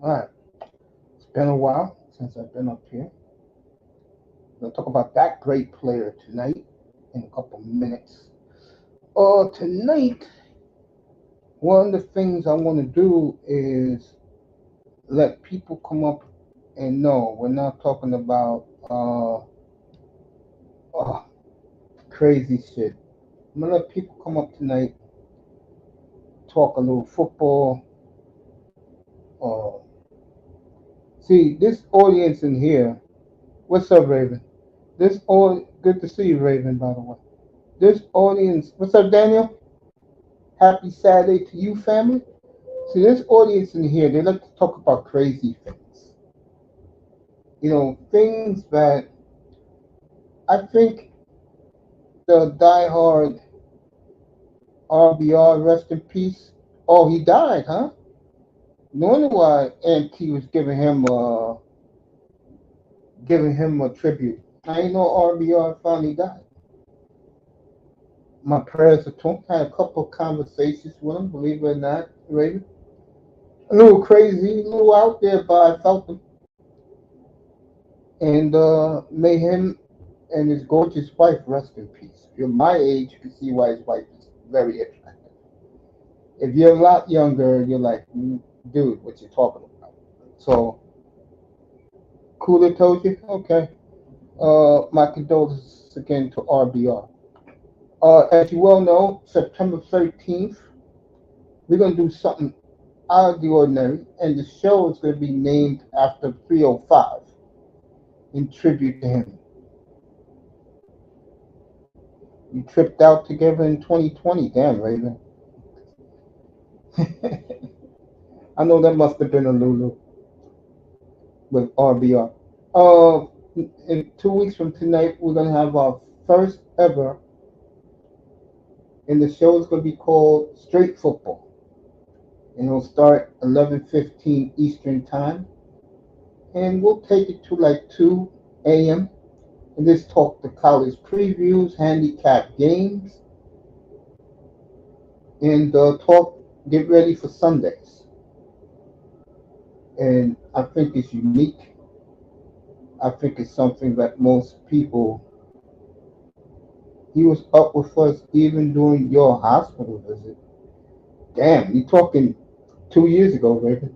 All right. It's been a while since I've been up here. We'll talk about that great player tonight in a couple minutes. Tonight, one of the things I want to do is let people come up and know we're not talking about uh, crazy shit. I'm gonna let people come up tonight, talk a little football. Uh, See this audience in here. What's up, Raven? This all good to see you, Raven. By the way, this audience. What's up, Daniel? Happy Saturday to you, family. See this audience in here. They like to talk about crazy things. Things that I think the diehard RBR, rest in peace. Oh, he died, huh? No wonder why N.F.C was giving him a tribute. I ain't know RBR finally died. My prayers are to him. Had a couple of conversations with him, believe it or not, Raven. A little crazy, a little out there, but I felt him. And may him and his gorgeous wife rest in peace. If you're my age, you can see why his wife is very attractive. If you're a lot younger, you're like, dude, what you talking about? So, Cooler told you? Okay. My condolences again to RBR. As you well know, September 13th, we're going to do something out of the ordinary, and the show is going to be named after 305 in tribute to him. We tripped out together in 2020. Damn, Raven. I know that must have been a Lulu with RBR. Uh, in 2 weeks from tonight, we're going to have our first ever, and the show is going to be called Straight Football. And it'll start 11:15 Eastern Time. And we'll take it to like 2 a.m. And just talk the college previews, handicap games, and get ready for Sundays. And I think it's unique. I think it's something that most people. He was up with us even during your hospital visit. Damn, you talking 2 years ago, Raven.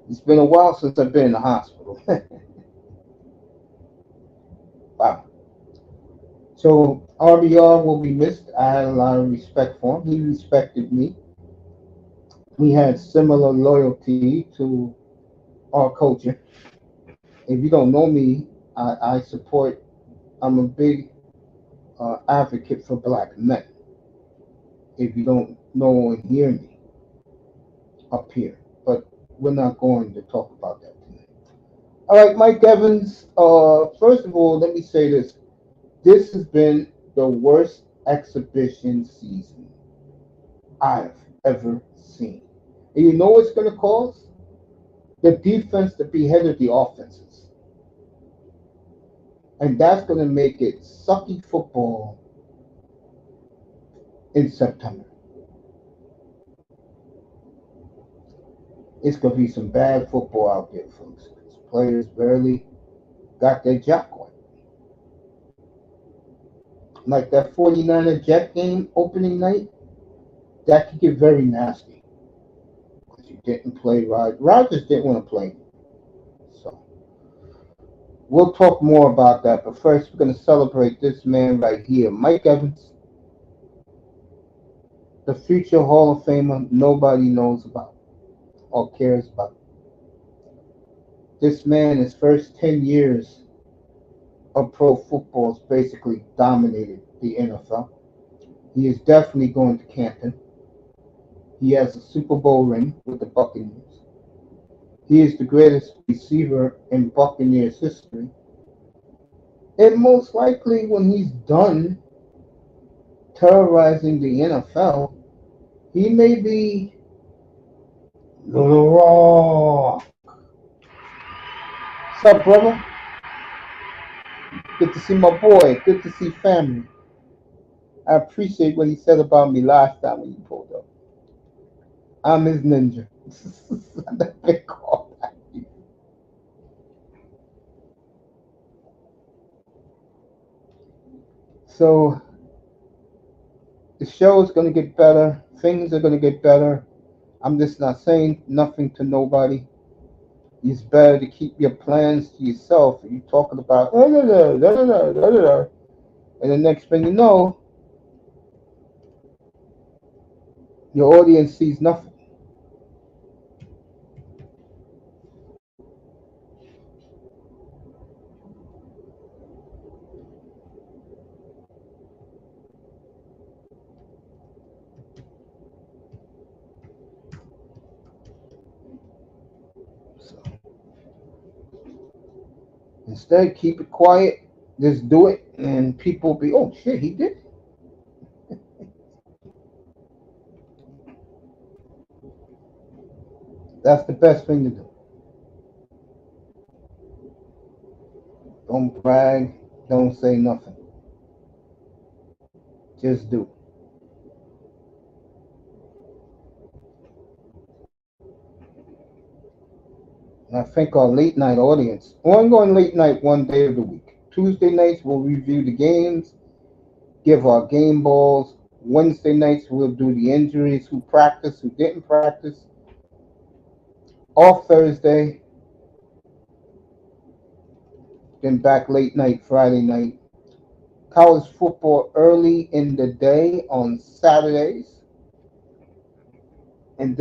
It's been a while since I've been in the hospital. Wow. So RBR will be missed. I had a lot of respect for him. He respected me. We had similar loyalty to our culture. If you don't know me, I support. I'm a big advocate for black men. If you don't know and hear me up here, but we're not going to talk about that tonight. All right, Mike Evans. First of all, let me say this. This has been the worst exhibition season I've ever seen. And you know what's going to cause? The defense to behead the offenses. And that's going to make it sucky football in September. It's going to be some bad football out there, folks. Players barely got their jack on. Like that 49er Jet game opening night, that could get very nasty. Because you didn't play Rodgers. Rodgers didn't want to play. So we'll talk more about that. But first, we're going to celebrate this man right here, Mike Evans, the future Hall of Famer nobody knows about or cares about. This man, his first 10 years of pro football, has basically dominated the NFL. He is definitely going to Canton. He has a Super Bowl ring with the Buccaneers. He is the greatest receiver in Buccaneers history. And most likely, when he's done terrorizing the NFL, he may be Little Raw. What's up, brother? Good to see my boy. Good to see family. I appreciate what he said about me last time when he pulled up. I'm his ninja. I've been called that. So the show is going to get better. Things are going to get better. I'm just not saying nothing to nobody. It's better to keep your plans to yourself. You talking about and the next thing you know, your audience sees nothing. So instead, keep it quiet. Just do it, and people will be, oh shit, he did. That's the best thing to do. Don't brag. Don't say nothing. Just do. And I think our late night audience, well, I'm going late night one day of the week. Tuesday nights we'll review the games, give our game balls. Wednesday nights we'll do the injuries, who practiced, who didn't practice. Off Thursday, then back late night Friday night. College football early in the day on Saturdays, and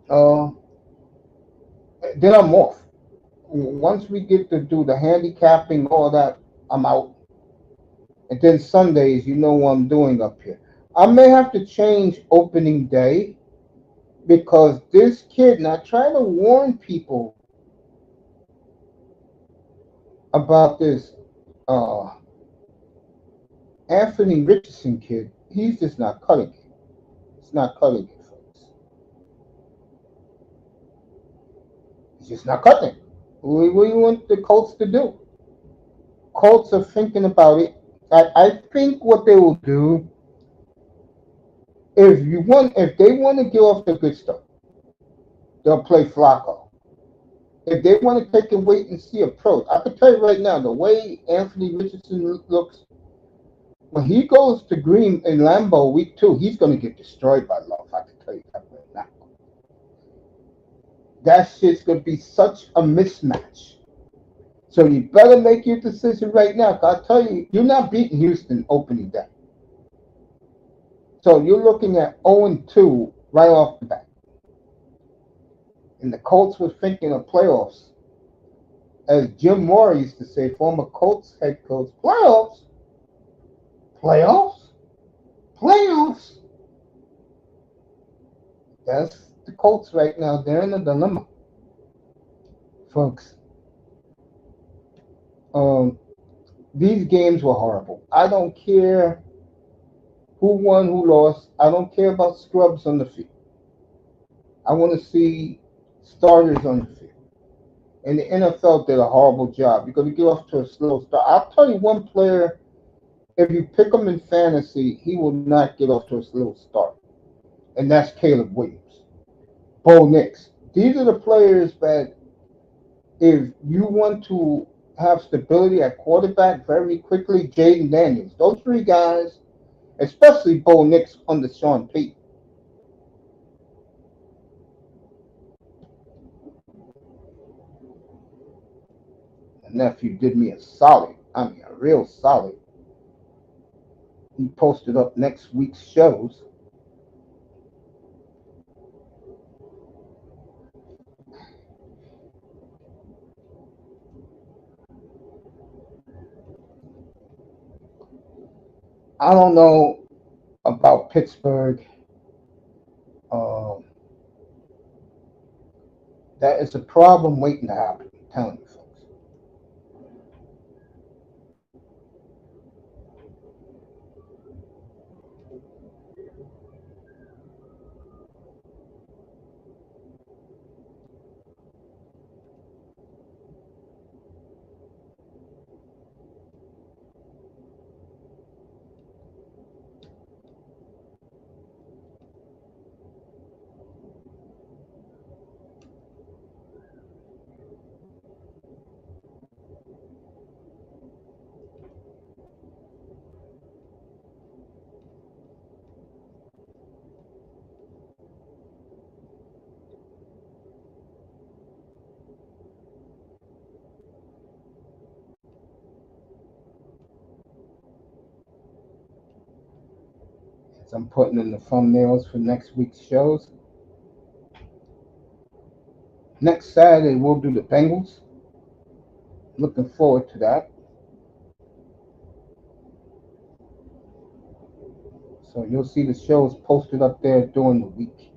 uh, then I'm off. Once we get to do the handicapping, all that, I'm out. And then Sundays, you know what I'm doing up here. I may have to change opening day because this kid, and I try to warn people about this uh, Anthony Richardson kid. He's just not cutting it. It's not cutting it, folks. He's just not cutting it. What do you want the Colts to do? Colts are thinking about it. I think what they will do, if they want to get off the good stuff, they'll play Flacco. If they want to take a wait and see approach, I can tell you right now, the way Anthony Richardson looks, when he goes to Green in Lambeau week 2, he's going to get destroyed by Love. I can tell you that right now. That shit's going to be such a mismatch. So you better make your decision right now. Cause I tell you, you're not beating Houston opening day. So you're looking at 0-2 right off the bat. And the Colts were thinking of playoffs. As Jim Moore used to say, former Colts head coach, playoffs? Playoffs? Playoffs? That's the Colts right now. They're in a dilemma, folks. Um, these games were horrible. I don't care who won, who lost. I don't care about scrubs on the field. I want to see starters on the field. And the NFL did a horrible job. You're going to get off to a slow start. I'll tell you one player, if you pick him in fantasy, he will not get off to a slow start. And that's Caleb Williams. Bo Nix. These are the players that if you want to have stability at quarterback very quickly, Jaden Daniels. Those three guys, especially Bo Nix under Sean Payton. The nephew did me a solid. I mean, a real solid. He posted up next week's shows. I don't know about Pittsburgh. Um, that is a problem waiting to happen. I'm telling you, folks. as I'm putting in the thumbnails for next week's shows. Next Saturday we'll do the Bengals. Looking forward to that. So you'll see the shows posted up there during the week.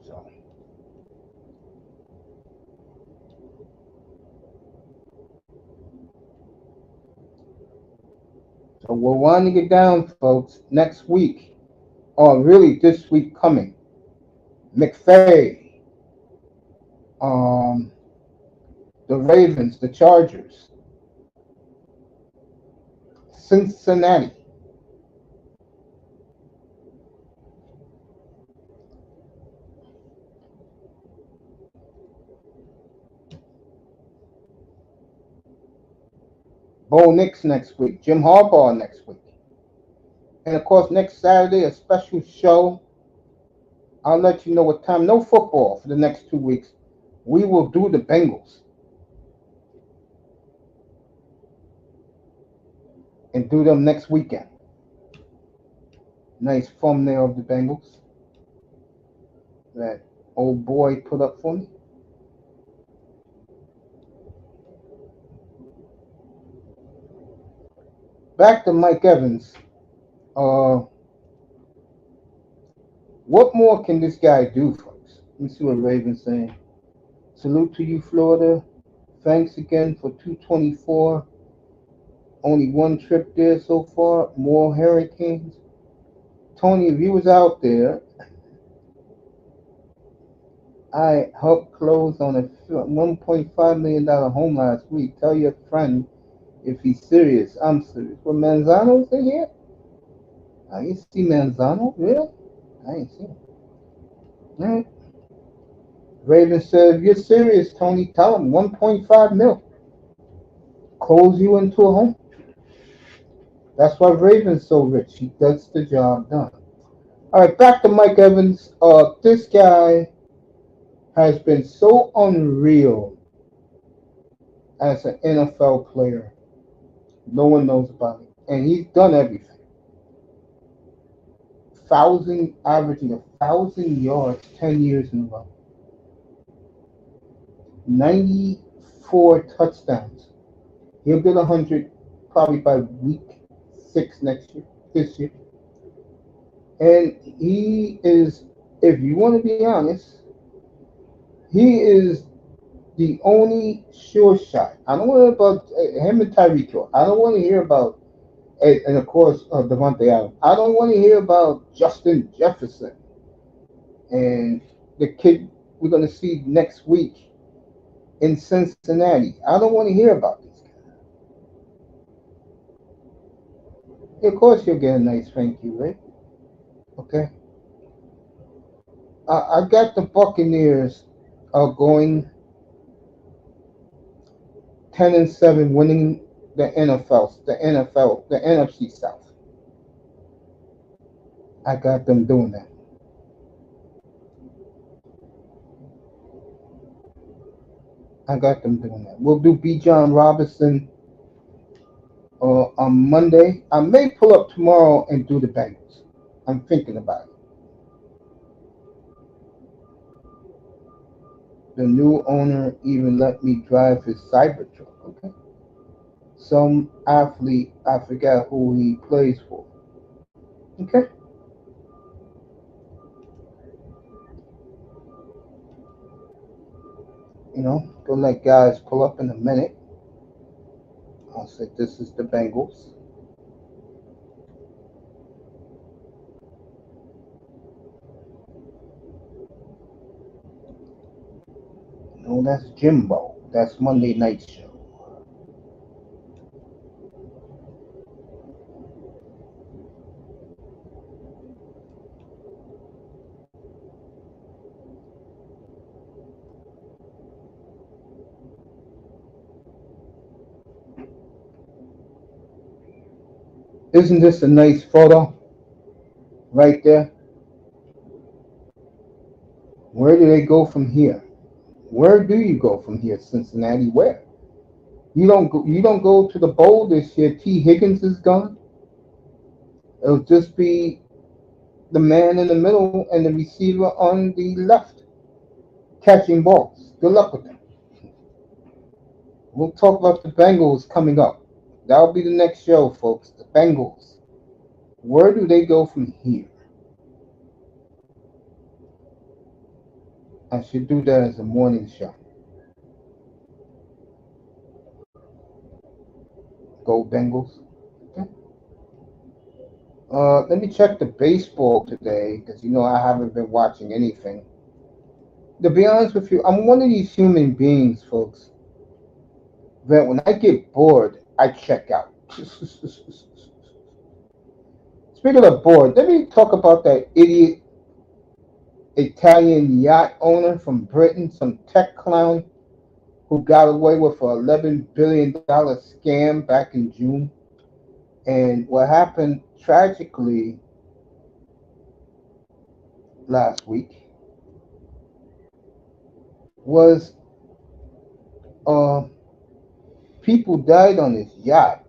So, so we're winding it down, folks. Next week, or really this week coming, McVay, um, the Ravens, the Chargers, Cincinnati, Bo Nix next week, Jim Harbaugh next week. And of course, next Saturday, a special show. I'll let you know what time. No football for the next 2 weeks. We will do the Bengals and do them next weekend. Nice thumbnail of the Bengals that old boy put up for me. Back to Mike Evans. What more can this guy do, folks? Let me see what Raven's saying. Salute to you, Florida. Thanks again for 224. Only one trip there so far. More hurricanes. Tony, if you was out there, I helped close on a $1.5 million home last week. Tell your friend if he's serious. I'm serious. Well, Manzano's in here? I ain't see Manzano. Really? I ain't see him. All right. Raven said, if you're serious, Tony, tell him 1.5 mil. Close you into a home. That's why Raven's so rich. He gets the job done. All right, back to Mike Evans. This guy has been so unreal as an NFL player. No one knows about it. And he's done everything. Averaging 1,000 yards 10 years in a row. 94 touchdowns. He'll get 100 probably by week 6 this year. And he is, if you want to be honest, he is the only sure shot. I don't want to hear about him and Tyreek Hill. I don't want to hear about, and of course, Devontae Adams. I don't want to hear about Justin Jefferson and the kid we're going to see next week in Cincinnati. I don't want to hear about these guys. Of course, you'll get a nice thank you, right? Okay. I got the Buccaneers going 10-7, winning the N.F.C. South. I got them doing that. I got them doing that. We'll do B. John Robinson on Monday. I may pull up tomorrow and do the Bengals. I'm thinking about it. The new owner even let me drive his Cybertruck. Okay. Some athlete, I forgot who he plays for. Okay. Gonna let guys pull up in a minute. I'll say this is the Bengals. No, that's Jimbo. That's Monday Night Show. Isn't this a nice photo right there? Where do they go from here? Where do you go from here, Cincinnati? Where? You don't go to the bowl this year. T. Higgins is gone. It'll just be the man in the middle and the receiver on the left catching balls. Good luck with them. We'll talk about the Bengals coming up. That'll be the next show, folks. The Bengals. Where do they go from here? I should do that as a morning show. Go Bengals. Okay. Let me check the baseball today because I haven't been watching anything. To be honest with you, I'm one of these human beings, folks, that when I get bored, I check out. Speaking of bored, let me talk about that idiot Italian yacht owner from Britain, some tech clown who got away with a $11 billion scam back in June. And what happened tragically last week was uh, people died on his yacht.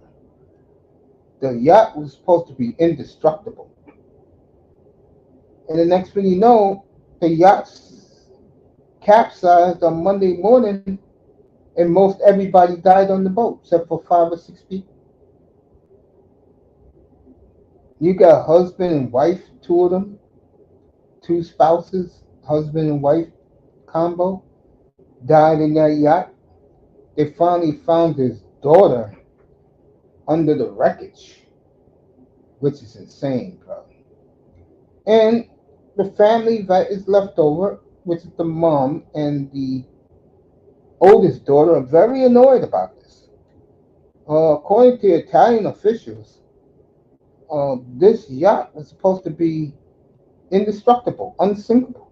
The yacht was supposed to be indestructible. And the next thing you know, the yacht capsized on Monday morning, and most everybody died on the boat, except for 5 or 6 people. You got husband and wife, two of them, two spouses, husband and wife combo, died in that yacht. They finally found his daughter under the wreckage, which is insane, bro. And the family that is left over, which is the mom and the oldest daughter, are very annoyed about this. According to Italian officials, this yacht was supposed to be indestructible, unsinkable.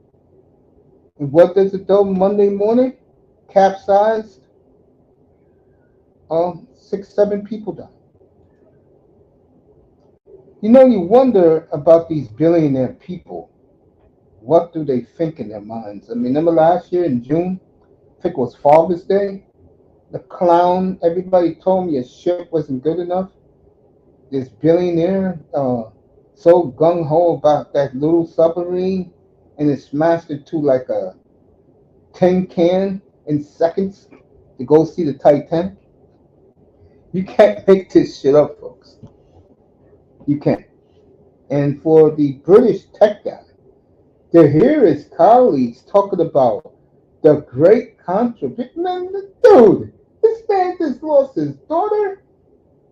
And what does it do Monday morning? Capsized. 6, 7 people died. You wonder about these billionaire people. What do they think in their minds? I mean, remember last year in June? I think it was Father's Day. The clown, everybody told me his ship wasn't good enough. This billionaire, so gung ho about that little submarine, and it smashed into like a tin can in seconds to go see the Titanic. You can't make this shit up, folks. You can't. And for the British tech guy to hear his colleagues talking about the great contribution, man, dude, this man just lost his daughter.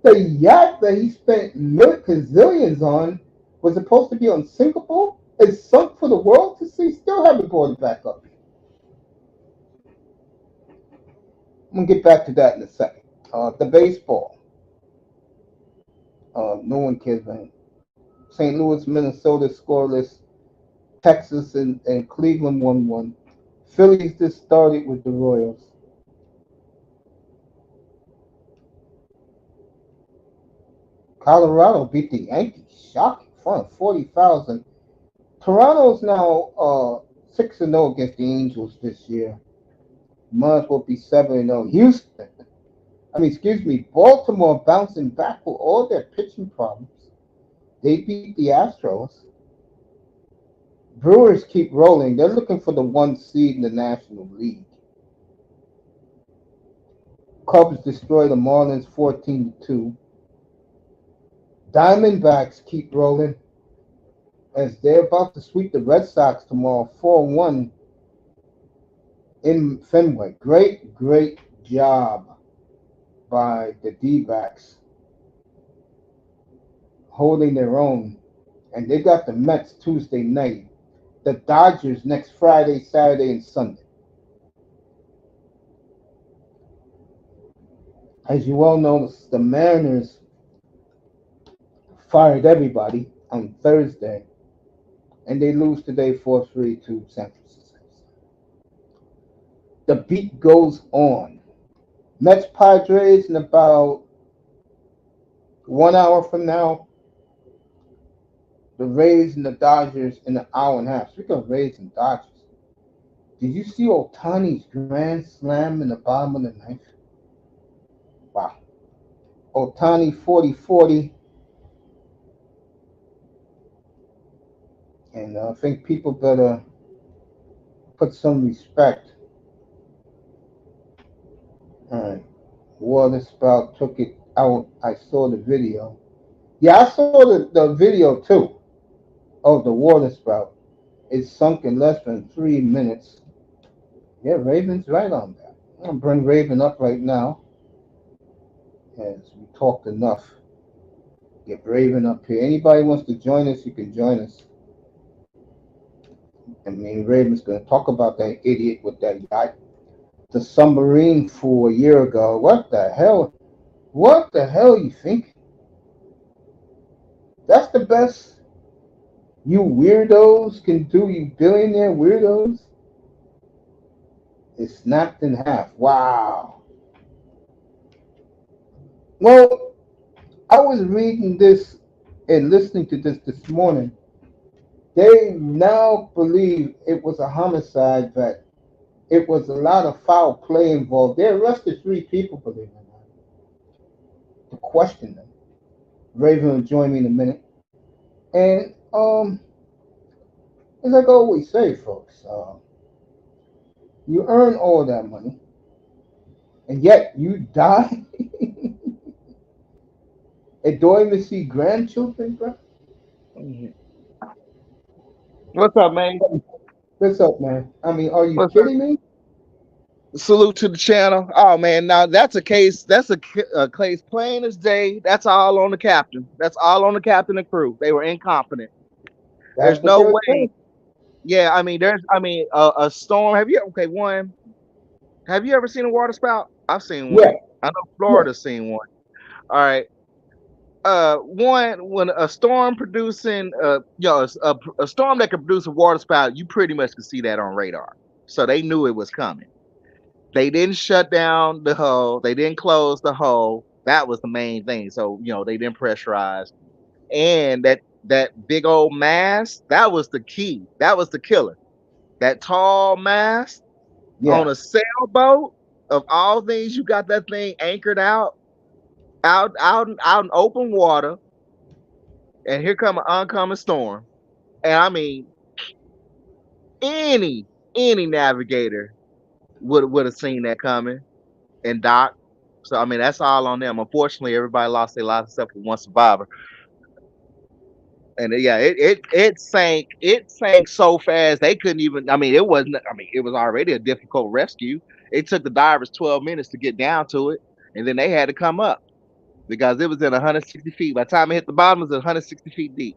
The yacht that he spent gazillions on was supposed to be unsinkable. It's sunk for the world to see. Still haven't brought it back up. I'm gonna get back to that in a second. The baseball. No one cares about him. St. Louis, Minnesota scoreless. Texas and Cleveland 1-1. Phillies just started with the Royals. Colorado beat the Yankees. Shocking. Front of 40,000. Toronto's now 6-0 against the Angels this year. Might as well be 7-0. Houston. Excuse me. Baltimore bouncing back with all their pitching problems. They beat the Astros. Brewers keep rolling. They're looking for the 1 seed in the National League. Cubs destroy the Marlins 14-2. Diamondbacks keep rolling as they're about to sweep the Red Sox tomorrow 4-1 in Fenway. Great job by the D-backs holding their own. And they got the Mets Tuesday night. The Dodgers next Friday, Saturday, and Sunday. As you all know, the Mariners fired everybody on Thursday, and they lose today 4-3 to San Francisco. The beat goes on. Mets Padres in about 1 hour from now. the Rays and the Dodgers in an hour and a half. Speaking of Rays and Dodgers, did you see Otani's grand slam in the bottom of the ninth? Wow. Otani 40-40, and I think people better put some respect. All right. Water spout took it out. I saw the video. Yeah, I saw the video too of the water spout. It sunk in less than 3 minutes. Yeah, Raven's right on that. I'm gonna bring Raven up right now as we talked enough. Get Raven up here. Anybody wants to join us, you can join us. I mean, Raven's gonna talk about that idiot with that yacht, the submarine fool a year ago. What the hell? What the hell you think? That's the best you weirdos can do, you billionaire weirdos? It snapped in half. Wow. Well, I was reading this and listening to this morning. They now believe it was a homicide, that it was a lot of foul play involved. They arrested 3 people, believe it or not, to question them. Raven will join me in a minute. And as I always say, folks, you earn all that money, and yet you die. And don't even see grandchildren, bro. Mhm. What's up, man? What's up, man? I mean, are you What's up? kidding me? Salute to the channel. Oh man, now that's a case. That's a case plain as day. That's all on the captain. That's all on the captain and crew. They were incompetent. That's There's what no they're way. saying. Yeah, I mean, a storm. Have you okay? One, have you ever seen a water spout? I've seen Yeah, one. I know yeah. Florida's seen one. All right. One when a storm producing, a storm that could produce a water spout, you pretty much could see that on radar. So they knew it was coming. They didn't shut down the hull. They didn't close the hull. That was the main thing. So they didn't pressurize, and that big old mast, that was the key. That was the killer. That tall mast on Yeah. a sailboat. Of all things, you got that thing anchored out in open water, and here come an oncoming storm. And I mean, any any navigator would have seen that coming and docked. So I mean, that's all on them. Unfortunately, everybody lost their lives except for one survivor. And yeah, it sank so fast they couldn't even. I mean, it wasn't. I mean, it was already a difficult rescue. It took the divers 12 minutes to get down to it, and then they had to come up because it was at 160 feet. By the time it hit the bottom, it was 160 feet deep.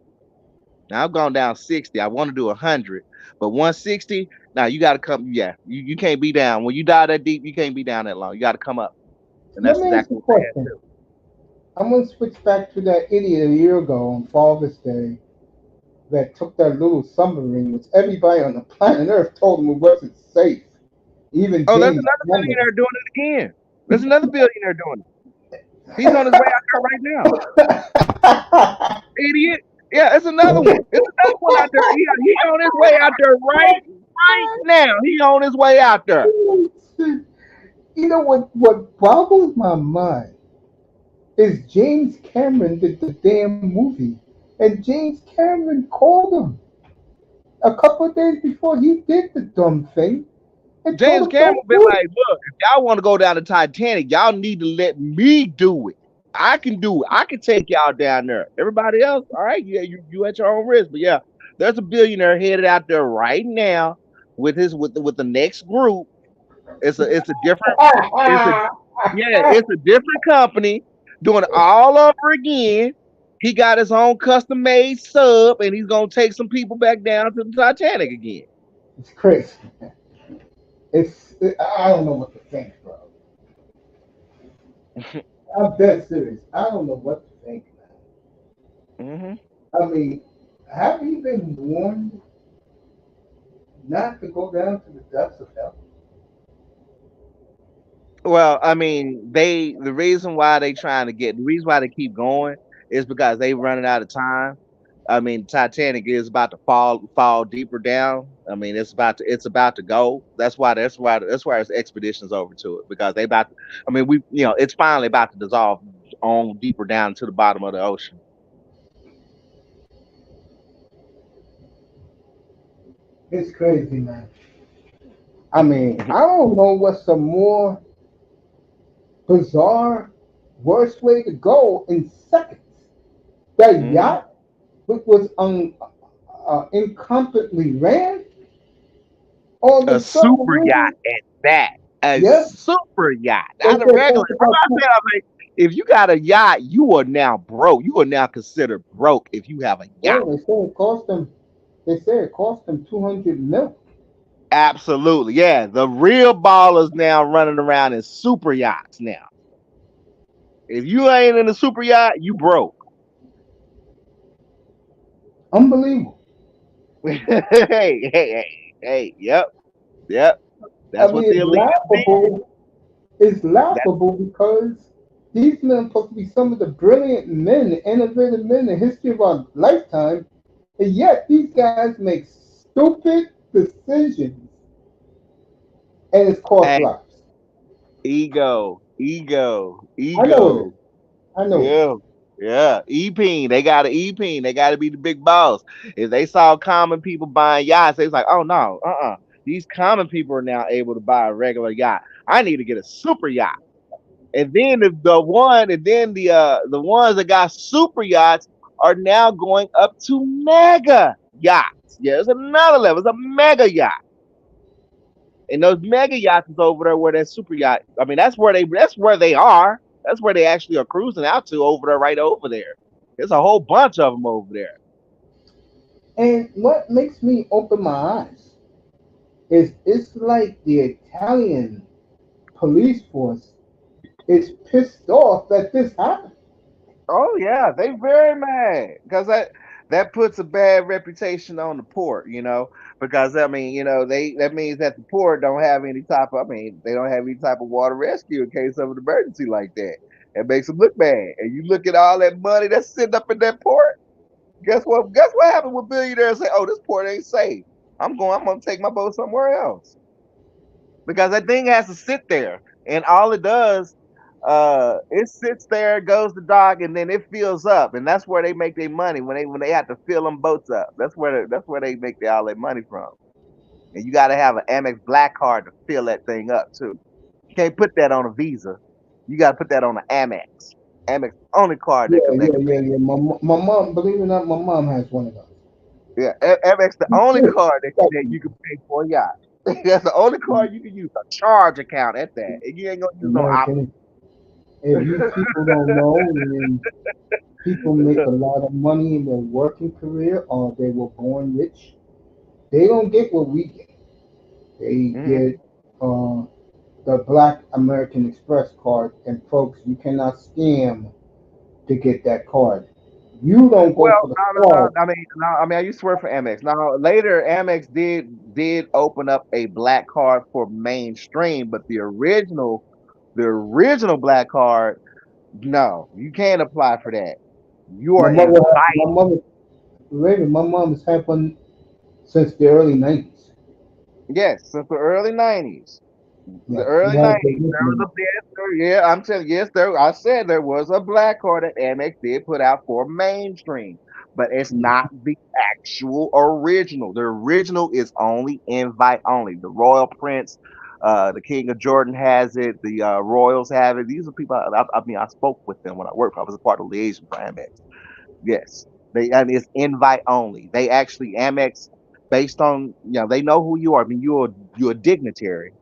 Now I've gone down 60. I want to do 100, but 160. Now you got to come. Yeah, you can't be down when you dive that deep. You can't be down that long. You got to come up, and Let that's me ask exactly you a what they had question. to do. I'm gonna switch back to that idiot a year ago on Father's Day that took that little submarine, which everybody on the planet Earth told him it wasn't safe. Even Oh, there's James another Cameron. billionaire doing it again. There's another billionaire doing it. He's on his way out there right now. Idiot. Yeah, it's another one. It's another one out there. He on his way out there right now. He on his way out there. You know what boggles my mind is James Cameron did the damn movie, and James Cameron called him a couple of days before he did the dumb thing and James told him Cameron don't been do like, look, if y'all want to go down the Titanic, y'all need to let me do it. I can do it. I can take y'all down there. Everybody else, all right, yeah, you at your own risk. But yeah, there's a billionaire headed out there right now with the next group. It's a different it's a yeah, it's a different company doing it all over again. He got his own custom made sub, and he's gonna take some people back down to the Titanic again. It's crazy. I don't know what to think, bro. I'm dead serious. I don't know what to think, man. Hmm. I mean, have you been warned not to go down to the depths of hell? Well, I mean, the reason why they keep going is because they running out of time. I mean, Titanic is about to fall deeper down. I mean, it's about to go. That's why there's expeditions over to it because they about to, I mean, it's finally about to dissolve on deeper down to the bottom of the ocean. It's crazy, man. I mean, I don't know what's a more bizarre, worst way to go in seconds. That Hmm. yacht, which was incompetently ran, all A the super yacht submarines. at that. A Yeah, super yacht, they not a said regular. it's That's about what I two. said. I was like, if you got a yacht, you are now broke. You are now considered broke if you have a yacht. Yeah, they said it cost them. They said it cost them 200 mil. Absolutely. Yeah. The real ballers now running around in super yachts now. If you ain't in a super yacht, you broke. Unbelievable. Hey. Yep. I That's mean, what the it's elite did. laughable. It's That, laughable because these men are supposed to be some of the brilliant men, the innovative men in the history of our lifetime, and yet these guys make stupid decisions, and it's cost hey, lives. I know it is. ego. I know it is. Yeah. Yeah. E-Peen. They got an E-Peen. They got to be the big boss. If they saw common people buying yachts, they was like, oh, no, These common people are now able to buy a regular yacht. I need to get a super yacht. And then the ones that got super yachts are now going up to mega yachts. Yeah, it's another level. It's a mega yacht. And those mega yachts is over there where that super yacht. I mean, that's where they are. That's where they actually are cruising out to over there, right over there. There's a whole bunch of them over there. And what makes me open my eyes is it's like the Italian police force is pissed off that this happened. Oh yeah, they very mad because that puts a bad reputation on the port, because I mean, that means that the port don't have any type of, I mean, they don't have any type of water rescue in case of an emergency like that. It makes them look bad. And you look at all that money that's sitting up in that port. Guess what? Guess what happened when billionaires say, "Oh, this port ain't safe. I'm gonna take my boat somewhere else." Because that thing has to sit there, and all it does, it sits there, goes to dock, and then it fills up, and that's where they make their money when they have to fill them boats up. That's where they make all their money from. And you got to have an Amex Black card to fill that thing up too. You can't put that on a Visa. You got to put that on an Amex. Amex only card Yeah, that can pay. yeah. My mom, believe it or not, my mom has one of those. Yeah, Amex the only Yeah, card that exactly. you can pay for a yacht. That's the only card you can use, a charge account at that. And you ain't gonna use no op. American. If you people don't know, when people make a lot of money in their working career or they were born rich, they don't get what we get. They Mhm. get uh, the Black American Express card, and folks, you cannot scam to get that card. You don't go Well, for the no. card. I used to work for Amex. Now later, Amex did open up a black card for mainstream, but the original black card, no, you can't apply for that. You My are mother, invited. my mother, Raven, my mom has had one since the early '90s. Yes, since the early '90s. The Yeah, she early has the '90s. There was original. a yeah, I'm telling you, yes, there. I said there was a black card that Amex did put out for mainstream, but it's not the actual original. The original is only invite only. The Royal Prince, the King of Jordan has it. The Royals have it. These are people. I mean, I spoke with them when I worked. I was a part of liaison for Amex. Yes, and it's invite only. They actually Amex based on they know who you are. I mean, you're a dignitary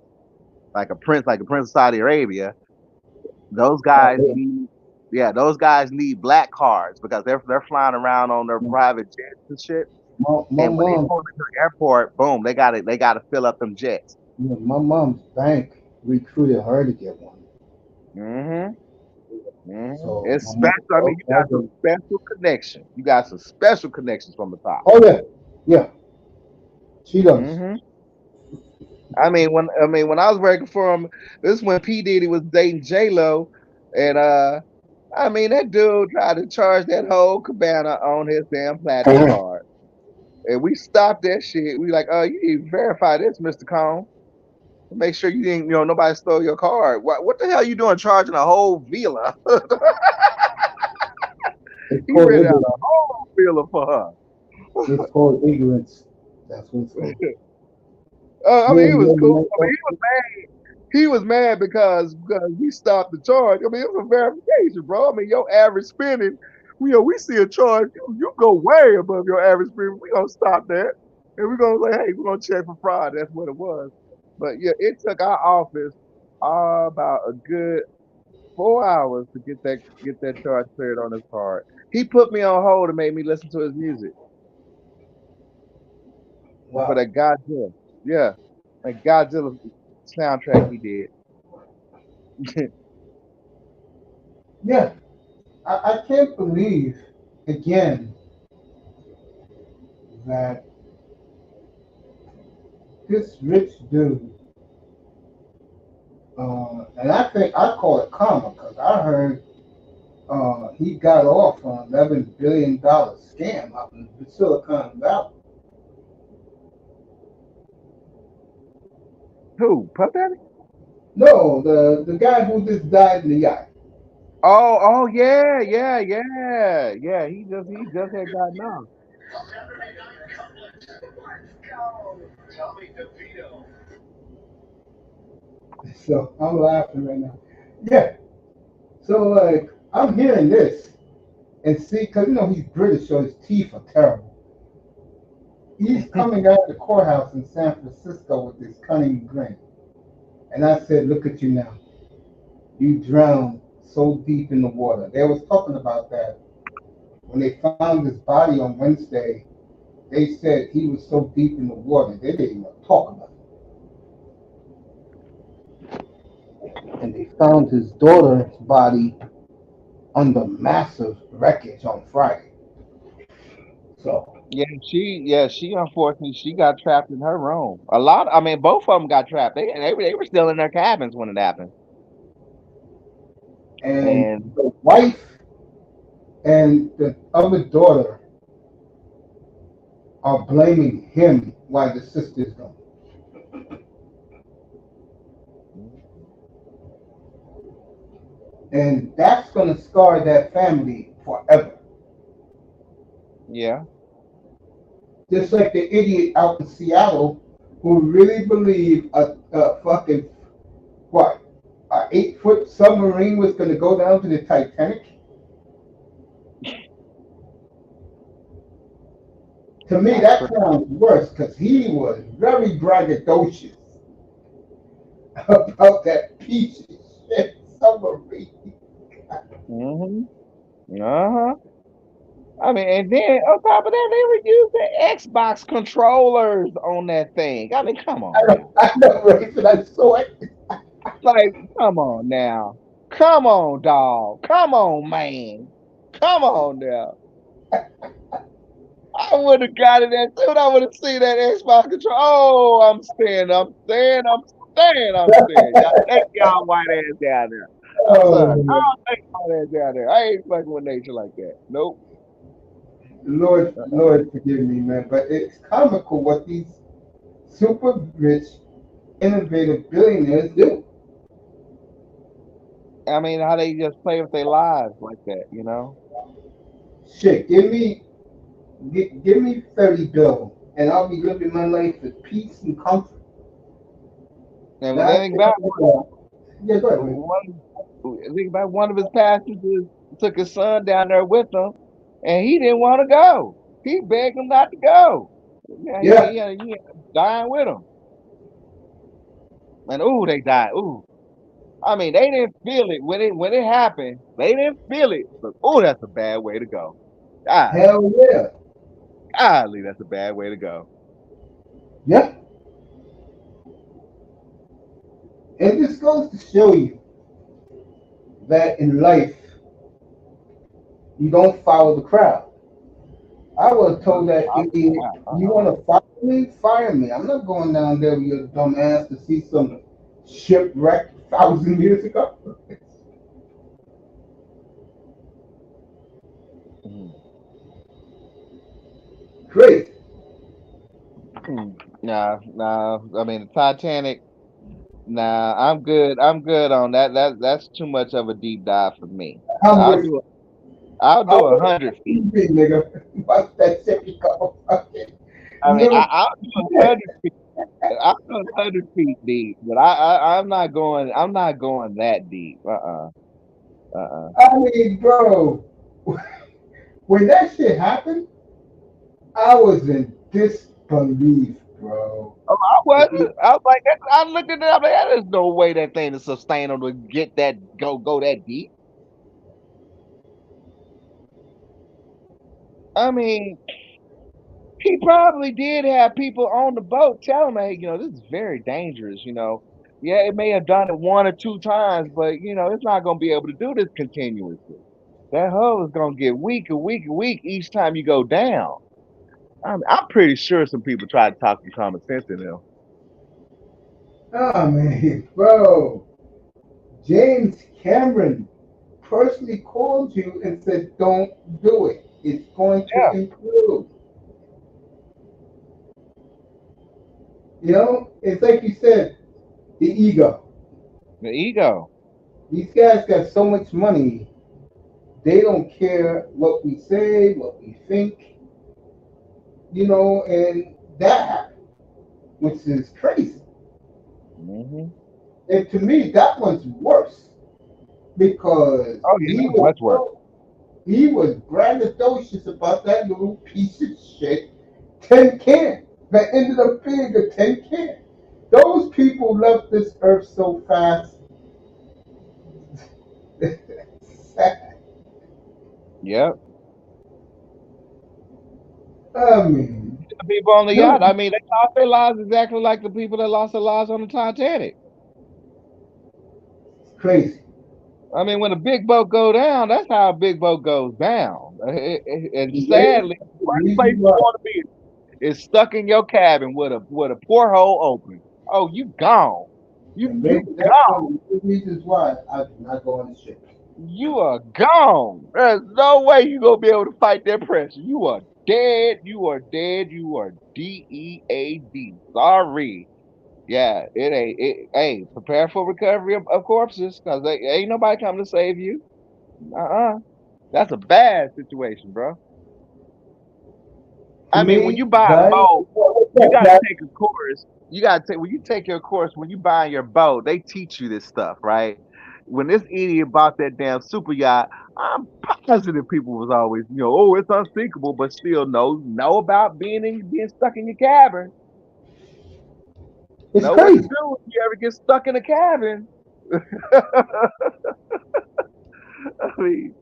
like a prince of Saudi Arabia. Those Oh, guys yeah. need, yeah, those guys need black cards because they're flying around on their private jets and shit. My And when they mom, pull into the airport, boom, they got to fill up them jets. my mom's bank recruited her to get one. Hmm. So It's my mom special. said, I mean, you okay, I'll got get some it. special connections. You got some special connections from the top. Oh yeah, yeah, she does. Hmm. I mean when I was working for him, this is when P Diddy was dating J Lo, and I mean, that dude tried to charge that whole cabana on his damn platinum card. And we stopped that shit. We like, you need to verify this, Mr. Cone. Make sure you didn't, nobody stole your card. What the hell you doing charging a whole villa? It's He called rented out ignorance. a whole villa for her. It's called ignorance. That's what it's called. I You mean, he ain't was never cool. met I mean, that he was mad. He was mad because we stopped the charge. I mean, it was a verification, bro. I mean, your average spending, we see a charge, you go way above your average spending. We gonna stop that, and we're gonna say, hey, we're gonna check for fraud. That's what it was. But yeah, it took our office about a good 4 hours to get that charge cleared on his card. He put me on hold and made me listen to his music for Wow. that Godzilla. Yeah, that Godzilla soundtrack he did. Yeah, I can't believe again that this rich dude, and I think I call it karma because I heard he got off on $11 billion scam out in Silicon Valley. Who? Puff Daddy? No, the guy who just died in the yacht. Oh, yeah, yeah, yeah, yeah. He just had gotten off. So I'm laughing right now. Yeah. So like I'm hearing this and see, because he's British, so his teeth are terrible. He's coming out of the courthouse in San Francisco with this cunning grin. And I said, look at you now. You drowned so deep in the water. They was talking about that when they found his body on Wednesday. They said he was so deep in the water they didn't even talk about it. And they found his daughter's body under massive wreckage on Friday. So Yeah, she unfortunately she got trapped in her room. I mean, both of them got trapped. They were still in their cabins when it happened. and And the wife and the other daughter are blaming him while the sister's gone. And that's going to scar that family forever. yeah, Just like the idiot out in Seattle who really believed a fucking, what, a 8 foot submarine was going to go down to the Titanic. To me, that's that crazy. sounds worse because he was very braggadocious about that piece of shit submarine. Hmm. Uh-huh. I mean, and then on top of that, they were using Xbox controllers on that thing. I mean, come on now. I know, right? But I saw it. Like, come on now. Come on, dog. Come on, man. Come on now. I would have got it that soon. I would have seen that Xbox control. Oh, I'm staying. I'm staying. I'm staying. I'm staying. Y'all take y'all white ass down there. I'm sorry. Oh, I'll take my ass down there. I ain't fucking with nature like that. Nope. Lord, Uh-uh. Lord, forgive me, man. But it's comical what these super rich, innovative billionaires do. I mean, how they just play with their lives like that, you know? Shit, give me 30 bill, and I'll be living my life with peace and comfort. And when they Not, think about yeah, go ahead, man. one, think about one of his passengers took his son down there with him, and he didn't want to go. He begged him not to go. Yeah, Yeah, he ended up dying with him. And ooh, they died. Ooh, I mean, they didn't feel it when it happened. They didn't feel it, but ooh, that's a bad way to go. Golly, hell yeah, golly, that's a bad way to go. yeah. And this goes to show you that in life you don't follow the crowd. I would have told that idiot, you want to fire me? Fire me. I'm not going down there with your dumb ass to see some shipwreck 1,000 years ago. Great. Nah, nah. I mean, the Titanic. Nah, I'm good. I'm good on that. That's too much of a deep dive for me. I'm I'll with do. I'll I do a was 100 feet. TV, nigga. Watch that shit become fucking I mean, little. I'll do 100 feet. I'll do 100 feet deep, but I'm not going. I'm not going that deep. I mean, bro, when that shit happened, I was in disbelief, bro. Oh, I wasn't. I was like, I looked at it. I'm like, there's no way that thing is sustainable to get that go that deep. I mean, he probably did have people on the boat tell him, hey, this is very dangerous. Yeah, it may have done it one or two times, but it's not going to be able to do this continuously. That hull is going to get weaker, weaker, weak each time you go down. I'm pretty sure some people tried to talk some common sense in them. Oh man, bro. James Cameron personally called you and said, "Don't do it. It's going to Yeah, improve." You know, it's like you said, the ego. the ego. These guys got so much money, they don't care what we say, what we think, and that happened, which is crazy. Hmm. And to me, that one's worse because Oh, yeah, that's much worse. he was braggadocious about that little piece of shit tin can that ended up being a tin can. Those people left this earth so fast. Yep. I mean, The people on the yacht, I dude, mean, they lost their lives exactly like the people that lost their lives on the Titanic. it's crazy. I mean, when a big boat go down, that's how a big boat goes down. And The sadly, the worst place reason you why, want to be is stuck in your cabin with a porthole open. Oh, you gone. You that's gone. one of the reasons why I do not go on the ship. You are gone. There's no way you gonna be able to fight that pressure. You are dead. You are dead. You are dead. Sorry. Yeah, it ain't. Hey, prepare for recovery of corpses because ain't nobody coming to save you. Uh-uh. That's a bad situation, bro. To I mean, when me, you buy a dying. boat, What's you up, got to Jack? take a course. You got to take when you take your course when you buy your boat. They teach you this stuff, right? When this idiot bought that damn super yacht, I'm positive people was always, oh, it's unsinkable, but still know about being stuck in your cabin. It's Know what to crazy. do if you ever get stuck in a cabin. I mean,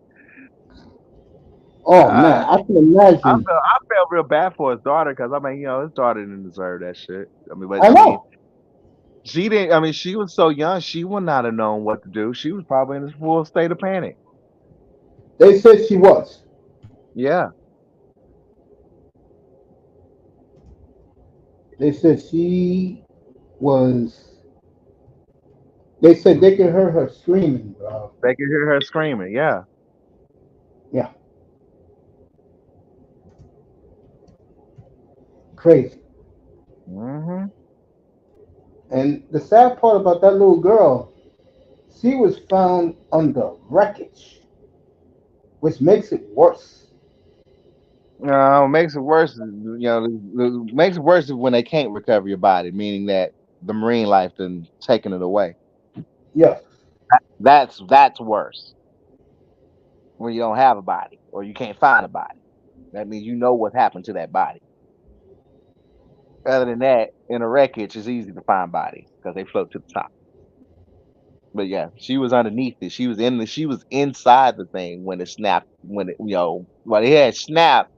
Oh man, I, I can imagine. I felt real bad for his daughter because I mean, his daughter didn't deserve that shit. I mean, but I I mean, know. she didn't. I mean, she was so young, she would not have known what to do. She was probably in a full state of panic. They said she was. Yeah, They said she was. They said they could hear her screaming, bro. they could hear her screaming. Yeah. Yeah, crazy. Hmm. And the sad part about that little girl, she was found under wreckage, which makes it worse. Makes it worse. Makes it worse when they can't recover your body, meaning that the marine life then taking it away. Yes, That's worse when you don't have a body or you can't find a body. That means you know what happened to that body. Other than that, in a wreckage, it's easy to find bodies because they float to the top. But yeah, she was underneath it. She was inside the thing when it snapped. When it well, it had snapped.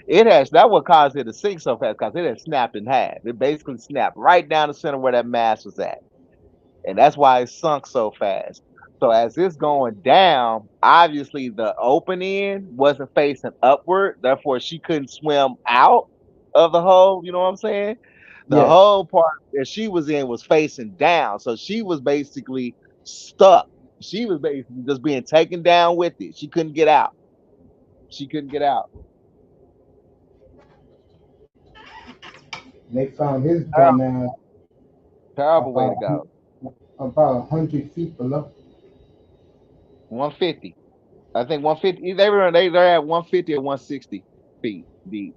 That what caused it to sink so fast because it had snapped in half. It basically snapped right down the center where that mass was at, and that's why it sunk so fast. So as it's going down, obviously the open end wasn't facing upward, therefore she couldn't swim out of the hole. You know what I'm saying? The yes. whole part that she was in was facing down, so she was basically stuck. She was basically just being taken down with it. She couldn't get out. She couldn't get out. And they found his Terrible, dumb ass terrible way to about go. 100 feet below. 150. I think 150. They're at 150 or 160 feet deep,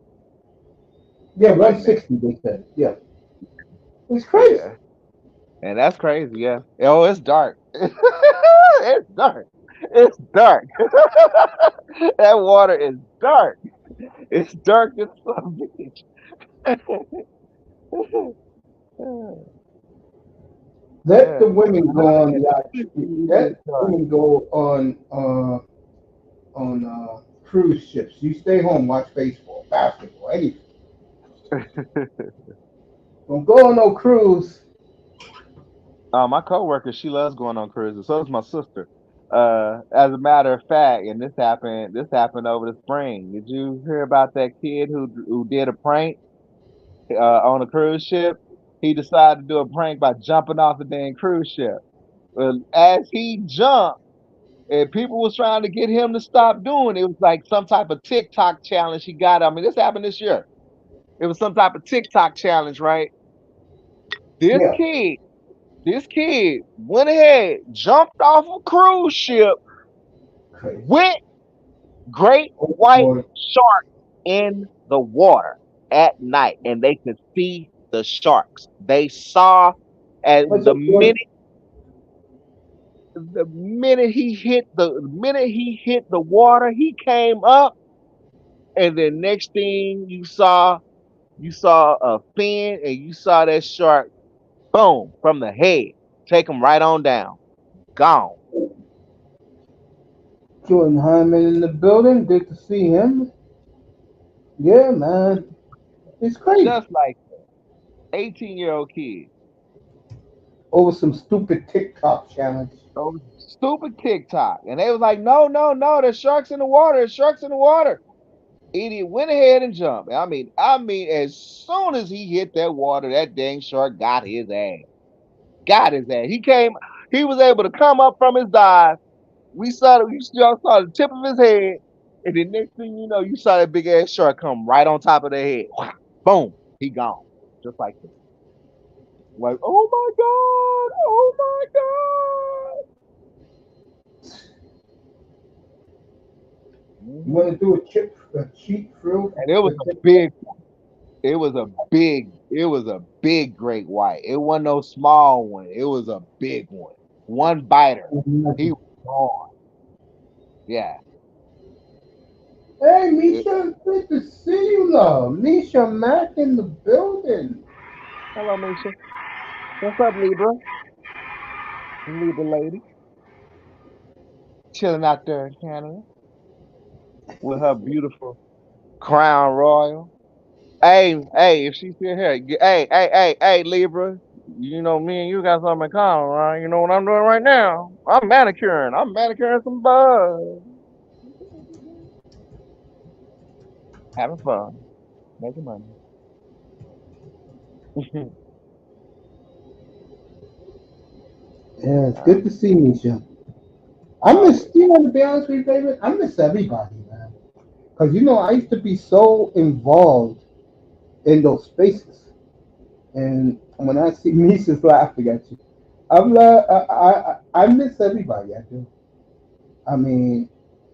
Yeah, right now. 160. They said. Yeah, it's crazy. Yeah, and that's crazy. Yeah. Oh, it's dark. It's dark. It's dark. That water is dark. It's dark as some bitch. Let the Yeah. women go on yacht. It is Let dark. women go on cruise ships. You stay home, watch baseball, basketball, anything. Don't go on no cruise. My coworker, she loves going on cruises. So does my sister. As a matter of fact, and this happened over the spring. Did you hear about that kid who did a prank on a cruise ship? He decided to do a prank by jumping off the dang cruise ship. Well, as he jumped, and people was trying to get him to stop doing it. It was like some type of TikTok challenge he got. I mean, this happened this year. It was some type of TikTok challenge, right? This Yeah, kid, this kid went ahead, jumped off a cruise ship crazy. with great Oh white boy, shark in the water at night, and they could see the sharks. They saw, and what's up, boy? the minute he hit the water, he came up, and then next thing you saw a fin, and you saw that shark, boom, from the head, take him right on down, gone, Jordan Hyman in the building. Good to see him. Yeah, man, it's crazy. just like 18-year-old kid. Over some stupid TikTok challenge. Those stupid TikTok. And they was like, no, no, no, there's sharks in the water. There's sharks in the water. Idiot went ahead and jumped. I mean, as soon as he hit that water, that dang shark got his ass. Got his ass. He was able to come up from his dive. We still saw the tip of his head. And the next thing you know, you saw that big ass shark come right on top of their head. Boom. He gone. Just like that. Like, oh my God. Oh my God. You want Hmm. to do a cheat thrill And it was for a TikTok? big it was a big great white. It wasn't no small one. It was a big one. One biter. He was gone. Yeah. Hey, It- Misha, good to see you, love. Misha Mack in the building. Hello, Misha. What's up, Libra? Libra lady. Chilling out there in Canada with her beautiful crown royal. Hey, if she's still here, hey, Libra. You know, me and you got something in common, right? You know what I'm doing right now? I'm manicuring. I'm manicuring some bugs. Having fun. Making money. Yeah, it's good Um, to see Misha. I miss, always. to be honest with you, David, I miss everybody, man. Because, I used to be so involved in those spaces. And when I see Misha's laughing at you, I miss everybody, I do. I mean,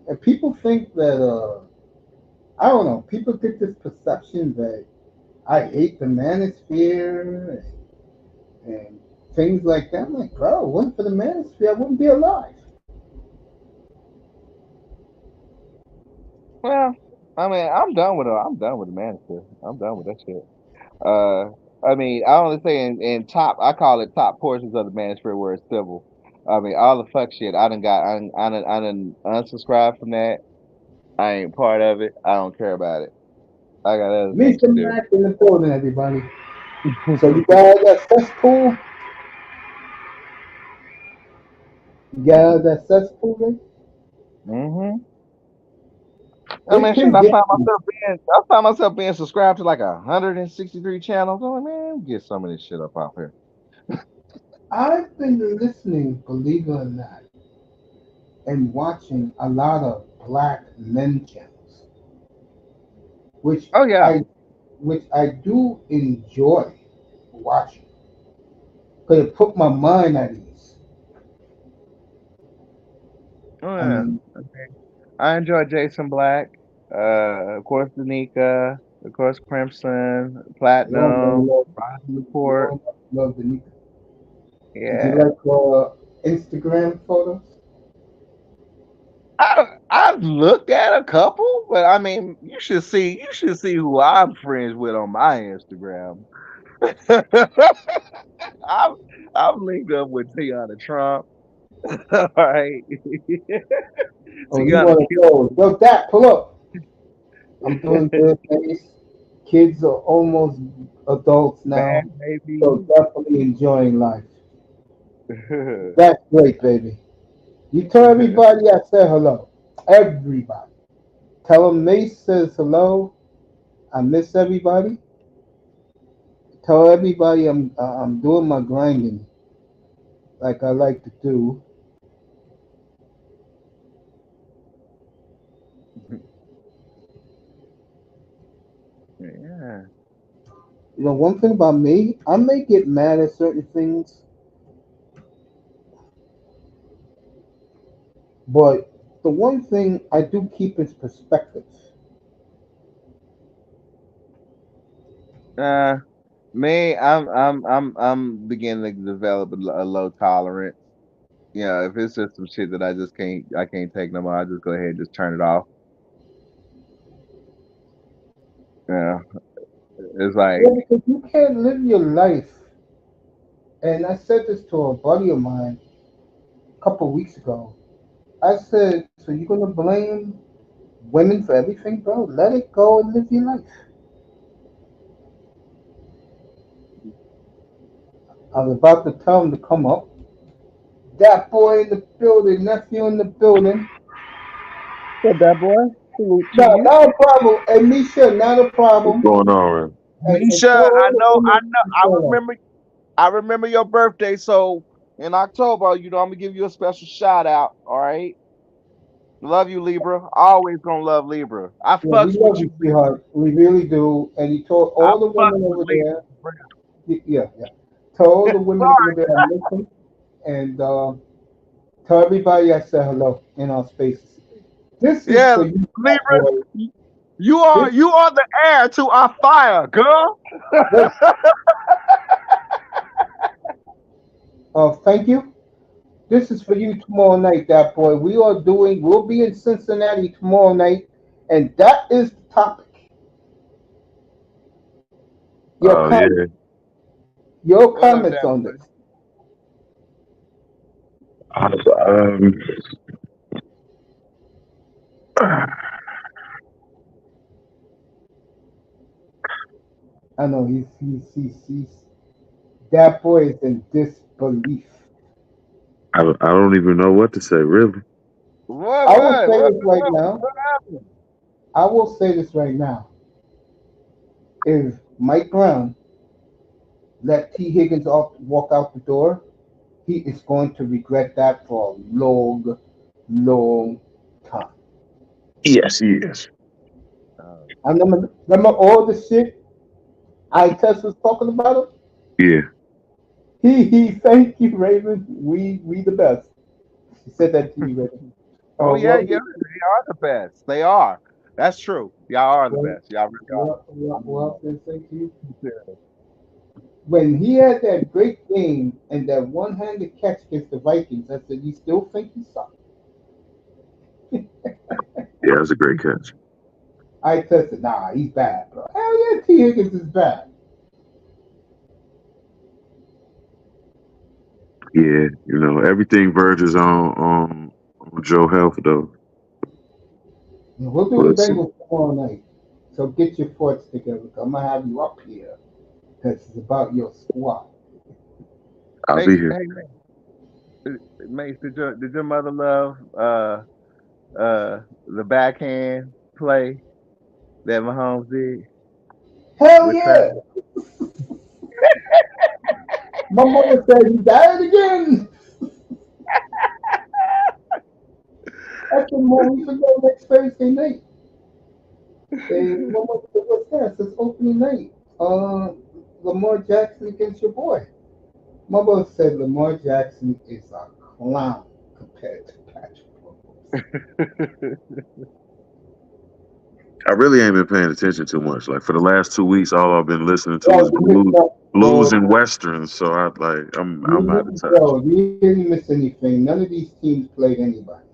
and people think that, I don't know, people get this perception that I hate the manosphere and things like that. I'm like, bro, it wasn't for the manosphere, I wouldn't be alive. Well, I mean, I'm done with it. I'm done with the manager. I'm done with that shit. Uh, I mean, I only say in top. I call it top portions of the manosphere where it's civil. I mean, all the fuck shit. I done unsubscribed from that. I ain't part of it. I don't care about it. I got other things Mr. to do. Mac in the building, everybody. So you got that cesspool? You got that cesspool there? Hmm. I It mean, shit. can I get find you. myself being subscribed to like 163 channels. I'm like, man, get some of this shit up off here. I've been listening, believe it or not, and watching a lot of black men channels, which Oh yeah. which I do enjoy watching, because it put my mind at ease. Oh I yeah. mean, I enjoy Jason Black. Of course Danica, of course Crimson, we all know Platinum, love, Rise we Report. all love the Nika. Did you Yeah. like Instagram photos? I've looked at a couple, but I mean, you should see who I'm friends with on my Instagram. I'm I'm linked up with Tiana Trump. All right. Oh, you Tiana want to go? Yo, Dad, pull up. I'm doing good things. Kids are almost adults Bad now, so baby. definitely enjoying life. That's great, baby. You tell everybody I said hello. Everybody. Tell them Mace says hello. I miss everybody. Tell everybody I'm doing my grinding like I like to do. Yeah. You know, one thing about me, I may get mad at certain things, but the one thing I do keep is perspective. Uh, Me, I'm beginning to develop a low tolerance. If it's just some shit that I can't take no more, I just go ahead and just turn it off. Yeah, it's like, Yeah, because you can't live your life. And I said this to a buddy of mine a couple of weeks ago. I said, so you're gonna blame women for everything, bro? Let it go and live your life. I was about to tell him to come up. That boy in the building, nephew in the building. what's that boy? Salute to No, you, not a problem. Hey, Misha, not a What's problem. going on, man? And Misha. tell I all the know, I women know, to I join us. remember, I remember your birthday. So in October, I'm gonna give you a special shout out. All right, love you, Libra. Always gonna love Libra. I Yeah, we fucks with love you, you, Libra. sweetheart. We really do. And he told I all the fucks women with over Libra. there, yeah, yeah. Tell all the women over there I miss them. And tell everybody I said hello in our spaces. This is Yeah, for you, that Libra. boy. You This, are you are the heir to our fire, girl. this thank you. This is for you tomorrow night, that boy. We'll be in Cincinnati tomorrow night, and that is the topic. Your Oh comments, yeah. your What up, comments that on boy? this. Um, I know he's that boy is in disbelief. I don't even know what to say, really. What I will what say what this right what, now. what happened? I will say this right now. If Mike Brown let T. Higgins walk out the door, he is going to regret that for a long, long time. Yes, he is. Oh, I remember all the shit I Test was talking about him. Yeah. He thank you, Raven. We the best. He said that to you, Raven. oh yeah, Well, yeah, they are the best. They are. That's true. Y'all are the well, best. Y'all really well, I say to you. are. When he had that great game and that one-handed catch against the Vikings, I said, "You still think he sucks?" Yeah, that's a great catch. I tested, nah, he's bad, bro. Hell yeah, T. Higgins is bad. Yeah, everything verges on Joe Health though. We'll do the We'll see. Bengals tomorrow night. So get your thoughts together. I'm gonna have you up here because it's about your squad. I'll Hey, be here. hey, Mace, did your mother love the backhand play that Mahomes did Hell with yeah! Travis? My mother said he died again. I said, Mom, we should go next Thursday night. And Mama said, what's that? It's opening night. Lamar Jackson against your boy. Mama said Lamar Jackson is a clown compared to Patrick Mahomes. I really ain't been paying attention too much. Like for the last 2 weeks, all I've been listening to Yo, is you missed out, blues bro. and westerns. So I'm out of touch. You didn't miss anything. None of these teams played anybody.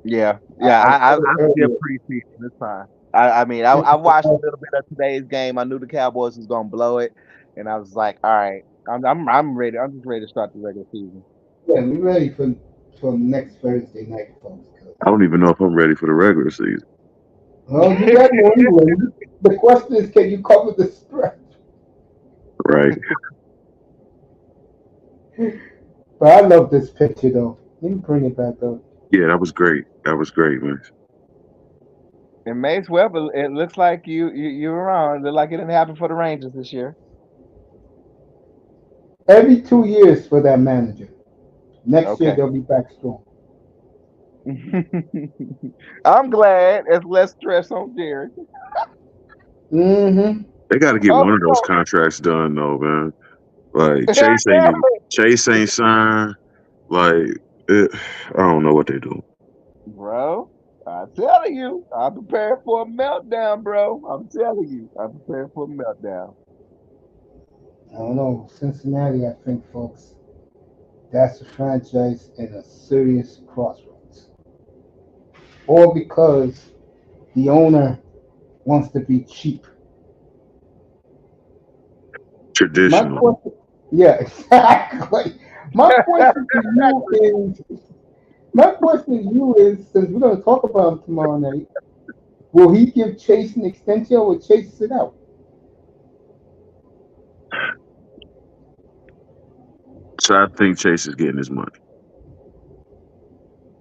Yeah, yeah. I I said it still earlier. preseason. It's fine. I mean, I watched a little bit of today's game. I knew the Cowboys was gonna blow it, and I was like, all right, I'm ready. I'm just ready to start the regular season. Yeah, we ready for next Thursday night, folks. I don't even know if I'm ready for the regular season. Well, you got New England. The question is, can you cover the spread? Right? But I love this picture, though. Let me bring it back up. Yeah, that was great. That was great, man. And Mace Weber, it looks like you were wrong. It looked like it didn't happen for the Rangers this year. Every 2 years for that manager. Next year Okay. they'll be back strong. I'm glad it's less stress on Jerry. Mm-hmm. They got to get Oh, one of those contracts done, though, man. Like yeah, Chase ain't signed. Like I don't know what they do. bro. I'm telling you, I'm prepared for a meltdown, bro. I'm telling you, I'm prepared for a meltdown. I don't know. Cincinnati, I think, folks, that's a franchise in a serious crossroads. All because the owner wants to be cheap. My Traditional. question, yeah, exactly. My question to you is, my question to you is, since we're going to talk about him tomorrow night, will he give Chase an extension or will Chase sit out? So I think Chase is getting his money.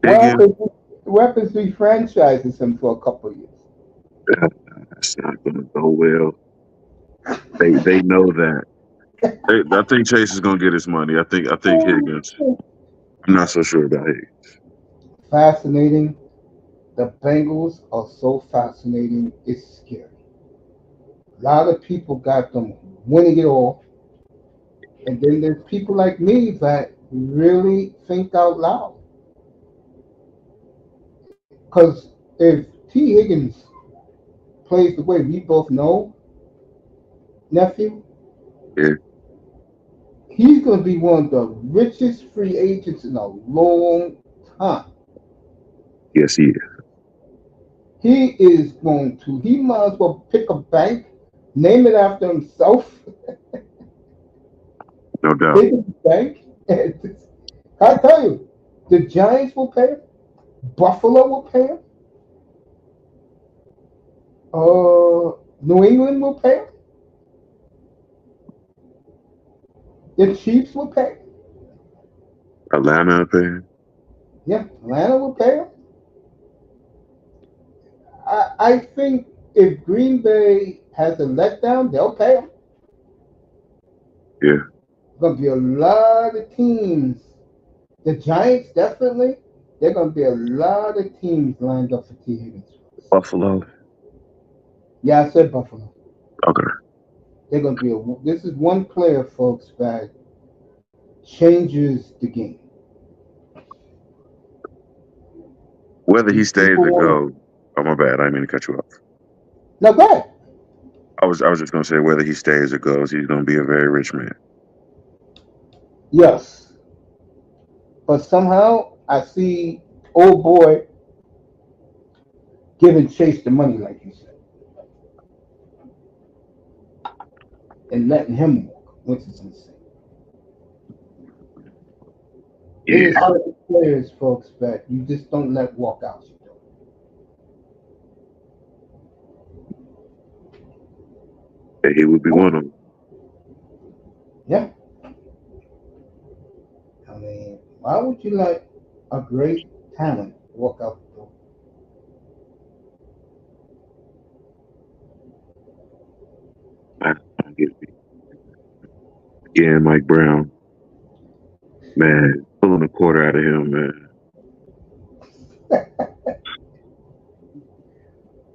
What Higgins, happens? What happens if he franchises him for a couple of years? that's not going to go well. They know that. I think Chase is going to get his money. I think Higgins. I'm not so sure about Higgins. Fascinating. The Bengals are so fascinating. It's scary. A lot of people got them winning it all, and then there's people like me that really think out loud. Because if T. Higgins plays the way we both know, nephew, Yeah. he's going to be one of the richest free agents in a long time. Yes, he is. He is going to, he might as well pick a bank, name it after himself, No doubt. take it to the bank. And I tell you, the Giants will pay him, Buffalo will pay him, New England will pay him, the Chiefs will pay him, Atlanta paying. yeah, Atlanta will pay him. I think if Green Bay has a letdown, they'll pay him. Yeah. There's going to be a lot of teams. The Giants definitely. There's going to be a lot of teams lined up for T. Higgins. Buffalo. Yeah, I said Buffalo. Okay. They're going to be a. This is one player, folks, that changes the game. Whether he These stays people or want goes. Oh my bad. I didn't mean to cut you off. now. Go ahead. I was just gonna say whether he stays or goes, he's gonna be a very rich man. Yes, but somehow I see old boy giving Chase the money, like you said, and letting him walk, which is insane. It Yeah. is certain players, folks, that you just don't let walk out your door. He would be one of them. Yeah, I mean, why would you let a great talent walk out the door? I don't get it. Again, Mike Brown, man, pulling a quarter out of him, man.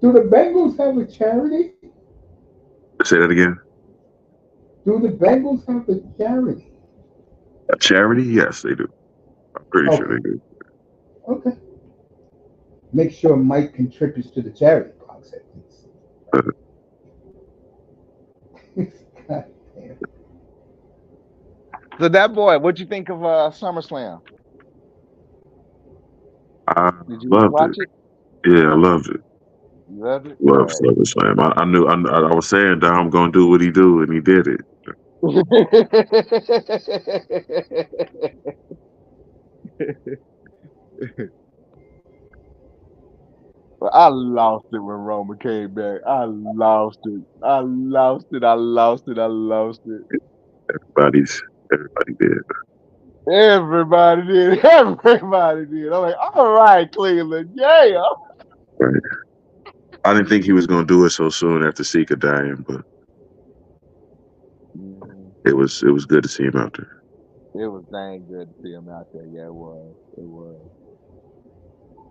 Do the Bengals have a charity? Say that again. Do the Bengals have a charity? A charity? Yes, they do. I'm pretty sure Okay, they do. okay. Make sure Mike contributes to the charity box at least. God damn. So that boy, what'd you think of SummerSlam? I Did you loved it. watch it? Yeah, I loved it. You loved it? All Love right. SummerSlam. I knew. I was saying Dom gonna do what he do, and he did it. But I lost it when Roman came back. I lost it. I lost it. I lost it. I lost it. Everybody's everybody did. Everybody did. Everybody did. I'm like, all right, Cleveland. Yeah. Right. I didn't think he was gonna do it so soon after Sika dying, but Mhm. it was good to see him out there. It was dang good to see him out there. Yeah, it was. It was.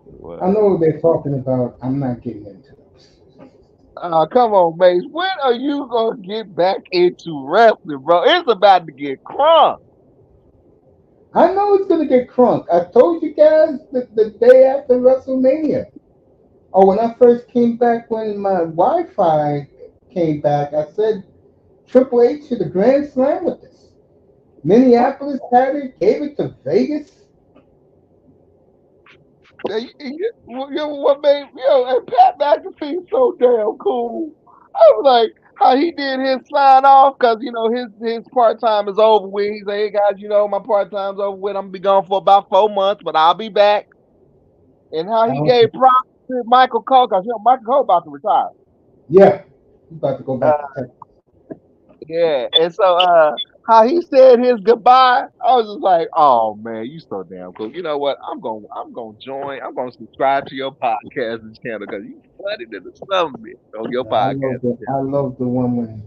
It I was. know what they're talking about. I'm not getting into this. Come on, Mace. When are you gonna get back into wrestling, bro? It's about to get crunk. I know it's gonna get crunk. I told you guys the day after WrestleMania. Oh, when I first came back, when my Wi-Fi came back, I said Triple H to the Grand Slam with this. Minneapolis had it, gave it to Vegas. You know what made and Pat McAfee's so damn cool. I was like, how he did his sign off because his part time is over with. He said, "Hey guys, my part time's over with. I'm gonna be gone for about 4 months, but I'll be back." And how I he don't gave think, props to Michael Cole because Michael Cole about to retire. yeah, he's about to go Uh, back to Texas. yeah, and so how he said his goodbye, I was just like, "Oh man, you so damn cool." You know what? I'm gonna join. I'm gonna subscribe to your podcast channel because you funny to the some bitch on your podcast I channel. love the one when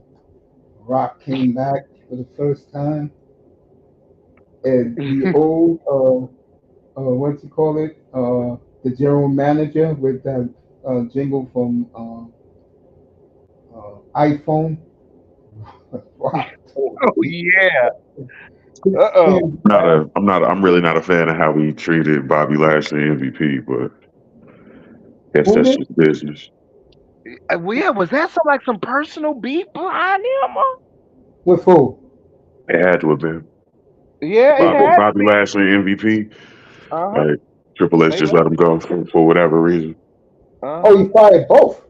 Rock came back for the first time, and the old what you call it, the general manager with that jingle from iPhone. Rock Oh totally yeah. Uh-oh. came back. I'm really not a fan of how he treated Bobby Lashley MVP, but I guess Who that's did? just business. Well, yeah, was that some personal beef behind him? With who? It had to have been Yeah, it Bobby had to Bobby be. Lashley MVP. Uh-huh. Like Triple H They just left. let him go for whatever reason. Oh, Uh-huh. you fired both.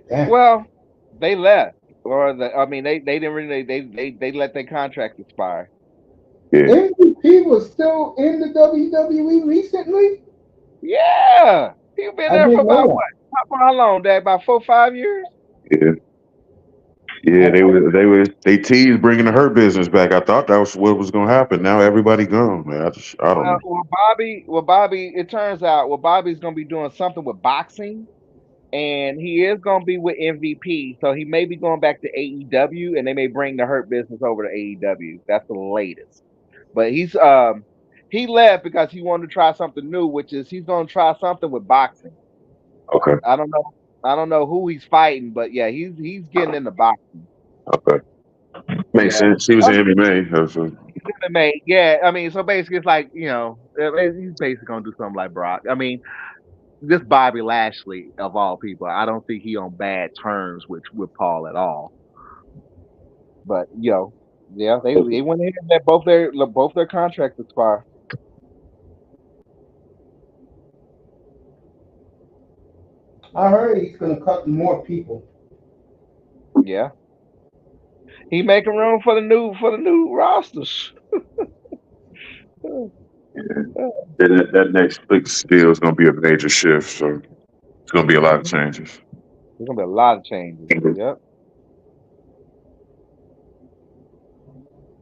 Damn. Well, they left. I mean they didn't really they let their contract expire. Yeah, MVP was still in the WWE recently. Yeah. He been I there for didn't about know what? For how long, Dad? About 4, 5 years? yeah, that. yeah. They teased bringing the Hurt Business back. I thought that was what was gonna happen. Now everybody gone. Man, I don't know. Bobby, it turns out Bobby's gonna be doing something with boxing and he is gonna be with MVP. So he may be going back to AEW and they may bring the Hurt Business over to AEW. That's the latest. But he left because he wanted to try something new, which is he's gonna try something with boxing. Okay, I don't know. I don't know who he's fighting, but yeah, he's getting into boxing. okay, makes Yeah. sense. He was in MMA. So, He's MMA. Yeah, I mean, so basically, it's like he's basically gonna do something like Brock. I mean, this Bobby Lashley of all people, I don't think he on bad terms with Paul at all. But yeah, they went ahead and let both their contracts expire. I heard he's gonna cut more people. Yeah, he making room for the new rosters. yeah. That Netflix deal is gonna be a major shift. So it's gonna be a lot of Mhm. changes. There's gonna be a lot of changes. Yep.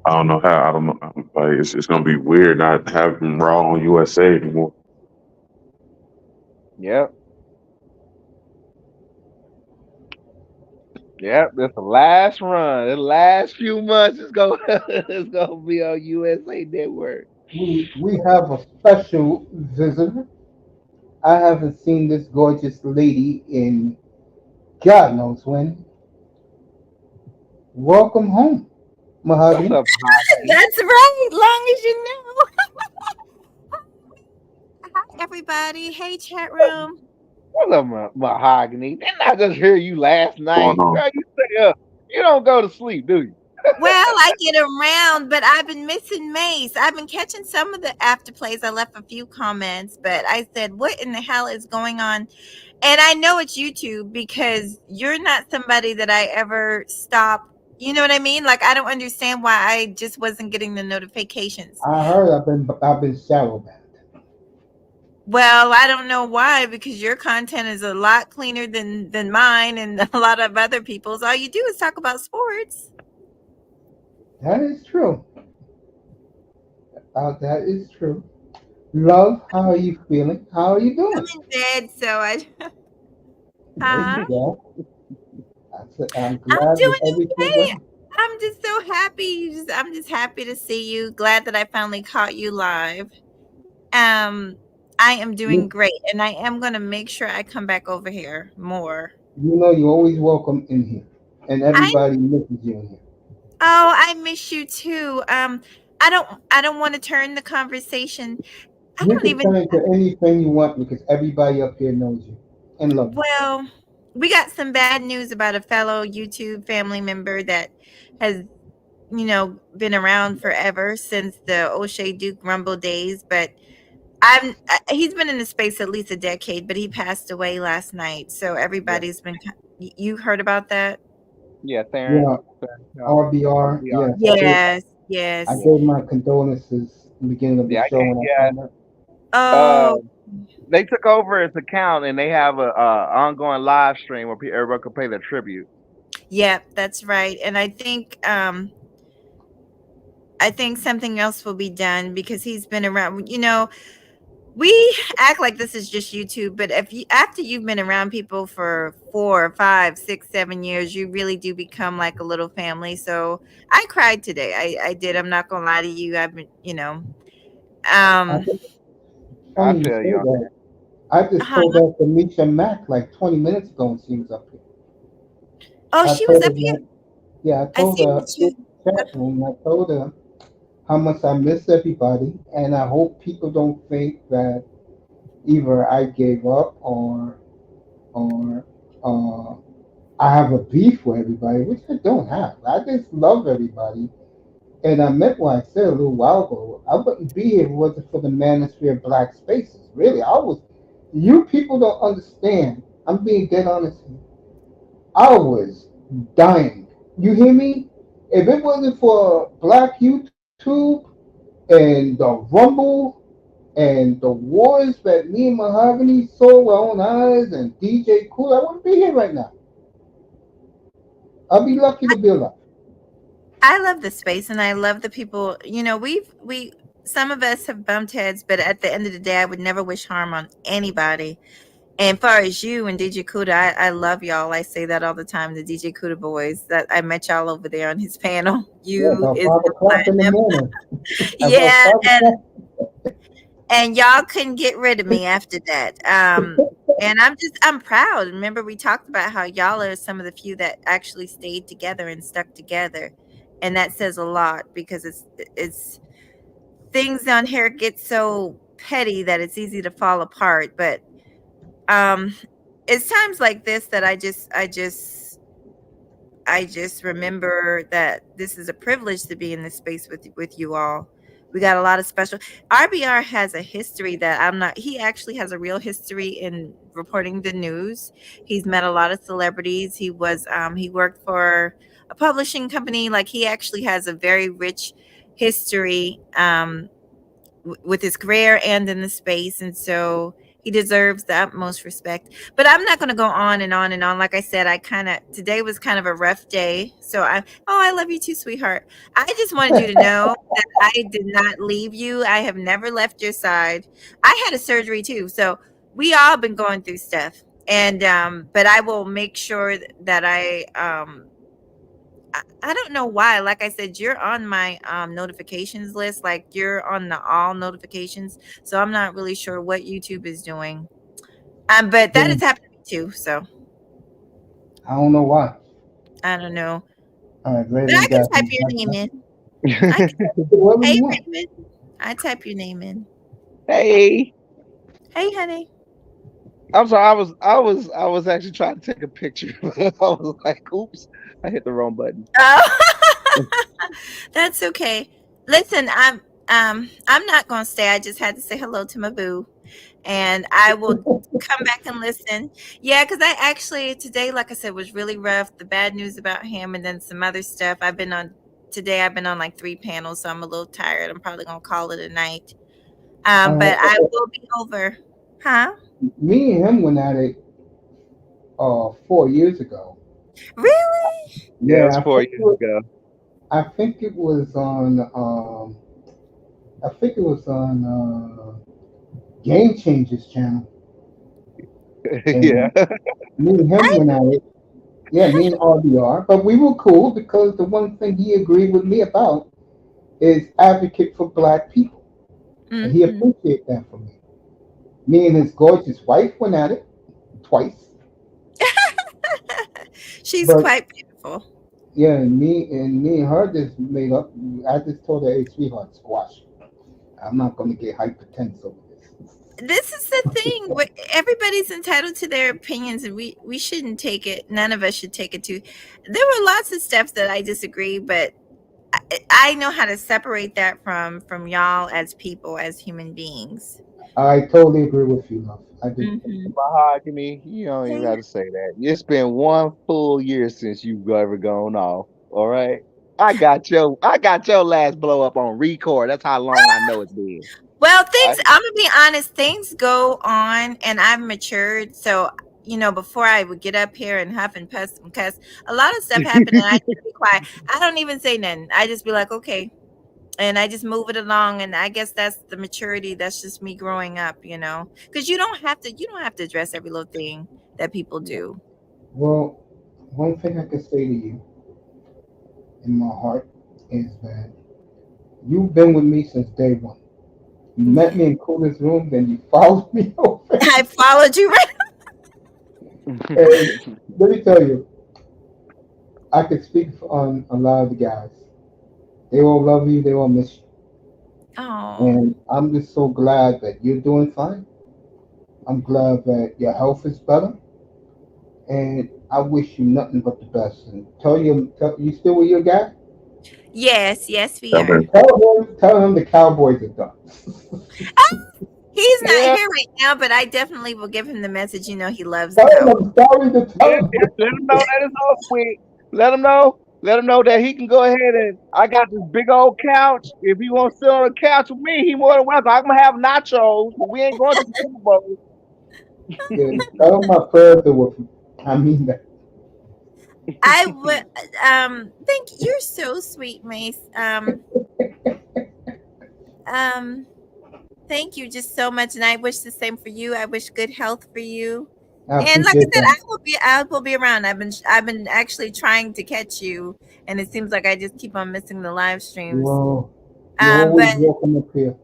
I don't know how. I don't know. Like it's gonna be weird not having Raw on USA anymore. Yep. Yep. This the last run. The last few months is gonna it's gonna be on USA Network. We have a special visitor. I haven't seen this gorgeous lady in God knows when. Welcome home, What's Mahogany. up, Mahogany? That's right. Long as you know. Hi, everybody. Hey, chat room. What's up, Mahogany? Didn't I just hear you last Going night? on. Girl, you stay up. You don't go to sleep, do you? Well, I get around, but I've been missing Mace. I've been catching some of the after plays. I left a few comments, but I said, what in the hell is going on? And I know it's YouTube because you're not somebody that I ever stop. You know what I mean? Like, I don't understand why I just wasn't getting the notifications. I heard I've been shadow banned. Well, I don't know why, because your content is a lot cleaner than mine and a lot of other people's. All you do is talk about sports. That is true. That is true. Love, how are you feeling? How are you I'm doing? in bed, so I There you huh? go. I'm I'm glad doing that everything okay. well. I'm just so happy. I'm just happy to see you. Glad that I finally caught you live. Um, I am doing You, great, and I am gonna make sure I come back over here more. you know you're always welcome in here, and I everybody misses you in here. I miss you too. I don't want to turn the conversation. I You don't can even turn into anything you want because everybody up here knows you and loves you. Well, we got some bad news about a fellow YouTube family member that has, been around forever since the O'Shea Duke Rumble days. But he's been in the space at least a decade, but he passed away last night. So Yeah, everybody's been, you heard about that? yeah, Yeah, Terrence RBR. RBR. Yes, Yes, I yes. gave my condolences in the beginning of the Yeah, show when I yeah. found out. Uh, Oh, they took over his account and they have a ongoing live stream where everyone can pay their tribute. yep, that's right. And I think something else will be done because he's been around. We act like this is just YouTube, but if you after you've been around people for 4 or 5, 6, 7 years, you really do become like a little family. So I cried today. I did. I'm not gonna lie to you. I've been, I um, think it's I funny you feel say you on that. I just uh-huh. told that to Misha Mack like 20 minutes ago and she was up here. Oh, I she was told her up here. that, yeah, I I told see her what in you. the chat room, I told her how much I miss everybody and I hope people don't think that either I gave up or uh, I have a beef with everybody, which I don't have. I just love everybody. And I meant what I said a little while ago. I wouldn't be here if it wasn't for the manosphere of black spaces. Really, I was. You people don't understand. I'm being dead honest here. I was dying. You hear me? If it wasn't for Black YouTube and the Rumble and the wars that me and Mahogany saw with our own eyes and DJ Cool, I wouldn't be here right now. I'll be lucky to be alive. I love the space and I love the people. We some of us have bumped heads, but at the end of the day, I would never wish harm on anybody. And far as you and DJ Kuda, I love y'all. I say that all the time. The DJ Kuda boys that I met y'all over there on his panel. Yeah, You about is 5 o'clock in the platinum. morning. About Yeah, 5 o'clock. and y'all couldn't get rid of me after that. And I'm proud. Remember, we talked about how y'all are some of the few that actually stayed together and stuck together, and that says a lot because it's things on here get so petty that it's easy to fall apart. But um, it's times like this that I just remember that this is a privilege to be in this space with you all. We got a lot of special. RBR has a history that I'm not. He actually has a real history in reporting the news. He's met a lot of celebrities. He worked for a publishing company. Like he actually has a very rich history. With his career and in the space, and so he deserves the utmost respect. But I'm not going to go on and on and on. Like I said, I kind of today was kind of a rough day, so I love you too, sweetheart. I just wanted you to know that I did not leave you. I have never left your side. I had a surgery too, so we all been going through stuff. And but I will make sure that I don't know why. Like I said, you're on my notifications list. Like you're on the all notifications. So I'm not really sure what YouTube is doing. But that Yeah, has happened to me too. So I don't know why. I don't know. All right, But I Raven can got type me. your name in. I can. Whatever Hey you want. Raymond. I type your name in. Hey, Hey honey. I'm sorry. I was actually trying to take a picture. I was like, oops, I hit the wrong button. Oh, that's okay. Listen, I'm not gonna stay. I just had to say hello to my boo, and I will come back and listen. Yeah, because I actually today, like I said, was really rough. The bad news about him, and then some other stuff. I've been on today. I've been on like 3 panels, so I'm a little tired. I'm probably gonna call it a night. But I Uh, will be over. Huh? Me and him went at it 4 years ago. Really? Yeah, it was Yeah, 4 years ago. I think it was on I think it was on Game Changers channel, Yeah. and me and him I. went at it. Yeah, me and RBR, but we were cool because the one thing he agreed with me about is advocate for black people, and he Mm-hmm. appreciated that from me. Me and his gorgeous wife went at it twice, She's but quite beautiful. yeah, and me and her just made up. I just told her, "Hey, sweetheart, squash. I'm not going to get hypertense over this." This is the thing. Everybody's entitled to their opinions, and we shouldn't take it. None of us should take it too. There were lots of steps that I disagree, but I know how to separate that from y'all as people, as human beings. I totally agree with you, love. I do. Hmm. Mahogany, you don't even Hey, got to say that. It's been 1 full year since you've ever gone off. All right. I got your last blow up on record. That's how long I know it's been. well, I, things. I'm gonna be honest. Things go on, and I've matured. So before I would get up here and huff and puff and cuss, a lot of stuff happened, and I just be quiet. I don't even say nothing. I just be like, okay, and I just move it along. And I guess that's the maturity. That's just me growing up. Because you don't have to address every little thing that people do. Well, one thing I can say to you in my heart is that you've been with me since day one. You met Yeah. me in Coolest room, then you followed me over. I followed you right. And let me tell you, I could speak on a lot of the guys. They all love you, they all miss you. Oh, And I'm just so glad that you're doing fine. I'm glad that your health is better. And I wish you nothing but the best. And tell you still with your guy? yes, yes, we I are. mean, Tell him the Cowboys are done. He's not yeah, here right now, but I definitely will give him the message. He loves the Tell him Cowboys. I'm sorry to yeah, tell him. yeah. Let him know that it's over with. Let him know. Let him know that he can go ahead and I got this big old couch. If he wants to sit on the couch with me, he more than welcome. I'm gonna have nachos, but we ain't going to the Super Bowl. Yeah, tell him my prayers are with him. I mean that. I would. Thank you. You're so sweet, Mace. Um. Thank you just so much, and I wish the same for you. I wish good health for you. I And like I appreciate said, that. I will be around. I've been actually trying to catch you, and it seems like I just keep on missing the live streams. Well, you're always But welcome up here.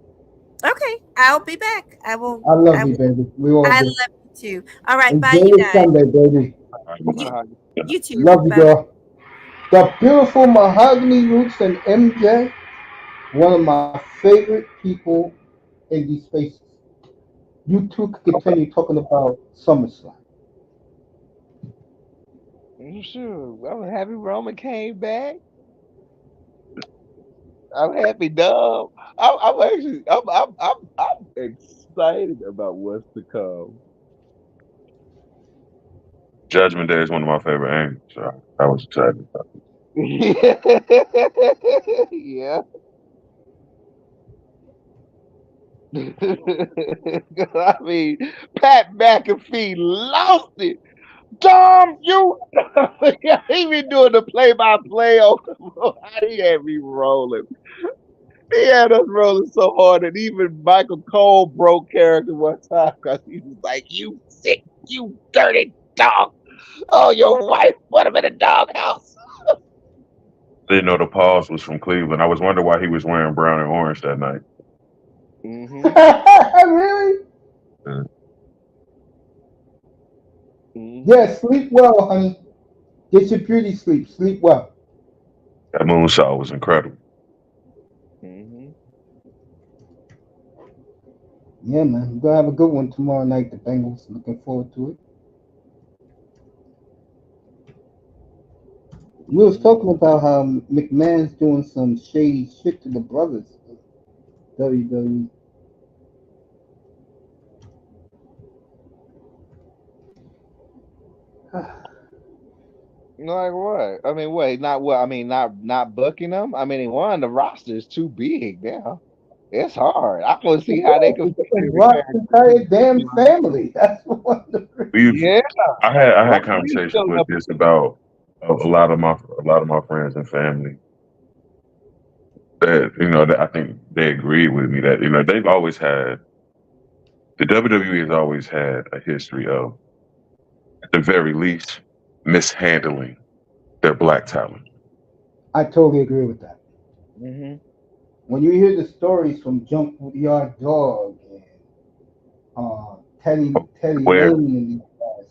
okay, I'll be back. I will. I I love you, will. baby. We all I do. love you too. All right, bye, Enjoy you your guys. Sunday, baby. You Mahogany. you too. Love you, Bye. girl. The beautiful Mahogany Roots and MJ, one of my favorite people in these spaces. You two could Okay. continue talking about SummerSlam. Sure. I'm happy Roman came back. I'm happy, dog. I'm actually, I'm excited about what's to come. Judgment Day is one of my favorite angles. So I was excited about it. Yeah. I mean, Pat McAfee lost it. Dom, you. He been doing the play-by-play on the. He had me rolling. He had us rolling so hard that even Michael Cole broke character one time because he was like, "You sick, you dirty dog. Oh, your wife put him in a doghouse." Didn't know the pause was from Cleveland. I was wondering why he was wearing brown and orange that night. Hmm. Really? Uh, Yeah, sleep well, honey. Get your beauty sleep. Sleep well. That moonshot was incredible. Hmm. Yeah, man. We're gonna have a good one tomorrow night. The Bengals. Looking forward to it. We was Hmm. talking about how McMahon's doing some shady shit to the brothers. WWE. Like what? I mean, wait, not what? I mean, not booking them. I mean, one, the roster is too big now. It's hard. I want to see how they can fix And it with Brock's character. entire damn family. That's one of the We've Yeah, I had Rock Lee's conversations still with up. this about a lot of my friends and family that that I think they agree with me that they've always had the WWE has always had a history of at the very least mishandling their black talent. I totally agree with that. Hmm. When you hear the stories from Junkyard Dog and Teddy Where Lane and these guys,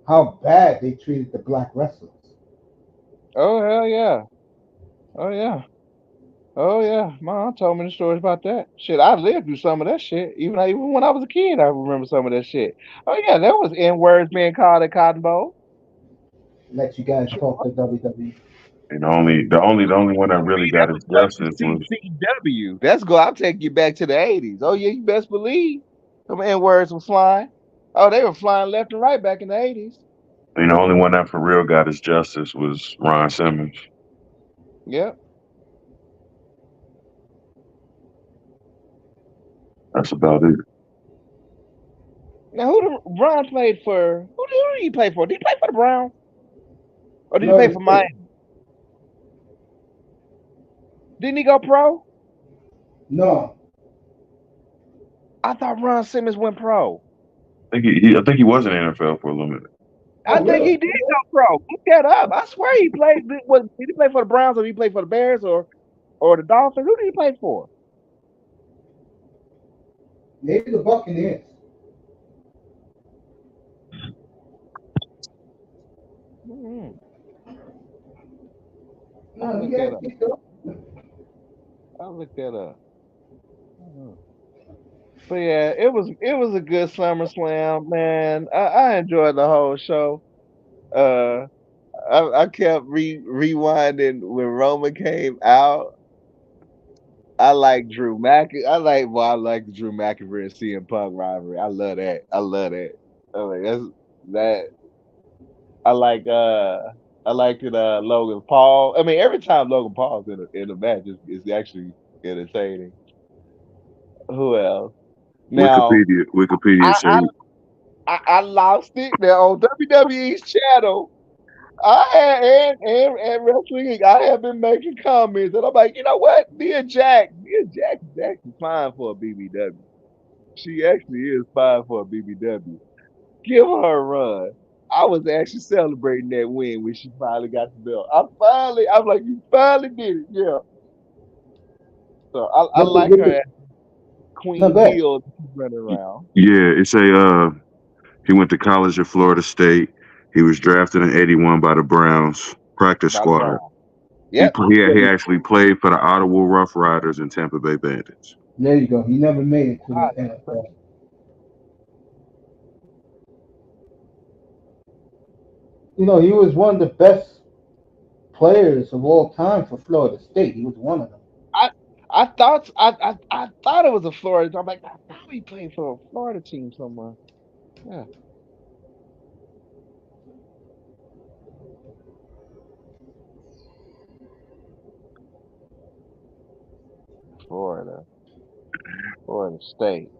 how bad they treated the black wrestlers. Oh hell yeah. Oh yeah. Oh yeah. My aunt told me the stories about that. Shit, I lived through some of that shit. Even when I was a kid, I remember some of that shit. Oh yeah, there was N words being called at Cotton Bowl. Let you guys talk to WWE. and the only one that really That got was his during justice was CCW. That's go. I'll take you back to the '80s. Oh yeah, you best believe them N words were flying. Oh, they were flying left and right back in the '80s. the only one that for real got his justice was Ron Simmons. Yep. That's about it. Now who did Ron played for? Who did he play for? Did he play for the Browns or did he No, play they for did. Miami? Didn't he go pro? No, I thought Ron Simmons went pro. I think he was in the NFL for a little minute. I oh think really? he did go pro. Look that up. I swear he played. Did he play for the Browns or did he play for the Bears or the Dolphins? Who did he play for? Maybe the Buccaneers. Mm-hmm. I'll No, look he that up. actually still. I'll look that up. Mhm. But yeah, it was a good SummerSlam, man. I enjoyed the whole show. Uh, I kept rewinding when Roman came out. I like Drew Mac. I like the Drew McIntyre and CM Punk rivalry. I love that. I love that. I mean, that's that. I like I liked it. Logan Paul. I mean, every time Logan Paul's in a match, is actually entertaining. Who else? Now Wikipedia I say I I lost it now on WWE's channel. I had and Wrestling Inc. I have been making comments, and I'm like, you know what? Nia Jax is actually fine for a BBW. She actually is fine for a BBW. Give her a run. I was actually celebrating that win when she finally got the belt. I'm like, you finally did it, yeah. So I But like her as no, Queen go ahead. Heel running around yeah, it say he went to college at Florida State. He was drafted in '81 by the Browns practice by the squad. Brown. He Yep. he actually played for the Ottawa Rough Riders and Tampa Bay Bandits. There you go. He never made it to the NFL. You know, he was one of the best players of all time for Florida State. He was one of them. I I thought it was a Florida. I'm like, I thought he played for a Florida team somewhere. Yeah, Florida, Florida State.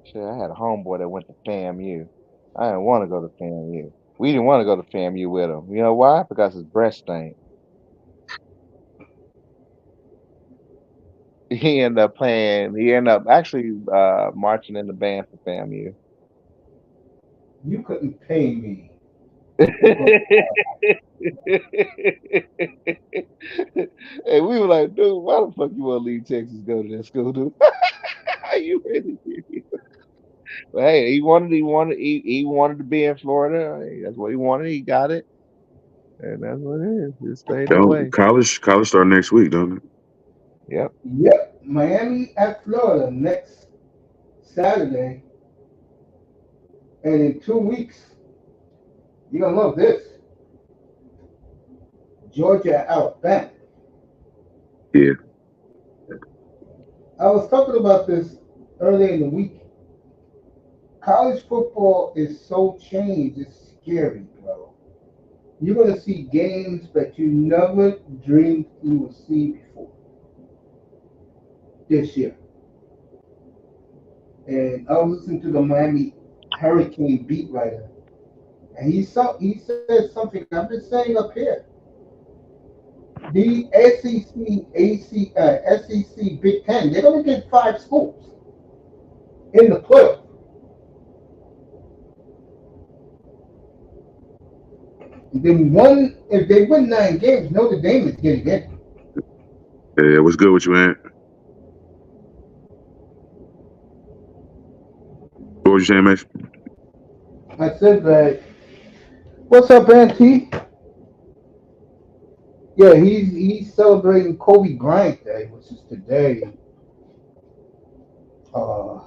Shit, I had a homeboy that went to FAMU. I didn't want to go to FAMU. We didn't want to go to FAMU with him. You know why? Because his breast stank. He ended up playing. He ended up actually marching in the band for FAMU. You couldn't pay me And to go. we were like, dude, why the fuck you want to leave Texas, go to that school, dude? You really did. But hey, he wanted to be in Florida. Hey, that's what he wanted. He got it, and that's what it is. It stayed that Don't way. college start next week, don't it? Yep. Yep, Miami at Florida next Saturday, and in 2 weeks, you're gonna love this. Georgia at Alabama. Yeah. I was talking about this earlier in the week. College football is so changed, it's scary, bro. You're gonna see games that you never dreamed you would see before this year. And I was listening to the Miami Hurricane beat writer, and he said something I've been saying up here. The SEC, SEC Big Ten, they're gonna get 5 schools in the playoff. And then one, if they win 9 games, Notre Dame is getting in. Yeah, what's good with you, man? What was you saying, Max? I said that. What's up, Auntie? Yeah, he's celebrating Kobe Bryant Day, which is today. Uh,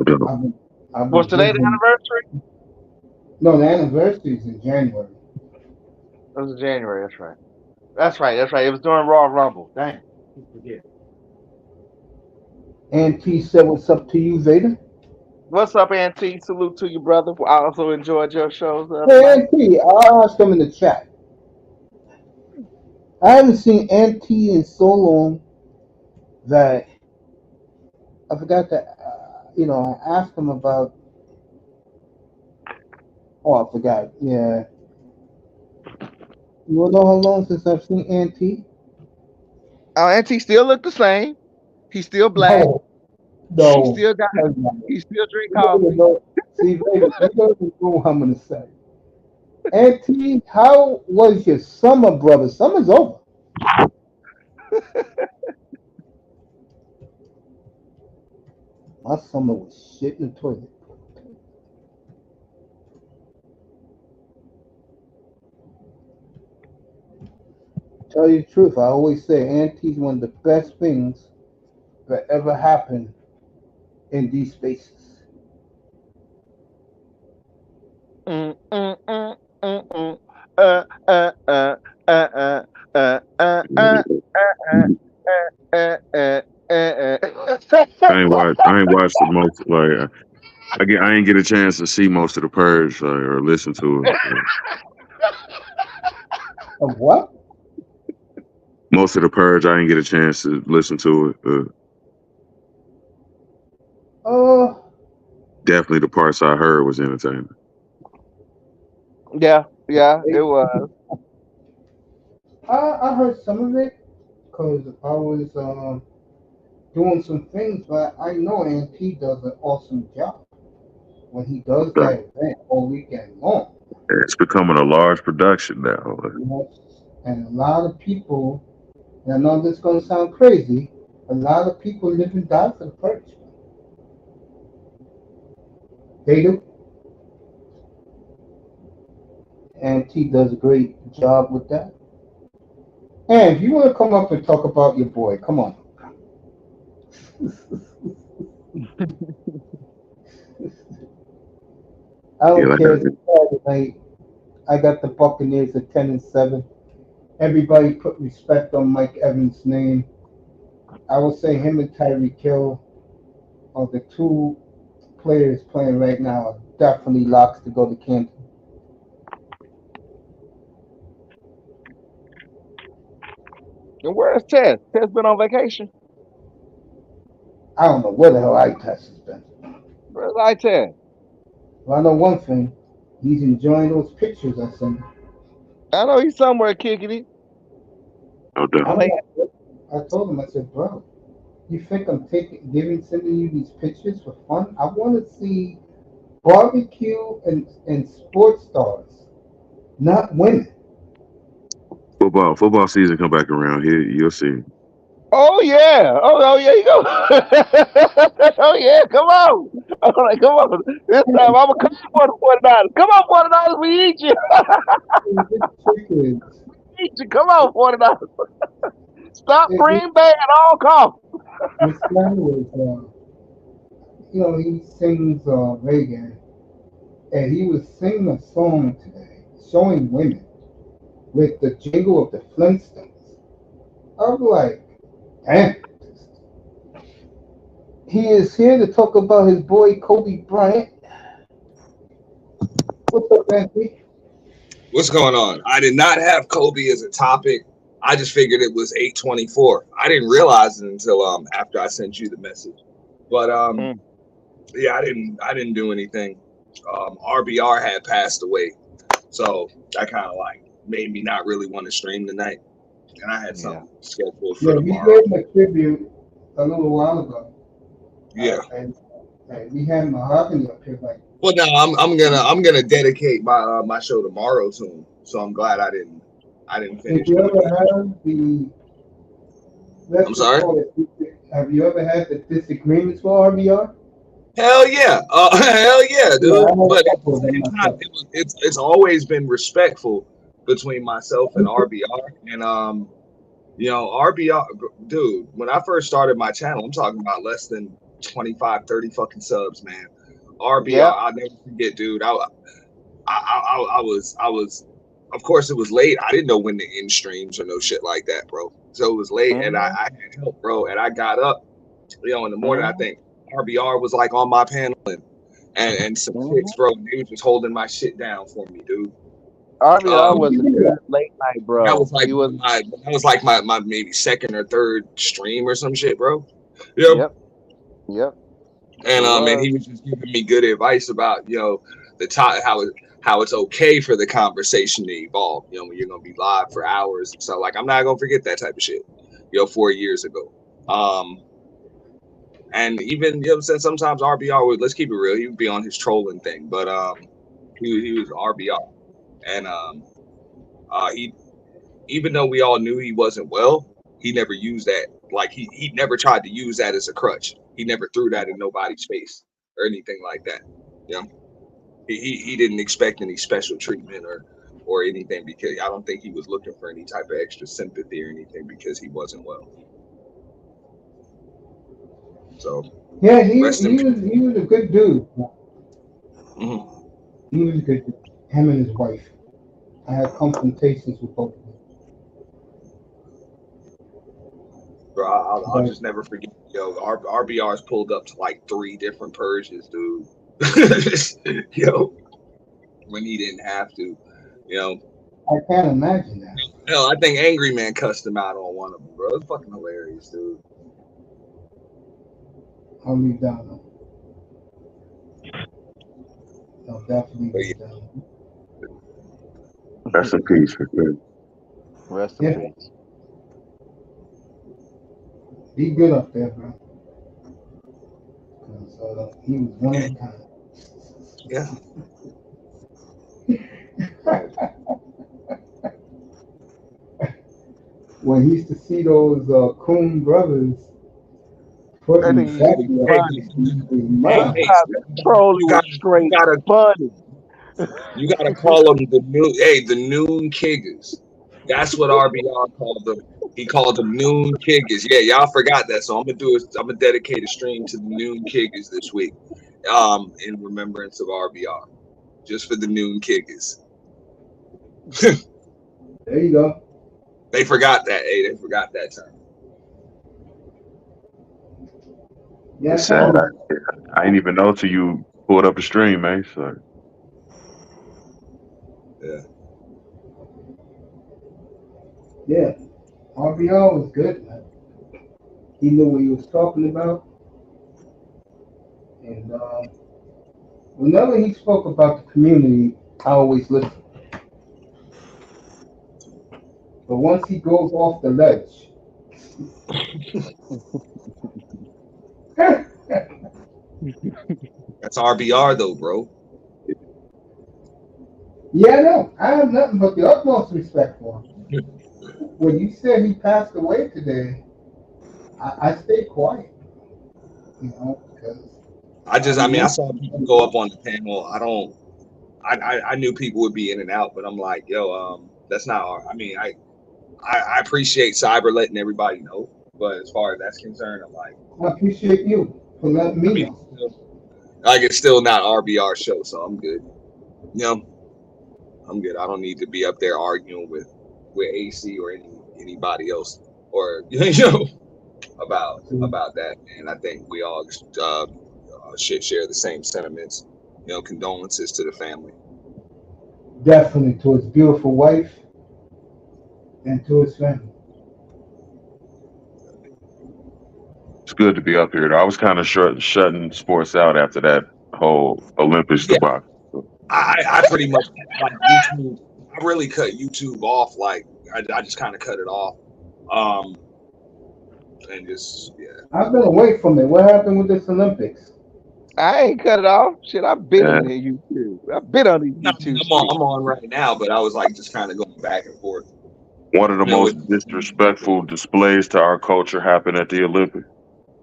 No. I've been, I've been What's today the giving. anniversary? No, the anniversary is in January. It was in January. That's right. That's right. That's right. It was during Raw Rumble. Dang. Keep forgetting. Auntie said, "What's up to you, Vader?" What's up, Auntie? Salute to you, brother. I also enjoyed your shows the other Hey, night. Auntie, I asked him in the chat. I haven't seen Auntie in so long that I forgot to. I asked him about. Oh, I forgot. Yeah, you wanna know how long since I've seen Auntie? Auntie still look the same. He's still black. No, He no. still got. That's not it. He still drink You don't even coffee. know. See, Vader, you don't even know what I'm gonna say. Auntie, how was your summer, brother? Summer's over. My summer was shit in the toilet. Tell you the truth, I always say Auntie's one of the best things that ever happened in these spaces. Mm, mm, mm, mm, mm. Uh, uh, uh, uh, uh, uh, uh, uh, uh, I ain't watched the most like I ain't get a chance to see most of the purge or listen to it. Of what? Most of the purge, I didn't get a chance to listen to it. Uh, Definitely the parts I heard was entertaining. yeah, yeah, it was. I heard some of it because I was doing some things, but I know Auntie does an awesome job when he does So, that event all weekend long. it's becoming a large production now. Yes. And a lot of people, and I know this is going to sound crazy, a lot of people live and die for the purge. They do. And T does a great job with that. And if you want to come up and talk about your boy, come on. I Yeah, don't like care. It's Saturday night. I got the Buccaneers at 10-7. Everybody put respect on Mike Evans' name. I would say him and Tyreek Hill are the two players playing right now are definitely locks to go to Canton. And where's Tess? Tess been on vacation. I don't know where the hell I test has been. Where's I Tess? But I know one thing. He's enjoying those pictures I sent him. I know he's somewhere kicking it. no I I'm doubt. think. not, I told him, I said, bro, you think I'm sending you these pictures for fun? I want to see barbecue and sports stars, not women. Football season come back around here. You'll see. Oh yeah. Oh yeah. You go. Oh yeah. Come on. I'm like, come on. This time I'm gonna come for the $40. Come on, $40. We eat you. This chickens. Eat you. Come on, $40. Stop This, Green Bay at all costs. this guy was, he sings reggae, and he was singing a song today, showing women with the jingle of the Flintstones. I'm like, damn. He is here to talk about his boy Kobe Bryant. What's up, Anthony? What's going on? I did not have Kobe as a topic. I just figured it was 8:24. I didn't realize it until after I sent you the message. But Mm, yeah, I didn't do anything. RBR had passed away, so that kind of like made me not really want to stream tonight. And I had yeah. something scheduled for Yeah, we tomorrow. gave him a tribute a little while ago, Yeah. and we had Mahogany up here. Like, Well, no, I'm gonna dedicate my show tomorrow to him. So I'm glad I didn't did finish you doing ever that. have the? Let's I'm just sorry. call it. Have you ever had the disagreements with RBR? Hell yeah, hell yeah, Yeah, I dude. had a But at the couple of them same time, myself. it's always been respectful between myself and RBR. And RBR, dude. When I first started my channel, I'm talking about less than 25, 30 fucking subs, man. Yeah. RBR, I'll never forget, dude. I was. Of course, it was late. I didn't know when to end streams or no shit like that, bro. So it was late, and I, Mm-hmm. I had help, bro. And I got up, in the morning. I Mm-hmm. think RBR was like on my panel and some chicks, Mm-hmm. bro. They was just holding my shit down for me, dude. RBR Um, was a good late night, that was bro. like He was. my maybe second or third stream or some shit, bro. Yep. Yep. Yep. He And was. he was just giving me good advice about the time how it's okay for the conversation to evolve. When you're gonna be live for hours. So like I'm not gonna forget that type of shit. 4 years ago. Um, and even what I'm saying, sometimes RBR would, let's keep it real, he would be on his trolling thing, but he was RBR, and he, even though we all knew he wasn't well, he never used that, like he never tried to use that as a crutch. He never threw that in nobody's face or anything like that. You know, he didn't expect any special treatment or anything, because I don't think he was looking for any type of extra sympathy or anything because he wasn't well. So Yeah, rest in peace. he was a good dude. Mhm. He was a good dude. Him and his wife. I had confrontations with both of them. Bro, I'll But just never forget. RBR's pulled up to like 3 different purges, dude. Yo, when he didn't have to. You know, I can't imagine that. hell, I think Angry Man cussed him out on one of them, bro. It's fucking hilarious, dude. I'll leave down though. I'll definitely But yeah, leave down. Rest in peace for sure. Rest in Yeah, peace. be good up there, bro. 'Cause, he was one of a kind. yeah. When he used to see those Coon brothers That putting thing used to Hey, be Becky hey, up funny. in his hey, mind. hey, Sometimes the trolling you was got you straight gotta funny. you gotta call them the noon kiggers. That's what RBR called them. He called them noon kiggers. Yeah, y'all forgot that. So I'm gonna dedicate a stream to the noon kiggers this week. In remembrance of RBR. Just for the noon kickers. There you go. They forgot that. Hey, they forgot that term. Yeah, I It's sad. kind of. I didn't even know till you pulled up the stream, man. So Yeah. Yeah, RBR was good, man. He knew what he was talking about, and whenever he spoke about the community, I always listened. But once he goes off the ledge, That's RBR though, bro. yeah, no, I have nothing but the utmost respect for him. When you said he passed away today, I stay quiet, because I saw people go up on the panel. I knew people would be in and out, but I'm like, yo, that's not our. I appreciate Cyber letting everybody know, but as far as that's concerned, I'm like, I appreciate you for letting I me mean, know. it's still not RBR show, so I'm good. You know, I'm good. I don't need to be up there arguing with AC or anybody else, or So about that. And I think we all should share the same sentiments. Condolences to the family. definitely to his beautiful wife and to his family. It's good to be up here. I was kind of shutting sports out after that whole Olympics Yeah, debacle. I pretty much like YouTube. I really cut YouTube off. Like I just kind of cut it off. Um, and just yeah. I've been away from it. What happened with this Olympics? I ain't cut it off. Shit, I've been Yeah, in there YouTube. I've been on these No, I mean, YouTube streets. I'm on right now, but I was like just kind of going back and forth. one of the With most disrespectful displays to our culture happened at the Olympics.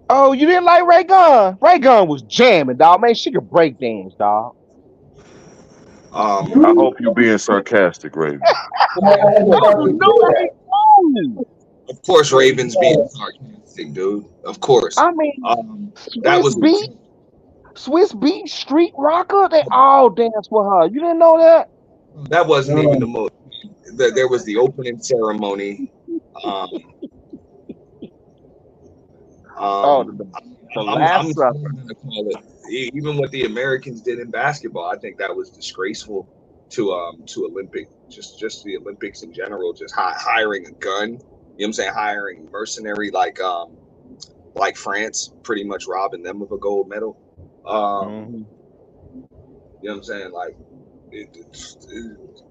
Oh, you didn't like Ray Gun? Ray Gun was jamming, dog. Man, she could break dance, dog. I You, hope you being sarcastic, Raven. I was Oh, about to no, say they that. do. of course, But Ravens being sarcastic, dude. Of course. I mean, That Swiss was Beat, Swiss Beat, Street Rocker, they all dance with her. You didn't know that? that wasn't even the no, most. There was the opening ceremony. Um, Oh, um, the I'm Last still Supper. gonna call it. Even what the Americans did in basketball, I think that was disgraceful to Olympic, just the Olympics in general, just hiring a gun. You know what I'm saying? Hiring mercenary like France, pretty much robbing them of a gold medal. Um, Mhm. you know what I'm saying? Like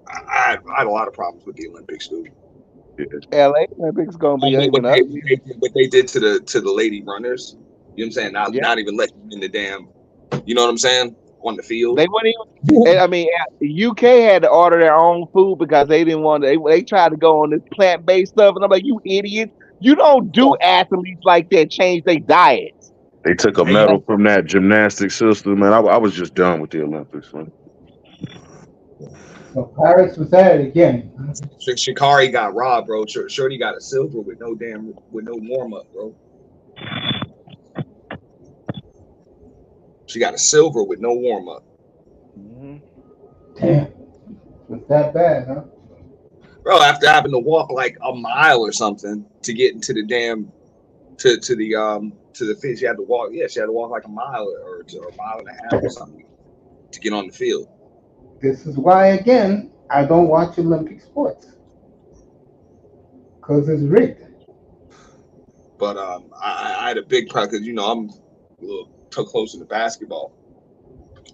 I had a lot of problems with the Olympics, dude. LA Olympics gonna I be mean, even up. what they did to the lady runners. You know what I'm saying? Yeah, Not even letting them in the damn. You know what I'm saying? On the field. they wouldn't even. I mean, UK had to order their own food because they didn't want. They tried to go on this plant based stuff, and I'm like, you idiots! You don't do athletes like that change their diets. They took a And you medal from that gymnastic system, and I was just done with the Olympics, man. so Paris was at it again. Shikari got robbed, bro. Shorty got a silver with no warm up, bro. She got a silver with no warm up, Mhm. Damn, was that bad, huh? bro. After having to walk like a mile or something to get into the damn to the field, she had to walk. Yeah, she had to walk like a mile or a mile and a half or something to get on the field. This is why, again, I don't watch Olympic sports because it's rigged. But I had a big problem because I'm a little too close to the basketball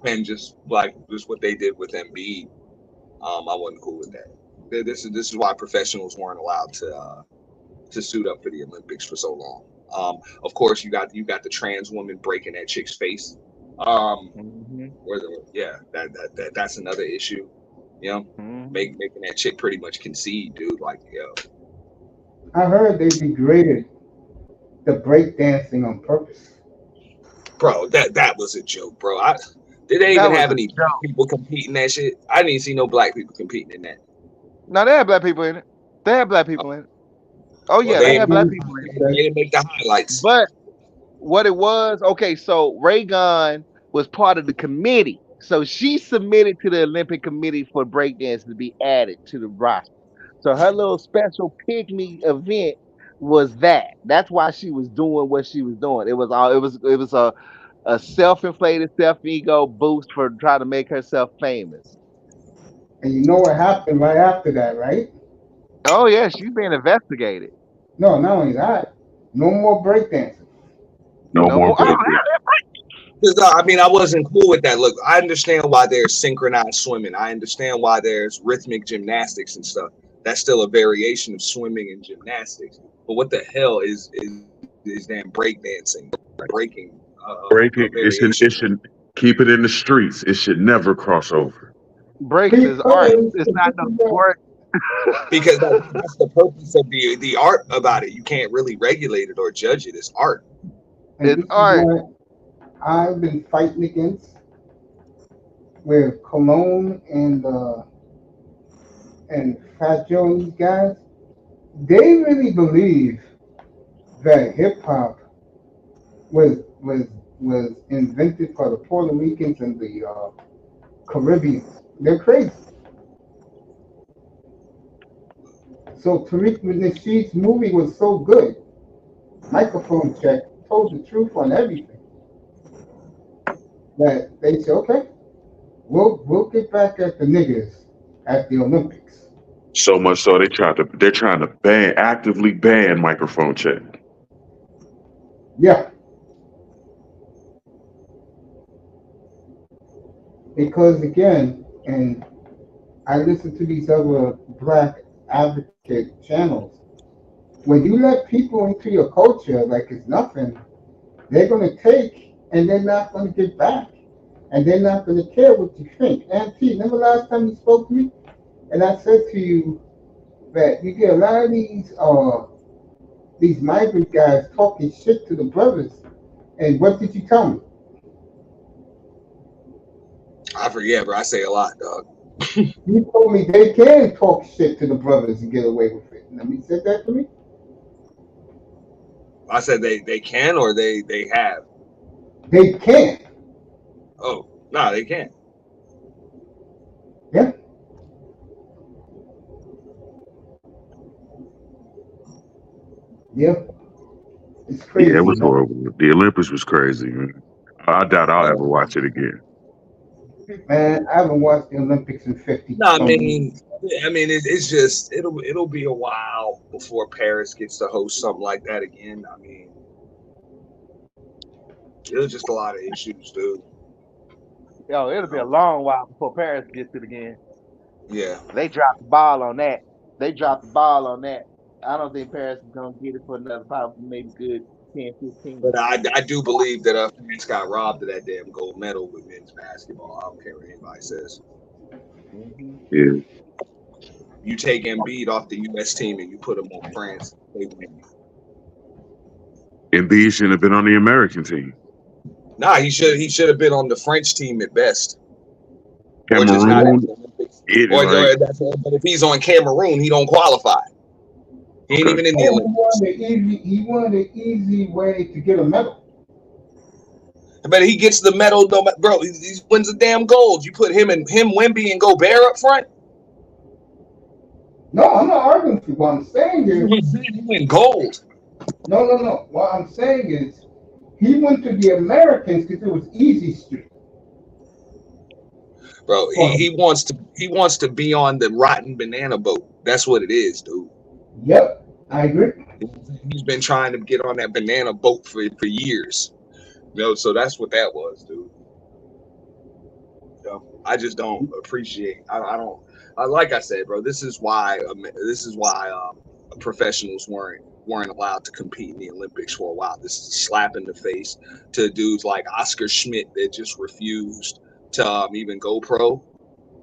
and just what they did with Embiid. I wasn't cool with that. This is why professionals weren't allowed to suit up for the Olympics for so long. Of course, you got the trans woman breaking that chick's face. Mhm. Yeah, that's another issue. You know, Mhm. making that chick pretty much concede, dude. Like, yo, I heard they degraded the breakdancing on purpose. bro, that was a joke, bro. Did they That even was have a any black joke. people competing that shit? I didn't even see no black people competing in that. No, they had black people in it. They had black people in it. Oh Well, yeah, they had black people in it. they didn't make the highlights. But what it was, okay, so Ray Gun was part of the committee. So she submitted to the Olympic Committee for breakdance to be added to the roster. So her little special pygmy event was that. That's why she was doing what she was doing. It was a self-inflated self-ego boost for trying to make herself famous. And you know what happened right after that, right? Oh yeah, she's being investigated. No, not only that, no more breakdancing. No No more more. Oh, breakdancing. I wasn't cool with that. Look, I understand why there's synchronized swimming. I understand why there's rhythmic gymnastics and stuff. That's still a variation of swimming and gymnastics. But what the hell is damn breakdancing, breaking a Breaking it variation? should keep it in the streets. It should never cross over. breaks is art. Because It's not no sport. because that's the purpose of the art about it. You can't really regulate it or judge it. It's art. And It's this is art. what I've been fighting against with Cologne and Fat Joe and these guys. They really believe that hip hop was was was invented for the Puerto Ricans and the Caribbeans. They're crazy. So Tariq Nasheed's movie was so good. Microphone check told the truth on everything. That they said, okay, we'll get back at the niggas at the Olympics. So much so they're trying to actively ban microphone check. Yeah, because again, and I listen to these other black advocate channels. When you let people into your culture like it's nothing, they're gonna take and they're not gonna get back. And they're not gonna care what you think. Auntie, remember last time you spoke to me? And I said to you that you get a lot of these migrant guys talking shit to the brothers. And what did you tell me? I forget, bro. I say a lot, dog. You told me they can talk shit to the brothers and get away with it. And you said that to me? I said they can or they have. They can. Oh, no, they can't. Yeah. Yeah. It's Yeah, it crazy. was horrible. The Olympics was crazy. Man. I doubt I'll ever watch it again. Man, I haven't watched the Olympics in 50 No, some years. it's just it'll be a while before Paris gets to host something like that again. I mean, there's just a lot of issues, dude. Yo, it'll be a long while before Paris gets it again. Yeah, They dropped the ball on that. They dropped the ball on that. I don't think Paris is gonna get it for another probably maybe good 10, 15. but I do believe that France got robbed of that damn gold medal with men's basketball. I don't care what anybody says. Mm-hmm. Yeah. You take Embiid off the U.S. team and you put him on France, they win. Embiid shouldn't have been on the American team. Nah, he should have been on the French team at best, or just not at Cameroon, the Olympics. right? But if he's on Cameroon, he don't qualify. He ain't Okay. even in the Oh, Olympics. he wanted an easy way to get a medal. But he gets the medal, bro. He wins the damn gold. You put him, Wemby, and Gobert up front. No, I'm not arguing with you. What I'm saying is, He win gold, no. What I'm saying is, he went to the Americans because it was easy street. bro. For He him. wants to be on the rotten banana boat. That's what it is, dude. Yep, I agree. He's been trying to get on that banana boat for years. So that's what that was, dude. I just don't appreciate. I don't. Like I said, bro. This is why. Professionals weren't allowed to compete in the Olympics for a while. This is a slap in the face to dudes like Oscar Schmidt that just refused to even go pro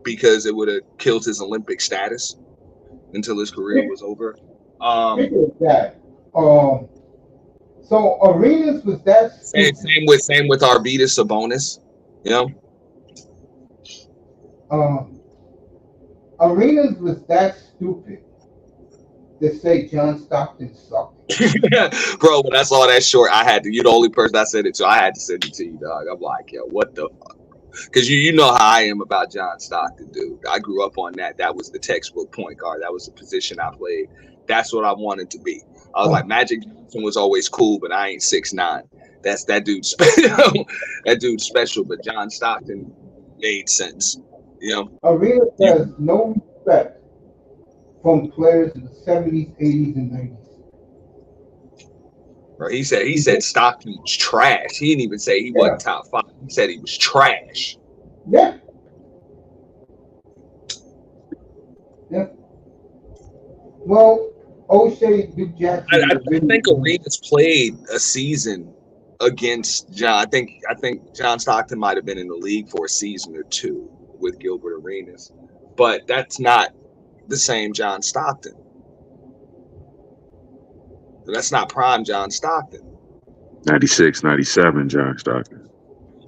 because it would have killed his Olympic status until his career was over. Speaking of that, so Arenas was that Same, stupid. same with Arvidas Sabonis. You know, Arenas was that stupid to say John Stockton sucked. bro. When I saw that short, I had to. You're the only person I sent it to. I had to send it to you, dog. I'm like, yo, what the fuck? Because you know how I am about John Stockton, dude. I grew up on that. That was the textbook point guard. That was the position I played. That's what I wanted to be. I was like, Magic Johnson was always cool, but I ain't 6'9". That's that dude's special. That dude's special. But John Stockton made sense. You know, Arenas has no respect from players in the 70s, 80s, and 90s. bro. He said Stockton was trash. He didn't even say he wasn't top 5. He said he was trash. Yeah. Yeah. Well, O'Shea Duke Jackson. I think Arenas played a season against John. I think John Stockton might have been in the league for a season or two with Gilbert Arenas, but that's not the same John Stockton. That's not prime John Stockton. 96, 97, John Stockton.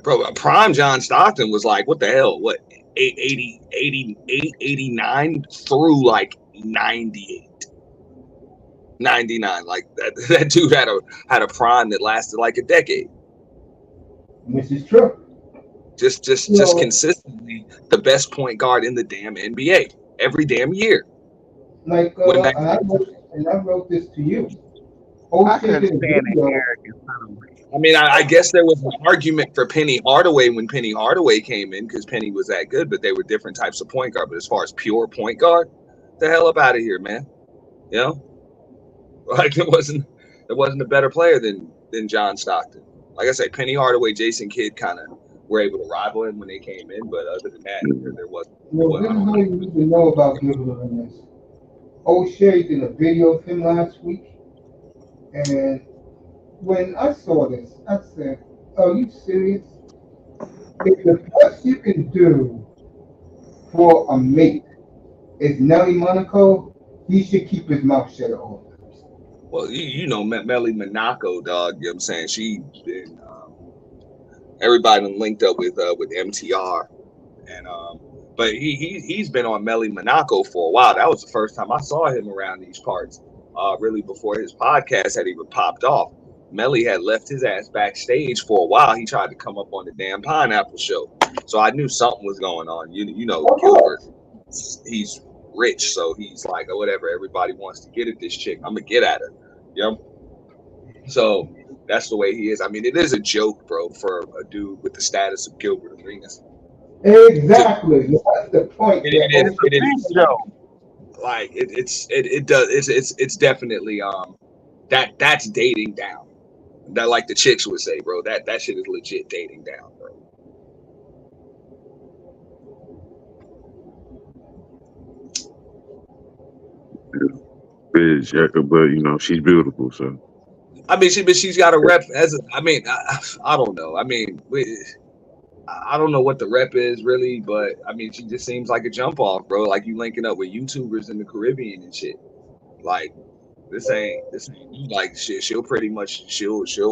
Bro, prime John Stockton was like, what the hell? What, 80, 88, 89 through like 98, 99. Like that dude had a prime that lasted like a decade. Which is true. Just consistently the best point guard in the damn NBA every damn year. Like, Went back I wrote this to you. I O'Shea couldn't did a stand the video. arrogance of him. I mean, I guess there was an argument for Penny Hardaway when Penny Hardaway came in because Penny was that good, but they were different types of point guard. But as far as pure point guard, the hell up out of here, man. You know, like it wasn't a better player than John Stockton. Like I say, Penny Hardaway, Jason Kidd kind of were able to rival him when they came in, but other than that, there wasn't. Well, this is what you need to know about Gilbert in this. O'Shea did a video of him last week, and when I saw this, I said, "Are you serious? If the best you can do for a mate is Nelly Monaco, he should keep his mouth shut all." Well, you know, Melly Monaco, dog. You know what I'm saying? She been everybody been linked up with MTR, and but he's been on Melly Monaco for a while. That was the first time I saw him around these parts. Really before his podcast had even popped off. Melly had left his ass backstage for a while. He tried to come up on the damn Pineapple Show, so I knew something was going on. You know, Gilbert, he's rich, so he's like, oh, whatever. Everybody wants to get at this chick. I'm gonna get at her. You know? So that's the way he is. I mean, it is a joke, bro, for a dude with the status of Gilbert Arenas. Exactly. That's the point. It is like it's definitely that's dating down. That, like the chicks would say, bro. That shit is legit dating down, bro. Bitch, but you know she's beautiful, so. I mean, she's got a rep as. I don't know. I mean, I don't know what the rep is really, but I mean, she just seems like a jump off, bro. Like you linking up with YouTubers in the Caribbean and shit. Like this ain't like shit. She'll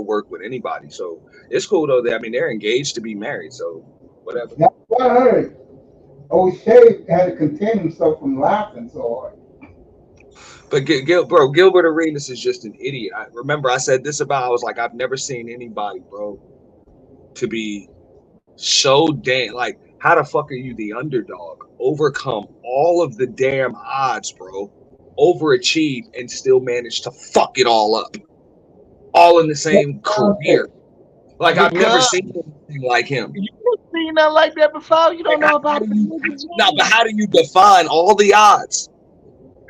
work with anybody. So it's cool though. I mean, they're engaged to be married. So whatever. That's what I heard. O'Shea had to contain himself from laughing so hard. But Gilbert Arenas is just an idiot. I said this about. I was like, I've never seen anybody, bro, to be so damn like. How the fuck are you the underdog? Overcome all of the damn odds, bro. Overachieve and still manage to fuck it all up. All in the same career. Like I've never seen anything like him. You never seen nothing like that before. You don't know about it. No, but how do you define all the odds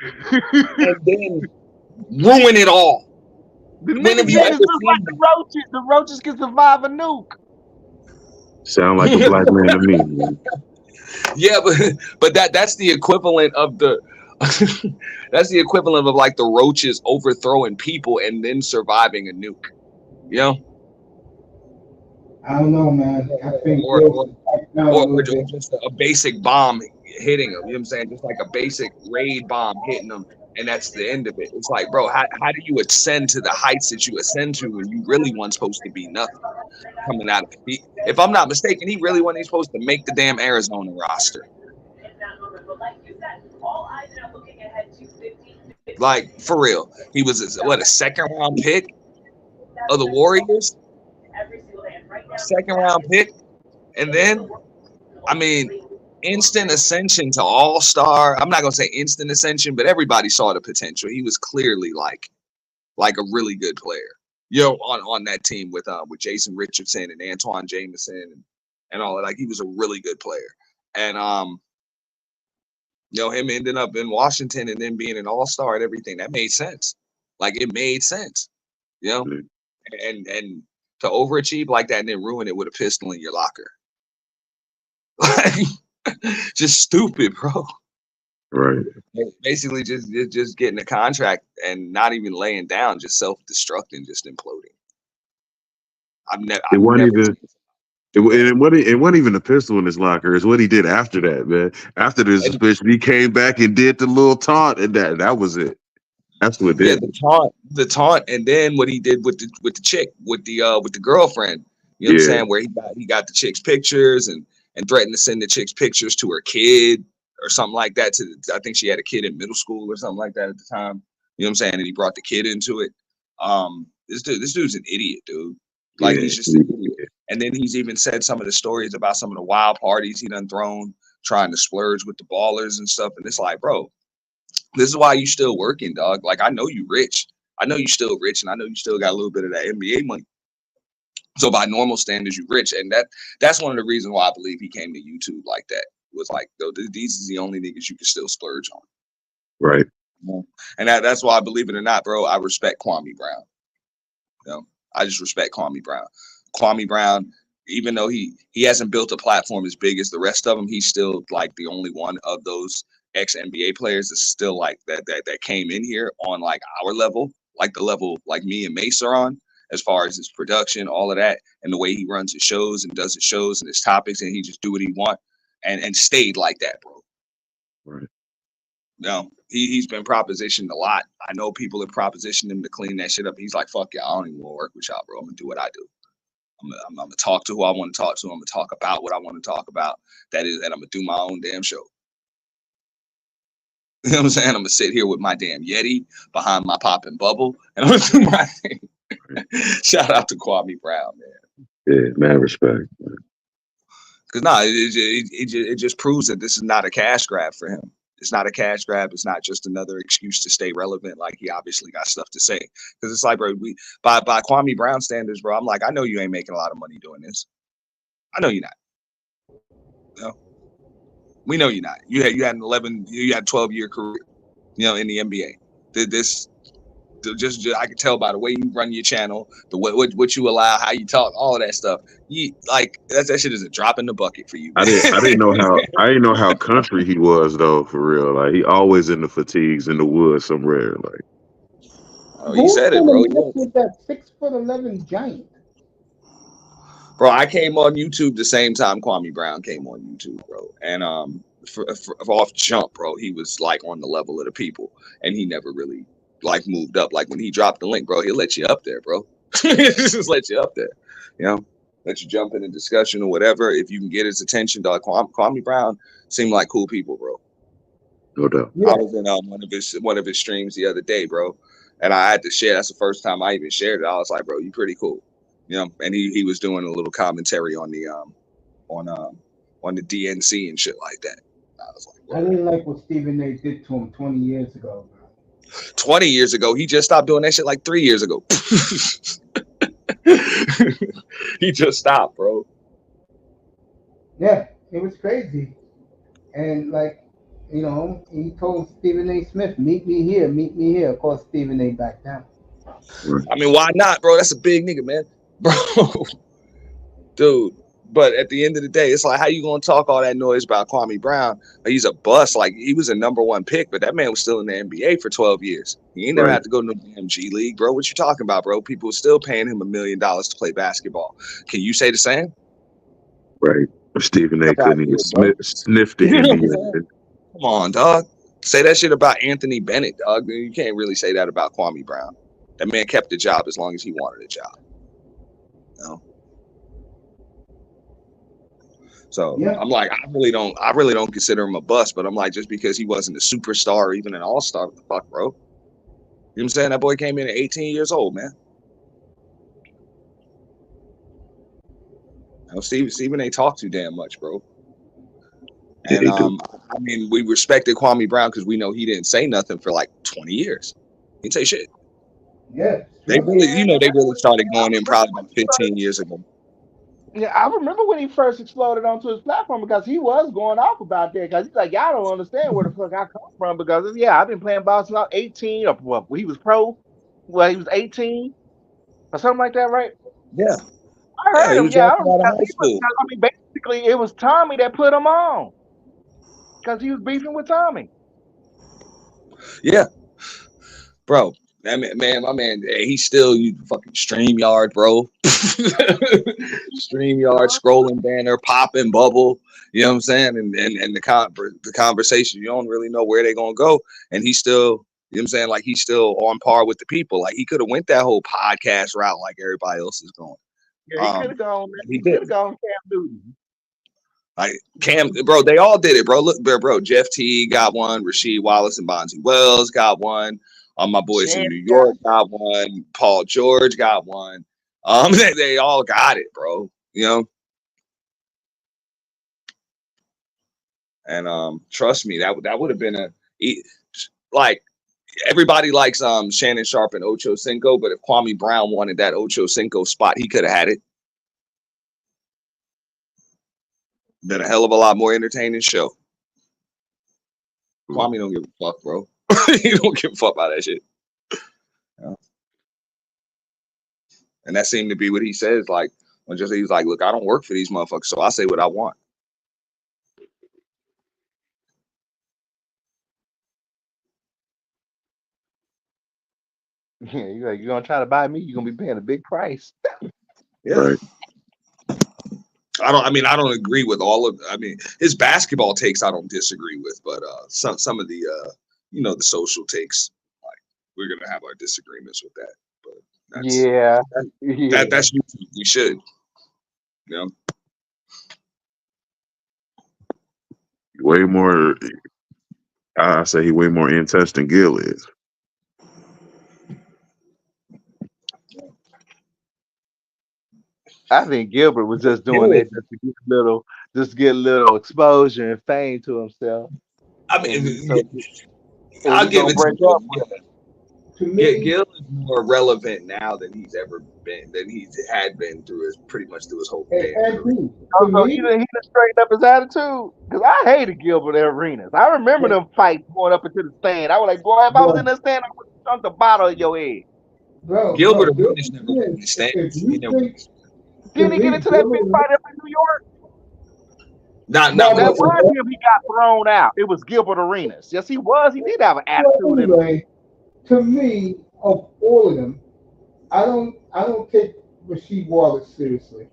and then ruin it all? The niggas just like the roaches. The roaches can survive a nuke. Sound like a black man to me. Man. Yeah, but that's the equivalent of the that's the equivalent of like the roaches overthrowing people and then surviving a nuke. You know? I don't know, man. I think or just a basic bomb hitting them. You know what I'm saying? Just like a basic raid bomb hitting them, and that's the end of it. It's like, bro, how do you ascend to the heights that you ascend to when you really weren't supposed to be nothing coming out of it? If I'm not mistaken, he really wasn't supposed to make the damn Arizona roster. Like, for real. He was a second round pick of the Warriors? Second round pick. And then, I mean, instant ascension to all-star. I'm not gonna say instant ascension, but everybody saw the potential. He was clearly like a really good player. You know, on that team with Jason Richardson and Antoine Jameson and all that. Like he was a really good player. And you know, him ending up in Washington and then being an all-star and everything, that made sense. Like it made sense. You know? And to overachieve like that and then ruin it with a pistol in your locker. Like just stupid, bro. Right. Basically just getting a contract and not even laying down, just self-destructing, just imploding. It wasn't even a pistol in his locker. It's what he did after that, man. After the And suspension, he came back and did the little taunt, and that was it. That's what yeah, did it. the taunt, and then what he did with the chick, with the girlfriend. You know what I'm Yeah, saying? Where he got the chick's pictures and threatened to send the chick's pictures to her kid or something like that. I think she had a kid in middle school or something like that at the time. You know what I'm saying? And he brought the kid into it. This dude's an idiot, dude. Like yeah, he's just an idiot. And then he's even said some of the stories about some of the wild parties he done thrown, trying to splurge with the ballers and stuff. And it's like, bro, this is why you still working, dog. Like I know you rich. I know you still rich, and I know you still got a little bit of that NBA money. So by normal standards, you rich, and that's one of the reasons why I believe he came to YouTube like that. Was like, though, these is the only niggas you can still splurge on. right. You know? And that's why, believe it or not, bro, I respect Kwame Brown. You know, I just respect Kwame Brown. Kwame Brown, even though he hasn't built a platform as big as the rest of them, he's still like the only one of those ex NBA players that's still like that came in here on like our level, like the level like me and Mace are on, as far as his production, all of that, and the way he runs his shows and does his shows and his topics, and he just do what he want and stayed like that, bro. Right. No, he's been propositioned a lot. I know people have propositioned him to clean that shit up. He's like, fuck y'all, I don't even want to work with y'all, bro. I'm gonna do what I do. I'm gonna talk to who I want to talk to. I'm gonna talk about what I want to talk about. That is, and I'm gonna do my own damn show. You know what I'm saying? I'm gonna sit here with my damn Yeti behind my popping bubble, and I'm gonna do my thing. Shout out to Kwame Brown, man. Yeah, man, respect. Because no, it just proves that this is not a cash grab for him. It's not a cash grab. It's not just another excuse to stay relevant. Like he obviously got stuff to say. Because it's like, bro, by Kwame Brown standards, bro, I'm like, I know you ain't making a lot of money doing this. I know you're not. You know? We know you're not. You had an 12-year career, you know, in the NBA. This just I can tell by the way you run your channel, the what you allow, how you talk, all of that stuff. You like that shit is a drop in the bucket for you, man. I didn't know how country he was though, for real. Like he always in the fatigues in the woods somewhere. Like Oh, he Who's said it, gonna bro. mess with that 6'11" giant? Bro, I came on YouTube the same time Kwame Brown came on YouTube, bro. And for off jump, bro, he was like on the level of the people, and he never really like moved up. Like when he dropped the link, bro, he'll let you up there, bro. Just let you up there, you know, let you jump in a discussion or whatever. If you can get his attention, dog. Kwame Brown seemed like cool people, bro. no doubt. Yeah. I was in one of his streams the other day, bro, and I had to share. That's the first time I even shared it. I was like, bro, you pretty cool, you know. And he was doing a little commentary on the on the DNC and shit like that. I was like, I didn't like what Stephen A. did to him 20 years ago. 20 years ago, he just stopped doing that shit like 3 years ago. He just stopped, bro. Yeah, it was crazy. And like, you know, he told Stephen A. Smith, meet me here, meet me here. Of course, Stephen A. backed down. I mean, why not, bro? That's a big nigga, man, bro. Dude. But at the end of the day, it's like, how you gonna talk all that noise about Kwame Brown? He's a bust. Like he was a #1 pick, but that man was still in the NBA for 12 years. He ain't never Right. had to go to no damn G League, bro. What you talking about, bro? People are still paying him $1 million to play basketball. Can you say the same? Right. Stephen A. Fuck out couldn't even here, bro. sniff the You know what I'm saying? NBA. Come on, dog. Say that shit about Anthony Bennett, dog. You can't really say that about Kwame Brown. That man kept the job as long as he wanted a job. You know? So Yeah. I'm like, I really don't consider him a bust, but I'm like, just because he wasn't a superstar or even an all-star, what the fuck, bro? You know what I'm saying? That boy came in at 18 years old, man. You know, Steven ain't talk too damn much, bro. Yeah, And he do. I mean, we respected Kwame Brown because we know he didn't say nothing for like 20 years. He didn't say shit. Yeah. They Sure. really, you know, they really started I going in remember probably when about he first, 15 years ago. yeah, I remember when he first exploded onto his platform because he was going off about that because he's like, y'all don't understand where the fuck I come from because yeah, I've been playing ball since I was 18 or well, he was pro, well, he was 18 or something like that, right? Yeah, I yeah, heard he him. was Yeah, I dropping remember out of 'cause high he was. school. 'Cause, I mean, basically, it was Tommy that put him on because he was beefing with Tommy. Yeah, bro. My man, hey, he's still you fucking StreamYard, bro. StreamYard, scrolling banner, popping bubble. You know what I'm saying? And the conversation, you don't really know where they're gonna go. And he's still, you know what I'm saying? Like he's still on par with the people. Like he could have went that whole podcast route like everybody else is going. Yeah, he could have gone. He He could did. have gone Cam Newton. Like Cam, bro, they all did it, bro. Look, bro, Jeff T got one, Rasheed Wallace and Bonzi Wells got one. My boys in New York got one. Paul George got one. They all got it, bro. You know, and trust me, that would have been like everybody likes Shannon Sharp and Ocho Cinco, but if Kwame Brown wanted that Ocho Cinco spot, he could have had it. Been a hell of a lot more entertaining show. Kwame don't give a fuck, bro. He don't give a fuck about that shit. Yeah. And that seemed to be what he says. Like when just he's like, look, I don't work for these motherfuckers, so I say what I want. Yeah, you're gonna try to buy me, you're gonna be paying a big price. Yeah. Right. I don't agree with all of. I mean, his basketball takes I don't disagree with, but some of the the social takes, like we're gonna have our disagreements with that. But that's usually we should, you know. Way more. I say he way more in touch than Gil is. I think Gilbert was just doing it just to get a little exposure and fame to himself. I mean, So, I'll give it to up him. Gil is more relevant now than he's ever been, than he had been through pretty much through his whole career. So he done straightened up his attitude, because I hated Gilbert Arenas. I remember them fights going up into the stand. I was like, boy, if I was in the stand, I would have chunked the bottle in your head. Bro, Gilbert Arenas never went in the stands. Didn't he get into that big fight up in New York? Not that was him. He got thrown out. It was Gilbert Arenas. Yes, he was. He did have an attitude in him. To me, of all of them, I don't take Rasheed Wallace seriously.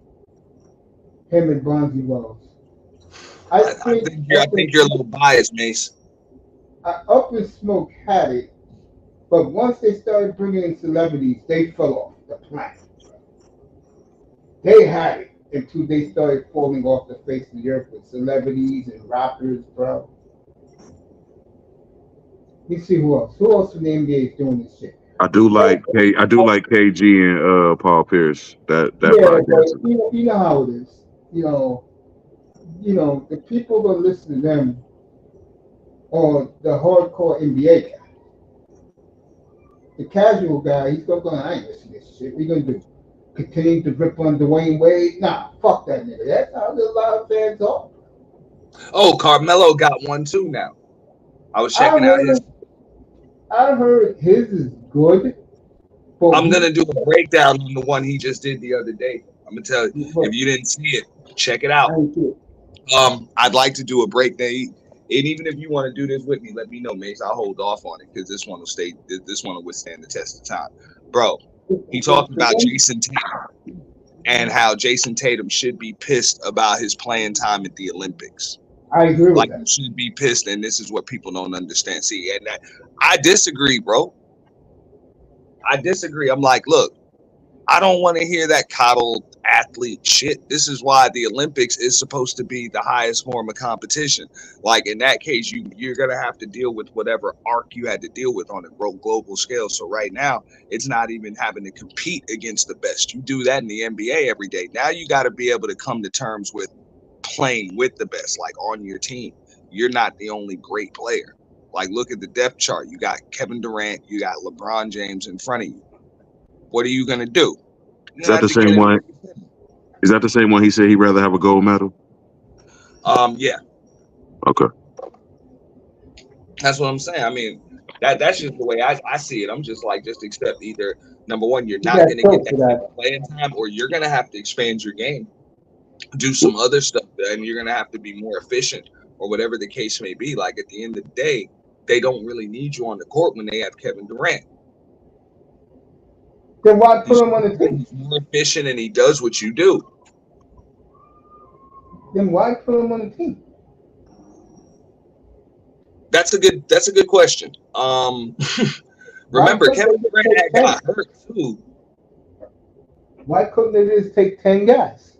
Him and Bonzi Wells. I think you're a little biased, Mace. Up and Smoke had it, but once they started bringing in celebrities, they fell off the planet. They had it until they started falling off the face of the earth with celebrities and rappers, bro. Let me see who else. Who else in the NBA is doing this shit? I do like KG and Paul Pierce. That podcast. But you know how it is. You know the people that listen to them are the hardcore NBA guy. The casual guy, he's going, I ain't listening to this shit. What you gonna do? Continue to rip on Dwayne Wade? Nah, fuck that nigga. That's how a lot of fans are. Oh, Carmelo got one too now. I was checking out his. I heard his is good. I'm gonna do a breakdown on the one he just did the other day. I'm gonna tell you, if you didn't see it, check it out. I'd like to do a breakdown, and even if you want to do this with me, let me know, Mace. I'll hold off on it because this one will stay. This one will withstand the test of time, bro. He talked about Jason Tatum and how Jason Tatum should be pissed about his playing time at the Olympics. I agree with that. He should be pissed, and this is what people don't understand. See, and I disagree, bro. I disagree. I'm like, look, I don't want to hear that coddled athlete shit. This is why the Olympics is supposed to be the highest form of competition. Like in that case, you're going to have to deal with whatever arc you had to deal with on a global scale. So right now, it's not even having to compete against the best. You do that in the NBA every day. Now you got to be able to come to terms with playing with the best, like on your team. You're not the only great player. Like look at the depth chart. You got Kevin Durant, you got LeBron James in front of you. What are you gonna do? Is that the same one? Is that the same one he said he'd rather have a gold medal? Yeah. Okay. That's what I'm saying. I mean, that's just the way I see it. I'm just like, just accept either number one, you're not gonna get that playing time, or you're gonna have to expand your game, do some other stuff, and you're gonna have to be more efficient, or whatever the case may be. Like at the end of the day, they don't really need you on the court when they have Kevin Durant. Then why put him on the team? He's more efficient and he does what you do. Then why put him on the team? That's a good question. Remember, Kevin Durant got hurt too. Why couldn't they just take 10 guys?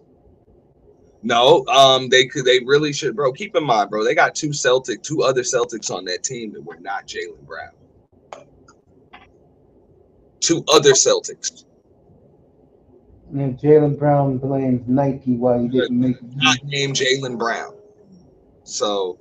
No, they really should, bro. Keep in mind, bro, they got two other Celtics on that team that were not Jaylen Brown. Two other Celtics. And Jaylen Brown blames Nike why he didn't make it. Not named Jaylen Brown. So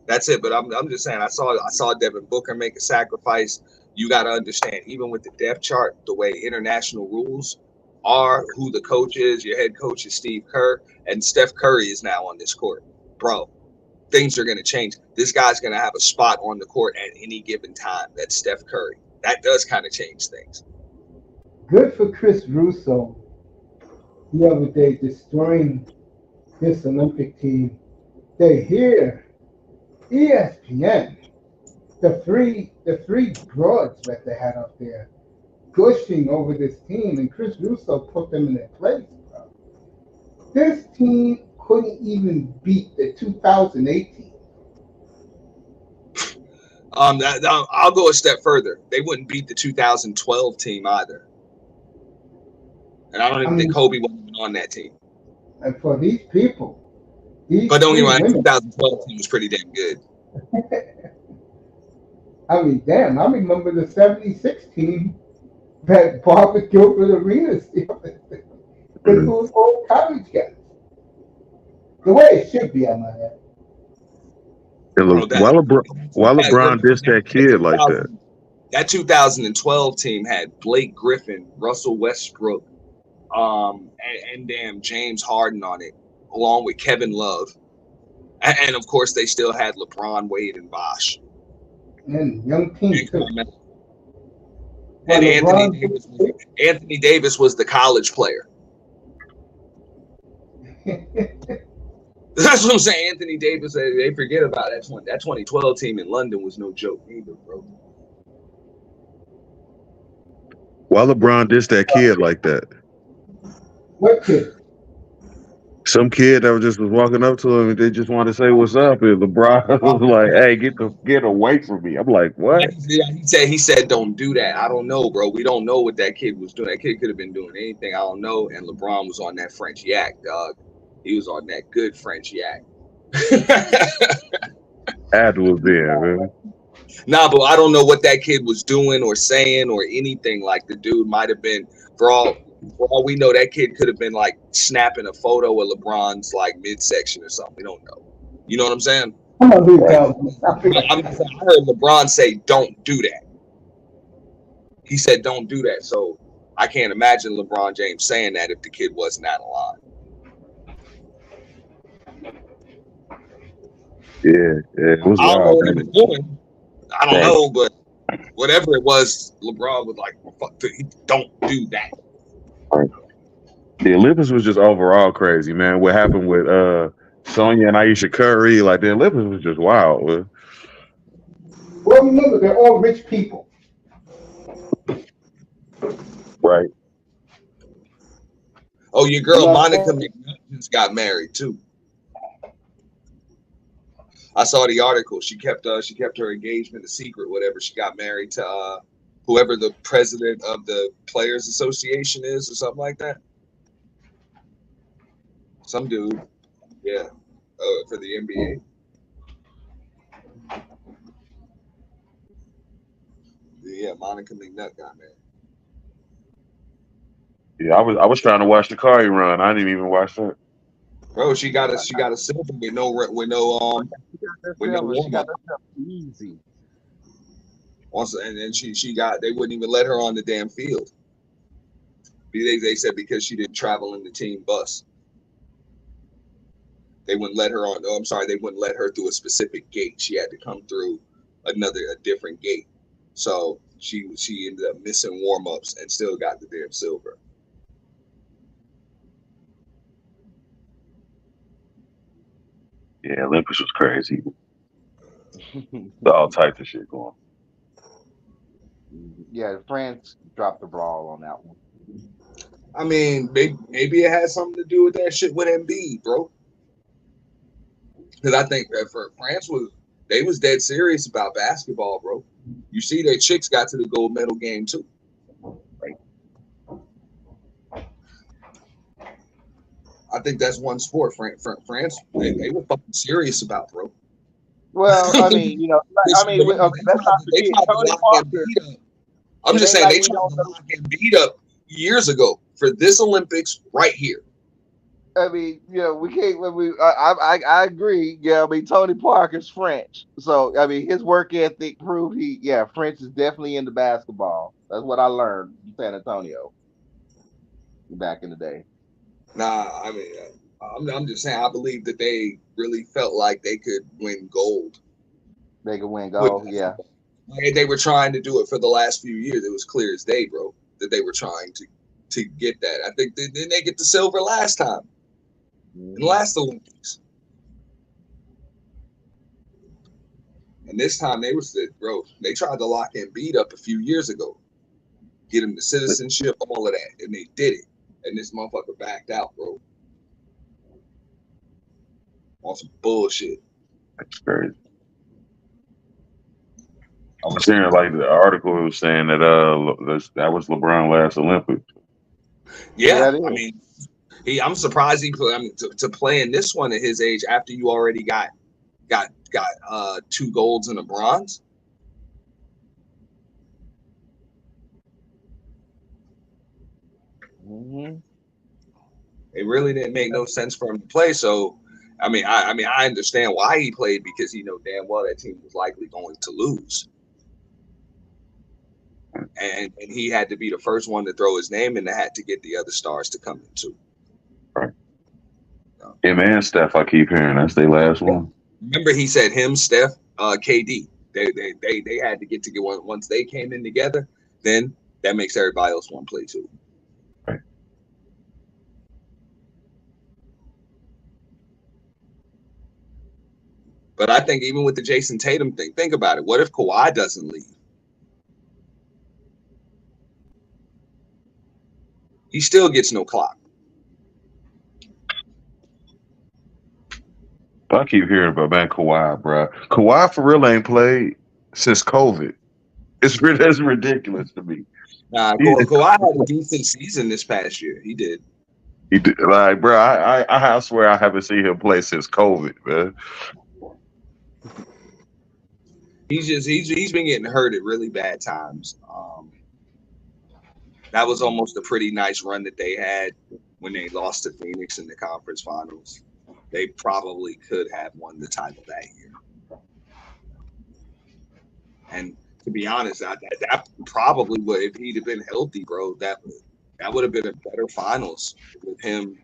that's it. But I'm just saying, I saw Devin Booker make a sacrifice. You got to understand, even with the depth chart, the way international rules are, who the coach is. Your head coach is Steve Kerr, and Steph Curry is now on this court, bro. Things are going to change. This guy's going to have a spot on the court at any given time. That's Steph Curry. That does kind of change things. Good for Chris Russo the other day destroying this Olympic team. They hear ESPN, the three broads that they had up there gushing over this team, and Chris Russo put them in their place, bro. This team couldn't even beat the 2018. I'll go a step further. They wouldn't beat the 2012 team either. And I don't even think Kobe wasn't even on that team. And for these people, but don't get me wrong, the 2012 team was pretty damn good. I mean, damn, I remember the 76 team that Barbara Gilbert Arena still. It was all college guys. The way it should be, I might add. While LeBron dissed that kid like that. That 2012 team had Blake Griffin, Russell Westbrook, and damn James Harden on it, along with Kevin Love. And of course, they still had LeBron, Wade, and Bosh. And young team, too. And Anthony Davis was the college player. That's what I'm saying. Anthony Davis, they forget about that 2012 team in London was no joke either, bro. Why LeBron dissed that kid like that? What kid? Some kid that was walking up to him and they just wanted to say what's up, and LeBron was like, "Hey, get away from me." I'm like, what? He said don't do that. I don't know, bro. We don't know what that kid was doing. That kid could have been doing anything. I don't know. And LeBron was on that French yak, dog. He was on that good French yak. Ad was there, man. Nah, but I don't know what that kid was doing or saying or anything. Like the dude might have been, for all we know, that kid could have been like snapping a photo of LeBron's like midsection or something. We don't know. You know what I'm saying? I heard LeBron say, "Don't do that." He said, "Don't do that." So I can't imagine LeBron James saying that if the kid wasn't out of line. Yeah, it was I don't know wild. what he was doing. I don't know, but whatever it was, LeBron was like, "Fuck, don't do that." The Olympics was just overall crazy, man. What happened with Sonya and Ayesha Curry, like the Olympics was just wild. Well, remember, they're all rich people. Right. Oh, your girl Monica McNutt just got married too. I saw the article. She kept her engagement a secret. Whatever. She got married to whoever the president of the Players Association is, or something like that. Some dude, yeah, for the NBA. Yeah, Monica McNutt got married. Yeah, I was trying to watch the Curry run. I didn't even watch that. Bro, she got a silver with no warm up. Easy. Also, and then they wouldn't even let her on the damn field. They said because she didn't travel in the team bus. They wouldn't let her on. Oh, I'm sorry, they wouldn't let her through a specific gate. She had to come through a different gate. So she ended up missing warm ups and still got the damn silver. Yeah, Olympics was crazy. All types of shit going. Yeah, France dropped the ball on that one. I mean, maybe it has something to do with that shit with Embiid, bro. Because I think that for France they was dead serious about basketball, bro. You see, their chicks got to the gold medal game too. Right. I think that's one sport France they were fucking serious about, bro. Well, I mean, okay, let's not They forget tried to Tony lock Parker. Embiid up. I'm It just ain't saying like they we tried don't to know. lock Embiid up years ago for this Olympics right here. I mean, we can't. I agree. Yeah, I mean, Tony Parker's French, so I mean, his work ethic proved French is definitely into basketball. That's what I learned in San Antonio back in the day. Nah, I mean, I'm just saying I believe that they really felt like they could win gold. They could win With gold. Yeah. they were trying to do it for the last few years. It was clear as day, bro, that they were trying to get that. I think didn't they get the silver last time in the last Olympics, and this time they was bro. They tried to lock Embiid up a few years ago, get him the citizenship, all of that, and they did it. And this motherfucker backed out, bro, on some bullshit. That's crazy. I was hearing like the article was saying that that was LeBron last Olympics. Yeah, it I is. mean, I'm surprised he put. I mean, to play in this one at his age after you already got 2 golds and a bronze. Mm-hmm. It really didn't make no sense for him to play. So, I mean, I understand why he played because he know damn well that team was likely going to lose, and he had to be the first one to throw his name in the hat to get the other stars to come in too. Right. Him and Steph, I keep hearing that's their last one. Remember, he said him, Steph, KD. They had to get together once they came in together. Then that makes everybody else want to play too. Right. But I think even with the Jason Tatum thing, think about it. What if Kawhi doesn't leave? He still gets no clock. I keep hearing about man Kawhi, bro. Kawhi for real ain't played since COVID. That's ridiculous to me. Kawhi had a decent season this past year. He did. He did, like, bro. I swear I haven't seen him play since COVID, man. He's been getting hurt at really bad times. That was almost a pretty nice run that they had when they lost to Phoenix in the conference finals. They probably could have won the title that year. And to be honest, that probably would, if he'd have been healthy, bro, that would have been a better finals with him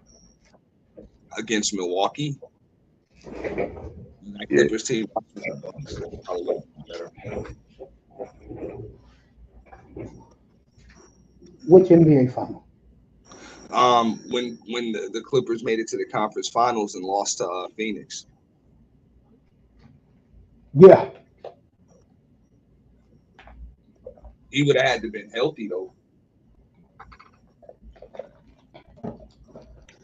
against Milwaukee. That Clippers team probably better. Which NBA final? When the Clippers made it to the conference finals and lost to Phoenix. Yeah. He would have had to been healthy though.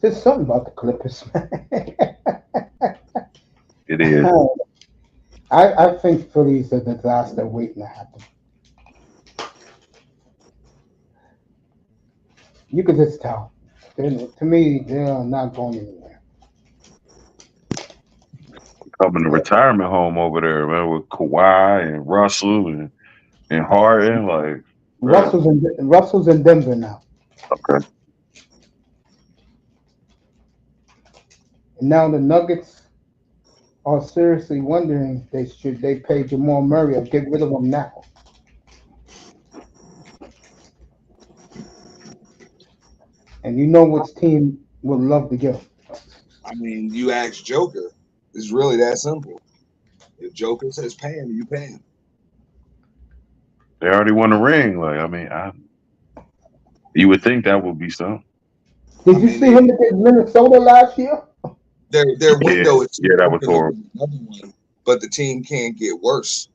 There's something about the Clippers, man. It is. I think Philly's a disaster waiting to happen. You could just tell. To me, they're not going anywhere. Coming to retirement home over there, man, with Kawhi and Russell and Harden, like, bro. Russell's in Denver now, Okay. and now the Nuggets are seriously wondering should they pay Jamal Murray or get rid of him now. And you know which team would love to get him. I mean, you ask Joker. It's really that simple. If Joker says pay him, you pay him. They already won a ring. Like, I mean, you would think that would be something. Did you see him against Minnesota last year? Their window is that was horrible. Another one, but the team can't get worse.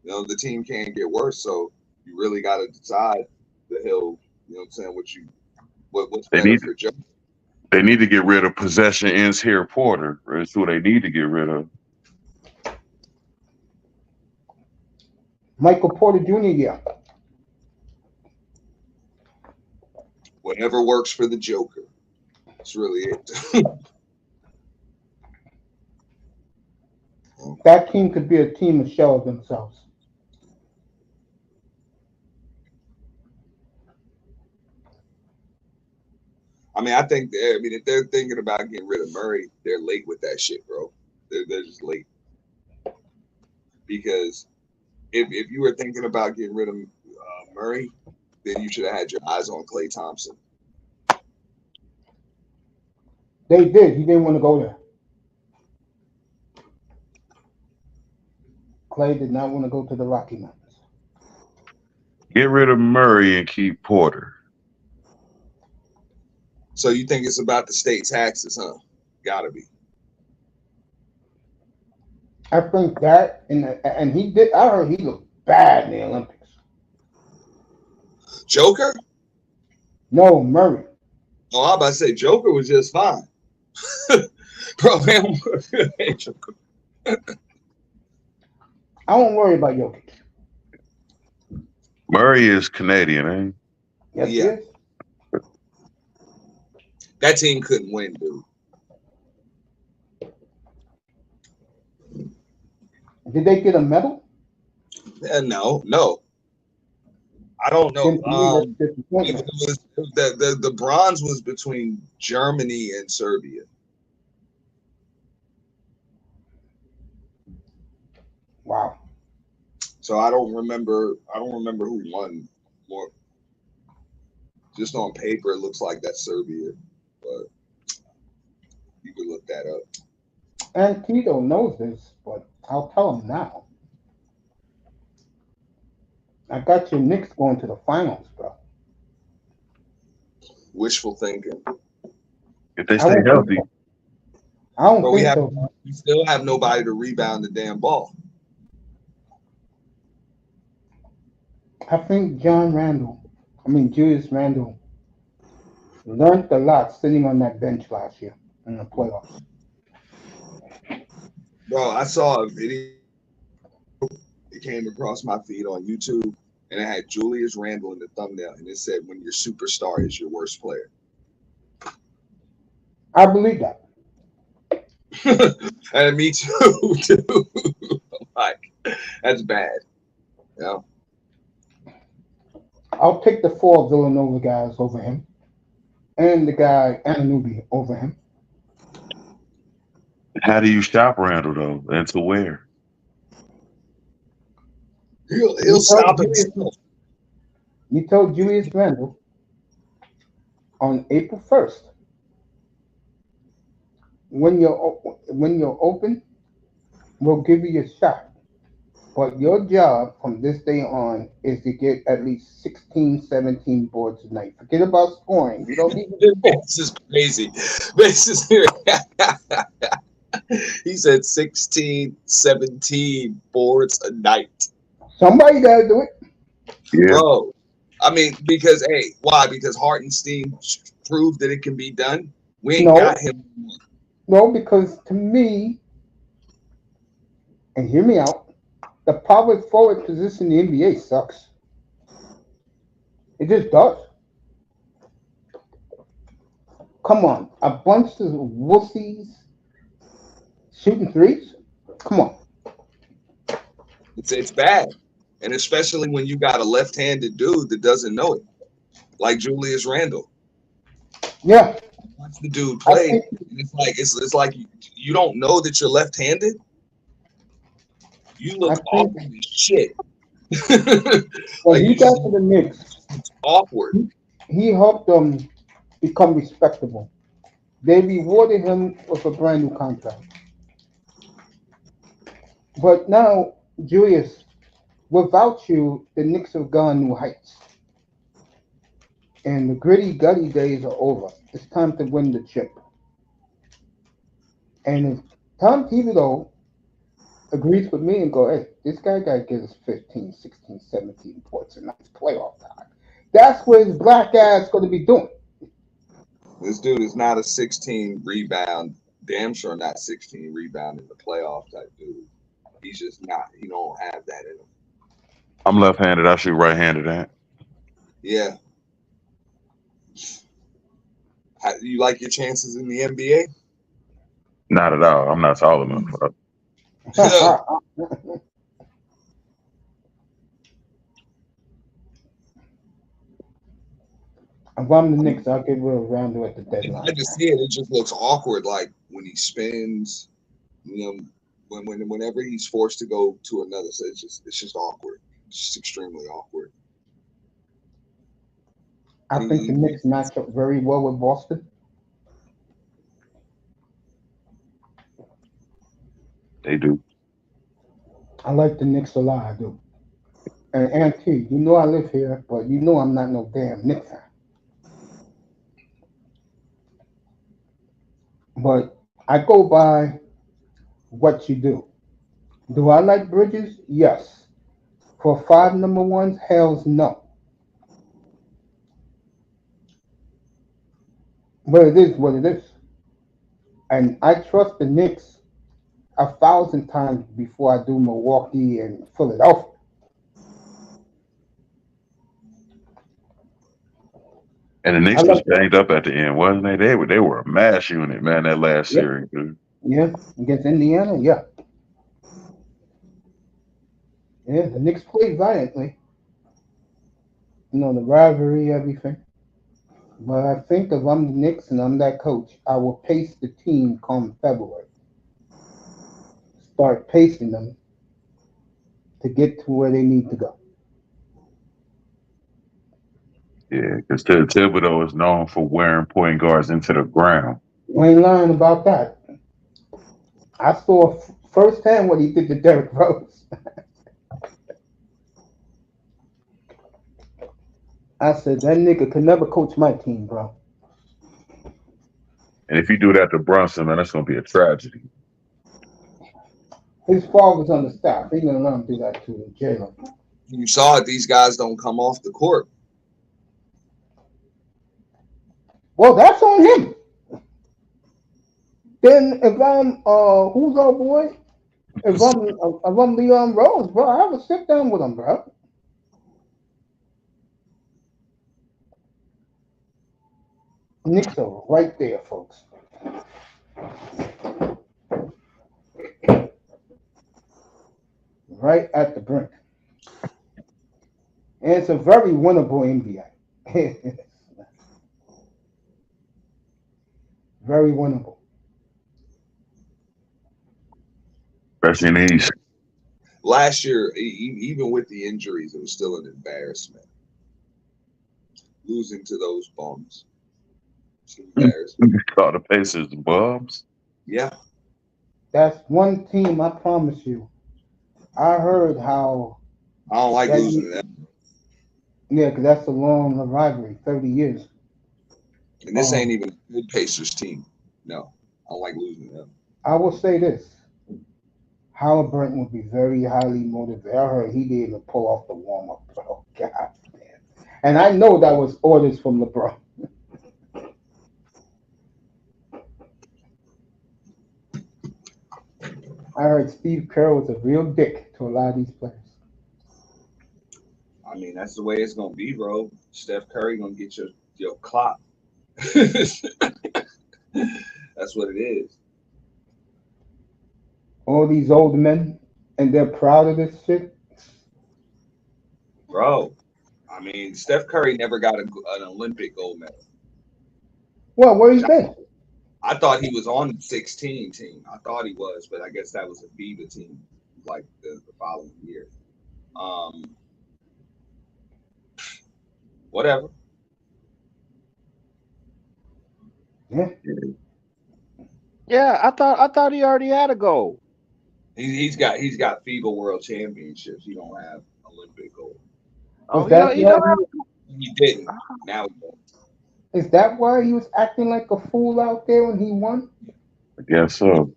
The team can't get worse, so you really got to decide that he'll You know what I'm saying? What's They better need for Joe? they need to get rid of possession ends here Porter. That's who they need to get rid of. Michael Porter Jr. Yeah, Whatever works for the Joker. That's really it. that team could be a team of shell of themselves. I mean, I think if they're thinking about getting rid of Murray, they're late with that shit, bro. They're just late because if you were thinking about getting rid of Murray, then you should have had your eyes on Klay Thompson. They did. He didn't want to go there. Klay did not want to go to the Rocky Mountains. Get rid of Murray and keep Porter. So you think it's about the state taxes, huh? Gotta be. I think that, and he did. I heard he looked bad in the Olympics. Joker? No, Murray. Oh, I'm about to say Joker was just fine. Bro, man. I won't worry about Jokic. Murray is Canadian, eh? Yes, Yeah. he is. That team couldn't win, dude. Did they get a medal? No. I don't know. Then to me, that's It disappointment. was the bronze was between Germany and Serbia. Wow. So I don't remember who won more. Just on paper, it looks like that's Serbia, but you can look that up. And Tito knows this, but I'll tell him now. I got your Knicks going to the finals, bro. Wishful thinking. If they I stay don't think healthy, so. I don't But think so. we still have nobody to rebound the damn ball. I think Julius Randle learned a lot sitting on that bench last year in the playoffs. Bro, I saw a video. It came across my feed on YouTube, and it had Julius Randle in the thumbnail, and it said, "When your superstar is your worst player." I believe that. And me too, dude. Like, that's bad. You know? I'll take the 4 Villanova guys over him, and the guy Anunoby over him. how do you shop Randall though? And to where? He'll stop himself. You told Julius Randle on April 1st, when you're open, we'll give you a shot. But your job from this day on is to get at least 16, 17 boards a night. Forget about scoring. You don't need to score. This is crazy. This is he said 16, 17 boards a night. Somebody got to do it. Yeah. Bro, I mean, because, hey, why? Because Hartenstein proved that it can be done. We ain't got him. No, because to me, and hear me out, the power forward position in the NBA sucks. It just does. Come on, a bunch of wussies shooting threes? Come on. It's bad. And especially when you got a left-handed dude that doesn't know it, like Julius Randle. Yeah. Watch the dude play, and it's like you don't know that you're left-handed. You look awkward as shit. When he got to the Knicks, it's awkward. He helped them become respectable. They rewarded him with a brand new contract. But now, Julius, without you, the Knicks have gone new heights. And the gritty, gutty days are over. It's time to win the chip. And if Tom Thibodeau agrees with me and go, hey, this guy got to get us 15, 16, 17 points a night. It's playoff time. That's what his black ass going to be doing. This dude is not a 16 rebound, damn sure not 16 rebound in the playoff type dude. He's just not. He don't have that in him. I'm left-handed. I shoot right-handed. At Yeah. You like your chances in the NBA? not at all. I'm not tall enough. If I'm the Knicks, I'll get rid of Randall at the I deadline. just see it. It just looks awkward. Like when he spins, you know, whenever he's forced to go to another, so it's just awkward. It's just extremely awkward. I think the Knicks match up very well with Boston. They do. I like the Knicks a lot, I do. And Auntie, you know I live here, but you know I'm not no damn Knicks fan. But I go by what you do. Do I like Bridges? Yes. For five number ones, hell's no. But it is what it is. And I trust the Knicks 1,000 times before I do Milwaukee and Philadelphia. And the I Knicks was like that. banged up at the end, wasn't they? They were a mash unit, man. That last Yeah, series, dude. yeah. Against Indiana, yeah. Yeah, the Knicks played valiantly. You know, the rivalry, everything. But I think if I'm the Knicks and I'm that coach, I will pace the team come February. Start pacing them to get to where they need to go. Yeah, because Thibodeau is known for wearing point guards into the ground. You ain't lying about that. I saw firsthand what he did to Derrick Rose. I said, that nigga could never coach my team, bro. And if you do that to Brunson, man, that's gonna be a tragedy. His father's on the staff. He gonna let him do that to Jalen. You saw it. These guys don't come off the court. Well, that's on him. Then if I'm who's our boy? If I'm Leon Rose, bro, I have a sit down with him, bro. Knicks are right there, folks. Right at the brink. And it's a very winnable NBA. Very winnable. Especially in the East. Last year, even with the injuries, it was still an embarrassment. Losing to those bums. It's an embarrassment. You call the Pacers bums. Yeah. That's one team, I promise you. I heard how I don't like that, losing to them. yeah, because that's a long rivalry, 30 years. And this ain't even a good Pacers team. No. I don't like losing to them. I will say this. Halliburton would be very highly motivated. I heard he didn't even pull off the warm up, bro. God damn. And I know that was orders from LeBron. I heard Steve Kerr was a real dick to a lot of these players. I mean, that's the way it's gonna be, bro. Steph Curry gonna get your clock. That's what it is. All these old men, and they're proud of this shit. Bro. I mean, Steph Curry never got an Olympic gold medal. Well, where he been? I thought he was on the 16 team. I thought he was, but I guess that was a FIBA team, like the following year. Um, Whatever. Yeah. Yeah, I thought he already had a goal. He's got FIBA World Championships. He don't have Olympic gold. Oh, Was that he why? don't have. He didn't. Now he does. Is that why he was acting like a fool out there when he won? I guess so.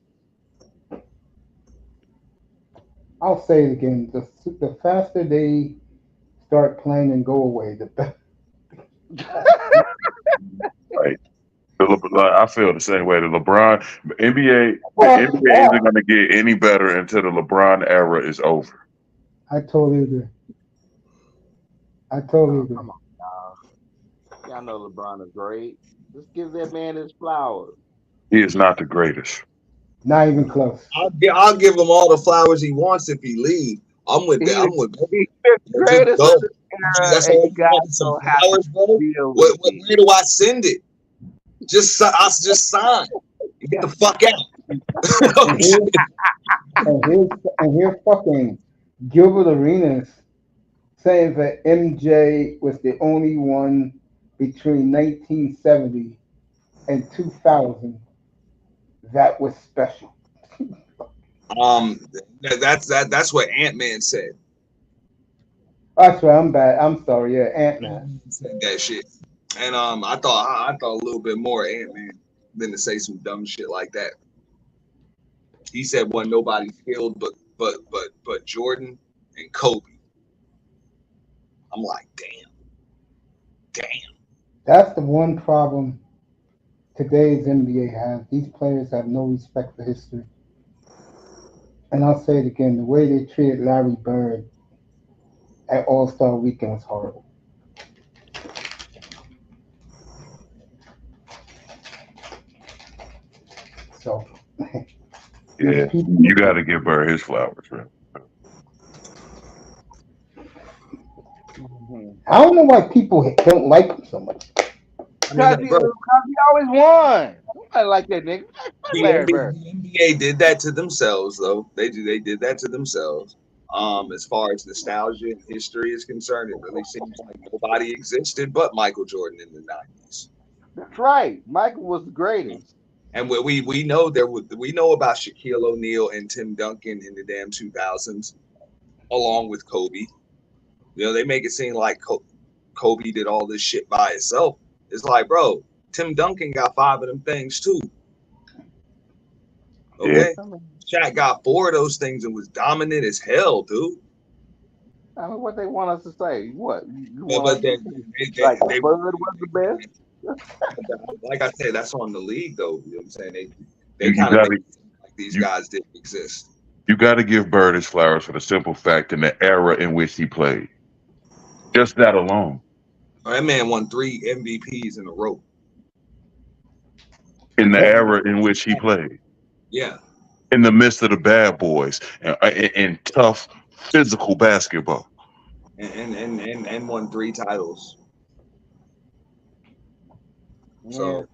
I'll say it again. The faster they start playing and go away, the better. Like, I feel the same way. The LeBron NBA, the Well, NBA isn't going to get any better until the LeBron era is over. I totally agree. I totally Oh, agree. come on, y'all. Y'all know LeBron is great. Just give that man his flowers. He is not the greatest. Not even close. I'll give him all the flowers he wants if he leave. I'm with that. He the, I'm with that. he the Just greatest of go. the era, That's and all you you guys want. Some don't have to flowers, bro. deal with it. Where do I send it? I just sign. Get the fuck out. And here, and here's fucking Gilbert Arenas saying that MJ was the only one between 1970 and 2000 that was special. um, that's what Ant Man said. That's right. I'm bad. I'm sorry. Yeah, Ant Man. Ant-Man said that shit, and I thought a little bit more Ant Man than to say some dumb shit like that. He said wasn't nobody skilled but Jordan and Kobe. I'm like, damn. That's the one problem today's NBA has. These players have no respect for history. And I'll say it again: the way they treated Larry Bird at All Star Weekend was horrible. So these Yeah, people, you got to give Bird his flowers, man. Mhm. I don't know why people don't like him so much. I mean, Because bro, he always won. Nobody like that nigga. Fuck Larry Bird. The NBA did that to themselves, though. They did that to themselves. As far as nostalgia and history is concerned, it really seems like nobody existed but Michael Jordan in the '90s. That's right. Michael was the greatest. And we know we know about Shaquille O'Neal and Tim Duncan in the damn 2000s, along with Kobe. You know, they make it seem like Kobe did all this shit by himself. It's like, bro, Tim Duncan got 5 of them things too. Yeah, Okay, I mean, Shaq got 4 of those things and was dominant as hell, dude. what they want us to say? What you But want us to say? Like they Bird was the best? like I said, that's on the league though. You know what I'm saying? They you kind of got make to it seem like these you guys didn't exist. you got to give Bird his flowers for the simple fact in the era in which he played. Just that alone. That man won 3 MVPs in a row. In the Yep. era in which he played, Yeah, in the midst of the bad boys and tough physical basketball. and won 3 titles. Yeah. So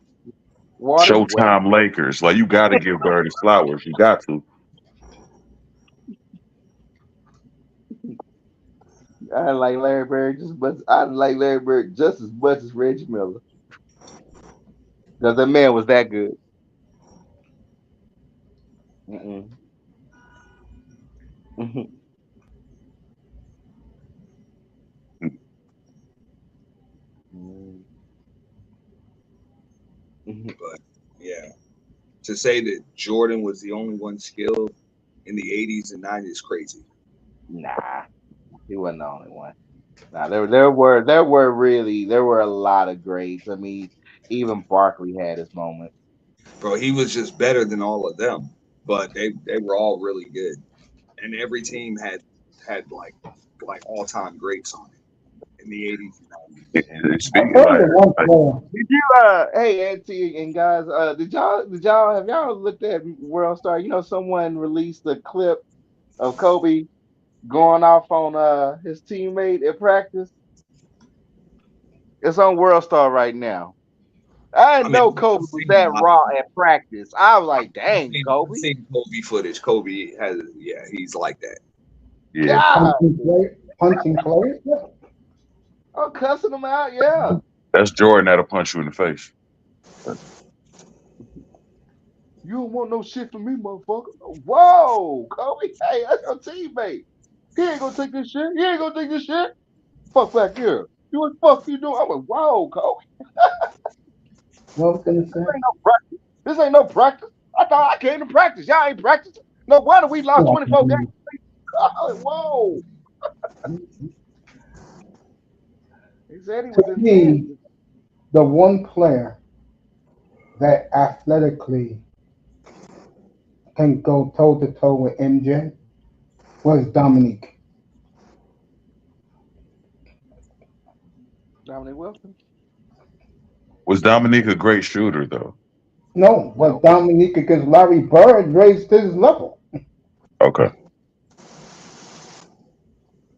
Water's wet. Showtime Lakers. Like, you got to give Bird his flowers. You got to. I like Larry Bird just as much as Reggie Miller. Because that man was that good. Mm-mm. Mhm. Mhm. Mhm. but yeah, to say that Jordan was the only one skilled in the '80s and '90s is crazy. Nah, he wasn't the only one. Nah, there were a lot of greats. I mean, even Barkley had his moment. Bro, he was just better than all of them. But they were all really good, and every team had like all time greats on it in the '80s and '90s. And I'll speaking tell you like, the one like player. Did you hey Auntie and guys, did y'all have y'all looked at World Star? You know, someone released a clip of Kobe going off on his teammate at practice. It's on World Star right now. I I mean, didn't know Kobe I've was seen a that lot. raw at practice. I was like, I've dang, seen, I've Kobe. seen Kobe footage. Kobe has, yeah, he's like that. yeah, God, Punching players. Yeah. I'm cussing him out. Yeah. that's Jordan that'll punch you in the face. You don't want no shit from me, motherfucker. Whoa, Kobe. Hey, that's your teammate. He ain't gonna take this shit. He ain't gonna take this shit. Fuck back here. You what the fuck you doing? I'm like, whoa, Kobe. What I was gonna This say? ain't no practice. This ain't no practice. I thought I came to practice. Y'all ain't practicing. No wonder we lost 24 games. I'm like, whoa. He said he To was intense. me, the one player that athletically can go toe to toe with MJ was Dominique. Dominic Wilson. Was Dominique a great shooter though? No, but No. Dominique against Larry Bird raised his level. Okay.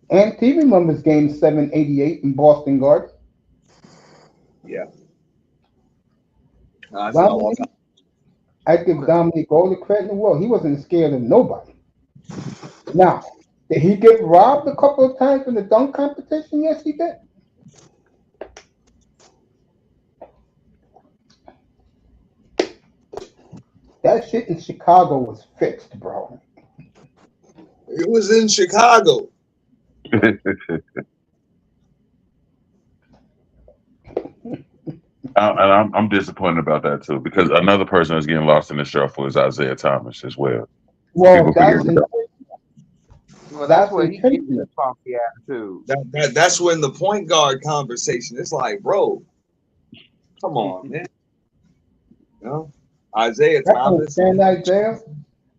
And he remembers Game 7, '88 in Boston Garden. Yeah, that's my all Dominique, time. I give Dominique all the credit in the world. He wasn't scared of nobody. Now, did he get robbed a couple of times in the dunk competition? Yes, he did. That shit in Chicago was fixed, bro. It was in Chicago. And I'm disappointed about that too because another person that's getting lost in the shuffle is Isaiah Thomas as well. Well, People forget about. Well, that's that's where he gets that intentional. funky attitude. That's when the point guard conversation. It's like, bro, come on, man. You know, Isaiah I Thomas. understand Isaiah,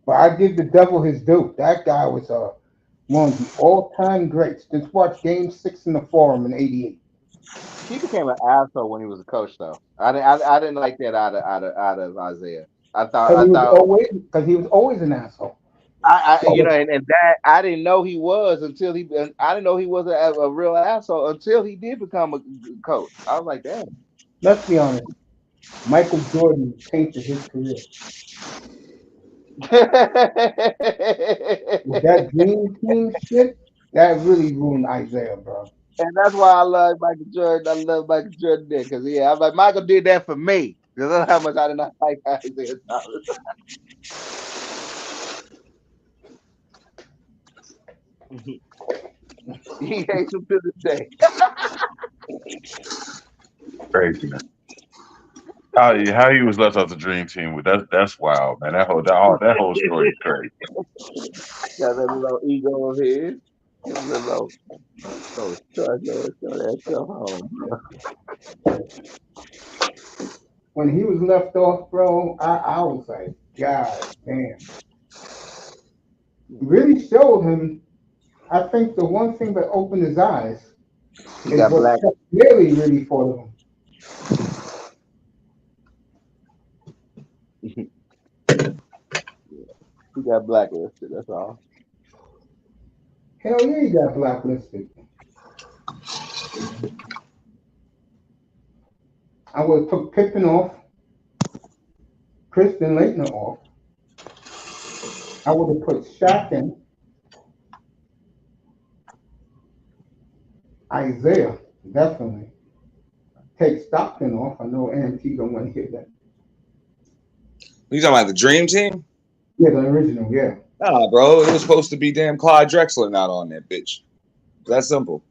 but I give the devil his due. That guy was one of the all-time greats. Just watch Game 6 in the Forum in '88. He became an asshole when he was a coach, though. I didn't like that out of Isaiah. Because he was always an asshole. And that I didn't know he was until he. And I didn't know he was a real asshole until he did become a coach. I was like, damn. Let's be honest. Michael Jordan tainted his career. With that dream team shit, that really ruined Isaiah, bro. And that's why I love Michael Jordan. I love Michael Jordan because I'm like Michael did that for me. Because that's how much I did not like Isaiah Thomas. He hates him to this day. Craziness. How he was left off the dream team with that's wild, man. That whole story is crazy. Got that little ego of his. That little show that stuff home, bro. When he was left off, bro, I was like, God damn. Really showed him. I think the one thing that opened his eyes He is got what black. Chuck really thought of him. He got blacklisted. That's all. Hell yeah, he got blacklisted. I would have took Pippen off, Kristen Leitner off. I would have put Shaq in, Isaiah, definitely. Take Stockton off. I know N.F.C don't want to hear that. You talking about the Dream Team? Yeah, the original, yeah. Nah, bro. It was supposed to be damn Clyde Drexler not on that bitch. That's simple.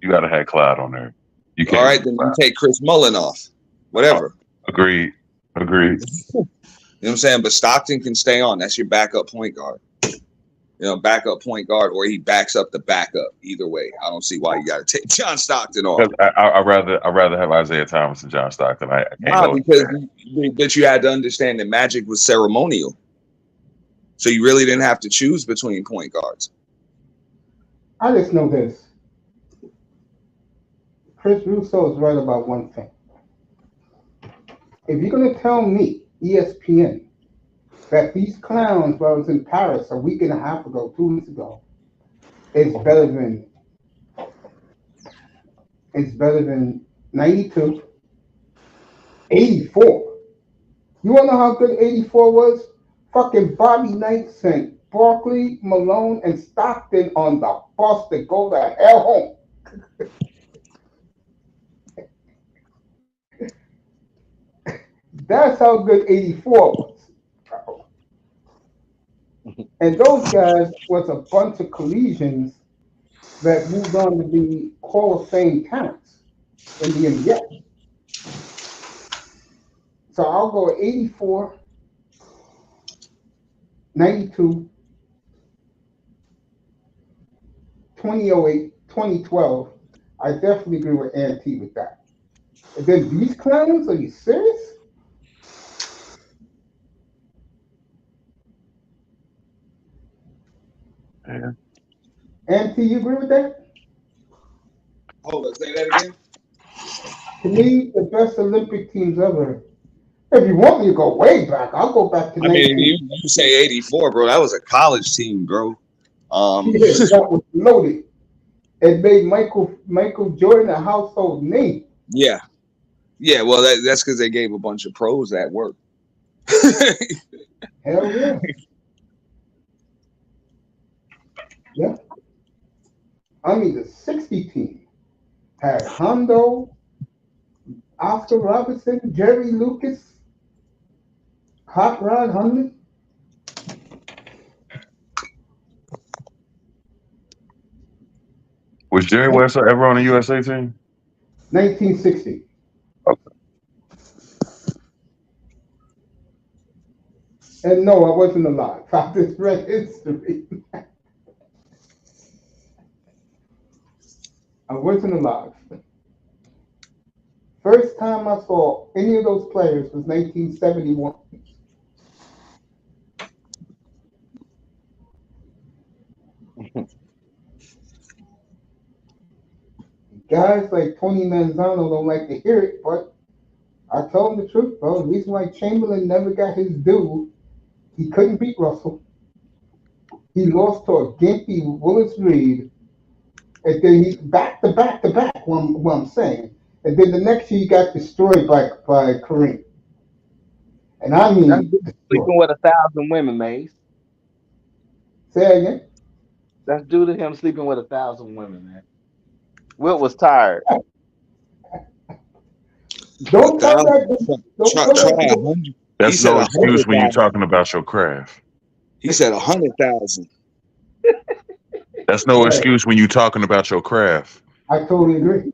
You gotta have Clyde on there. You All can't. right, then you take Chris Mullen off. Whatever. Agreed. You know what I'm saying? But Stockton can stay on. That's your backup point guard. Backup point guard, or he backs up the backup. Either way, I don't see why you got to take John Stockton off. Because I'd rather have Isaiah Thomas and John Stockton. I can't Nah, because you had to understand that Magic was ceremonial, so you really didn't have to choose between point guards. I just know this. Chris Russo is right about one thing. If you're going to tell me, ESPN, that these clowns, while I was in Paris a week and a half ago, 2 weeks ago, it's better than 92, 84. You want to know how good 84 was? Fucking Bobby Knight sent Barkley, Malone, and Stockton on the bus to go to hell home. That's how good 84 was. And those guys was a bunch of collegians that moved on to be Hall of Fame talents in the NBA. So I'll go 84, 92, 2008, 2012. I definitely agree with N.T with that. And then these clowns? Are you serious? Yeah. Auntie, you agree with that? Hold on, say that again. To me, the best Olympic teams ever. If you want me to go way back, I'll go back to I mean, 19. you say 84, bro. That was a college team, bro. Yeah, that was loaded. It made Michael Jordan a household name. Yeah, yeah. Well, that's because they gave a bunch of pros that work. Hell yeah. Yeah. I mean, the 60 team had Hondo, Oscar Robertson, Jerry Lucas, Hot Rod Hundley. Was Jerry West ever on the USA team? 1960. Okay. And no, I wasn't alive. I just read history. I wasn't alive. First time I saw any of those players was 1971. Guys like Tony Manzano don't like to hear it, but I told him the truth, bro. The reason why Chamberlain never got his due, he couldn't beat Russell. He lost to a gimpy Willis Reed, and then he back to back to back. What I'm saying, and then the next year he got destroyed by Kareem, and I That's mean due to destroyed. sleeping with 1,000 women, Mace. Say that again. That's due to him sleeping with 1,000 women, man. Wilt was tired. A Don't tell thousand. that. Don't Try tell that to a the. hundred. He That's said no a excuse hundred when you're thousand. talking about your craft. He said 100,000. That's no Hey, excuse when you're talking about your craft. I totally agree.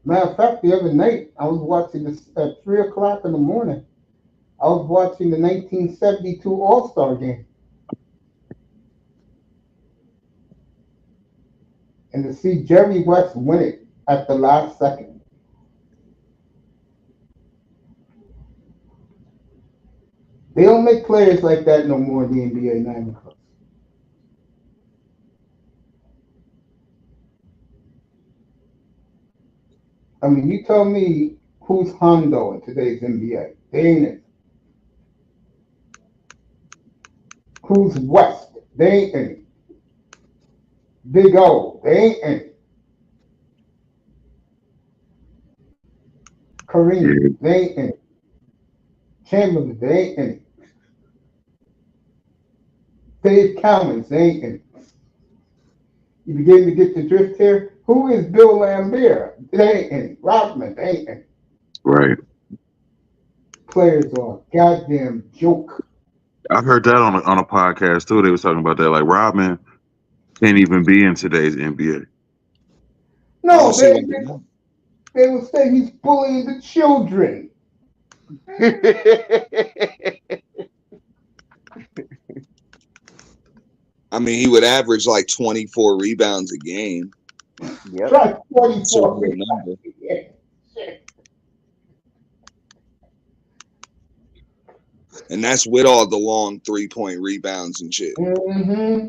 Matter of fact, the other night I was watching this at 3 o'clock in the morning. I was watching the 1972 All Star game, and to see Jerry West win it at the last second. They don't make players like that no more in the NBA now. I mean, you tell me who's Hondo in today's NBA? They ain't it. Who's West? They ain't any. Big O? They ain't any. Kareem? Yeah. They ain't any. Chamberlain? They ain't any. Dave Cowens? They ain't any. You begin to get the drift here. Who is Bill Lambert? They ain't any. Rodman? They ain't any. Right. Players are a goddamn joke. I heard that on a podcast too. They was talking about that. Like Rodman can't even be in today's NBA. I don't No, see why not. they will say he's bullying the children. I mean, he would average like 24 rebounds a game. Yep. Try 44. Conservative number. And that's with all the long 3-point rebounds and shit. Mm-hmm.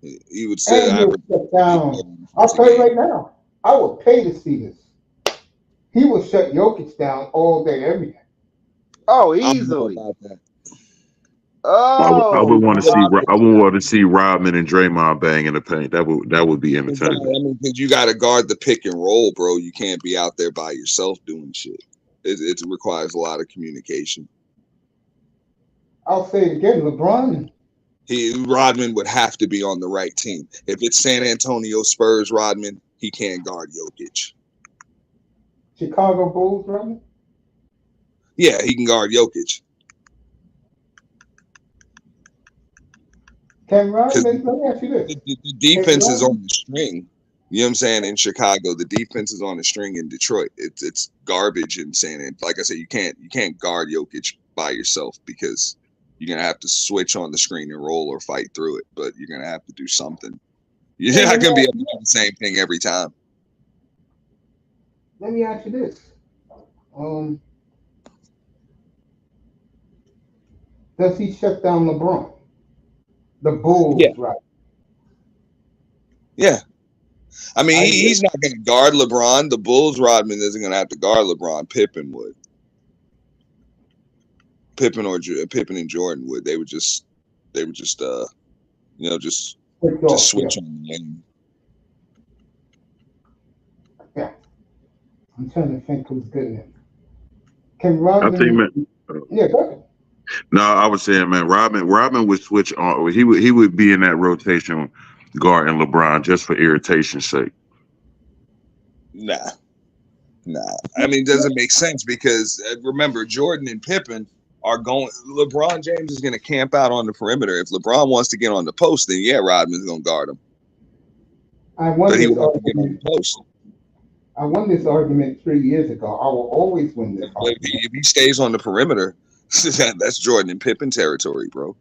He would still And he'll average shut 24 down. I'll points a tell you game. right now, I would pay to see this. He will shut Jokic down all day, every day. Oh, I don't know easily. about that. I would Oh, want to see. Rob. I would want to see Rodman and Draymond bang in the paint. That would be Exactly. entertaining. I mean, because you got to guard the pick and roll, bro. You can't be out there by yourself doing shit. It requires a lot of communication. I'll say it again, LeBron, Rodman would have to be on the right team. If it's San Antonio Spurs, Rodman, he can't guard Jokic. Chicago Bulls, right? Yeah, he can guard Jokic Can because Rodman, let me ask you this. the If defense is Rodman, on the string. You know what I'm saying? In Chicago, the defense is on the string. In Detroit, it's garbage in San Antonio. Like I said, you can't guard Jokic by yourself because you're gonna have to switch on the screen and roll or fight through it. But you're gonna have to do something. You're hey, not gonna be able to do the same thing every time. let me ask you this. Um, does he shut down LeBron? The Yeah, Bulls, right? yeah. I mean, I he's not going to guard LeBron. The Bulls, Rodman isn't going to have to guard LeBron. Pippen would. Pippen and Jordan would. They would just, just picked off. Yeah, switch on the lane. yeah. I'm trying to think who's good in it. Can I think, Rodman? man. Yeah, go ahead. No, I was saying, man, Robin would switch on. He would be in that rotation, guarding LeBron just for irritation's sake. Nah. I mean, it doesn't make sense because remember, Jordan and Pippen are going. LeBron James is going to camp out on the perimeter. If LeBron wants to get on the post, then yeah, Rodman's going to guard him. I won But he this would have to get on argument. the post. I won this argument 3 years ago. I will always win this But argument. if he stays on the perimeter, that's Jordan and Pippen territory, bro.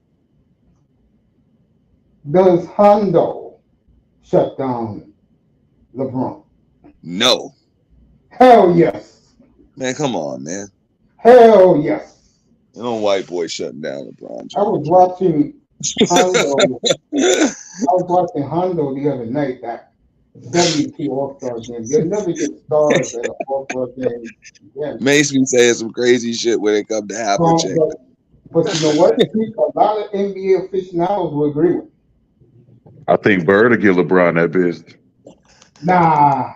Does Hondo shut down LeBron? No, Hell yes. man, come on, man. Hell yes. No white boy shutting down LeBron I was James. watching Hondo. I was watching Hondo the other night. That 72 All-Star game. You'll never get stars at an All-Star game again. Makes me say some crazy shit when it comes to Havlicek. But you know what? A lot of NBA aficionados will agree with me. I think Bird will give LeBron that business. Nah.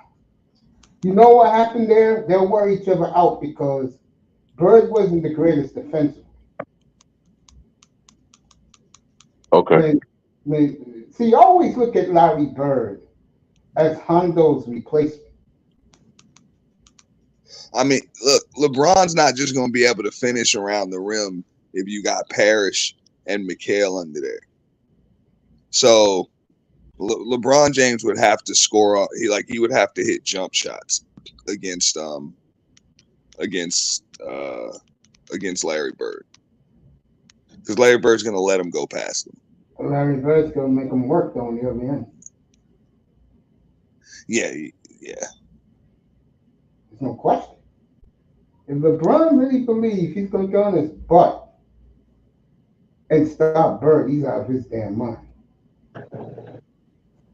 You know what happened there? They'll wear each other out because Bird wasn't the greatest defender. Okay. See, I always look at Larry Bird as Hondo's replacement. I mean, look, LeBron's not just going to be able to finish around the rim if you got Parrish and McHale under there. So LeBron James would have to score. He would have to hit jump shots against Larry Bird because Larry Bird's going to let him go past him. Larry Bird's going to make him work on the other end. Yeah. There's no question. If LeBron really believes he's going to go on his butt and stop Bird, he's out of his damn mind.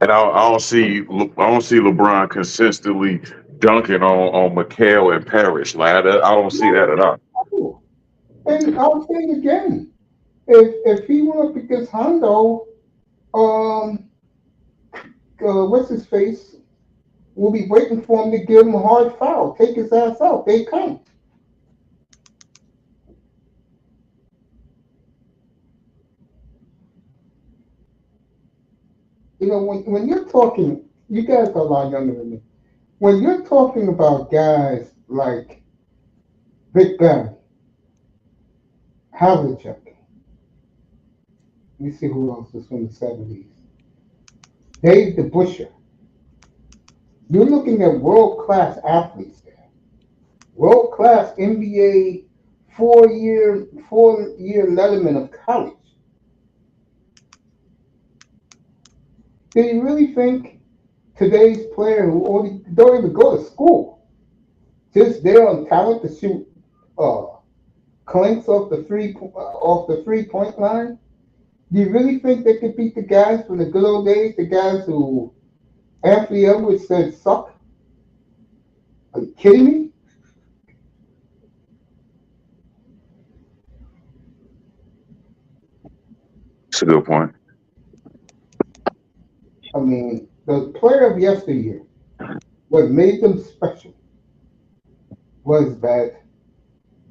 And I don't see LeBron consistently dunking on McHale and Parrish. Like I don't see that at all. And I'll say it again. If he went up against Hondo, what's his face? We'll be waiting for him to give him a hard foul, take his ass out. They can't. You know, when you're talking, you guys are a lot younger than me. When you're talking about guys like Vic Barry, Havlicek, let me see who else was from the 70s. Dave DeBusschere. You're looking at world-class athletes there. World-class NBA four-year letterman of college. Do you really think today's player who don't even go to school, just there on talent to shoot clinks off the 3-point line? Do you really think they could beat the guys from the good old days, the guys who Anthony Edwards said suck? Are you kidding me? That's a good point. I mean, the player of yesteryear, what made them special was that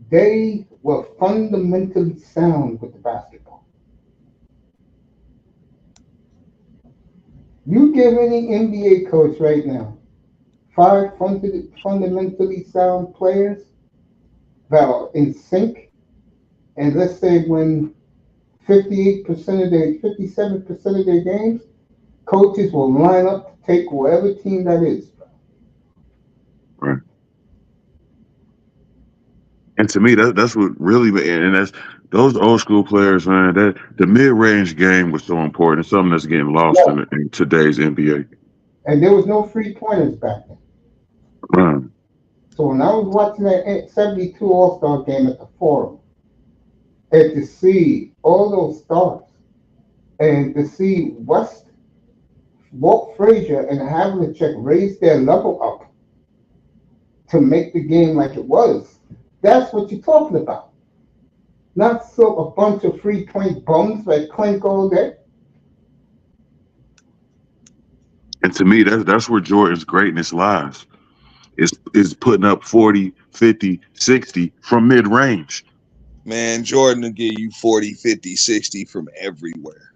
they were fundamentally sound with the basketball. You give any NBA coach right now 5 fundamentally sound players that are in sync, and let's say when 57% of their games, coaches will line up to take whatever team that is. Right. And to me, that's what really, and that's those old school players, man. That the mid range game was so important. It's something that's getting lost in today's NBA. And there was no free pointers back then. Right. So when I was watching that 72 All Star game at the Forum, and to see all those stars, and to see West, Walt Frazier, and Havlicek raise their level up to make the game like it was, that's what you're talking about. Not so a bunch of 3-point bums like Clink all day. And to me, that's where Jordan's greatness lies. Is putting up 40, 50, 60 from mid range. Man, Jordan will give you 40, 50, 60 from everywhere.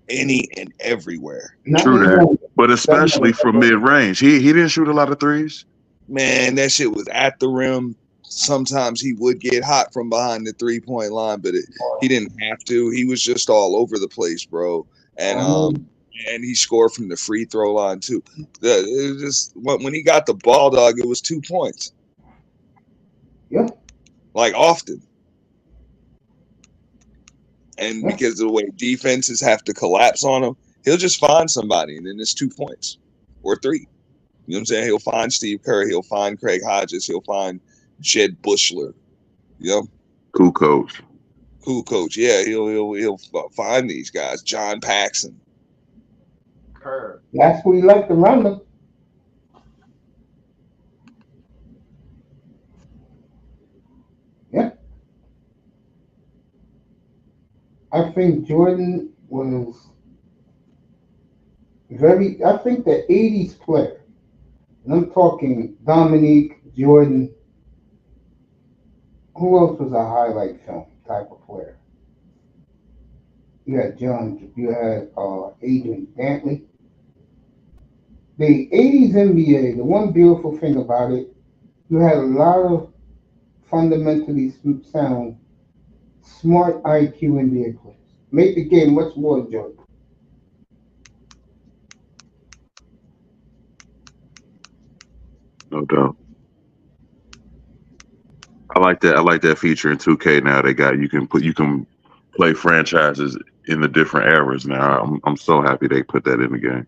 Any and everywhere. Not True that. anymore. But especially from mid range. He didn't shoot a lot of threes. Man, that shit was at the rim. Sometimes he would get hot from behind the 3-point line, but he didn't have to. He was just all over the place, bro. And he scored from the free throw line too. It was just when he got the ball, dog, it was 2 points. Yeah. Like often. And because of the way defenses have to collapse on him, he'll just find somebody, and then it's 2 points or 3. You know what I'm saying? He'll find Steve Kerr. He'll find Craig Hodges. He'll find Jed Bushler. You know? Cool coach. Cool coach. Yeah, he'll find these guys. John Paxson. Kerr. That's what he liked to run them. Yeah. I think Jordan was I think the 80s player, and I'm talking Dominique, Jordan, who else was a highlight film type of player? You had Adrian Dantley. The 80s NBA, the one beautiful thing about it, you had a lot of fundamentally sound, smart IQ NBA players. Make the game much more enjoyable. No doubt. I like that. I like that feature in 2K now. They got you can play franchises in the different eras now. I'm so happy they put that in the game.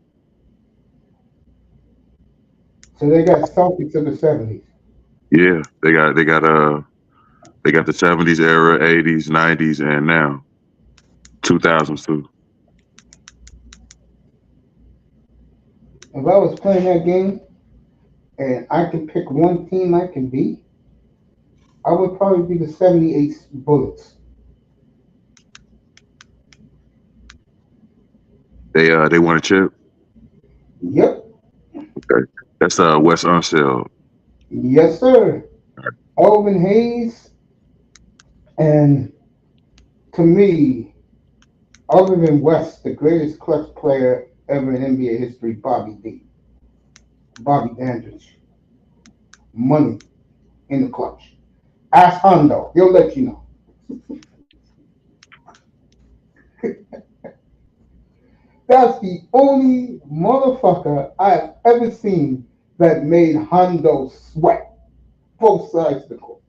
So they got Celtics of the 70s. Yeah, they got the 70s era, 80s, 90s, and now 2000s too. If I was playing that game and I could pick one team I can be, I would probably be the 78 Bullets. They won a chip. Yep. Okay, that's Wes Unseld. Yes, sir. Elvin Hayes, and to me, other than West, the greatest clutch player ever in NBA history, Bobby Dandridge. Money in the clutch. Ask Hondo, he'll let you know. That's the only motherfucker I've ever seen that made Hondo sweat both sides of the court.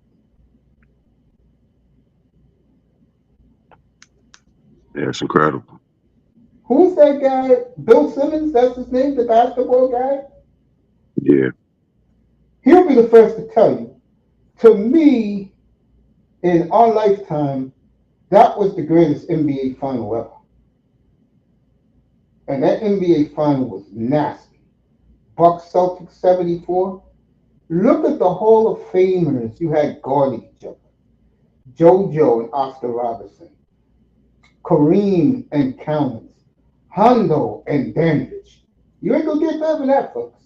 Yeah, it's incredible. Who's that guy? Bill Simmons, that's his name, the basketball guy? Yeah. He'll be the first to tell you. To me, in our lifetime, that was the greatest NBA final ever. And that NBA final was nasty. Bucs Celtics 74. Look at the Hall of Famers you had guarding each other. JoJo and Oscar Robertson. Kareem and Cowens. Hondo and Dandridge. You ain't gonna get better than that, folks.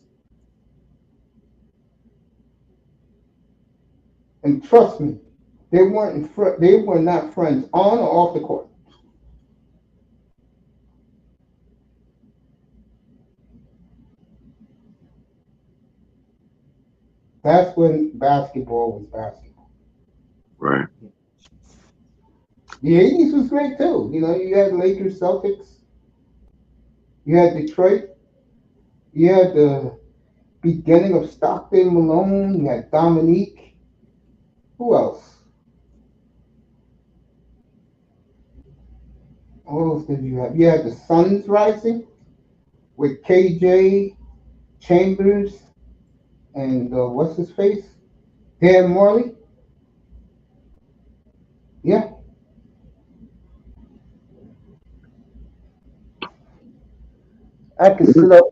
And trust me, they were not friends on or off the court. That's when basketball was basketball. Right. The 80s was great too. You know, you had Lakers, Celtics, you had Detroit, you had the beginning of Stockton Malone, you had Dominique. Who else? Who else did you have? You had the Suns rising with KJ, Chambers, and what's his face? Dan Morley. Yeah, I could sit up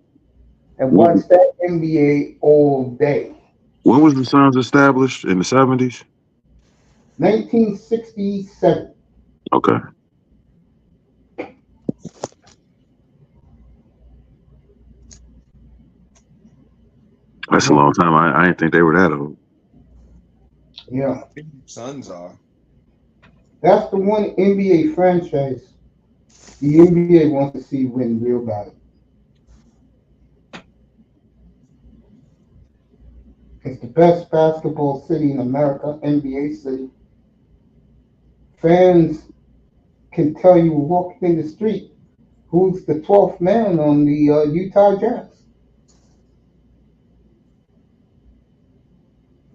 and When watch that NBA all day. when was the Suns established in the 70s? 1967. Okay, that's a Yeah, long time. I didn't think they were that old. yeah. Suns are. That's the one NBA franchise the NBA wants to see win real bad. It's the best basketball city in America, NBA city. Fans can tell you walking in the street who's the 12th man on the Utah Jazz.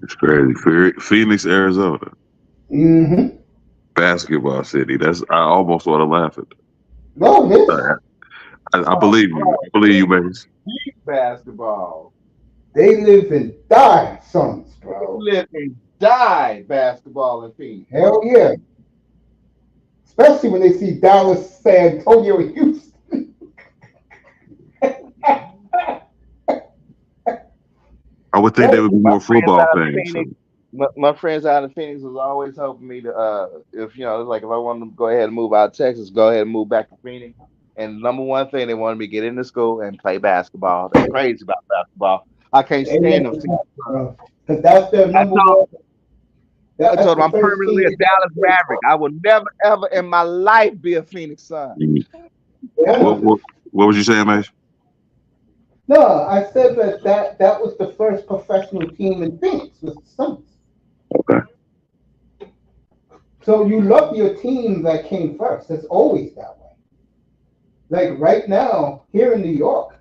It's crazy. Phoenix, Arizona, Mm-hmm. basketball city. That's I almost want to laugh at No, this that. I Oh, believe you. I believe you, man. deep basketball. they live and die, sons, They bro. live and die basketball in Phoenix. Hell yeah. Especially when they see Dallas, San Antonio, and Houston. I would think they would be My more friends football out of fans. So, Phoenix, my friends out of Phoenix was always helping me to, if like if I wanted to go ahead and move out of Texas, go ahead and move back to Phoenix. And number one thing they wanted me to get into school and play basketball. They're crazy about basketball. I can't stand them. Amen, bro. Because that's their I number told one. I That's told them the I'm first permanently team a they got to Dallas face, Maverick. bro. I will never ever in my life be a Phoenix Sun. mm. Yeah. What was you saying, Mace? No, I said that was the first professional team in Phoenix was the Suns. Okay. So you love your team that came first. It's always that way. Like right now, here in New York,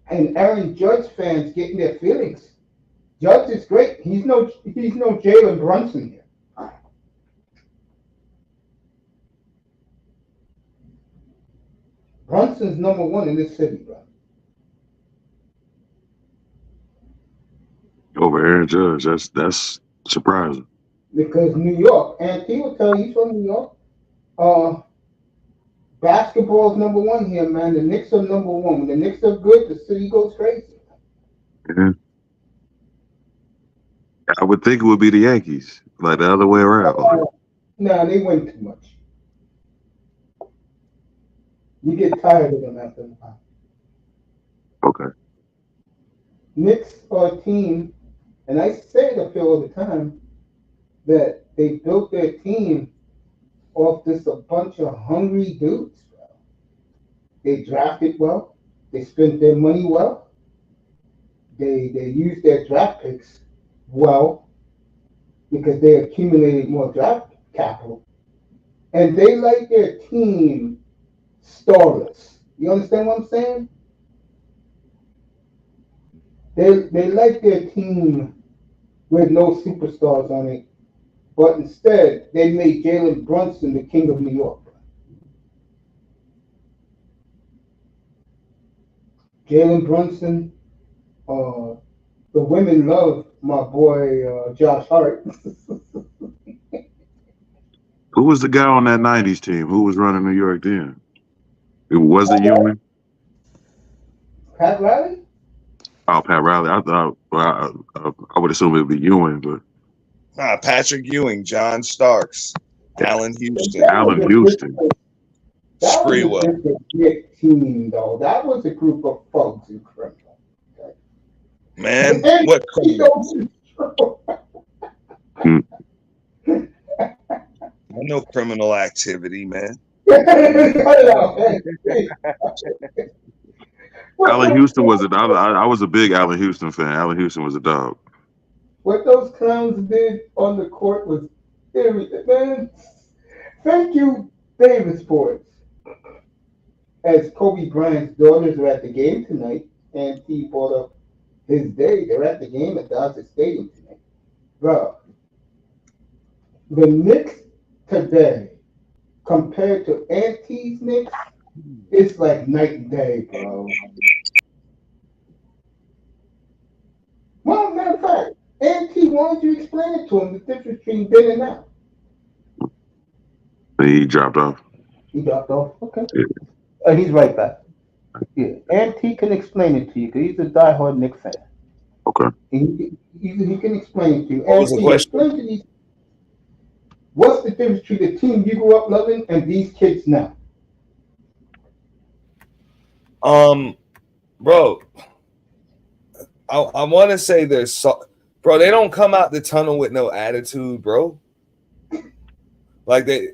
and Aaron Judge fans getting their feelings. Judge is great. He's no Jalen Brunson here. Brunson's number one in this city, bro. Over Aaron Judge. That's surprising. Because New York, and he will tell you he's from New York. Uh, Basketball's number one here, man. The Knicks are number one. When the Knicks are good, the city goes crazy. Yeah. I would think it would be the Yankees, like the other way around. Like, Nah, they win too much. You get tired of them after a while. okay. Knicks are a team, and I say it up here all the time, that they built their team off just a bunch of hungry dudes. Bro. They drafted well, they spent their money well, they used their draft picks well because they accumulated more draft capital, and they like their team starless. You understand what I'm saying? They like their team with no superstars on it, but instead they made Jalen Brunson the king of New York. Jalen Brunson, uh, the women love my boy Josh Hart. Who was the guy on that '90s team? Who was running New York then? It wasn't Ewing. Pat Riley? Oh, Pat Riley. I thought. Well, I would assume it would be Ewing, but Patrick Ewing, John Starks, Allen Houston, That was Allen a Houston. different. That was a Sprewell. different Knick team, though. That was a group of thugs and criminals. Man, And what he criminals? don't Hmm. No criminal activity, man. Allen Houston was it? I was a big Allen Houston fan. Allen Houston was a dog. What those clowns did on the court was everything, man. Thank you, David Sports. As Kobe Bryant's daughters are at the game tonight, and he brought up his day. They're at the game at Dodger Stadium tonight. Bro, the Knicks today compared to Auntie's Knicks, it's like night and day, bro. Well, matter of fact, N.T., why don't you explain it to him, the difference between then and now? He dropped off. He dropped off. Okay. Yeah. He's right back. Yeah. N.T. can explain it to you because he's a diehard Knicks fan. Okay. He can explain it to you. What was the N.T., question? explain to these what's the difference between the team you grew up loving and these kids now? Bro, I want to say bro, they don't come out the tunnel with no attitude, bro. Like I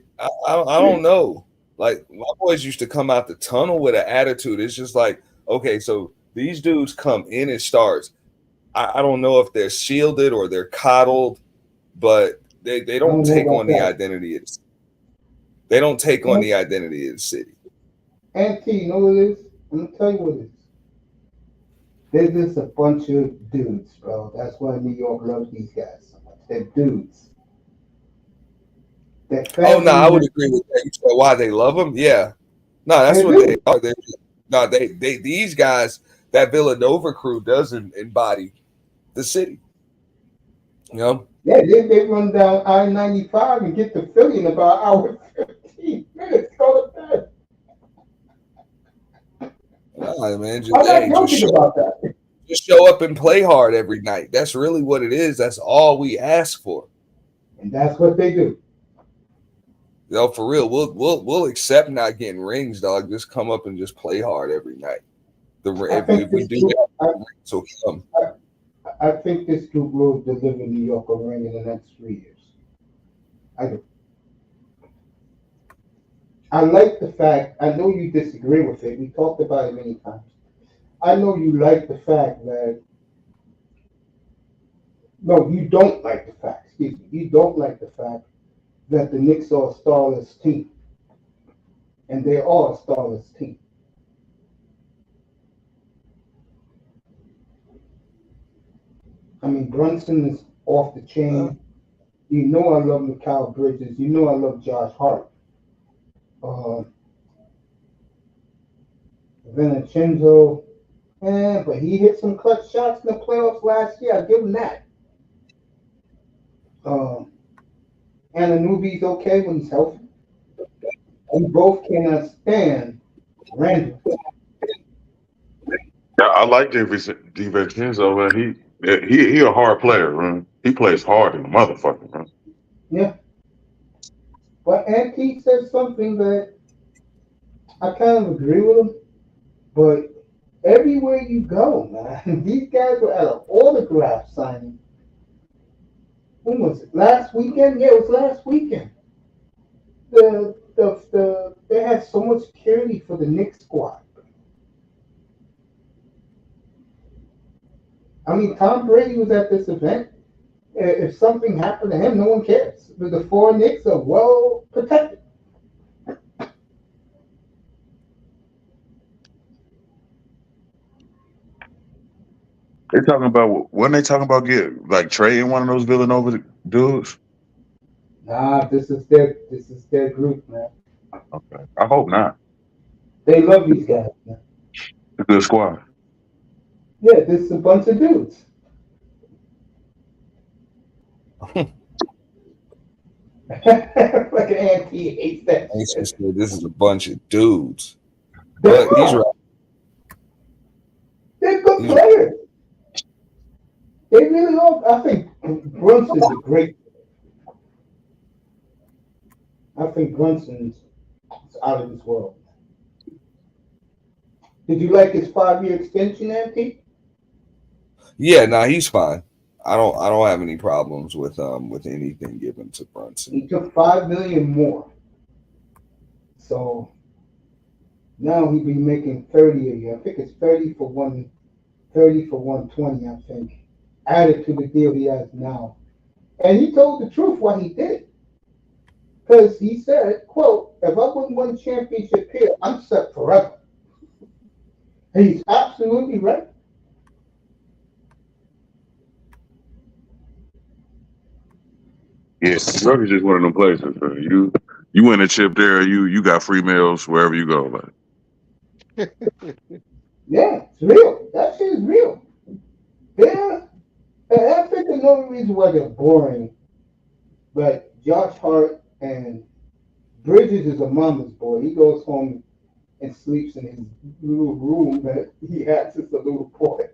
don't know. Like my boys used to come out the tunnel with an attitude. It's just like, okay, so these dudes come in as stars. I don't know if they're shielded or they're coddled, but they I don't don't know take about on the that. identity of they don't take on the identity of the city. N.T., you know what it is? I'm going to tell you what it is. They're just a bunch of dudes, bro. That's why New York loves these guys so much. They're dudes. They're Oh no, family I would men. agree with that. You said why they love them? Yeah. No, that's They're what they dudes. are. No, they these guys, that Villanova crew doesn't embody the city. You know? Yeah, they run down I-95 and get to Philly in about an hour and 15 minutes. Go to bed. Nah, man, I'm not joking about that. just show up and play hard every night. That's really what it is. That's all we ask for. And that's what they do. You know, for real, we'll accept not getting rings, dog. Just come up and just play hard every night. I think If we this do group, that, so come. I think this group will deliver New York a ring in the next 3 years. I do. I like the fact, I know you disagree with it. We talked about it many times. I know you like the fact that, no, you don't like the fact, excuse me, you don't like the fact that the Knicks are a starless team. And they are a starless team. I mean, Brunson is off the chain. You know I love Mikal Bridges. You know I love Josh Hart. Uh, Vincenzo, but he hit some clutch shots in the playoffs last year. I'll give him that. Um, Anunoby's okay when he's healthy. We both cannot stand Randall. Yeah, I like DiVincenzo, man. He a hard player, man. He plays hard in the motherfucker, man. Yeah. But Ante says something that I kind of agree with him. But everywhere you go, man, these guys were at an autograph signing. When was it? Last weekend? Yeah, it was last weekend. They had so much security for the Knicks squad. I mean, Tom Brady was at this event. If something happened to him, no one cares. The four Knicks are well protected. They talking about when they talking about like trading one of those Villanova dudes. Nah, this is their group, man. Okay, I hope not. They love these guys, man. It's a good squad. Yeah, this is a bunch of dudes. Like an Ante hates that shit. This is a bunch of dudes. They But he's are. right. They're good He's players. They really are. I think Brunson's a great. I think Brunson's out of this world. Did you like his 5-year extension, Ante? Yeah, nah, he's fine. I don't have any problems with anything given to Brunson. He took $5 million more. So now he'd be making 30 a year. I think it's 30 for 120, I think. Added to the deal he has now. And he told the truth why he did it. Because he said, quote, if I win one championship here, I'm set forever. And he's absolutely right. Yeah, New York is just one of them places. Man. You win a chip there, you got free meals wherever you go. Like. Yeah, it's real. That shit is real. Yeah. is why they're boring. But Josh Hart and Bridges is a mama's boy. He goes home and sleeps in his little room that he has as a little boy.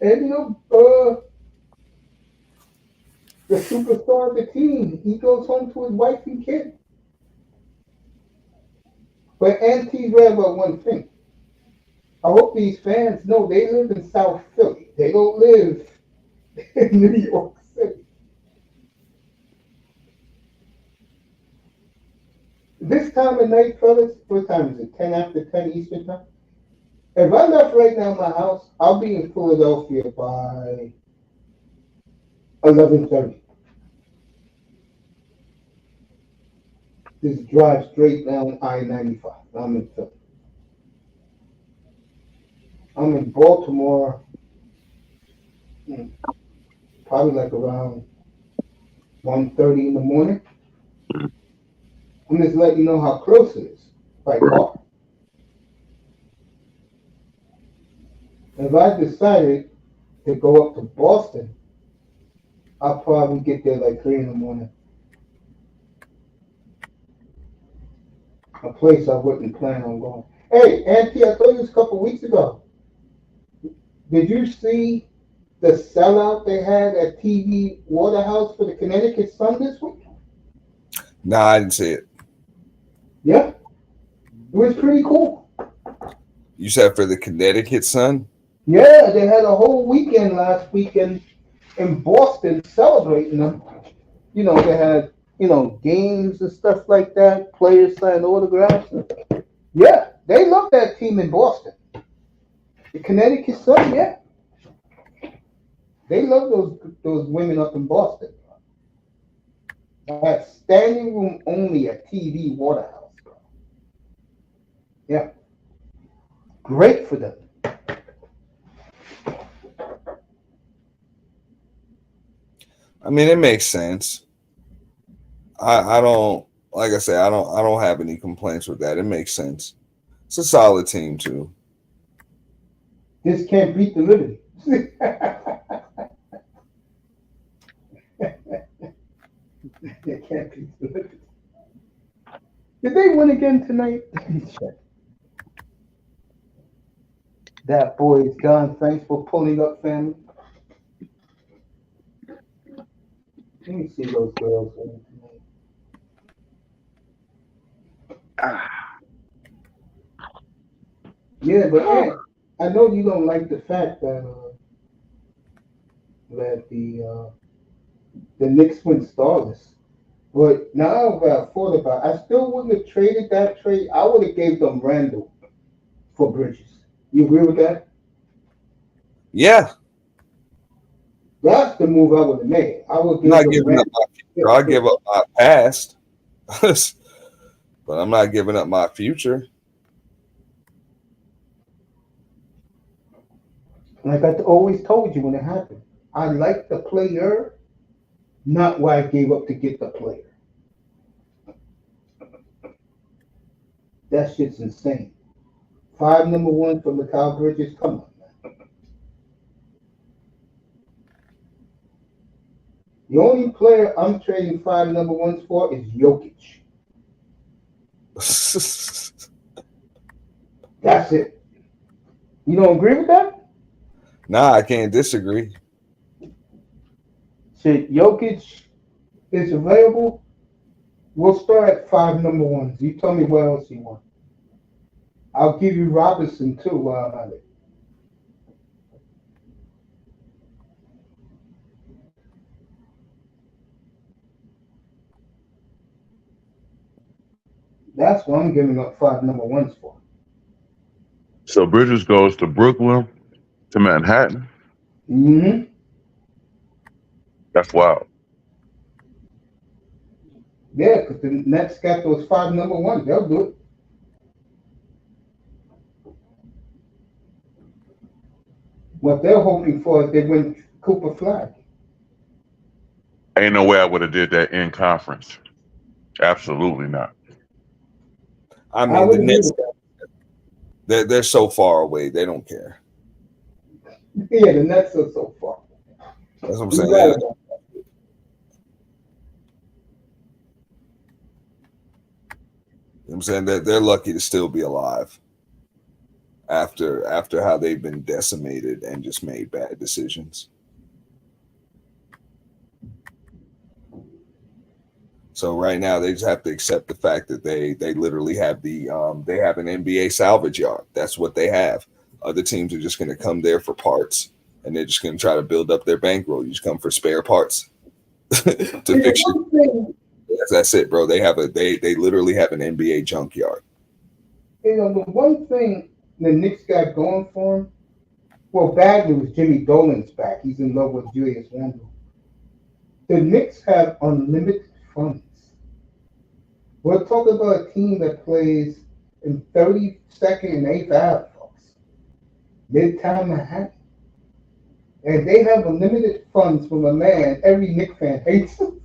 And the superstar of the team, he goes home to his wife and kid. But Auntie's right about one thing. I hope these fans know they live in South Philly. They don't live in New York City. This time of night, fellas, what time is it? 10 after 10 Eastern time? If I left right now my house, I'll be in Philadelphia by 11:30. Just drive straight down I-95. I'm in Philly. I'm in Baltimore, probably like around 1:30 in the morning. I'm just letting you know how close it is by car. If I decided to go up to Boston, I'll probably get there like 3 in the morning. A place I wouldn't plan on going. Hey, Auntie, I told you this a couple weeks ago. Did you see the sellout they had at TV Waterhouse for the Connecticut Sun this week? Nah, I didn't see it. Yeah. It was pretty cool. You said for the Connecticut Sun? Yeah, they had a whole weekend last weekend in Boston celebrating them. They had, games and stuff like that, players sign autographs. Yeah, they love that team in Boston. The Connecticut Sun, yeah. They love those women up in Boston. At standing room only at TV Waterhouse. Yeah. Great for them. I mean, it makes sense. I don't, like I said, I don't have any complaints with that. It makes sense. It's a solid team too. Just can't beat the Liberty. They can't beat the Liberty. Did they win again tonight? Let me check. That boy is gone. Thanks for pulling up, family. Let me see those girls winning tonight. Yeah, but hey, I know you don't like the fact that the Knicks went starless. But now that I thought about it, I still wouldn't have traded that trade. I would have gave them Randall for Bridges. You agree with that? Yeah. That's the move I would have made. I would I'm give not them giving up Randall. my future. I'll give up my past. But I'm not giving up my future. Like I always told you when it happened, I like the player, not what I gave up to get the player. That shit's insane. 5 number one for Mikal Bridges. Come on, man. The only player I'm trading 5 number ones for is Jokic. That's it. You don't agree with that? Nah, I can't disagree. Shit, Jokic is available. We'll start at 5 number ones. You tell me what else you want. I'll give you Robinson too while I'm at it. That's what I'm giving up 5 number ones for. So Bridges goes to Brooklyn, to Manhattan. Mm-hmm. That's wild. Yeah, because the Nets got those 5 number ones. They'll do it. What they're hoping for is they win Cooper Flag. Ain't no way I would have did that in conference. Absolutely not. I I mean, would the agree Nets, with that. they're so far away. They don't care. Yeah, the Nets are so far. That's what I'm You saying. right. I'm saying that they're lucky to still be alive after how they've been decimated and just made bad decisions. So right now they just have to accept the fact that they literally have they have an NBA salvage yard. That's what they have. Other teams are just going to come there for parts, and they're just going to try to build up their bankroll. You just come for spare parts to fix your. That's it, bro. They literally have an NBA junkyard. You know, the one thing the Knicks got going for him, well, bad news, Jimmy Dolan's back. He's in love with Julius Randle. The Knicks have unlimited funds. We're talking about a team that plays in 32nd and 8th Ave, folks. Midtown Manhattan. And they have unlimited funds from a man every Knicks fan hates him.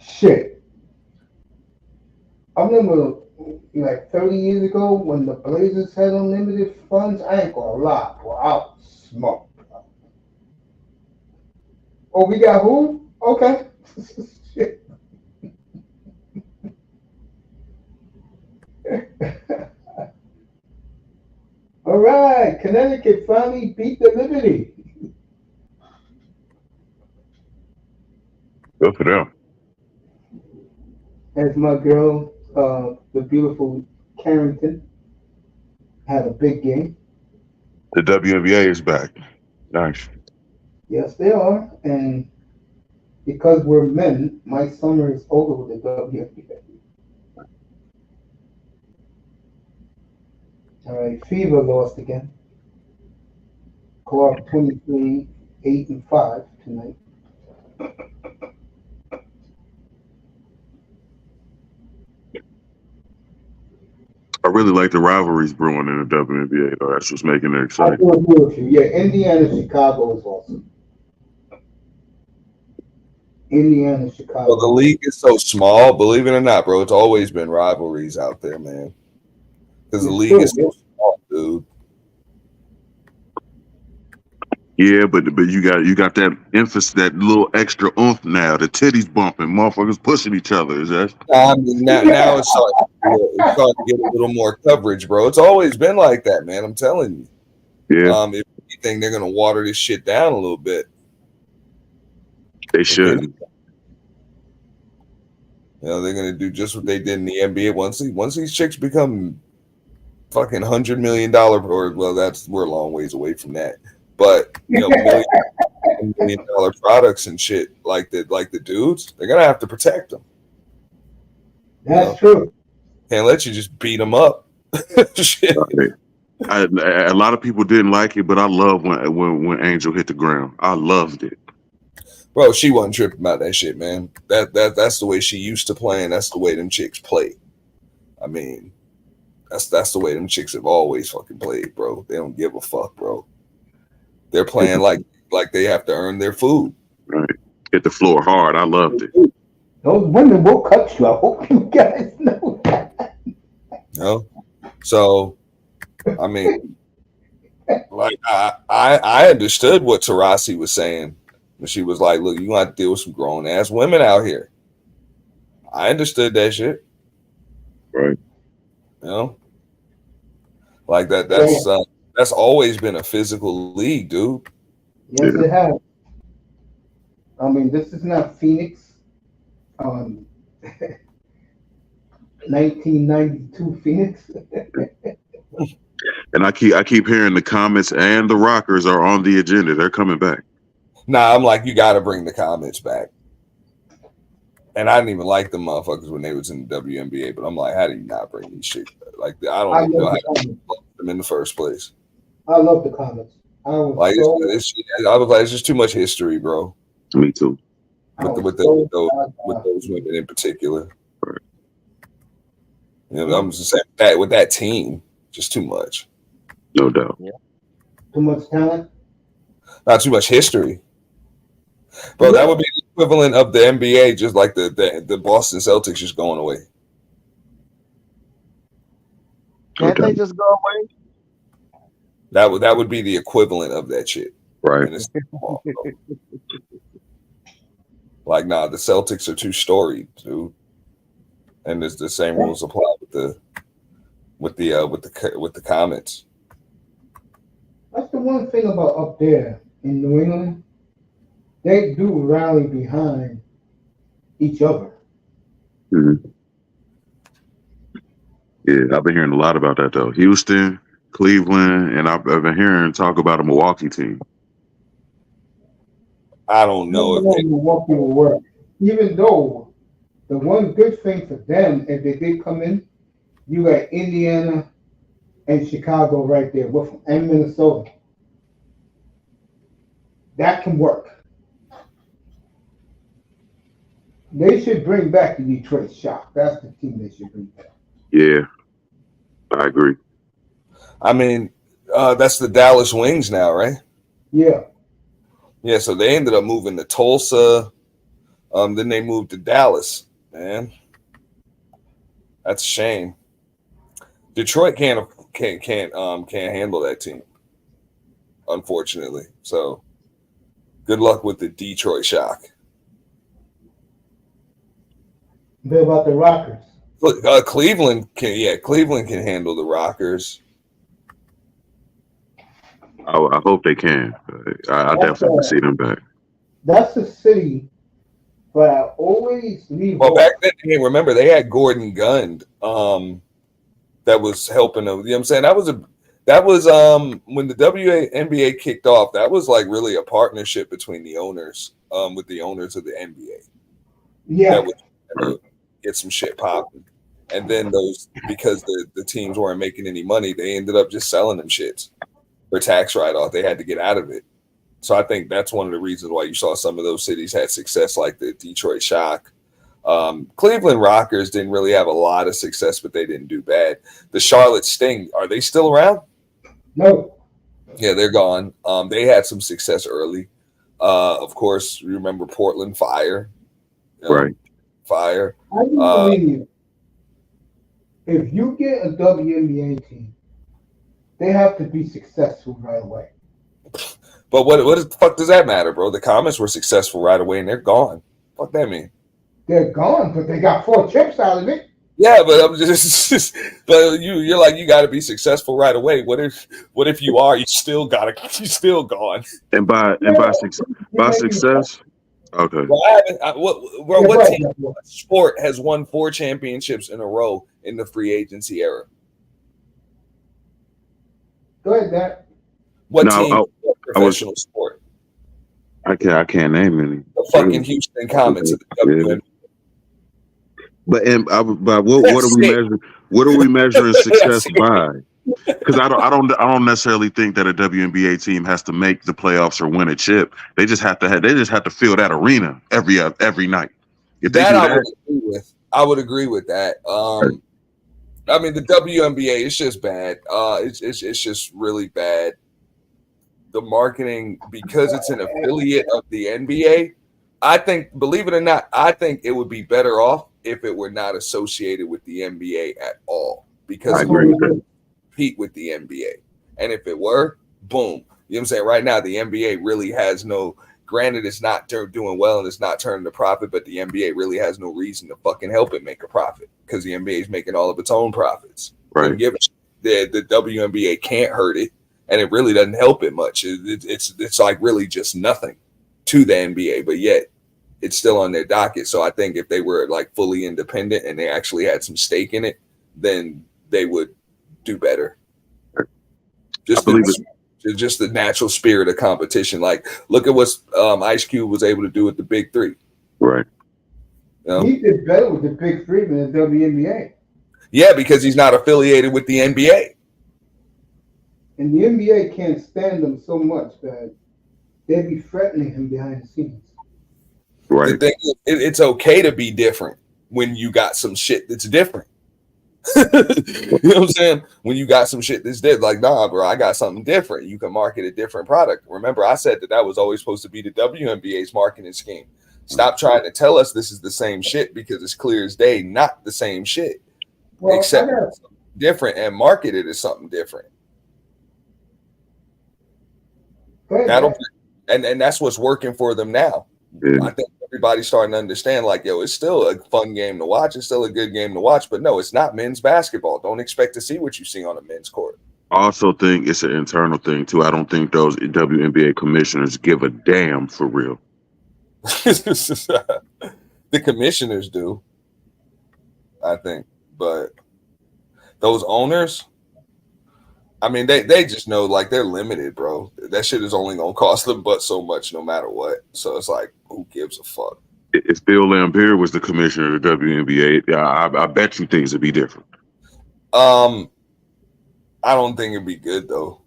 Shit. I remember like 30 years ago when the Blazers had unlimited funds. I ain't gonna lie, bro. I was smoked. Oh, we got who? Okay. Shit. All right. Connecticut finally beat the Liberty. Good for them. As my girl, the beautiful Carrington, had a big game. The WNBA is back. Nice. Yes, they are. And because we're men, my summer is over with the WNBA. All right, Fever lost again. Clark 23, 8 and 5 tonight. I really like the rivalries brewing in the WNBA, though. That's what's making it I exciting. do agree with you. Yeah, Indiana, Chicago is awesome. Indiana, Chicago. Well, the league is so small, believe it or not, bro. It's always been rivalries out there, man. Because the league is so small, dude. Yeah, but you got that emphasis, that little extra oomph now. The titties bumping, motherfuckers pushing each other. Is that? I mean, now it's starting to get a little more coverage, bro. It's always been like that, man. I'm telling you. Yeah. If anything, they're gonna water this shit down a little bit. They should. You know, they're gonna do just what they did in the NBA. Once these chicks become fucking $100 million, or well, we're a long ways away from that. But you know, $1 million products and shit like the dudes, they're gonna have to protect them. That's true. Can't let you just beat them up. Shit. A lot of people didn't like it, but I love when Angel hit the ground. I loved it. Bro, she wasn't tripping about that shit, man. That's the way she used to play, and that's the way them chicks play. I mean, that's the way them chicks have always fucking played, bro. They don't give a fuck, bro. They're playing like they have to earn their food. Right. Hit the floor hard. I loved it. Those women will cut you. I hope you guys know that. No? So, I mean, like I understood what Tarasi was saying when she was like, look, you got to deal with some grown ass women out here. I understood that shit. Right. You know? Like that's always been a physical league, dude. Yes, it has. I mean, this is not Phoenix. 1992 Phoenix. And I keep hearing the Comets and the Rockers are on the agenda. They're coming back. Nah, I'm like, you got to bring the Comets back. And I didn't even like the motherfuckers when they was in the WNBA, but I'm like, how do you not bring these shit? Like, I don't even know how to love them in the first place. I love the Comets. I was it's just too much history, bro. Me too. With those women in particular. Right. You know, I'm just saying that with that team, just too much. No doubt. Yeah. Too much talent. Not too much history. Bro, that would be the equivalent of the NBA, just like the Boston Celtics just going away. Can't they just go away? That would be the equivalent of that shit. Right. And it's like, nah, the Celtics are too storied, dude. And there's the same rules apply with the Comets. That's the one thing about up there in New England. They do rally behind each other. Mhm. Yeah, I've been hearing a lot about that though. Houston, Cleveland, and I've been hearing talk about a Milwaukee team. I don't I know don't if know they. if Milwaukee will work. Even though the one good thing for them, if they did come in, you got Indiana and Chicago right there with them, and Minnesota. That can work. They should bring back the Detroit Shock. That's the team they should bring back. Yeah, I agree. I mean, that's the Dallas Wings now, right? Yeah. Yeah, so they ended up moving to Tulsa. Then they moved to Dallas. Man, that's a shame. Detroit can't handle that team, unfortunately. So good luck with the Detroit Shock. What about the Rockers? Look, Cleveland can handle the Rockers. I hope they can. I definitely see them back. That's a city, but I always leave Well, off. back then, hey, remember they had Gordon Gund, that was helping them. You know what I'm saying? That was when the WNBA kicked off. That was like really a partnership between the owners, with the owners of the NBA. Yeah. That would get some shit popping. And then because the teams weren't making any money, they ended up just selling them shits for tax write-off. They had to get out of it. So I think that's one of the reasons why you saw some of those cities had success, like the Detroit Shock. Cleveland Rockers didn't really have a lot of success, but they didn't do bad. The Charlotte Sting, are they still around? No. Yeah, they're gone. They had some success early. Of course, you remember Portland Fire. Right. Fire. I do believe you. If you get a WNBA team, they have to be successful right away. But what the fuck does that matter, bro? The Comets were successful right away, and they're gone. What that mean? They're gone, but they got 4 chips out of it. Yeah, but I'm just but you're like, you got to be successful right away. What if you are? You still gone. And by success, okay. Well, what team sport has won 4 championships in a row in the free agency era? Go ahead, Matt. What team? Professional sport. I can't name any. The fucking Houston Comets of the WNBA. But what are we measuring? What are we measuring success by? Because I don't necessarily think that a WNBA team has to make the playoffs or win a chip. They just have to fill that arena every night. If they I would agree with that. I mean, the WNBA is just bad. It's just really bad. The marketing, because it's an affiliate of the NBA, I think, believe it or not, I think it would be better off if it were not associated with the NBA at all, because it would compete with the NBA. And if it were, boom. You know what I'm saying? Right now, the NBA really has no, granted, it's not doing well and it's not turning a profit, but the NBA really has no reason to fucking help it make a profit, because the NBA is making all of its own profits. Right. The WNBA can't hurt it, and it really doesn't help it much. It's like really just nothing to the NBA, but yet it's still on their docket. So I think if they were like fully independent and they actually had some stake in it, then they would do better. Just the natural spirit of competition. Like, look at what Ice Cube was able to do with the Big Three. Right. He did better with the Big Three than the WNBA. Yeah, because he's not affiliated with the NBA. And the NBA can't stand him so much that they'd be threatening him behind the scenes. Right. The thing is, it's okay to be different when you got some shit that's different. You know what I'm saying? When you got some shit that's different, like, nah, bro, I got something different. You can market a different product. Remember, I said that was always supposed to be the WNBA's marketing scheme. Stop trying to tell us this is the same shit, because it's clear as day not the same shit. Well, except something different, and market it as something different. Go ahead, That'll Jack. and that's what's working for them now. Yeah. I think everybody's starting to understand, like, yo, it's still a fun game to watch. It's still a good game to watch, but no, it's not men's basketball. Don't expect to see what you see on a men's court. I also think it's an internal thing too. I don't think those WNBA commissioners give a damn for real. The commissioners do, I think, but those owners, I mean, they just know, like, they're limited, bro. That shit is only gonna cost them but so much, no matter what. So it's like, who gives a fuck? If Bill Laimbeer was the commissioner of the WNBA, I bet you things would be different. I don't think it'd be good though.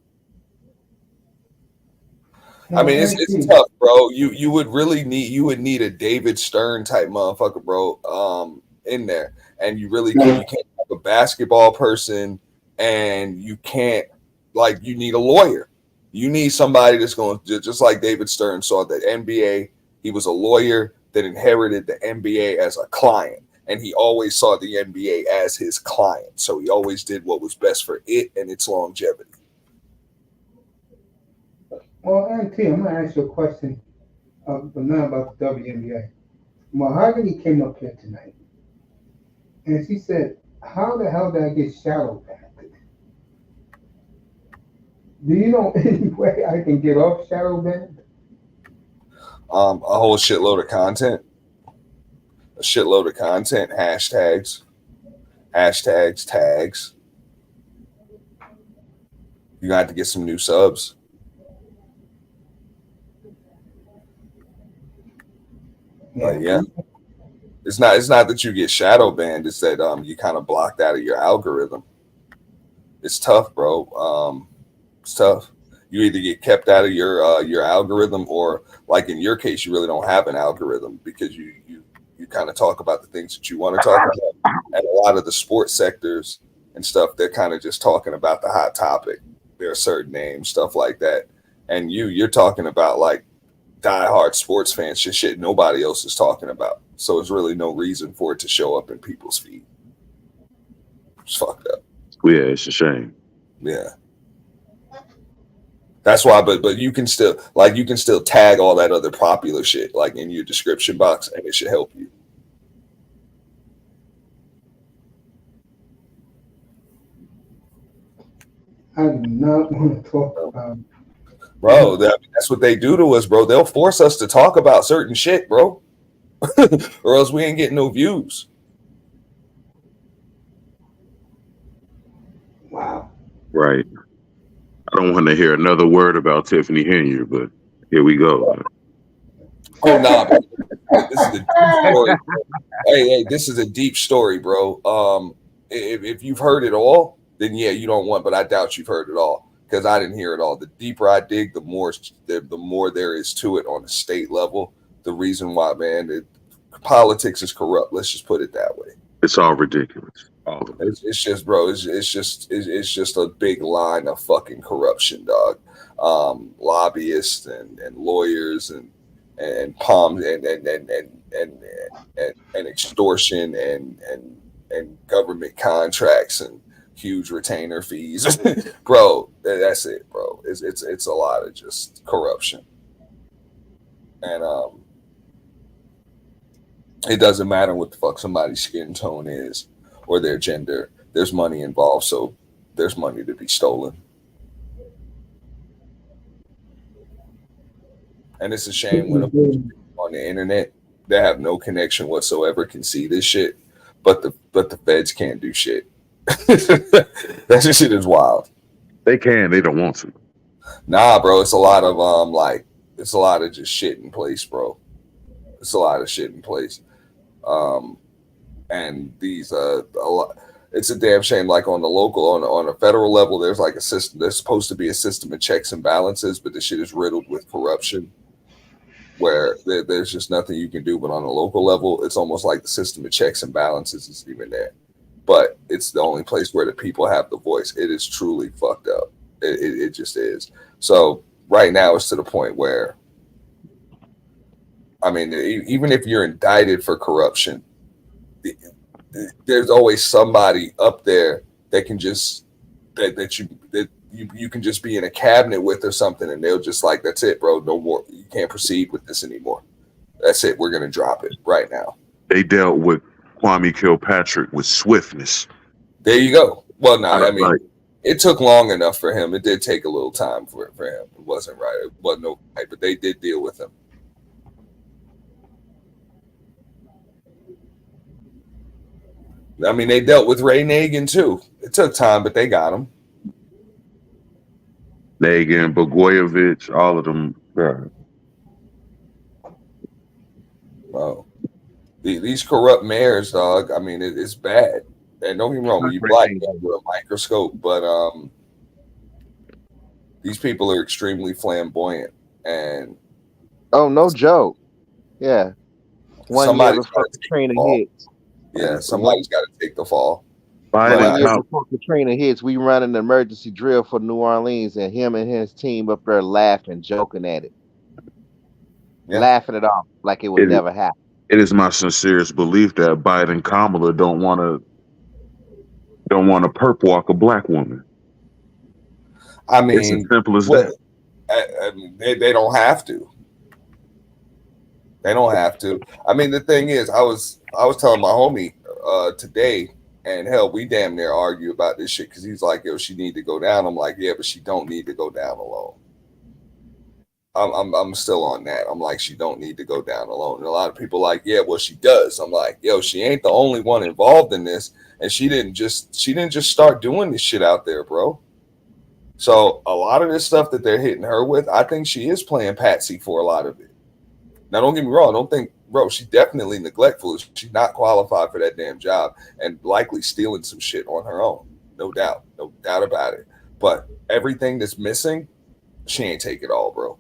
Now, I mean, it's NC, tough, bro. You would need a David Stern type motherfucker, bro, in there, and you can't have a basketball person, and you can't, like, you need a lawyer. You need somebody that's going to, just like David Stern saw the NBA. He was a lawyer that inherited the NBA as a client, and he always saw the NBA as his client. So he always did what was best for it and its longevity. well, NT, I'm gonna ask you a question, but not about the WNBA. Mahogany came up here tonight, and she said, "How the hell did I get shadow banned? Do you know any way I can get off shadow banned?" A whole shitload of content, hashtags, tags. You got to get some new subs. Yeah. It's not that you get shadow banned. It's that you kind of blocked out of your algorithm. It's tough, bro. It's tough. You either get kept out of your algorithm, or, like in your case, you really don't have an algorithm because you kind of talk about the things that you want to talk about. And a lot of the sports sectors and stuff, they're kind of just talking about the hot topic. There are certain names, stuff like that. And you're talking about, like, diehard sports fans, shit nobody else is talking about. So there's really no reason for it to show up in people's feed. It's fucked up. Yeah, it's a shame. Yeah. That's why, but you can still tag all that other popular shit, like, in your description box, and it should help you. I do not want to talk about. Bro, that's what they do to us, bro. They'll force us to talk about certain shit, bro. Or else we ain't getting no views. Wow. Right. I don't want to hear another word about Tiffany Henry, but here we go. Oh, nah, bro. This is a deep story. Hey, this is a deep story, bro. If you've heard it all, then yeah, you don't want, but I doubt you've heard it all, because I didn't hear it all. The deeper I dig, the more there is to it on the state level. The reason why, man, politics is corrupt. Let's just put it that way. It's all ridiculous. All of it. It's just, bro. It's just a big line of fucking corruption, dog. Lobbyists and lawyers and palms and extortion and government contracts and huge retainer fees, bro. That's it, bro. It's a lot of just corruption, and it doesn't matter what the fuck somebody's skin tone is or their gender. There's money involved, so there's money to be stolen. And it's a shame when on the internet that have no connection whatsoever can see this shit, but the feds can't do shit. That shit is wild. They can, they don't want to. Nah, bro, it's a lot of it's a lot of just shit in place, bro. It's a lot of shit in place. And these a lot, it's a damn shame. Like, on the local, on a federal level, there's like a system. There's supposed to be a system of checks and balances, but the shit is riddled with corruption, where there's just nothing you can do. But on a local level, it's almost like the system of checks and balances isn't even there. But it's the only place where the people have the voice. It is truly fucked up. It just is. So right now it's to the point where, I mean, even if you're indicted for corruption, there's always somebody up there that can just that you can just be in a cabinet with or something, and they'll just like, that's it, bro. No more. You can't proceed with this anymore. That's it. We're gonna drop it right now. They dealt with Kwame Kilpatrick with swiftness. There you go. Well, no, I mean, Like, it took long enough for him. It did take a little time for him. It wasn't right. It wasn't no right, but they did deal with him. I mean, they dealt with Ray Nagin too. It took time, but they got him. Nagin, Blagojevich, all of them. Wow. These corrupt mayors, dog. I mean, it's bad. And don't get me wrong, when you black under a microscope, but these people are extremely flamboyant and oh, no joke. Yeah. One year before Katrina hits. Yeah, somebody's got to take the fall. One year before Katrina hits, we run an emergency drill for New Orleans, and him and his team up there laughing, joking at it, laughing it off like it would never happen. It is my sincerest belief that Biden and Kamala don't want to perp walk a black woman. I mean, it's as simple as that. I mean, they don't have to. They don't have to. I mean, the thing is, I was telling my homie today, and hell, we damn near argue about this shit because he's like, yo, she need to go down. I'm like, yeah, but she don't need to go down alone. I'm still on that. I'm like, she don't need to go down alone. And a lot of people are like, yeah, well, she does. I'm like, yo, she ain't the only one involved in this, and she didn't just start doing this shit out there, bro. So a lot of this stuff that they're hitting her with, I think she is playing patsy for a lot of it. Now, don't get me wrong. I don't think, bro, she's definitely neglectful. She's not qualified for that damn job and likely stealing some shit on her own. No doubt about it. But everything that's missing, she ain't take it all, bro.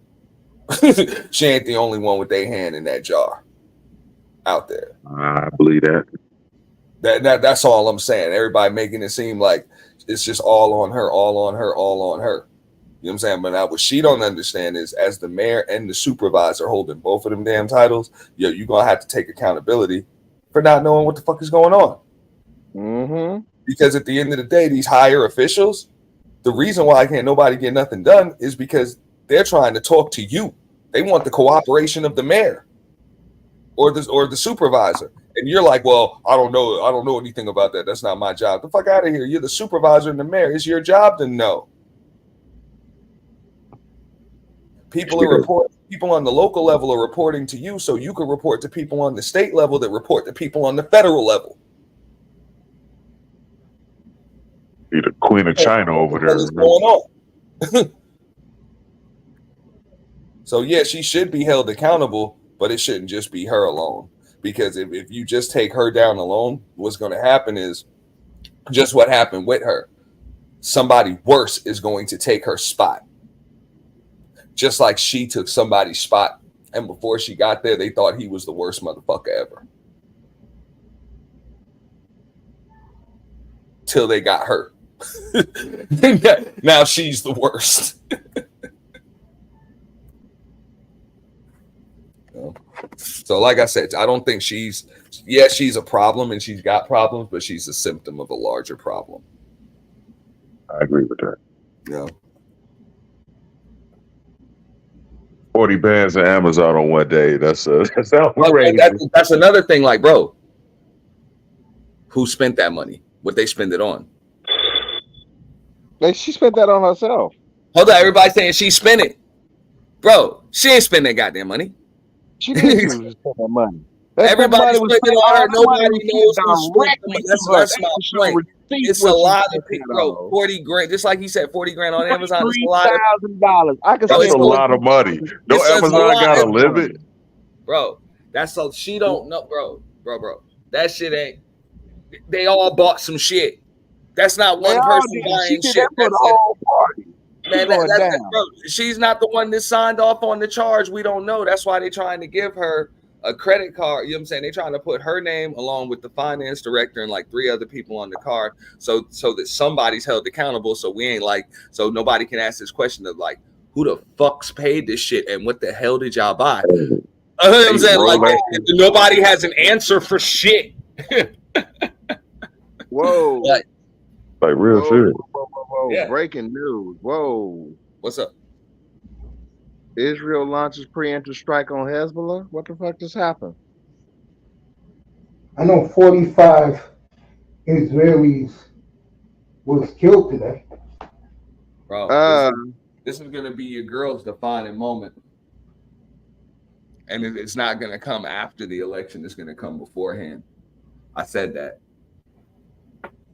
She ain't the only one with their hand in that jar out there. I believe that. That's all I'm saying. Everybody making it seem like it's just all on her, all on her, all on her. You know what I'm saying? But now what she don't understand is, as the mayor and the supervisor holding both of them damn titles, you're going to have to take accountability for not knowing what the fuck is going on. Mm-hmm. Because at the end of the day, these higher officials, the reason why can't nobody get nothing done is because they're trying to talk to you. They want the cooperation of the mayor or the supervisor. And you're like, well, I don't know anything about that. That's not my job. The fuck out of here. You're the supervisor and the mayor. It's your job to know. People on the local level are reporting to you, so you can report to people on the state level that report to people on the federal level. You're the Queen of China over there. What's going on? So yeah, she should be held accountable, but it shouldn't just be her alone. Because if you just take her down alone, what's going to happen is just what happened with her. Somebody worse is going to take her spot. Just like she took somebody's spot, and before she got there, they thought he was the worst motherfucker ever. Till they got her. Now she's the worst. So like I said, I don't think she's a problem and she's got problems, but she's a symptom of a larger problem. I agree with that. Yeah. 40 bands at Amazon on one day. That's outrageous. That's another thing. Like, bro, who spent that money? What they spend it on? She spent that on herself. Hold on, everybody saying she spent it. Bro, she ain't spend that goddamn money. She didn't spend that money. Everybody spent it on her. Nobody knows who spent the money. That's my point. It's a lot of people, bro. 40 grand, just like he said, 40 grand on Amazon. It's a lot of $3,000. That's a lot of money. No, Amazon got a limit, bro. That's so she don't know, bro. That shit ain't. They all bought some shit. That's not one person buying shit. That's the whole party. Man, bro, she's not the one that signed off on the charge. We don't know. That's why they're trying to give her a credit card. You know what I'm saying? They're trying to put her name along with the finance director and like 3 other people on the card so that somebody's held accountable. So we ain't like, so nobody can ask this question of like, who the fuck's paid this shit and what the hell did y'all buy? You know what I'm saying? Like, nobody has an answer for shit. Whoa. Like real shit. Whoa, Yeah. breaking news. Whoa. What's up? Israel launches preemptive strike on Hezbollah. What the fuck just happened? I know 45 Israelis was killed today. Bro, this is gonna be your girl's defining moment. And it's not gonna come after the election, it's gonna come beforehand. I said that.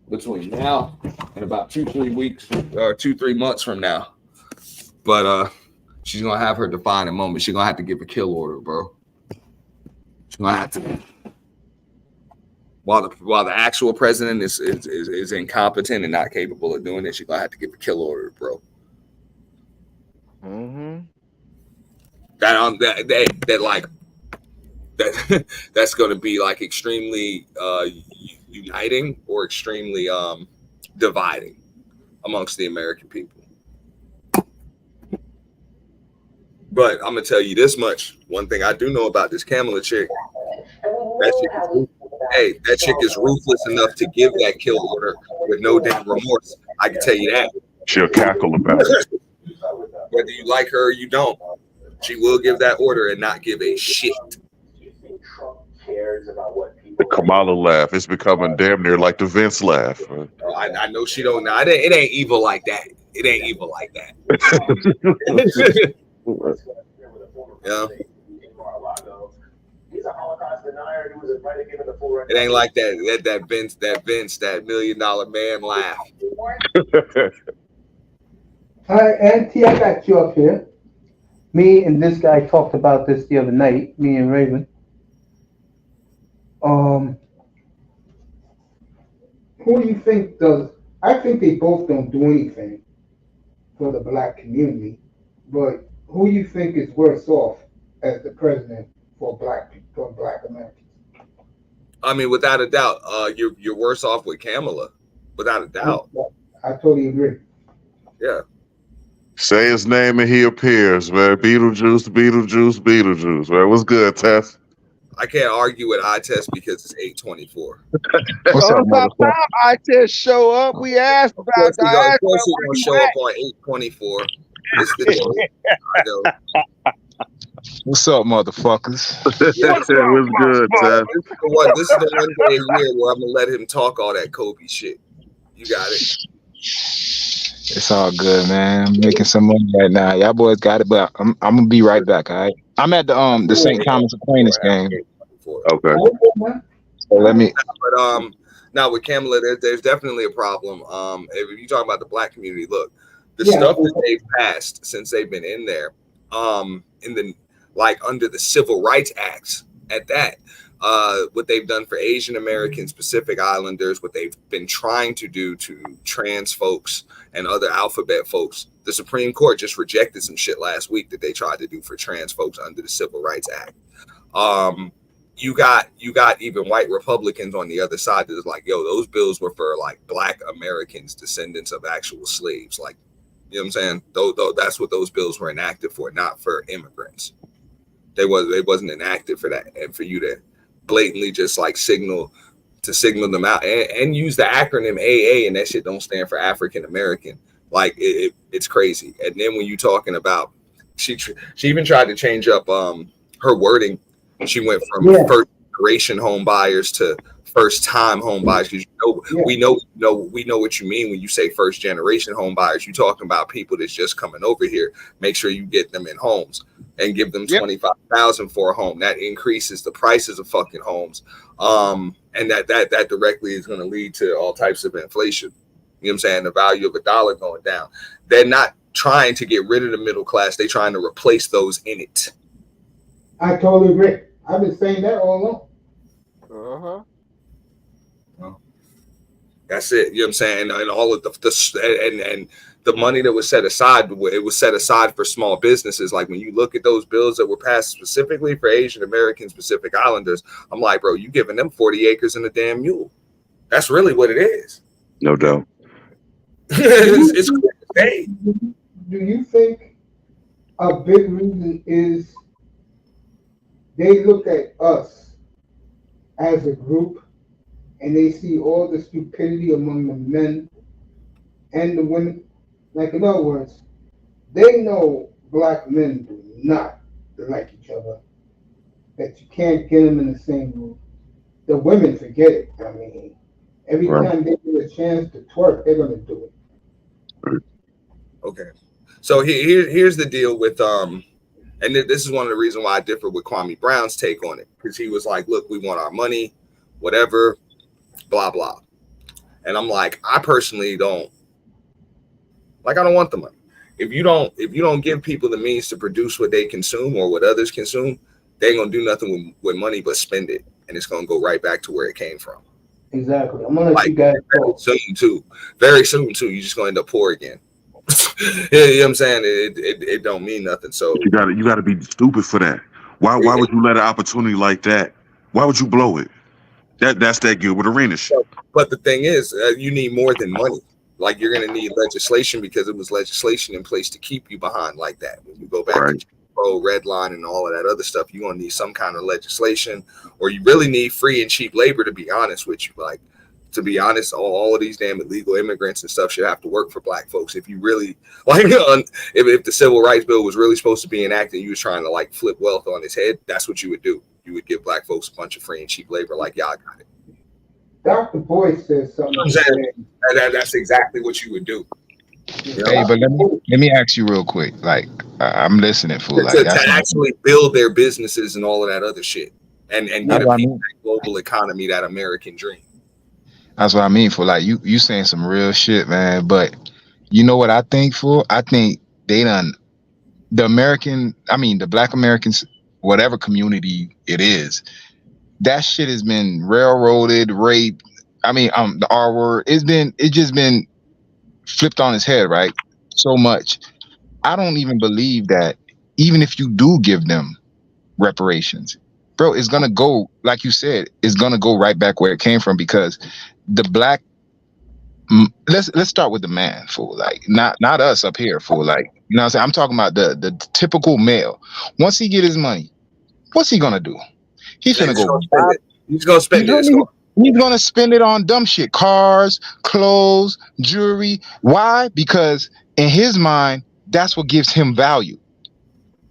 Between now and about 2-3 weeks or 2-3 months from now. But she's gonna have her defining moment. She's gonna have to give a kill order, bro. She's gonna have to. While the actual president is incompetent and not capable of doing it, she's gonna have to give a kill order, bro. Mm-hmm. That's gonna be like extremely uniting or extremely dividing amongst the American people. But I'm gonna tell you this much. One thing I do know about this Kamala chick, that chick is ruthless enough to give that kill order with no damn remorse. I can tell you that. She'll cackle about it. Whether you like her or you don't, she will give that order and not give a shit. The Kamala laugh. It's becoming damn near like the Vince laugh. I know she don't know. It ain't evil like that. It ain't evil like that. Yeah. It ain't like that $1 million man laugh. Hi, Auntie, I got you up here. Me and this guy talked about this the other night, me and Raven. Who do you think does? I think they both don't do anything for the black community, but who do you think is worse off as the president for black Americans? I mean, without a doubt, you're worse off with Kamala, without a doubt. I totally agree. Yeah. Say his name and he appears, man. Beetlejuice, Beetlejuice, Beetlejuice. Man, what's good, Tess? I can't argue with eye test because it's 824. What's up, motherfucker? I just show up. We asked about that. Of course, he's gonna show up on 824. It's the day. I know. What's up, motherfuckers? What's good, Tess? This is the one day a year where I'm gonna let him talk all that Kobe shit. You got it. It's all good, man. I'm making some money right now. Y'all boys got it, but I'm gonna be right back. All right. I'm at the St. Thomas Aquinas game. Okay. So let me. But now with Kamala, there's definitely a problem. If you talk about the black community, look, the stuff that they've passed since they've been in there, in the under the Civil Rights Acts, at that, what they've done for Asian Americans, Pacific Islanders, what they've been trying to do to trans folks and other alphabet folks. The Supreme Court just rejected some shit last week that they tried to do for trans folks under the Civil Rights Act. You got even white Republicans on the other side that's like, yo, those bills were for like black Americans, descendants of actual slaves. Like, you know what I'm saying? Though that's what those bills were enacted for, not for immigrants. They wasn't enacted for that, and for you to blatantly just like signal them out and use the acronym AA, and that shit don't stand for African American. Like it's crazy. And then when you talking about, she even tried to change up her wording. She went from first generation home buyers to first time home buyers, because we know what you mean when you say first generation home buyers. You're talking about people that's just coming over here. Make sure you get them in homes and give them $25,000 for a home. That increases the prices of fucking homes, and that directly is going to lead to all types of inflation. You know what I'm saying? The value of a dollar going down. They're not trying to get rid of the middle class. They're trying to replace those in it. I totally agree. I've been saying that all along. That's it. You know what I'm saying? And all of and the money that was set aside, it was set aside for small businesses. Like when you look at those bills that were passed specifically for Asian Americans, Pacific Islanders, I'm like, bro, you giving them 40 acres and a damn mule. That's really what it is. No doubt. It's crazy. Do you think a big reason is they look at us as a group and they see all the stupidity among the men and the women. Like in other words, they know black men do not like each other. That you can't get them in the same room. The women forget it. I mean, every Right. time they get a chance to twerk, they're gonna do it. Okay. So here's the deal with and this is one of the reasons why I differ with Kwame Brown's take on it, because he was like, look, we want our money, whatever, blah blah. And I'm like, I personally don't like, I don't want the money. If you don't give people the means to produce what they consume or what others consume, they ain't gonna do nothing with money but spend it, and it's gonna go right back to where it came from. Exactly. I'm gonna let Like you guys very talk. soon too. Very soon too. You're just gonna end up poor again. You know what I'm saying? It don't mean nothing. So But you gotta be stupid for that. Why would you let an opportunity like that? Why would you blow it? That's that Gilbert Arena shit. but the thing is, you need more than money. Like, you're gonna need legislation, because it was legislation in place to keep you behind like that. When you go back Right. to pro red line and all of that other stuff, you're gonna need some kind of legislation, or you really need free and cheap labor, to be honest with you. Like, to be honest, all of these damn illegal immigrants and stuff should have to work for black folks. If you really like, if the civil rights bill was really supposed to be enacted, you was trying to like flip wealth on his head, that's what you would do. You would give black folks a bunch of free and cheap labor, like y'all got it. Dr. Boyce says You know something what I'm saying? today. That's exactly what you would do. You know? Hey, but let me ask you real quick. Like, I'm listening, fool. Like, To actually build their businesses and all of that other shit, and get that's a what I piece of mean. that global economy, that American dream. That's what I mean, for like you saying some real shit, man. But you know what I think, for? I think they done the Black Americans, whatever community it is, that shit has been railroaded, raped. The R word. It's just been flipped on its head, right? So much. I don't even believe that even if you do give them reparations, bro, it's gonna go, like you said, it's gonna go right back where it came from, because the black let's start with the man, fool. Like, not us up here, fool. Like, you know what I'm saying? I'm talking about the typical male. Once he get his money, what's he gonna do? He's He's gonna go gonna spend buy. it. He's gonna You spend it. feel me? He's gonna spend it on dumb shit, cars, clothes, jewelry. Why? Because in his mind, that's what gives him value.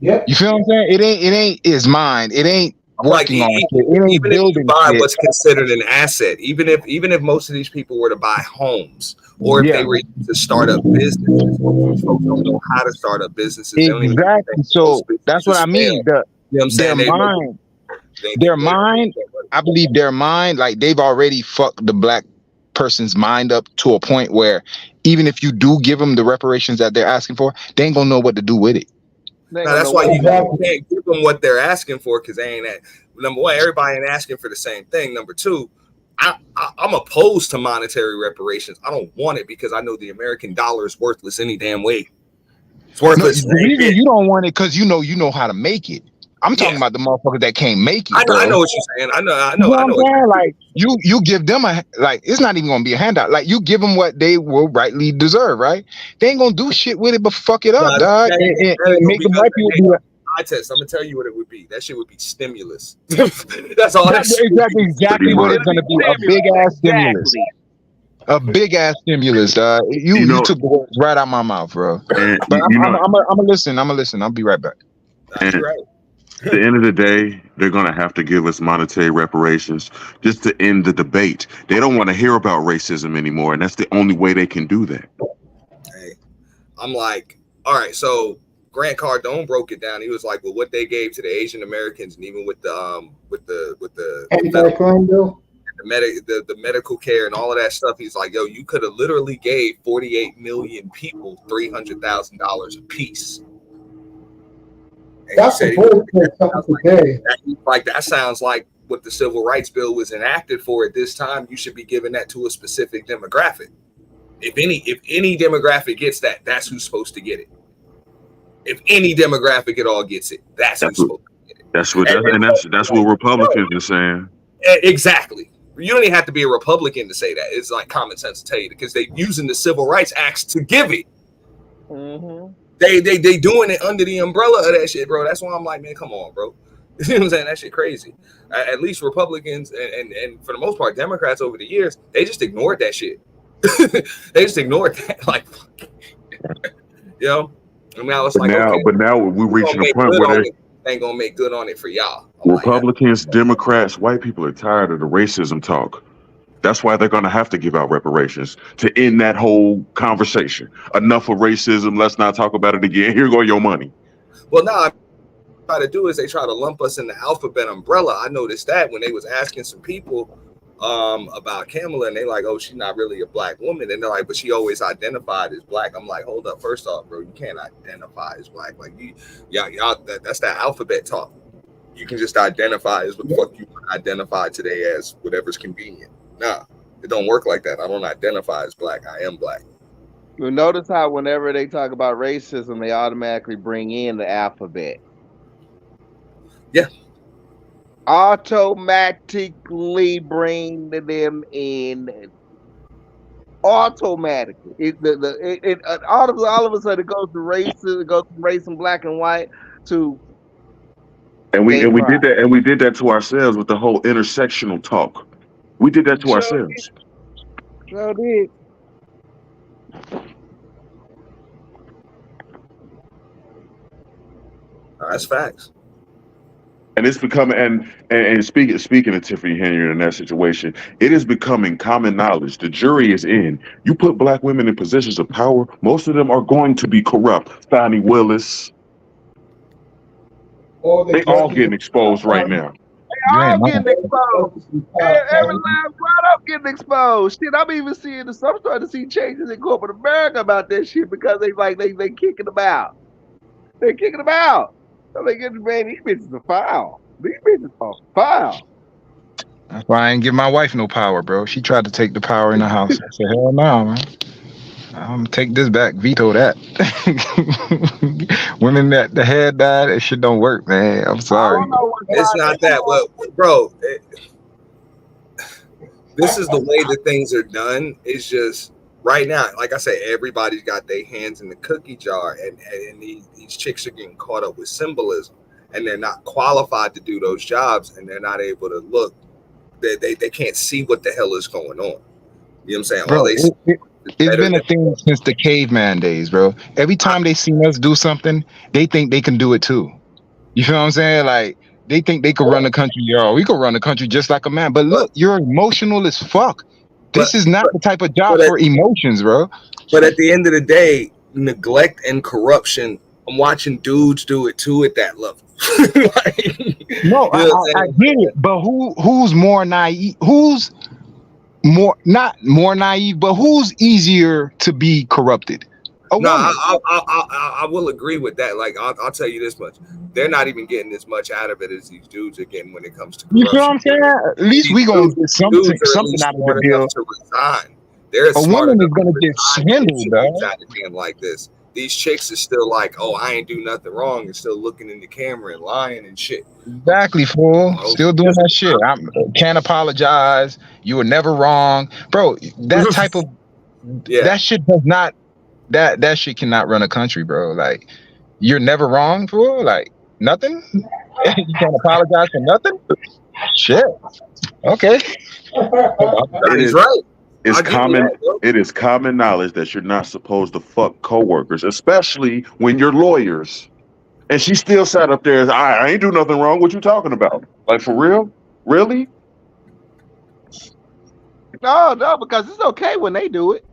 Yep. You feel what I'm saying? It ain't his mind. It ain't Like, working on shit. It ain't even if you building buy shit. what's considered an asset, even if most of these people were to buy homes, or if Yeah, they were to start up businesses, these folks don't know how to start up businesses. They don't even know exactly. those So that's what businesses I fail. mean. The You know what I'm their saying? mind, They their mind. I believe their mind, like, they've already fucked the black person's mind up to a point where even if you do give them the reparations that they're asking for, they ain't gonna know what to do with it. They ain't Now gonna that's know why what you to do. can't give them what they're asking for, because they ain't at number one. Everybody ain't asking for the same thing. Number two, I'm opposed to monetary reparations. I don't want it, because I know the American dollar is worthless any damn way. It's No, worthless. the reason you don't want it because you know how to make it. I'm Yeah, talking about the motherfuckers that can't make it, I bro. know what you're saying. I You know what I'm know. saying? Like, you give them it's not even gonna be a handout. Like, you give them what they will rightly deserve, right? They ain't gonna do shit with it but fuck it up, Nah, dog, that and ain't gonna make be the white nothing. people do it. I test. I'm gonna tell you what it would be. That shit would be stimulus. That's all that That's shit would be. exactly Pretty what much. it's gonna be. A big ass stimulus. Exactly. A big ass stimulus, dog. You You know, took the words right out of my mouth, bro. and But you know, I'm gonna listen. I'm gonna listen. I'll be right back. Nah, and you're right. at the end of the day, they're gonna have to give us monetary reparations just to end the debate. They don't want to hear about racism anymore, and that's the only way they can do that. Hey, I'm like, all right. So Grant Cardone broke it down. He was like, well, what they gave to the Asian Americans, and even with the federal, Anti-crime bill. the medical care and all of that stuff, he's like, yo, you could have literally gave 48 million people $300,000 a piece. And he said Dr. Boyce said something today. that sounds like what the civil rights bill was enacted for at this time. You should be giving that to a specific demographic. If any demographic gets that, that's who's supposed to get it. If any demographic at all gets it, that's who's supposed to get it. That's what Republicans are saying. Exactly. You don't even have to be a Republican to say that. It's like common sense to tell you, because they're using the Civil Rights Acts to give it. Mm-hmm. They doing it under the umbrella of that shit, bro. That's why I'm like, man, come on, bro. You know what I'm saying? That shit crazy. At least Republicans and for the most part, Democrats over the years, they just ignored that shit. They just ignored that. Like, you know, I mean, I was like, okay, but now we're we're gonna reaching a make point good where on they it. Ain't gonna make good on it for y'all. I'm like, Republicans, Democrats, white people are tired of the racism talk. That's why they're going to have to give out reparations to end that whole conversation. Enough of racism. Let's not talk about it again. Here go your money. well, no, try to do is they try to lump us in the alphabet umbrella. I noticed that when they was asking some people about Kamala, and they like, oh, she's not really a black woman, and they're like, but she always identified as black. I'm like, hold up, first off, bro, you can't identify as black. Like y'all that's that alphabet talk. You can just identify as what the fuck you identify today as whatever's convenient. Nah, it don't work like that. I don't identify as black. I am black. You notice how whenever they talk about racism, they automatically bring in the alphabet. Yeah. Automatically bring them in. Automatically. All of a sudden it goes to races, it goes from race and black and white to And we gay pride. did that to ourselves with the whole intersectional talk. We did that to ourselves. So did. That's facts. And it's becoming and speaking of Tiffany Henry in that situation, it is becoming common knowledge. The jury is in. You put black women in positions of power, most of them are going to be corrupt. Fannie Willis, they all getting exposed right now. You ain't I'm lying. getting exposed. Every last one I'm getting exposed. Shit, I'm even seeing this. I'm starting to see changes in corporate America about that shit because they kicking them out. They're kicking them out. So they get man, these bitches are foul. These bitches are foul. That's why I ain't give my wife no power, bro. She tried to take the power in the house. I said, hell no, man. I'm gonna take this back, veto that. Women that the head died, that shit don't work, man. I'm I sorry. don't know what's It's not that. Well, bro, this is the way that things are done. It's just right now, like I said, everybody's got their hands in the cookie jar, and these chicks are getting caught up with symbolism, and they're not qualified to do those jobs, and they're not able to look. They can't see what the hell is going on. You know what I'm saying? Bro, All they see it's better been a than thing since the caveman days, bro. Every time they see us do something, they think they can do it too. You feel what I'm saying? Like they think they could run the country. Yo, we could run the country just like a man. But look, you're emotional as fuck. This is not the type of job for emotions, bro. But at the end of the day, neglect and corruption. I'm watching dudes do it too at that level. Like, No, I get it. But who's more naive? Who's more not more naive, but who's easier to be corrupted? A No, woman. I will agree with that. Like, I'll tell you this much: they're not even getting as much out of it as these dudes are getting when it comes to corruption. You feel what I'm saying? At least we gonna get something out of the deal. To resign. They're A smart woman is enough gonna to get resign swindled, dog. out of hand like this. These chicks are still like, oh, I ain't do nothing wrong, and still looking in the camera and lying and shit. Exactly, fool. Still doing that shit. I can't apologize. You were never wrong, bro. That type of that shit does not. That shit cannot run a country, bro. Like you're never wrong, fool. Like nothing. You can't apologize for nothing. Shit. Okay. He's right. It is common knowledge that you're not supposed to fuck coworkers, especially when you're lawyers. And she still sat up there. I ain't do nothing wrong. What you talking about? Like for real? Really? No, because it's okay when they do it.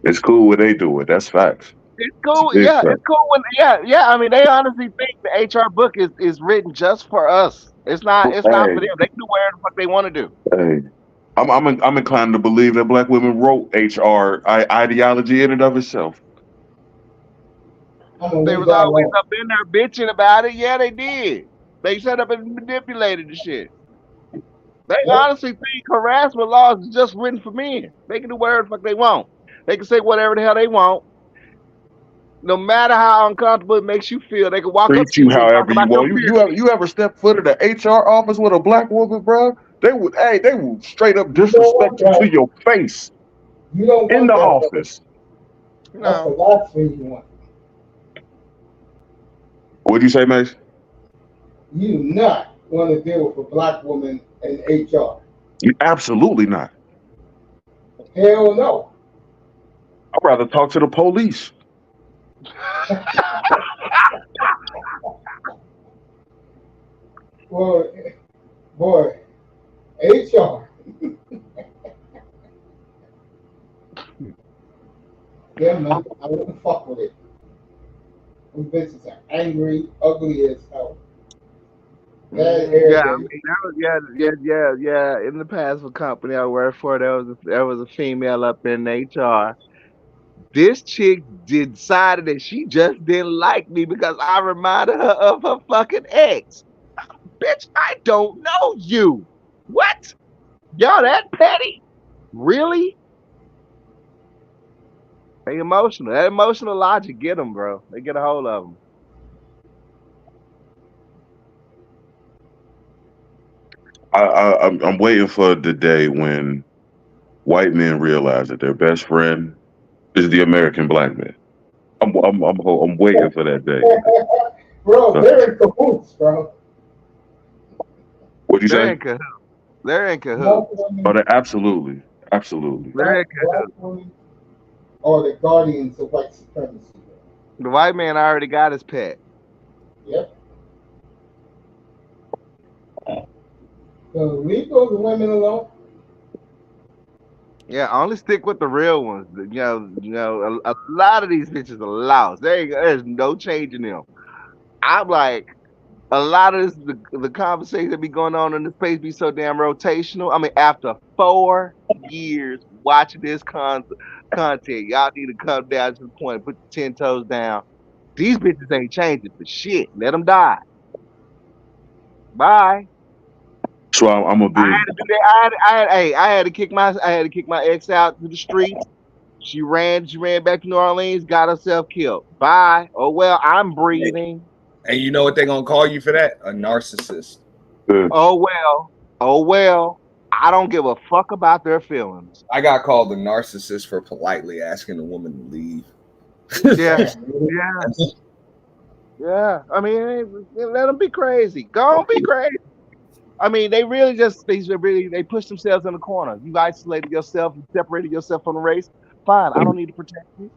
It's cool when they do it. That's facts. It's cool. Yeah, it's cool when I mean, they honestly think the HR book is written just for us. It's not for them. They can do whatever the fuck they want to do. Hey. I'm inclined to believe that black women wrote HR ideology in and of itself. They was always up in there bitching about it. Yeah, they did. They set up and manipulated the shit. They honestly think harassment laws is just written for men. They can do whatever the fuck they want. They can say whatever the hell they want. No matter how uncomfortable it makes you feel, they can walk up to you however you want. You ever step foot in the HR office with a black woman, bro? They would straight up disrespect you to your face in the office. That's the last thing you want. What'd you say, Mace? You do not want to deal with a black woman in HR. Absolutely not. Hell no. I'd rather talk to the police. Boy, boy, HR. Yeah, man, I wouldn't fuck with it. Them bitches are angry, ugly as hell. That Yeah, I irritating. mean, that was, yeah. In the past, for company I worked for, there was a female up in HR. This chick decided that she just didn't like me because I reminded her of her fucking ex. Bitch, I don't know you. What? Y'all that petty? Really? They emotional. That emotional logic get them, bro. They get a hold of them. I'm waiting for the day when white men realize that their best friend is the American black man. I'm waiting for that day. Bro, Uh, they're in cahoots, bro. What'd you They're say? in cahoots. They're in Black cahoots. Oh, women, they absolutely, absolutely. They're in black cahoots. women are the guardians of white supremacy. The white man already got his pet. Yep. So leave those women alone. Yeah, only stick with the real ones. A lot of these bitches are lost. There's no changing them. I'm like, a lot of the conversation that be going on in the space be so damn rotational. I mean, after 4 years watching this content, y'all need to come down to the point and put your 10 toes down. These bitches ain't changing for shit. Let them die. Bye. So I'm a I big. had to do that. I had to kick my ex out to the streets. She ran back to New Orleans, got herself killed. Bye. Oh well, I'm breathing. And you know what they're gonna call you for that? A narcissist. Uh, Oh well. Oh well. I don't give a fuck about their feelings. I got called a narcissist for politely asking a woman to leave. Yeah. Yeah. Yeah. I mean, let them be crazy. Go on, be crazy. I mean, they push themselves in the corner. You isolated yourself, you separated yourself from the race. Fine, I don't need to protect you.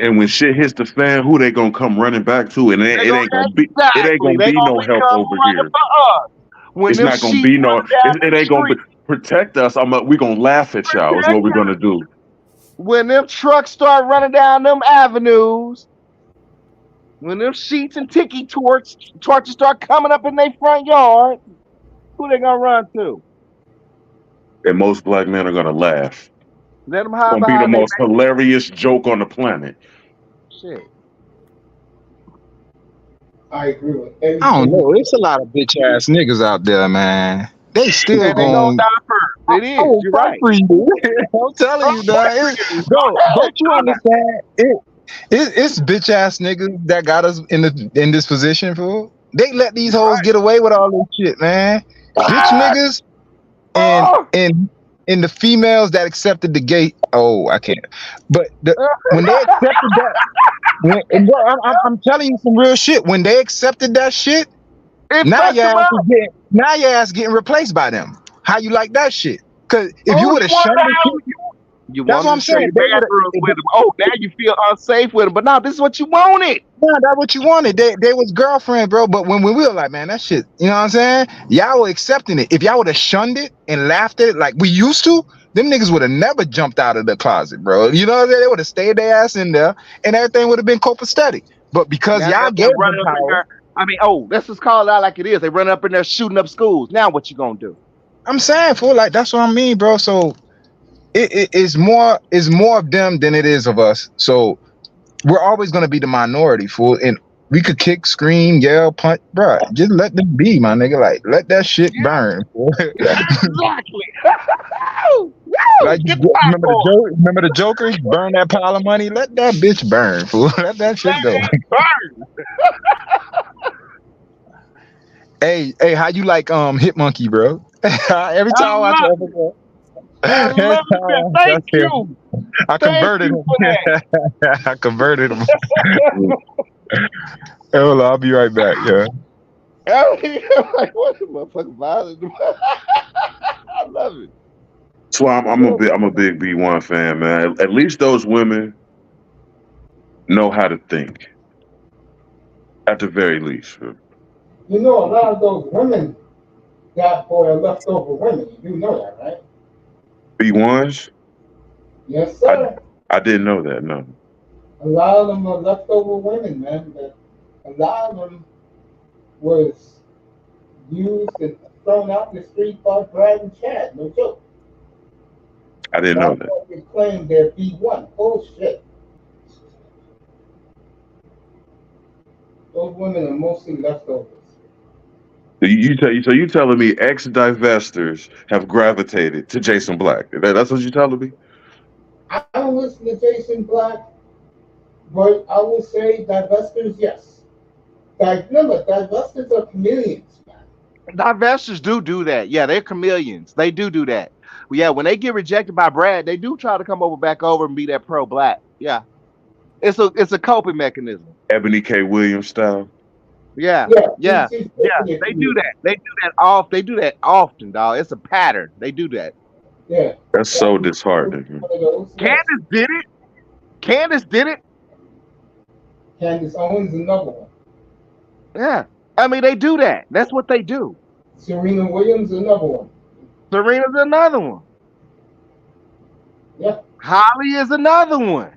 and when shit hits the fan, who they gonna come running back to? And They it gonna ain't gonna be it ain't exactly. gonna They be no gonna help become over running here. for us. When It's them not gonna sheep be no. running down It the ain't gonna be street, protect us. We gonna laugh at y'all. Is what we're gonna do. when them trucks start running down them avenues, when them sheets and tiki torches start coming up in their front yard, who they gonna run to? And most black men are gonna laugh. Let them It's hide gonna be the behind their most hilarious joke on the planet. shit. I agree with I don't everything you know. said. It's a lot of bitch ass niggas out there, man. They still And they gonna going. die first. It is. Oh, You're fuck right. for you. I'm telling Oh, you, fuck dog. for you. Bro, don't you No, understand? It's bitch ass niggas that got us in this position, fool. They let these you're hoes get away with all this shit, man. Bitch right. niggas and Oh, and and the females that accepted the gay. Oh, I can't. But when they accepted that, and bro, I'm telling you some real shit. When they accepted that shit, it now fucked your them ass up. is getting replaced by them. How you like that shit? Because if you Oh, would you have wanted shunned the to shit, have you that's what wanted I'm to share saying. your They would bathrooms have. with them. Oh, now you feel unsafe with them. But now this is what you wanted. Yeah, that's what you wanted. They was girlfriend, bro. But when we were like, man, that shit, you know what I'm saying? Y'all were accepting it. If y'all would have shunned it and laughed at it like we used to, them niggas would have never jumped out of the closet, bro. You know what I'm saying? They would have stayed their ass in there and everything would have been copacetic. But because Now they y'all up there gave them running up in power, there. I mean, oh, let's just call it out like it is. They running up in there shooting up schools. Now what you gonna do? I'm saying, fool, like that's what I mean, bro. So it's more of them than it is of us. So we're always gonna be the minority, fool. And we could kick, scream, yell, punch, bro. Just let them be, my nigga. Like, let that shit Yeah, burn, fool. exactly. Like, Woo! Get the popcorn. remember the Joker? Burn that pile of money. Let that bitch burn, fool. Let that shit Let go. it burn. Hey, how you like Hit Monkey, bro? Every I time I watch love an it. episode, I every love time I it. watch Thank that shit, you. I Thank converted you him. for that. I converted him. Hey, hold on, I'll be right back, yeah. I'm like, what the motherfucker violent? I love it. why I'm a big B1 fan, man. At least those women know how to think. At the very least. You know, a lot of those women got for leftover women. You know that, right? B1s? Yes, I sir. I didn't know that, no. A lot of them are leftover women, man. But a lot of them was used and thrown out in the street by Brad and Chad. No joke. I didn't know That's that. why they claim they're B1. Bullshit. Those women are mostly leftovers. So you telling me ex-divestors have gravitated to Jason Black? That's what you're telling me? I don't listen to Jason Black, but I will say divestors, yes. Remember, divestors are chameleons, man. Divestors do that. Yeah, they're chameleons. They do that. Well, yeah, when they get rejected by Brad, they do try to come over back over and be that pro black. Yeah, it's a coping mechanism. Ebony K. Williams style. Yeah, Yeah, yeah, she's yeah. definitely a They do chameleon. that. They do that off. They do that often, dog. It's a pattern. They do that. Yeah. That's so Candace is disheartening. Man. one of those, yes. Candace did it. Candace did it. Candace Owens, another one. Yeah. I mean, they do that. That's what they do. Serena Williams, another one. Serena's another one. Yeah, Holly is another one.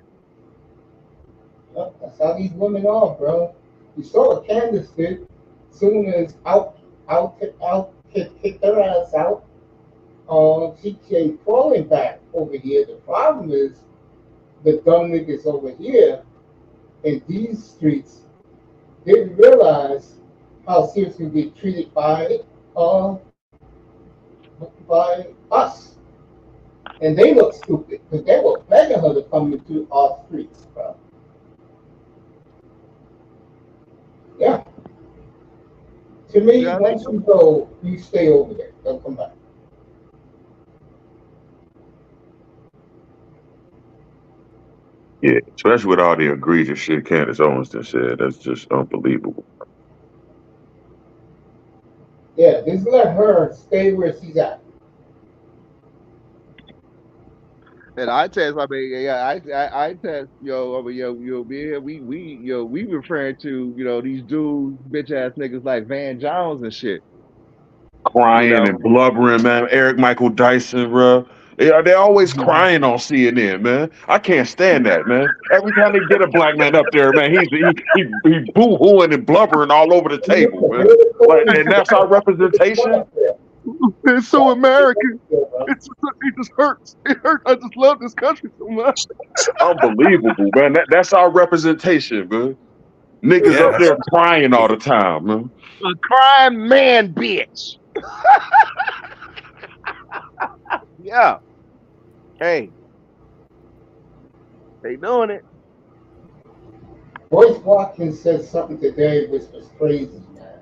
yeah, that's how these women are, bro. You saw what Candace did. Soon as kicked her ass out, she came crawling back over here. The problem is the dumb niggas over here in these streets didn't realize how seriously we get treated uh, by us. And they look stupid because they were begging her to come into our streets, bro. Yeah. To me, Yeah, they once you go, you stay over there. Don't come back. Yeah, especially with all the egregious shit Candace Owens done said. That's just unbelievable. Yeah, just let her stay where she's at. And I test, I mean, yeah, I test, I mean, we referring to, these dudes, bitch ass niggas like Van Jones and shit, you Crying know. and blubbering, man. Eric Michael Dyson, bro. Yeah, they're always crying on CNN, man. I can't stand that, man. Every time they get a black man up there, man, he boo-hooing and blubbering all over the You table, know, man. Like, politically, and that's our one representation. up there. It's so That's American. bro. It just hurts. It hurts. I just love this country so much. It's unbelievable, man. That's our representation, man. Niggas Yeah, up that's there crying all the time, man. A crime man, bitch. Yeah. Hey, they doing it. Royce Watkins said something today which was crazy, man.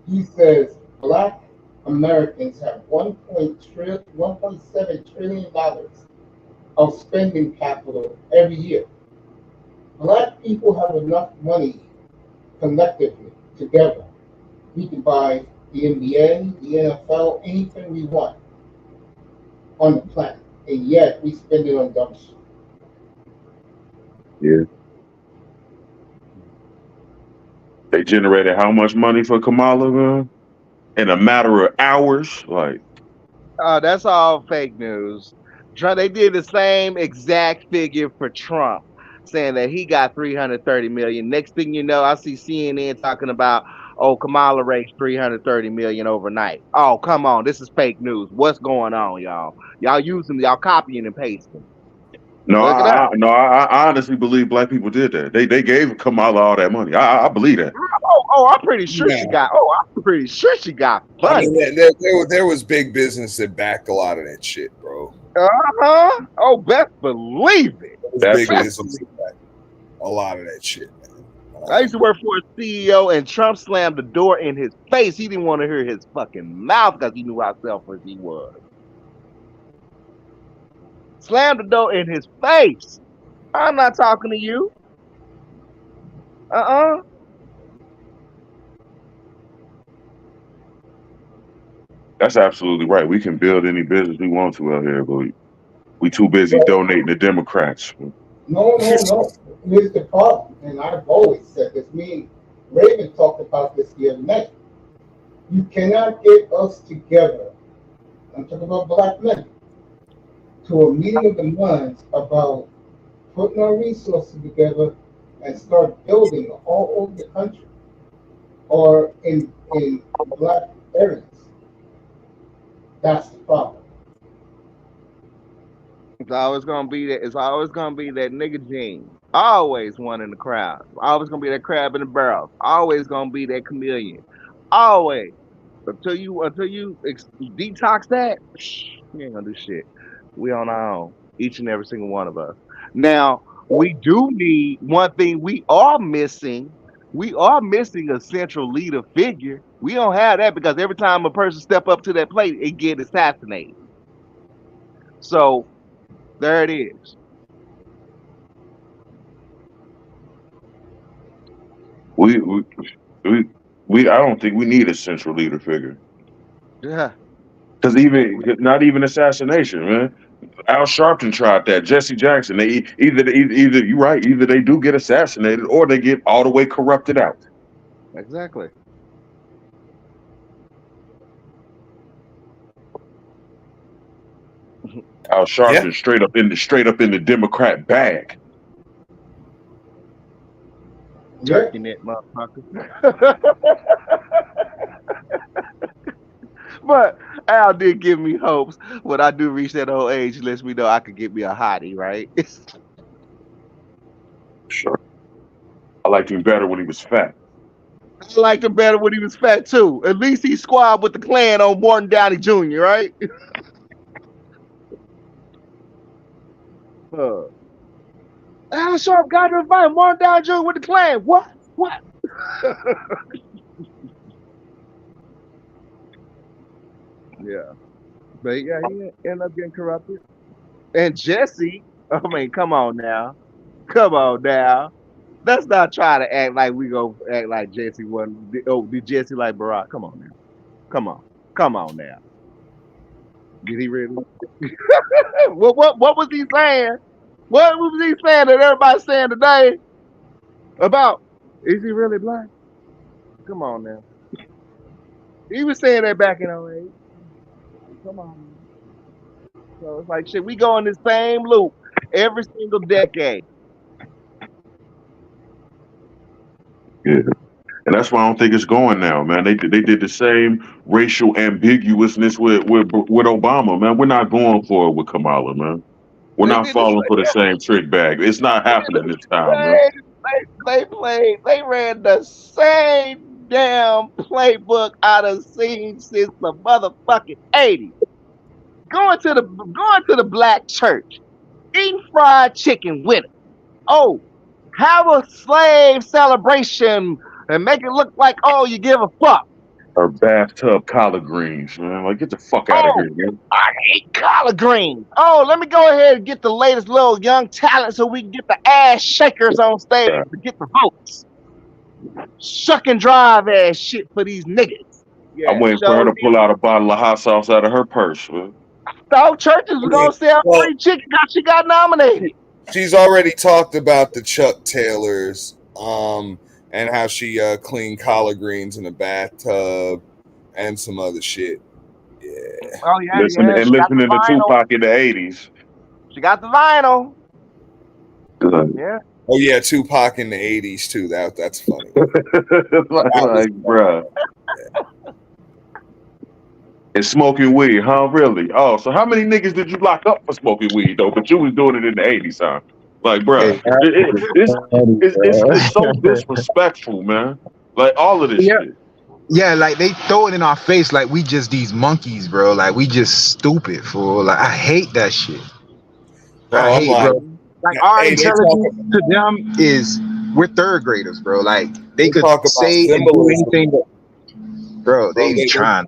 He says black Americans have 1.7 trillion dollars of spending capital every year. Black people have enough money collectively together. We can buy the NBA, the NFL, anything we want on the planet, and yet we spend it on dumb shit. Yeah. They generated how much money for Kamala, man? In a matter of hours? Like, That's all fake news. Trump, they did the same exact figure for Trump, saying that he got 330 million. Next thing you know, I see CNN talking about, oh, Kamala raised 330 million overnight. Oh, come on, this is fake news. What's going on, y'all? Y'all copying and pasting. no, Look it up. I honestly believe black people did that. They gave Kamala all that money. I believe that. Oh, I'm pretty sure yeah. she got. Oh, I'm pretty sure she got I mean, funded. there was big business that backed a lot of that shit, bro. Oh, best believe it. There was That's big it. business that backed a lot of that shit, man. I used to work for a CEO, and Trump slammed the door in his face. He didn't want to hear his fucking mouth because he knew how selfish he was. Slammed the door in his face. I'm not talking to you. Uh-uh. That's absolutely right. We can build any business we want to out here, but we too busy donating to Democrats. No. Here's the problem, and I've always said this. Me and Raven talked about this the other night. You cannot get us together. I'm talking about black men to a meeting of the minds about putting our resources together and start building all over the country or in black areas. That's the problem. It's always gonna be that. It's always gonna be that nigga gene. Always one in the crowd. Always gonna be that crab in the barrel. Always gonna be that chameleon. Always. Until you detox that, you ain't gonna do shit. We on our own. Each and every single one of us. Now we do need one thing. We are missing. We are missing a central leader figure. We don't have that because every time a person step up to that plate, it get assassinated. So there it is. We we we, we I don't think we need a central leader figure. Yeah, Because even not even assassination, man. Al Sharpton tried that. Jesse Jackson. They either you're right. Either they do get assassinated or they get all the way corrupted out. exactly. Al Yeah. Sharpton straight up in the Democrat bag. Yeah. Turkey neck motherfucker. But Al did give me hopes. When I do reach that old age, he lets me know I could get me a hottie, right? Sure. I liked him better when he was fat. I liked him better when he was fat too. At least he squad with the clan on Morton Downey Jr., right? Uh, Al Sharp got to invite Morton Downey Jr. with the clan. What? What? Yeah. But yeah, he ended up getting corrupted. And Jesse, I mean, come on now. Come on now. Let's not try to act like we go act like Jesse wasn't. Oh, did Jesse like Barack? Come on now. Come on. Come on now. Did he really? What was he saying? What was he saying that everybody's saying today about is he really black? Come on now. He was saying that back in '08. Come on now. So it's like shit, we go in the same loop every single decade. Yeah. And that's why I don't think it's going now, man. They did the same racial ambiguousness with Obama, man. We're not going for it with Kamala, man. We're They not did the falling for the same trick bag. It's not happening this time, man. they ran the same damn playbook I done seen since the motherfucking 80s. Going to the black church, eating fried chicken with it. Oh, have a slave celebration and make it look like oh you give a fuck. Or bathtub collard greens, man. Like, get the fuck out of Oh, here, man. I hate collard greens. Oh, let me go ahead and get the latest little young talent so we can get the ass shakers on stage Right. to get the votes. Shuck and drive ass shit for these niggas. Yeah, I'm waiting for her show to pull out a bottle of hot sauce out of her purse, man. thought churches I was mean, gonna sell well, free chicken. She got nominated. she's already talked about the Chuck Taylors, and how she cleaned collard greens in a bathtub and some other shit. Yeah. Oh yeah, Listening she got the to vinyl. Tupac in the '80s. She got the vinyl. Good. Yeah. Oh yeah, Tupac in the '80s too. That's funny. like, bruh. And smoking weed, huh? Really? Oh, so how many niggas did you lock up for smoking weed though? But you was doing it in the '80s, huh? Like, bruh, it's so disrespectful, man. Like all of this Yeah. shit. Yeah, like they throw it in our face like we just these monkeys, bro. Like we just stupid, fool. Like I hate that shit. Bro, I I'm hate, like, bro. Like our hey, they intelligence to them is we're third graders, bro. Like they could talk about say and do symbolism. anything, bro. Bro, They be trying.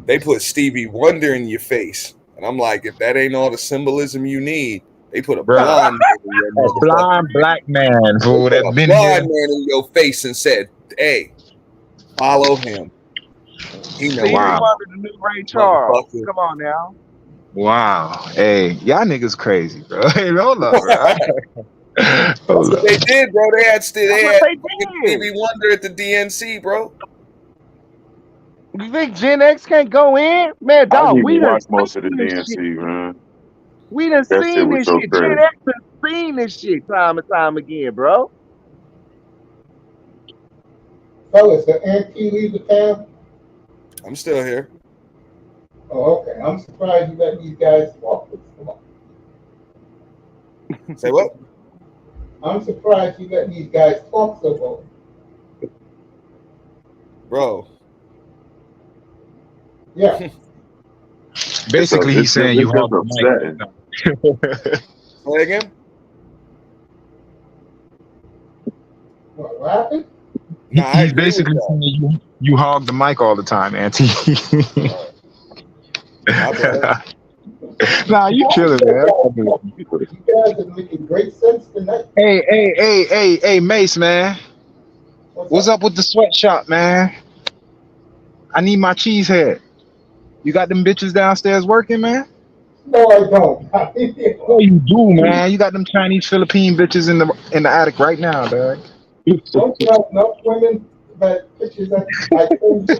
they put Stevie Wonder in your face, and I'm like, if that ain't all the symbolism you need, they put a Bro. blind man in your A motherfucking blind black man, They fool, put that a been blind here. man in your face and said, "Hey, follow him." He know Stevie Wow. Wonder, the new Ray Charles. motherfucker. Come on now. Wow. Hey, y'all niggas crazy, bro. Hey, hold up, bro. That's Hold what up. they did, bro. They had That's what they fucking did. Stevie Wonder at the DNC, bro. You think Gen X can't go in? Man, I dog, didn't we even done watch most of the seen this shit. DNC, man. We done That shit seen was this so shit. Gen crazy. X done seen this shit time and time again, bro. Fellas, did Aunt P leave the town? I'm still here. Oh, okay. I'm surprised you let these guys talk. Come on. Say what? I'm surprised you let these guys talk so long. Bro. Yeah. Basically, he's saying you just hog the upsetting. mic. Say again? What happened? Nah, I He's agree with basically y'all. saying you hog the mic all the time, Auntie. My bad. Nah, you killing, man. You guys are making great sense tonight. Hey, Mace, man. What's up with the sweatshop, man? I need my cheese head. You got them bitches downstairs working, man? No, I don't. Oh, you do, man. You got them Chinese Philippine bitches in the attic right now, dog. Don't you have enough women that pictures that I told you?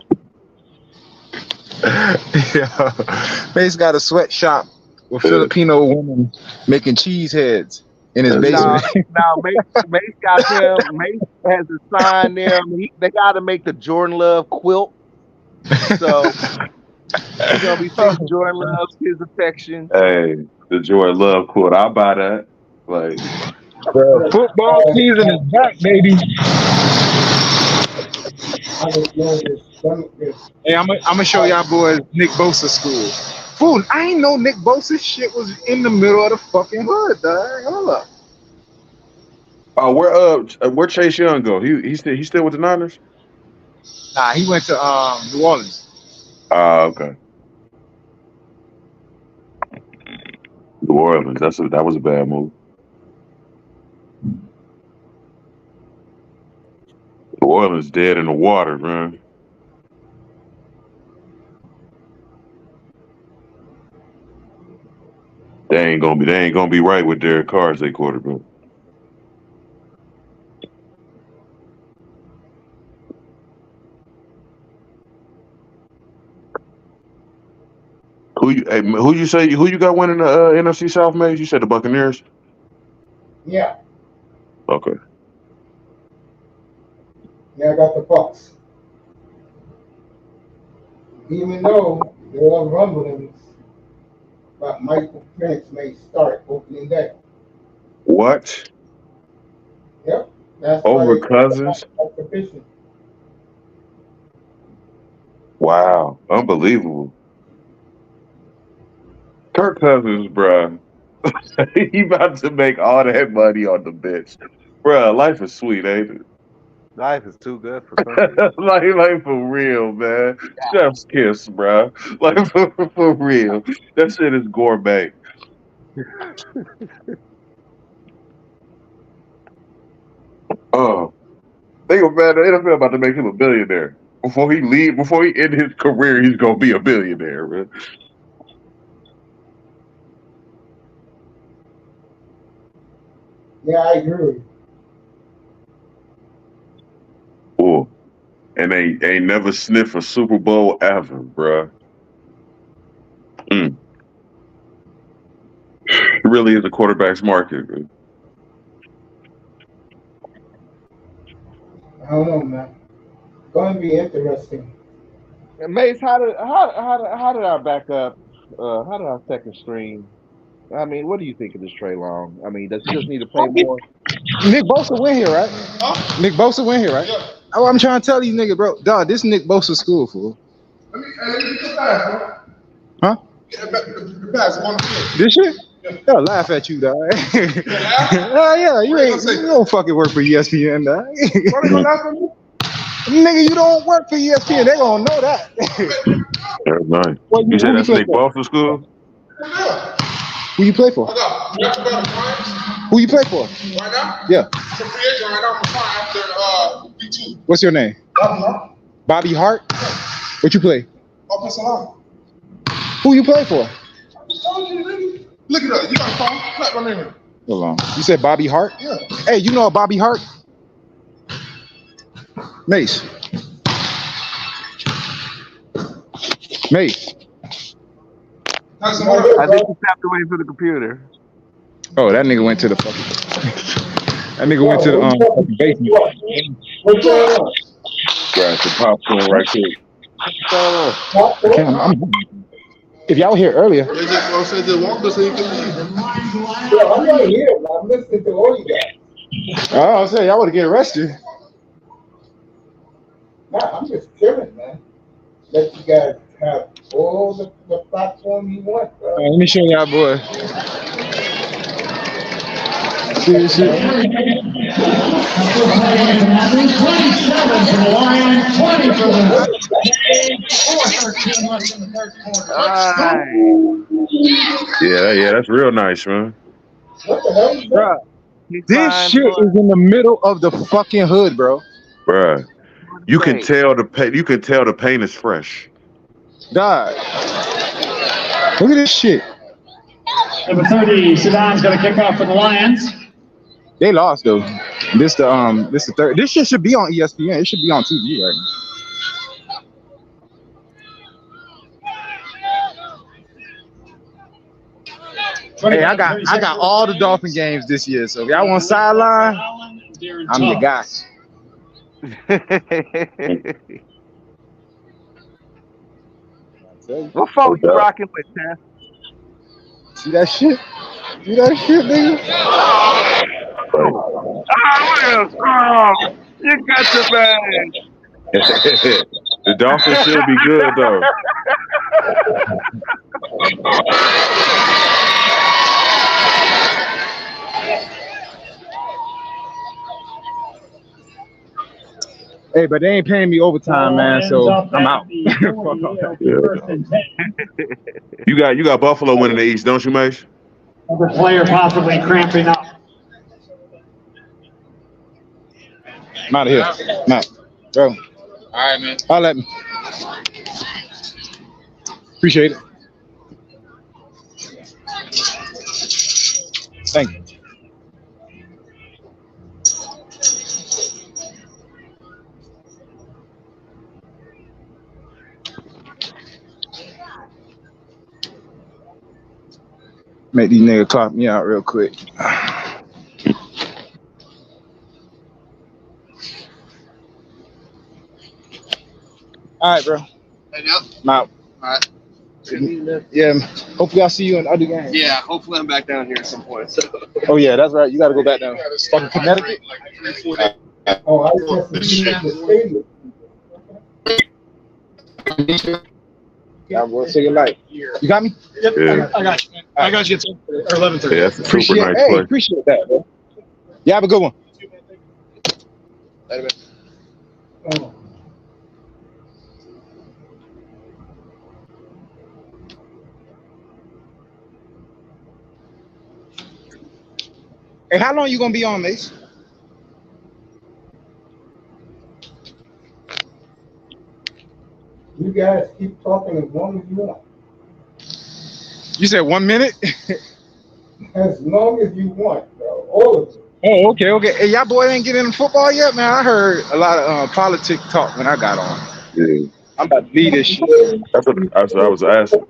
Yeah. Mace got a sweatshop with Filipino women making cheese heads in his basement. Now, Mace got them. Mace has to sign them. They got to make the Jordan Love quilt. So he's gonna be sending Jordan Love his affection. Hey, the Joy Love quote. I'll buy that. Like, Bro, football season is back, baby. I was doing this, done this. Hey, I'm gonna show y'all boys Nick Bosa school. Fool, I ain't know Nick Bosa's shit was in the middle of the fucking hood, dog. Hold up. oh, where Chase Young go? He's still with the Niners? Nah, he went to New Orleans. Okay. New Orleans. That was a bad move. New Orleans dead in the water, man. They ain't gonna be right with Derek Carr as their quarterback. Who you got winning the NFC South, Maze? You said the Buccaneers. Yeah. Okay. Yeah, I got the Bucs. Even though there are rumblings about Michael Penix may start opening day. What? Yep. That's why Over they Cousins? exhibition. Wow. Unbelievable. Kirk Cousins, bruh. He about to make all that money on the bench. Bruh, life is sweet, ain't it? Life is too good for something. like for real, man. Chef's kiss, bruh. Like for real. That shit is gourmet. Oh. Think about the NFL about to make him a billionaire. Before he end his career, he's gonna be a billionaire, man. Yeah, I agree. Oh. And they ain't never sniff a Super Bowl ever, bruh. It really is a quarterback's market, man. I don't know, man. Going to be interesting. And Mace, how did our backup? How did our second string? I mean, what do you think of this Trey Long? I mean, does he just need to play more? Nick Bosa went here, right? Huh? Nick Bosa went here, right? Yeah. Oh, I'm trying to tell you, nigga, bro. Dog, this Nick Bosa school, fool. Let me get the pass, bro. Huh? The pass on the field. This shit? They'll laugh at you, dog. Yeah, you don't fucking work for ESPN, dog. What are you gonna laugh at me? Nigga, you don't work for ESPN. They gonna know that. That's nice. What, You said who that's play Nick for? Bosa school? Who you play for? Who you play for? Right now? Yeah. Some free agent right now. I'm applying after B2. What's your name? Bobby Hart? What you play? Offensive line. Who you play for? I just told you, nigga. Look it up. You got a phone? Clap my name. Hold on. You said Bobby Hart? Yeah. Hey, you know a Bobby Hart? Mace. Mace. That's somebody. I think you tapped away from the computer. Oh, that nigga went to the fucking. That nigga went to the fucking basement. What's going on? Grab some popcorn right quick. If y'all were here earlier, They just said they walked us so you can leave. Yeah, I'm not here. I'm listening to all you guys. oh, I said y'all would get arrested. Nah, I'm just chilling, man. Let you guys have all the platform you want, bro. Let me show y'all, boy. See this shit? 27 for the Lions, 20 for the Bucs. 4:13 left in the third quarter. Yeah, that's real nice, man. What the hell is that? Bruh, This shit is in the middle of the fucking hood, bro. Bruh. You can tell the paint. You can tell the paint is fresh. God, look at this shit. Number 30, Sudan's going to kick off for the Lions. They lost though. This the third. This shit should be on ESPN. It should be on TV right now. Hey, I got all the Dolphin games this year. So if y'all want sideline, I'm your guy. What phone you rocking with, Tess? See that shit? See that shit, nigga? You got the man. The Dolphins should be good though. Hey, but they ain't paying me overtime, man. So I'm out. You got Buffalo winning the East, don't you, Mace? Another player possibly cramping up. I'm out of here. Matt, bro. All right, man. Holla at me. Appreciate it. Thank you. Make these niggas clock me out real quick. All right, bro. I'm out. All right. Yeah, hopefully I'll see you in other games. Yeah, hopefully I'm back down here at some point. So. Oh yeah, that's right. You got to go back down. Fucking Connecticut. Oh, I just see the stadium. Yeah, boy, say your life. You got me? Yep, Yeah. I got you, man. I got you at 10 or 11:30. Yeah, that's a super nice Hey, play. appreciate that, bro. Yeah, have a good one. Later, man. Oh. Hey, how long you gonna be on, Mace? You guys keep talking as long as you want. You said 1 minute? As long as you want, bro. All of it. Oh, okay. Hey, y'all boy ain't getting in football yet, man. I heard a lot of politics talk when I got on. Yeah. I'm about to leave this shit. That's what I was asking.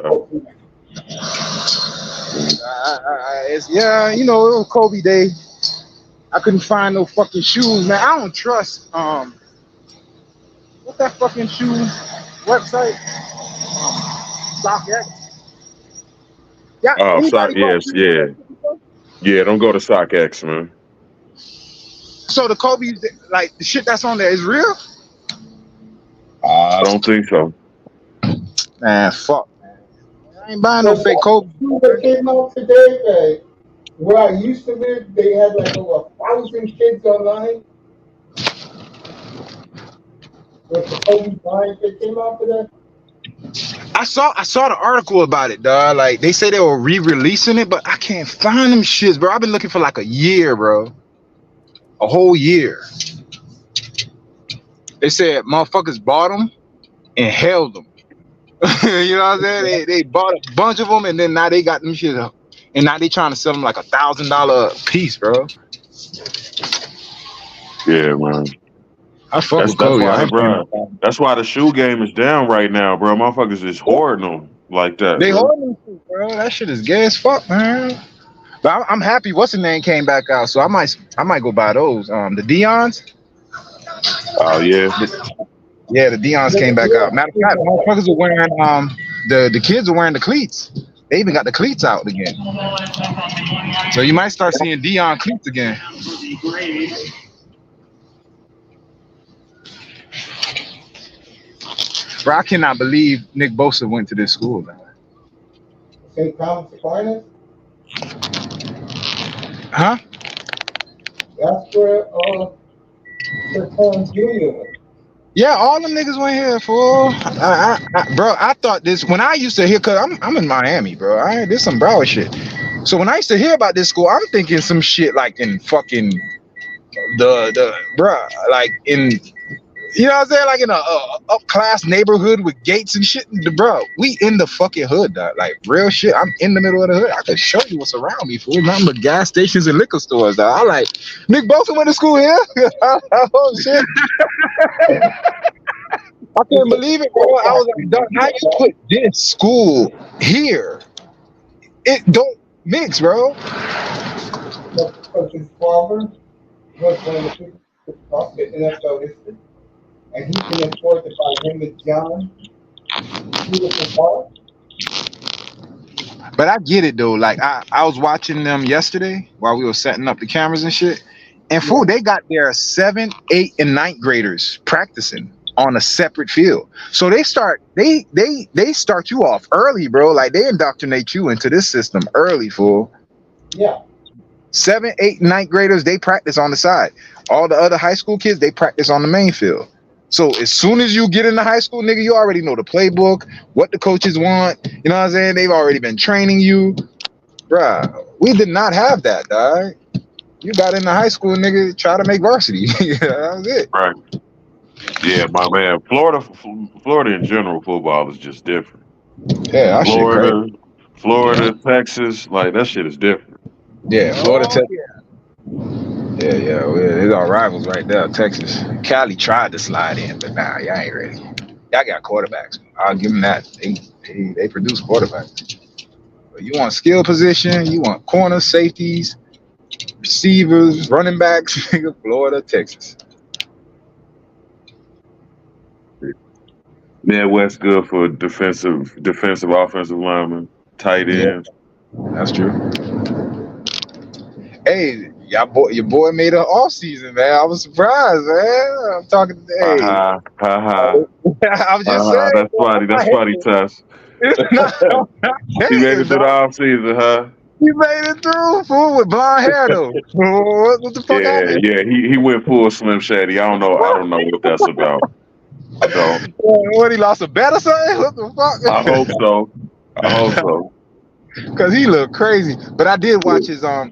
Yeah, you know, it was Kobe Day. I couldn't find no fucking shoes, man. I don't trust what's that fucking shoe website? StockX. Yeah. Oh, yeah. Don't go to StockX, man. So the Kobe, like the shit that's on there is real? I don't think so. Man, fuck, man. I ain't buying no fake Kobe. That came out today, man. Where I used to live, they had like over 1,000 kids online. With the Kobe Bryant that came out today. I saw the article about it, dog. Like they say they were re-releasing it, but I can't find them shits, bro. I've been looking for like a year, bro. A whole year. They said motherfuckers bought them and held them. You know what I'm saying? They bought a bunch of them, and then now they got them shit up, and now they trying to sell them like $1,000 a piece, bro. Yeah, man. I fuck with That's Kobe. why, I ain't bro. playing. That's why the shoe game is down right now, bro. Motherfuckers is hoarding them like that, They bro. holding them shit, bro. That shit is gay as fuck, man. But I'm happy. What's the name came back out, so I might go buy those. The Dion's. Oh yeah. Yeah, the Dion's came back out. Matter of fact, motherfuckers are wearing the kids are wearing the cleats. They even got the cleats out again. So you might start seeing Dion cleats again. Bro, I cannot believe Nick Bosa went to this school, man. St. Thomas Aquinas? Huh? That's where Sir Cohen Jr. went. Yeah, all them niggas went here, fool. Bro, I thought this when I used to hear, cause I'm in Miami, bro. There's some Broward shit. So when I used to hear about this school, I'm thinking some shit like in fucking the bro, like in, you know what I'm saying, like in a up class neighborhood with gates and shit. Bro, we in the fucking hood, dog. Like real shit. I'm in the middle of the hood. I could show you what's around me, fool. Nothing but gas stations and liquor stores, dog. I like Nick Bosa went to school here. Oh shit. I couldn't believe it, bro. I was like, dog, how you put this school here? It don't mix, bro. Because his father was one of the people who taught the NFL history, and he can afford to buy him and John beautiful cars. But I get it though. Like I was watching them yesterday while we were setting up the cameras and shit. And fool, they got their 7th, 8th, and 9th graders practicing on a separate field. So they start you off early, bro. Like they indoctrinate you into this system early, fool. Yeah. 7th, 8th, 9th graders, they practice on the side. All the other high school kids, they practice on the main field. So as soon as you get into high school, nigga, you already know the playbook, what the coaches want. You know what I'm saying? They've already been training you. Bruh, we did not have that, dog. You got into high school, nigga, try to make varsity. That was it. Right. Yeah, my man. Florida in general, football is just different. Yeah, that shit crazy. Florida, Texas, like that shit is different. Yeah, Florida, Texas. Yeah, it's our rivals right there. Texas, Cali tried to slide in, but nah, y'all ain't ready. Y'all got quarterbacks. I'll give them that. They produce quarterbacks. But you want skill position, you want corner safeties, receivers, running backs. Florida, Texas. Midwest good for defensive, offensive linemen, tight ends. Yeah, that's true. Hey, your boy made an off season, man. I was surprised, man. I'm talking to hey. I was just saying. That's funny. That's funny, Tess. He made it through the off season, huh? He made it through, fool, with blonde hair though. What the fuck happened? Yeah. He went full Slim Shady. I don't know what that's about. I don't. What, he lost a bet or something? What the fuck? I hope so. Cause he looked crazy. But I did watch his I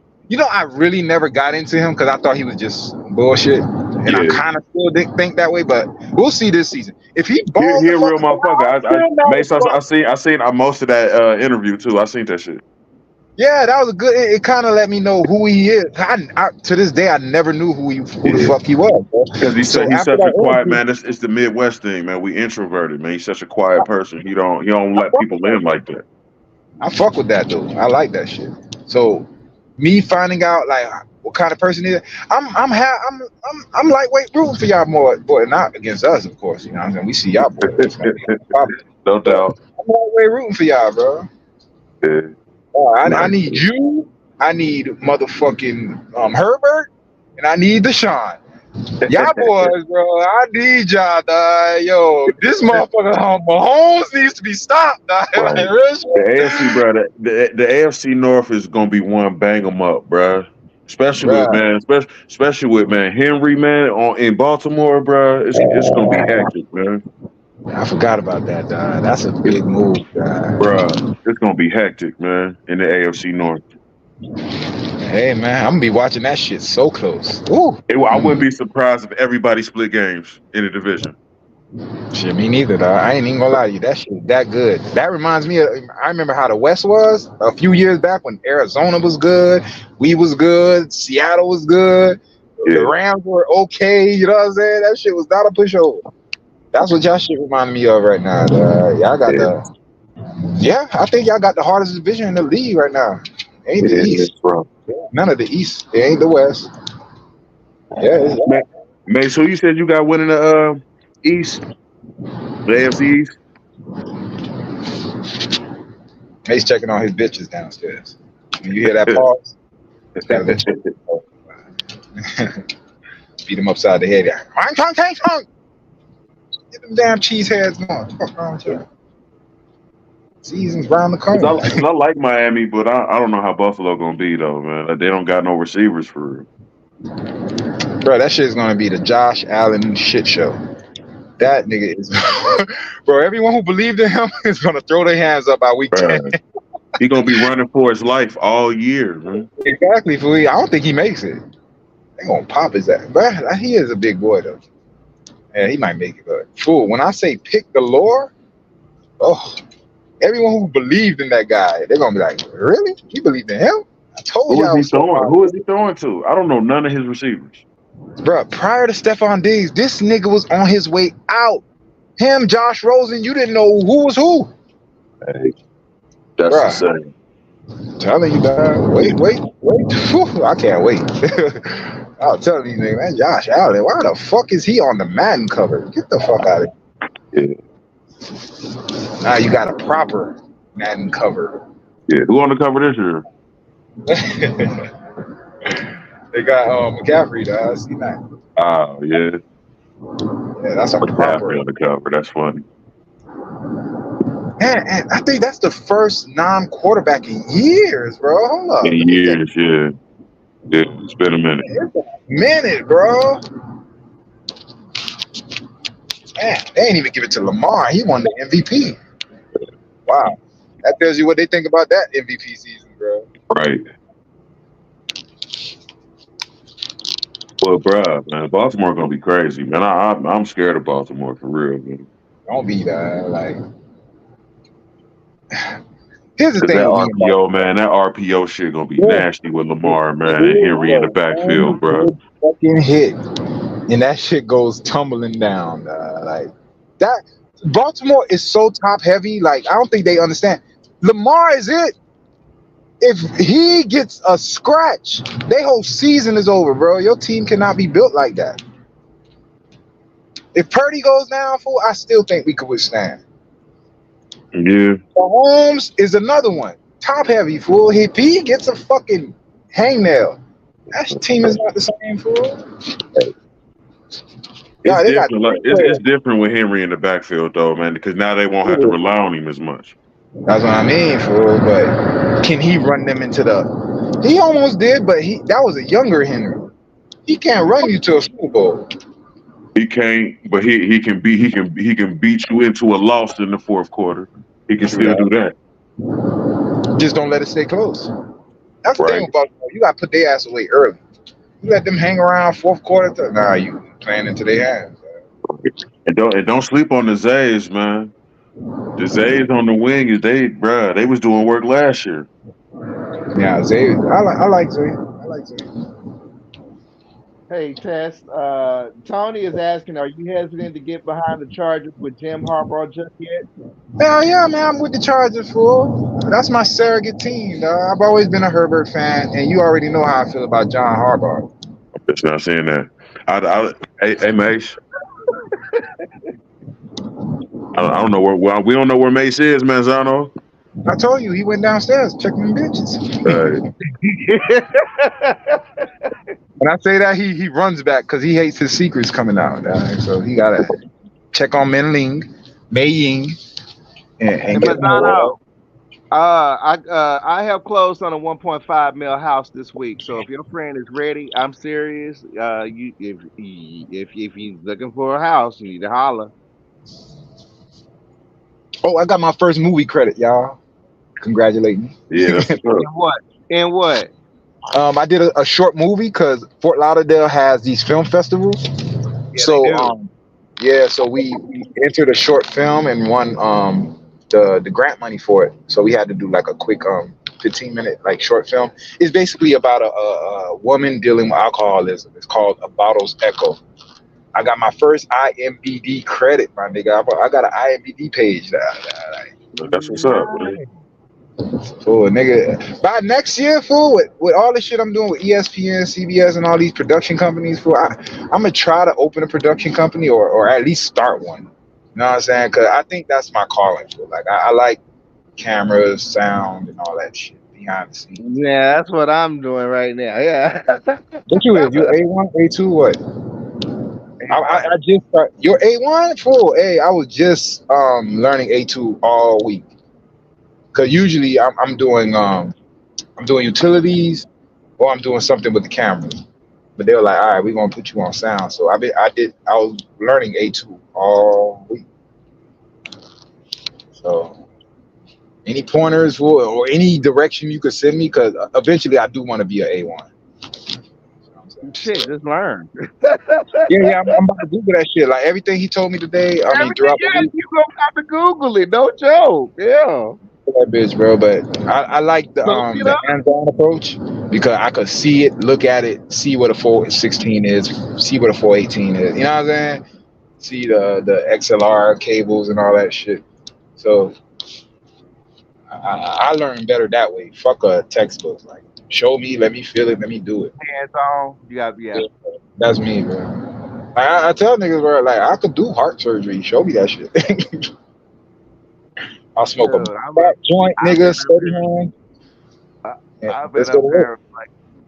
really never got into him because I thought he was just bullshit. And I kind of still didn't think that way, but we'll see this season. If he balls, he a real motherfucker. I seen most of that interview too. I seen that shit. Yeah, that was a good. It kind of let me know who he is. I to this day, I never knew who the fuck he was. Because he's such a quiet man. It's the Midwest thing, man. We introverted, man. He's such a quiet person. He don't let people in like that. I fuck with that though. I like that shit. So me finding out like what kind of person he is, I'm lightweight rooting for y'all more, boy, not against us, of course. You know what I'm saying? We see y'all boys. No doubt. I'm lightweight rooting for y'all, bro. Yeah. I need you. I need motherfucking Herbert, and I need Deshaun. Y'all boys, bro. I need y'all, dog. Yo, this motherfucker Mahomes needs to be stopped, dog. Right. Like, real shit. The AFC, bro. The AFC North is gonna be one bang 'em up, bro. Especially with Henry, man, in Baltimore, bro. It's gonna be hectic, man. I forgot about that, dog. That's a big move, dog. Bro, it's gonna be hectic, man, in the AFC North. Hey, man, I'm gonna be watching that shit so close. Ooh. I wouldn't be surprised if everybody split games in the division. Shit, me neither, dog. I ain't even gonna lie to you. That shit that good. That reminds me of, I remember how the West was a few years back when Arizona was good, we was good, Seattle was good, the Yeah, Rams were okay, you know what I'm saying? That shit was not a pushover. That's what y'all shit reminding me of right now. Y'all got yeah, the I think y'all got the hardest division in the league right now. Ain't the yeah, East. bro. None of the East. It ain't the West. Yeah. Man, man, so you said you got winning the East, the AFC East? He's checking on his bitches downstairs. When you hear that pause, you gotta let you beat him upside the head. Get them damn cheese heads going. Fuck wrong with you? Season's round the corner. Cause I like Miami, but I don't know how Buffalo gonna be though, man. Like, they don't got no receivers for real. Bro, that shit is gonna be the Josh Allen shit show. That nigga is bro, everyone who believed in him is gonna throw their hands up by week 10. Bruh. He gonna be running for his life all year, man. Exactly, fool. I don't think he makes it. They gonna pop his ass. But he is a big boy though. Yeah, he might make it, but fool, when I say pick the lore, oh, everyone who believed in that guy, they're gonna be like, really? You believed in him? I told Who you is I he was so throwing? hard. Who is he throwing to? I don't know none of his receivers. Bro, prior to Stephon Diggs, this nigga was on his way out. Him, Josh Rosen, you didn't know who was who. Hey, that's Bro, insane. telling you, dog. Wait. Whew, I can't wait. I was telling you, nigga, man, Josh Allen, why the fuck is he on the Madden cover? Get the fuck out of here. Yeah, Now you got a proper Madden cover. yeah. Who on the cover this year? They got McCaffrey, dog. I see that. Oh yeah, Yeah, that's a proper. McCaffrey on the cover. That's funny. Man, and I think that's the first non-quarterback in years, bro. Hold up. In Let me think. years, yeah. Yeah, it's been a minute. It's a minute, bro. Man, they ain't even give it to Lamar. He won the MVP. Wow. That tells you what they think about that MVP season, bro. Right. Well, bruh, man, Baltimore gonna be crazy, man. I'm scared of Baltimore for real, man. Don't be that. Like, here's the Cause thing that with me about RPO, man, that RPO shit gonna be yeah, nasty with Lamar, it man, and is, Henry in the bro. backfield, One bruh. good fucking hit, and that shit goes tumbling down. Like that. Baltimore is so top heavy. Like, I don't think they understand. Lamar is it. If he gets a scratch, their whole season is over, bro. Your team cannot be built like that. If Purdy goes down, fool, I still think we could withstand. Yeah. Mahomes is another one. Top heavy, fool. If he gets a fucking hangnail, that team is not the same, fool. It's Yeah, they got different. Like, three it's players. different with Henry in the backfield, though, man, because now they won't have to rely on him as much. That's what I mean, fool. But can he run them into the? He almost did, but that was a younger Henry. He can't run you to a Super Bowl. He can't, but he can beat you into a loss in the fourth quarter. He can still do that. Just don't let it stay close. That's the Right. thing about you. Got to put their ass away early. You let them hang around fourth quarter. Nah, you playing into their hands. And don't sleep on the Zays, man. The Zays on the wing is they was doing work last year. Yeah, Zay. I like Zay. I like Zay. Hey, Tess. Tony is asking, are you hesitant to get behind the Chargers with Jim Harbaugh just yet? Hell yeah, man. I'm with the Chargers, fool. That's my surrogate team, dog. I've always been a Herbert fan, and you already know how I feel about John Harbaugh. I'm just not saying that. Hey, Mace. I don't know where we don't know where Mace is, Manzano. I told you he went downstairs checking them bitches. When I say that, he runs back because he hates his secrets coming out. So he gotta check on Mei Ying, and get Manzano, I have closed on a 1.5 mil house this week. So if your friend is ready, I'm serious. If he's looking for a house, you need to holler. Oh, I got my first movie credit, y'all. Congratulate me. Yeah. In what? I did a short movie because Fort Lauderdale has these film festivals. Yeah, So Yeah, so we entered a short film and won the grant money for it. So we had to do like a quick 15-minute like short film. It's basically about a woman dealing with alcoholism. It's called A Bottle's Echo. I got my first IMDb credit, my nigga. I got an IMDb page. That's what's up, man. Fool, nigga. By next year, fool, with all the shit I'm doing with ESPN, CBS, and all these production companies, fool, I'm gonna try to open a production company or at least start one. You know what I'm saying? Cause I think that's my calling, fool. Like I like cameras, sound, and all that shit behind the scenes. Yeah, that's what I'm doing right now. Yeah. What you is? You A1, A2, what? I just start. You're A1, fool. Hey, I was just learning A2 all week. Cause usually I'm doing utilities or I'm doing something with the cameras. But they were like, all right, we're gonna put you on sound. So I was learning A2 all week. So any pointers or any direction you could send me, because eventually I do want to be an A1. Shit, just learn. Yeah, I'm about to Google that shit. Like everything he told me today, I mean, throughout the week. You gonna have to Google it, no joke. Yeah. That bitch, bro. But I like the hands-on approach because I could see it, look at it, see what a 416 is, see what a 418 is. You know what I'm saying? See the XLR cables and all that shit. So I learn better that way. Fuck a textbook. Like show me, let me feel it, let me do it. Hands on. You got That's me, bro. I tell niggas, bro, like I could do heart surgery. Show me that shit. I'll smoke a fat joint, nigga, steady hand. I've been up there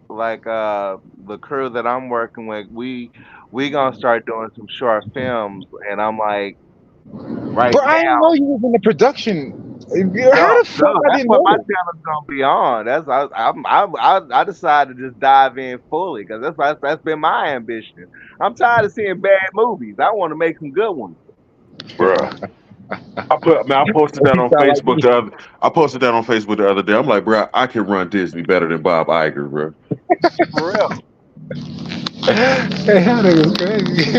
like the crew that I'm working with. We gonna start doing some short films, and I'm like, right bro, now. I didn't know you was in the production. How the fuck I didn't know my that? channel's gonna be on. I decided to just dive in fully because that's been my ambition. I'm tired of seeing bad movies. I want to make some good ones. Bruh. I posted that on Facebook I posted that on Facebook the other day. I'm like, bro, I can run Disney better than Bob Iger, bro. For real. Hey, that nigga's crazy.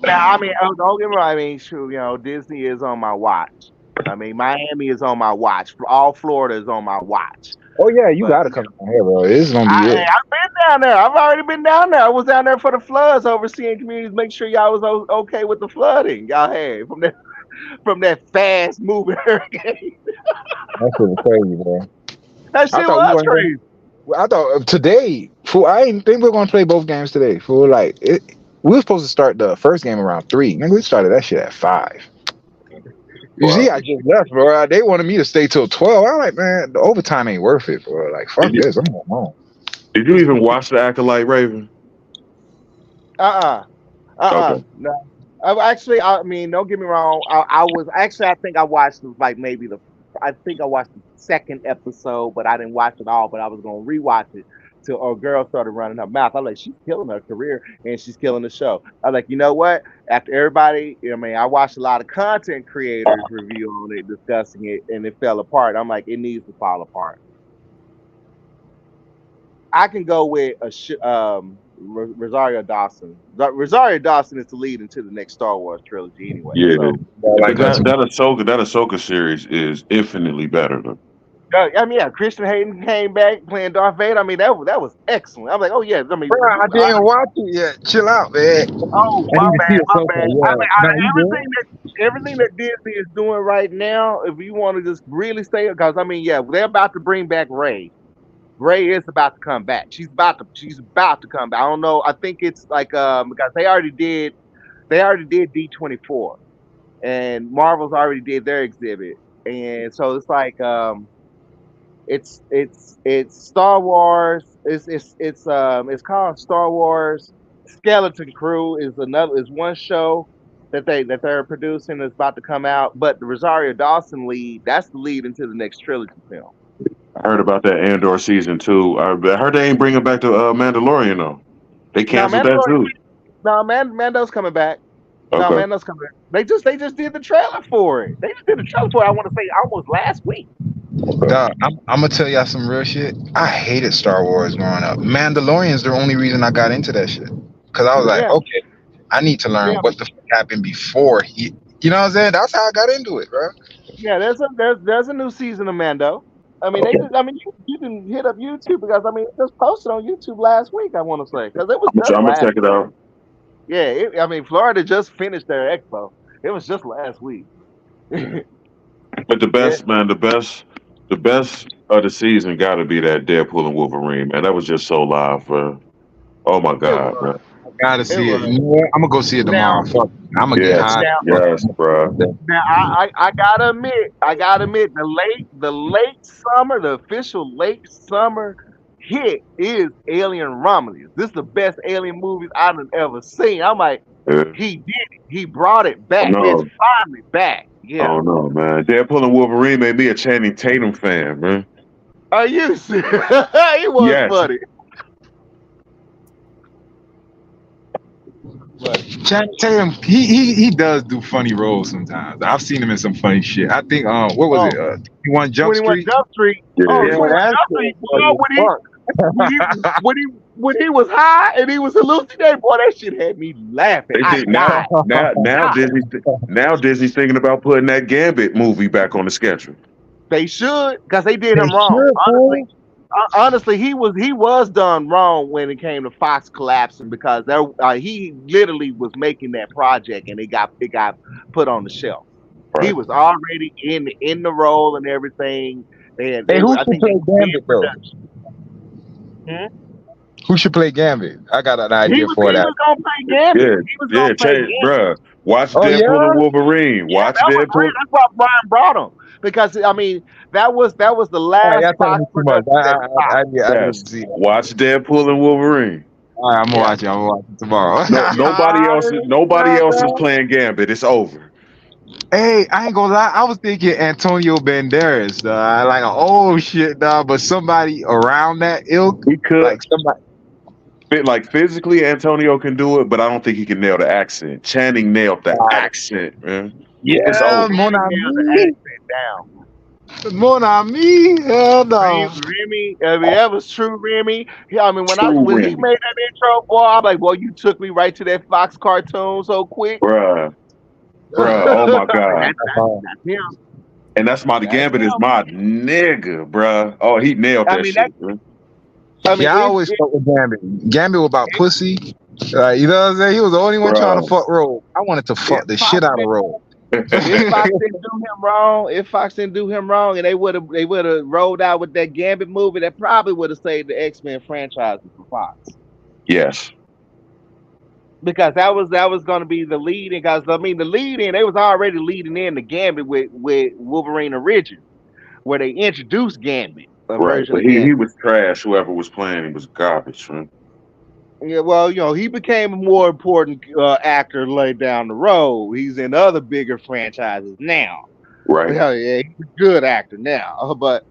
Now, I mean, don't get me wrong. I mean, shoot, you know, Disney is on my watch. I mean, Miami is on my watch. All Florida is on my watch. Oh yeah, you gotta come down here, bro. This is gonna be it. I've been down there. I've already been down there. I was down there for the floods, overseeing communities, make sure y'all was okay with the flooding y'all had from that fast moving hurricane. That shit was crazy, bro. That shit was crazy. I thought today, fool. I didn't think we were gonna play both games today, fool. Like we were supposed to start the first game around 3. Nigga, we started that shit at 5. You see, I just left, bro. They wanted me to stay till 12. I'm like, man, the overtime ain't worth it, bro. Like, fuck this. I'm going home. Did you even watch the Acolyte, Raven? Okay. No. I mean, don't get me wrong. I think I watched like maybe I watched the second episode, but I didn't watch it all. But I was gonna rewatch it till a girl started running her mouth. I'm like, she's killing her career and she's killing the show. I'm like, you know what? After everybody, I mean, I watched a lot of content creators review on it, discussing it, and it fell apart. I'm like, it needs to fall apart. I can go with Rosario Dawson. Rosario Dawson is the lead into the next Star Wars trilogy anyway. Yeah, so. that Ahsoka series is infinitely better though. I mean, yeah, Christian Hayden came back playing Darth Vader. I mean, that was excellent. I'm like, oh yeah. I mean, bro, I didn't watch it yet. Chill out, man. Oh, my bad. I mean, everything that Disney is doing right now, if you want to just really stay, because I mean, yeah, they're about to bring back Rey. Rey is about to come back. She's about to come back. I don't know. I think it's like because they already did D24, and Marvel's already did their exhibit, and so it's like it's Star Wars. It's called Star Wars Skeleton Crew is one show that they're producing that's about to come out. But the Rosario Dawson that's the lead into the next trilogy film. I heard about that Andor season 2. I heard they ain't bringing back the Mandalorian though. They canceled that too. No, Mando's coming back. Okay. No, Mando's coming back. They just did the trailer for it. They just did the trailer for it. I want to say almost last week. Dog, I'm gonna tell y'all some real shit. I hated Star Wars growing up. Mandalorian's the only reason I got into that shit. Cause I was like, okay, I need to learn what the fuck happened before he. You know what I'm saying? That's how I got into it, bro. Yeah, there's a new season of Mando. I mean, you can hit up YouTube because I mean it just posted on YouTube last week. I want to say because it was just I'm gonna last. check it out. Yeah, I mean Florida just finished their expo. It was just last week. But the best, man, the best of the season got to be that Deadpool and Wolverine, man. That was just so live, bro. Oh my It God, was. man. I gotta It see it. was. You know what? I'm gonna go see it tomorrow. Now, Fuck. I'm gonna get Yes, high. now, yes, bro. now, I gotta admit, the late summer, the official late summer hit is Alien Romulus. This is the best Alien movies I've ever seen. I'm like, Yeah. he did it. He brought it I back. It's know. finally back. I Yeah. don't know, man. Deadpool and Wolverine made me a Channing Tatum fan, man. Are you serious? He was Yes. funny. Channing Tatum, he does do funny roles sometimes. I've seen him in some funny shit. I think what was it? 21 Jump 21 Street. Jump Street. Yeah. Oh, Yeah, 21 that Jump shit Street. was Boy, funny as fuck. when he was high and he was hallucinating, boy, that shit had me laughing. They I think died. now Disney's thinking about putting that Gambit movie back on the schedule. They should, because they did They him wrong. should, Honestly, honestly, he was done wrong when it came to Fox collapsing because he literally was making that project and it got put on the shelf. He Right. was already in the role and everything. Hey, who I should think play they Gambit though? Who should play Gambit? I got an idea for he that. was gonna play Gambit. Yeah, He was gonna play Gambit. bruh. Watch Oh, Deadpool yeah? and Wolverine. Yeah, Watch that was Deadpool. great. That's why Brian brought him because I mean that was the All last right, y'all telling Fox me too much. production that was Fox. I need Yes. to see that. Watch Deadpool and Wolverine. All right, I'm gonna Yeah. watch it. I'm gonna watch it tomorrow. Nobody else is playing Gambit. It's over. Hey, I ain't gonna lie. I was thinking Antonio Banderas, like an old shit, but somebody around that ilk, He could. like somebody. Like physically, Antonio can do it, but I don't think he can nail the accent. Channing nailed the accent, man. It's Yeah, over. Mon Nailed the Ami. accent down. Mon Ami. Hell no. Remy, I mean that was true, Remy. Yeah, I mean when True he Remy. made that intro, boy, I'm like, boy, you took me right to that Fox cartoon so quick. Bruh. Oh my God. That's him. And that's the Gambit is my nigga, bruh. Oh, he nailed that shit, man. I mean, Yeah, I always fuck with Gambit. Gambit was about pussy. You know what I'm saying? He was the only one trying to fuck Roll. I wanted to fuck the shit out of Roll. If Fox didn't do him wrong, and they would have rolled out with that Gambit movie, that probably would have saved the X-Men franchise for Fox. Yes. Because that was going to be the lead, because I mean the lead in they was already leading in the Gambit with Wolverine Origins, where they introduced Gambit. Right, but he was trash. Whoever was playing him was garbage, man. Yeah, well, you know, he became a more important actor later down the road. He's in other bigger franchises now. Right. Yeah, he's a good actor now. But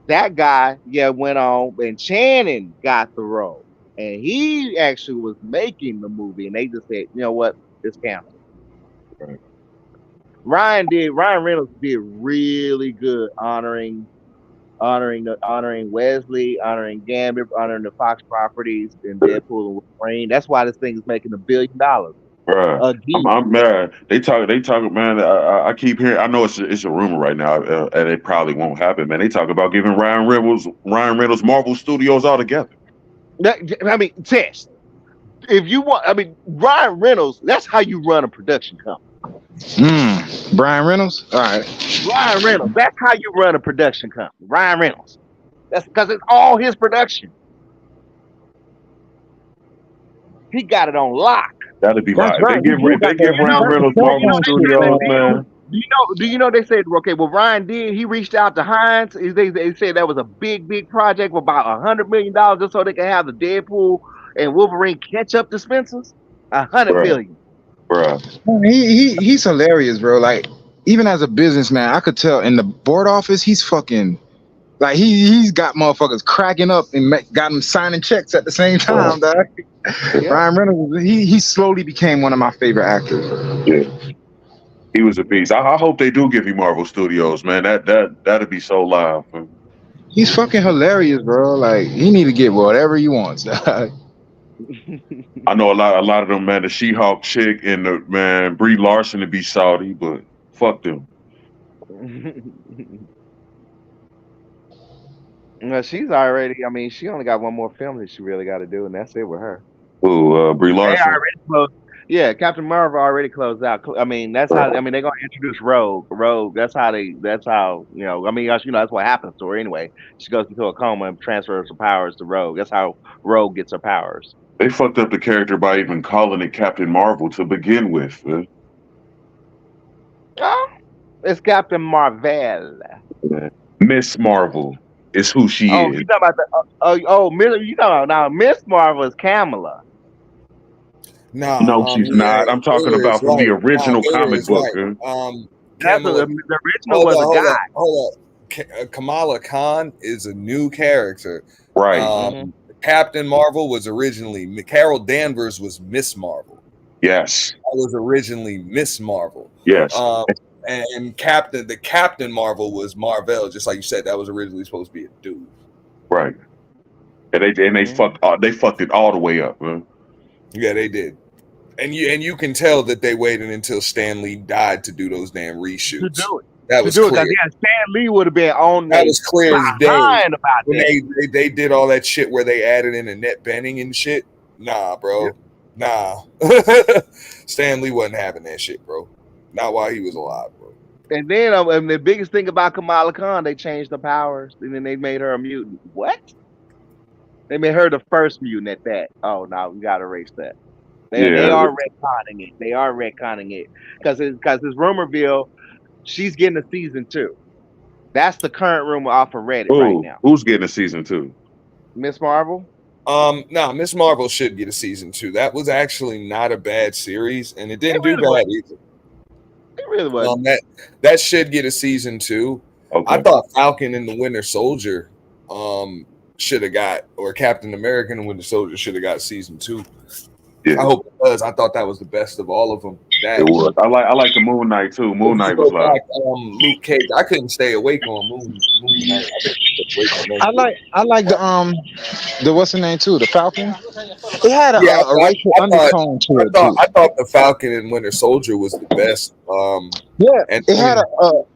that guy, went on, and Channing got the role. And he actually was making the movie, and they just said, you know what, it's canceled. Right. Ryan Reynolds did really good honoring Wesley, honoring Gambit, honoring the Fox properties, and Deadpool and Wolverine. That's why this thing is making $1 billion. Bruh, I'm mad. They talk, man. I keep hearing. I know it's a rumor right now, and it probably won't happen, man. They talk about giving Ryan Reynolds Marvel Studios altogether. I mean, Tess, if you want, I mean, Ryan Reynolds. That's how you run a production company. Brian Reynolds. All right. Ryan Reynolds. That's how you run a production company. Ryan Reynolds. That's because it's all his production. He got it on lock. That'd be right. They give Ryan Reynolds Marvel Studios, man. Do you know they said, okay, well, Ryan did, he reached out to Hines. They said that was a big project for about $100 million just so they can have the Deadpool and Wolverine catch up dispensers. $100 million. Bruh. He's hilarious, bro. Like, even as a businessman, I could tell in the board office, he's fucking, like, he's got motherfuckers cracking up and got them signing checks at the same time, dog. Yeah. Ryan Reynolds, he slowly became one of my favorite actors. Yeah. He was a beast. I hope they do give him Marvel Studios, man. That'd be so live. Man. He's fucking hilarious, bro. Like, he need to get whatever he wants. I know a lot of them, man. The She-Hulk chick and the man Brie Larson to be Saudi, but fuck them. No, she's already. I mean, she only got one more film that she really got to do, and that's it with her. Ooh, Brie They Larson. already closed. Yeah, Captain Marvel already closed out. I mean, that's how. I mean, they're gonna introduce Rogue. Rogue. That's how they. That's how. You know. I mean, that's what happens to her anyway. She goes into a coma and transfers her powers to Rogue. That's how Rogue gets her powers. They fucked up the character by even calling it Captain Marvel to begin with. Oh, it's Captain Marvel. Miss Marvel is who she Oh, is. you talking about the? You talking about now? Miss Marvel is Kamala. Nah, No, she's yeah, not. I'm talking Air about is from the right. Nah, original Air comic is book. right. That's Kamala, the original was a guy. hold up. Kamala Khan is a new character. Right. Captain Marvel was originally Carol Danvers was Miss Marvel. Yes. I was originally Miss Marvel. Yes. And Captain Marvel was Marvel, just like you said. That was originally supposed to be a dude. Right. And they fucked it all the way up. Yeah, they did. And you can tell that they waited until Stan Lee died to do those damn reshoots. To do it. That was clear. Yeah, Stan Lee would have been on. That was clear as day. About when that. they did all that shit where they added in Annette Bening and shit. Nah, bro. Yep. Nah. Stan Lee wasn't having that shit, bro. Not while he was alive, bro. And then the biggest thing about Kamala Khan, they changed the powers, and then they made her a mutant. What? They made her the first mutant at that. Oh no, we gotta erase that. They are retconning it. They are retconning it because it's rumorville. She's getting a season 2. That's the current rumor off of Reddit right now. Who's getting a season 2? Miss Marvel. Miss Marvel should get a season 2. That was actually not a bad series, and it didn't do bad either. It really was. That should get a season 2. Okay. I thought Falcon and the Winter Soldier should have got, or Captain America and the Winter Soldier should have got season 2. Yeah. I hope it does. I thought that was the best of all of them. It was. I like the Moon Knight too. Moon Knight was like Luke Cage. I couldn't stay awake on Moon Knight. I like the what's the name too? The Falcon. It had a racial undertone to it. I thought the Falcon and Winter Soldier was the best. And it had oh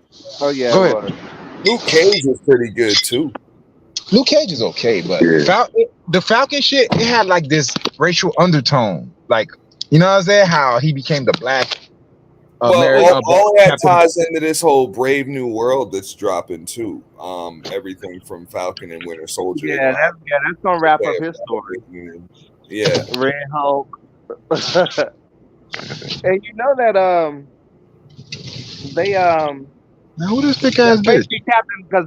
yeah. Go ahead. Luke Cage was pretty good too. Luke Cage is okay, but the Falcon shit, it had like this racial undertone. Like, you know what I'm saying? How he became the black American. All that ties into this whole Brave New World that's dropping too. Everything from Falcon and Winter Soldier. Yeah, that's gonna wrap up his story. Yeah. Red Hulk. And you know that they now who this thick ass bitch?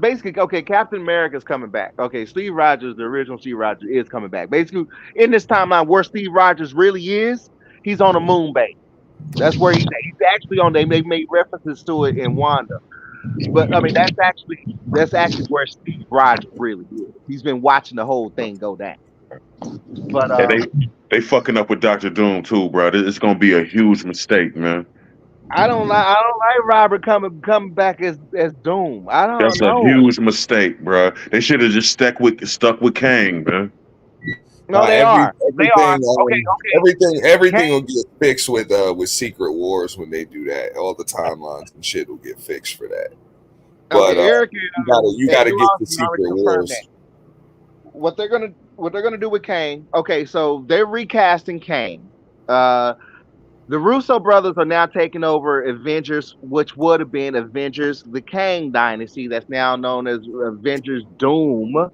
Basically, Captain America's coming back. Okay, Steve Rogers, the original Steve Rogers, is coming back. Basically, in this timeline where Steve Rogers really is, he's on a moon base. That's where he's at. He's actually on. They made references to it in Wanda, but I mean that's actually where Steve Rogers really is. He's been watching the whole thing go down. But they fucking up with Dr. Doom too, bro. It's gonna be a huge mistake, man. I don't like Robert coming back as Doom. I don't know. That's a huge mistake, bro. They should have just stuck with Kang, man. No, they are. Everything will get fixed with Secret Wars when they do that. All the timelines and shit will get fixed for that. But Eric, you gotta get the Secret Wars. What they're gonna do with Kang? Okay, so they're recasting Kang. The Russo brothers are now taking over Avengers, which would have been Avengers, the Kang Dynasty, that's now known as Avengers Doom,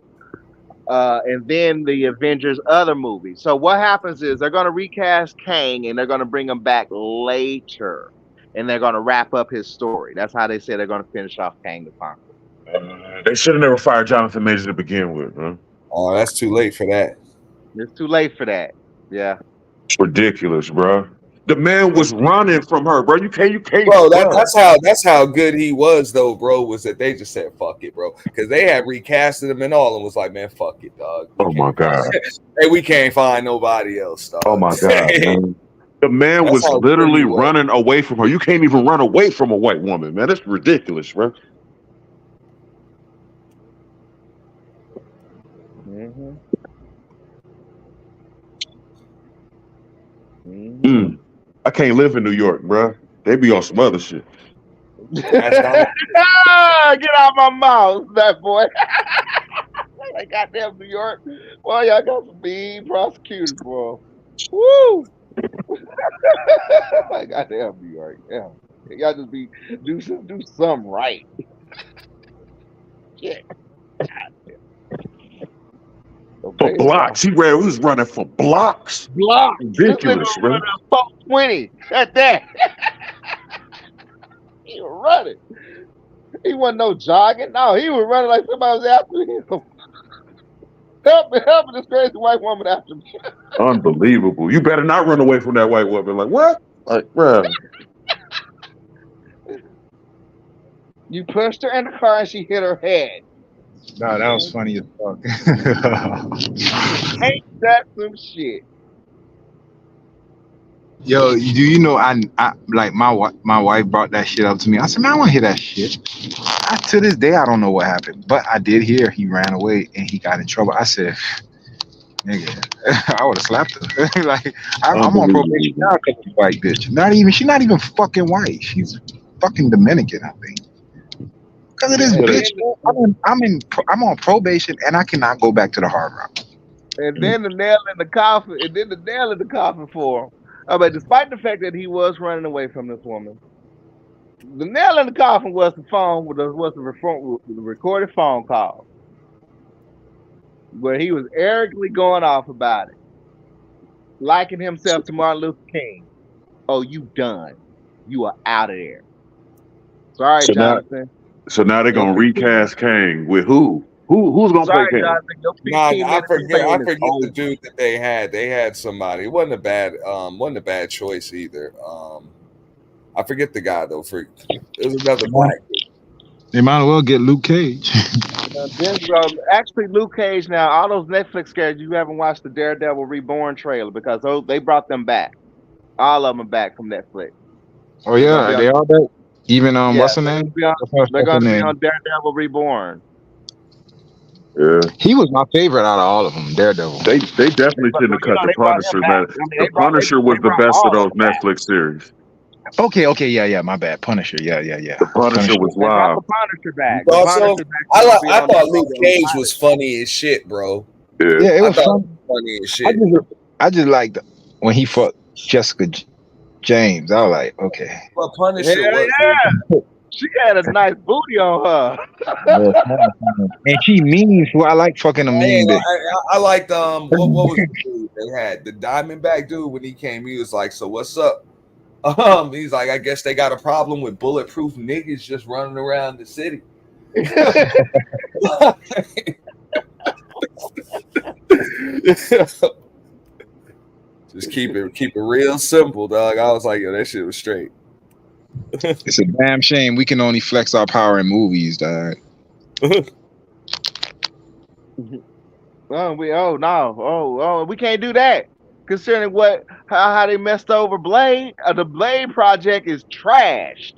and then the Avengers other movies. So what happens is they're going to recast Kang, and they're going to bring him back later, and they're going to wrap up his story. That's how they say they're going to finish off Kang the Conqueror. They should have never fired Jonathan Majors to begin with, huh? Oh, that's too late for that. It's too late for that. Yeah. It's ridiculous, bro. The man was running from her, bro. You can't. Bro, that's how good he was, though, bro. Was that they just said fuck it, bro, because they had recasted him and all, and was like, man, fuck it, dog. Oh my god. Hey, we can't find nobody else, dog. Oh my god. Man. The man was literally running away from her. You can't even run away from a white woman, man. That's ridiculous, bro. Mm-hmm. Mm. I can't live in New York, bro. They be on some other shit. That's not Get out my mouth, that boy. Like goddamn New York. Boy, y'all got some mean prosecutors, boy. Woo! Like goddamn New York. Yeah. Y'all just do something right. Shit. For Okay, blocks. He was running for blocks. Block. This nigga Ridiculous, was bro. running 420 at that. He was running. He wasn't no jogging. No, he was running like somebody was after him. Help me, this crazy white woman after me. Unbelievable. You better not run away from that white woman. Like, what? Like, bro. You pushed her in the car and she hit her head. No, that was funny as fuck. Ain't that some shit? Yo, do you know I like my wife brought that shit up to me. I said, man, I want to hear that shit. To this day, I don't know what happened, but I did hear he ran away and he got in trouble. I said, nigga, I would have slapped her. Like I'm on probation now because of white bitch. She's not even fucking white. She's fucking Dominican, I think. Because of this bitch, I'm on probation and I cannot go back to the Hard Rock. And then the nail in the coffin for him. But despite the fact that he was running away from this woman, the nail in the coffin was the recorded phone call where he was arrogantly going off about it, liking himself to Martin Luther King. Oh, you done. You are out of there. Sorry, So Jonathan. Now they're gonna recast Kang with who? Who's gonna play Kang? Nah, I forget the dude that they had. They had somebody. It wasn't a bad choice either. I forget the guy though. It was another black dude. They might as well get Luke Cage. Actually, Luke Cage. Now, all those Netflix characters, you haven't watched the Daredevil Reborn trailer because they brought them back. All of them back from Netflix. Oh yeah, they all back. Even what's the name? They're gonna be on Daredevil Reborn. Yeah, he was my favorite out of all of them. Daredevil. They definitely shouldn't have cut the Punisher, man. The Punisher was the best of those Netflix series. Okay, yeah, my bad. Punisher, yeah. The Punisher was wild. The Punisher back. I thought Luke Cage was funny as shit, bro. Yeah, it was funny as shit. I just liked when he fought Jessica James. I was like, okay. Well, Punisher was. She had a nice booty on her. And she mean, so I like fucking a mean bitch. I liked what was the dude they had? The Diamondback dude when he came, he was like, so what's up? He's like, I guess they got a problem with bulletproof niggas just running around the city. Just keep it real simple, dog. I was like, yo, that shit was straight. It's a damn shame we can only flex our power in movies, dog. We can't do that. Concerning how they messed over Blade, the Blade project is trashed.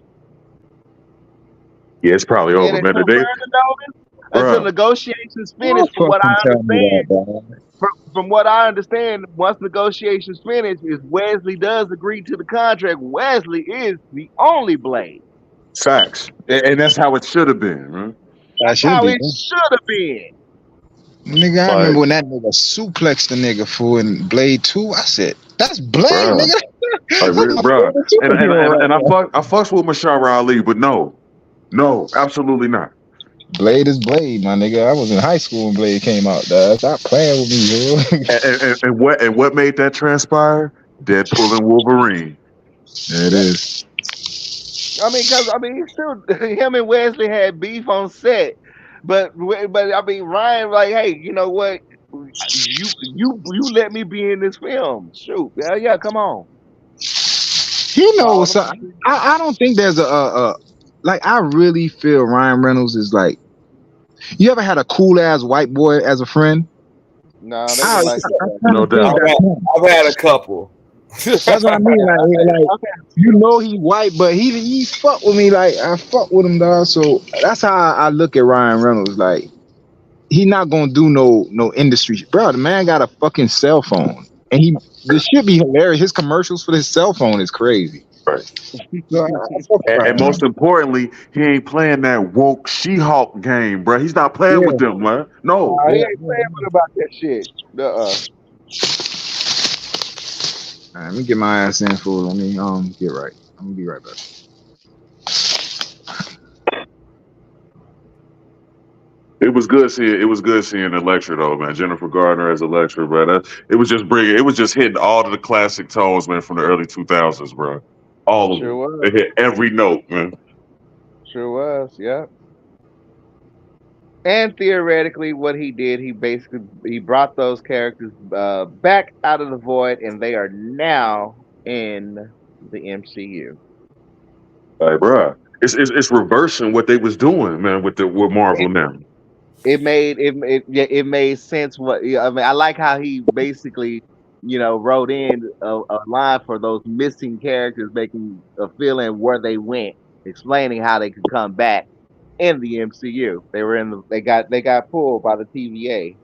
Yeah, it's probably over, man. Until negotiations finish, from what I understand. From what I understand, once negotiations finish, is Wesley does agree to the contract. Wesley is the only Blade. Facts, and that's how it should have been, right? That's how it should have been. Nigga, I remember when that nigga suplexed the nigga for in Blade 2. I said, "That's Blade, nigga." Like, bro. And I fucks with Mahershala Ali, but no, absolutely not. Blade is Blade, my nigga. I was in high school when Blade came out, dog. Stop playing with me, bro. and what made that transpire? Deadpool and Wolverine. There it is. Him and Wesley had beef on set, but I mean, Ryan, like, hey, you know what? You let me be in this film. Shoot, yeah, come on. He knows. I don't think there's a like. I really feel Ryan Reynolds is like. You ever had a cool ass white boy as a friend? No, no doubt. I've had a couple. That's what I mean. Like you know, he white, but he fuck with me. Like I fuck with him, dog. So that's how I look at Ryan Reynolds. Like he not gonna do no industry, bro. The man got a fucking cell phone, and This should be hilarious. His commercials for his cell phone is crazy. Right. So that's a And fact. most importantly, he ain't playing that woke She-Hulk game, bro. He's not playing with Yeah, them, man. No. He yeah, ain't playing with about that shit. All right, let me get my ass in for. Let me get right. I'm gonna be right back. It was good seeing Electra though, man. Jennifer Gardner as Electra, bro. It was just bringing. It was just hitting all of the classic tones, man, from the early 2000s, bro. All of Sure them. was. It hit every note, man. Sure was. Yeah. And theoretically, what he did, he brought those characters back out of the void, and they are now in the MCU. Like, bro, it's reversing what they was doing, man, with Marvel now. It made sense. What yeah, I mean, I like how he basically wrote in a line for those missing characters, making a feeling where they went, explaining how they could come back in the MCU. They got pulled by the TVA.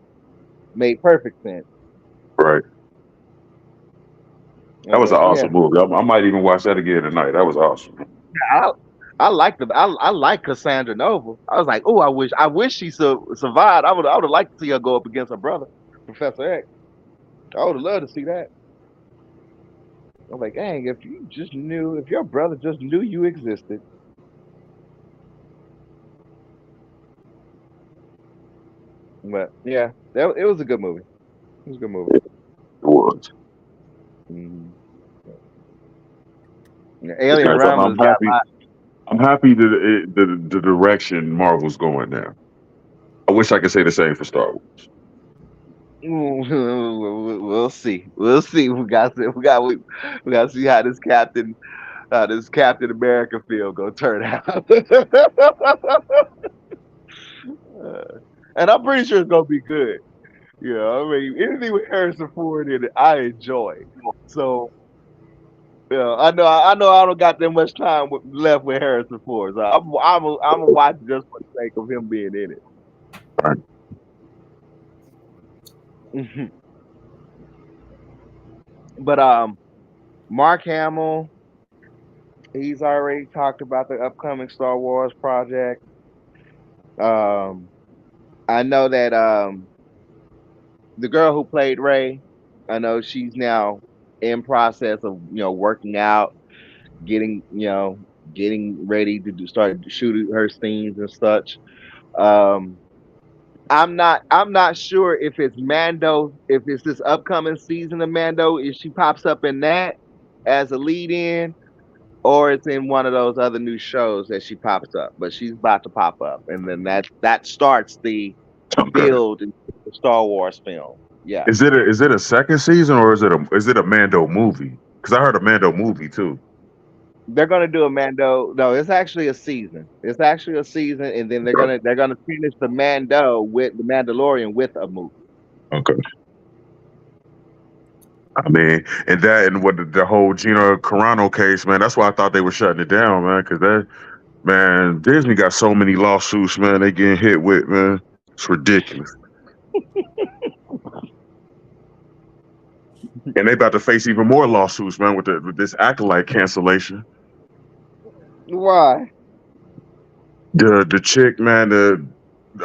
Made perfect sense. Right. That was an But yeah, awesome movie. I might even watch that again tonight. That was awesome. I I like Cassandra Nova. I was like, oh, I wish she survived. I would have liked to see her go up against her brother, Professor X. I would have loved to see that. I'm like, dang, if your brother just knew you existed. But yeah, it was a good movie. It was a good movie. It was. Mhm. But Alien yes, I'm Romulus got happy. I'm happy that the direction Marvel's going now. I wish I could say the same for Star Wars. We'll see. We'll see. We got to see how this Captain America film gonna turn out. And I'm pretty sure it's gonna be good. I mean, anything with Harrison Ford in it, I enjoy. So, I know I don't got that much time left with Harrison Ford. So I'm gonna watch just for the sake of him being in Right. it. But Mark Hamill, he's already talked about the upcoming Star Wars project. Um, I know that the girl who played Ray, I know she's now in process of working out, getting getting ready to start shooting her scenes and such. Um, I'm not sure if it's Mando, if it's this upcoming season of Mando, if she pops up in that as a lead in, or it's in one of those other new shows that she pops up. But she's about to pop up, and then that starts the Okay. build into the Star Wars film. Yeah. Is it a second season or is it a Mando movie? Because I heard a Mando movie too. They're gonna do a Mando. No, it's actually a season. It's actually a season, and then Okay. they're gonna finish the Mando with the Mandalorian with a movie. Okay. I mean, and what the whole Gina Carano case, man. That's why I thought they were shutting it down, man. Because Disney got so many lawsuits, man. They getting hit with, man. It's ridiculous. And they about to face even more lawsuits, man, with this acolyte cancellation. Why? The chick, man, the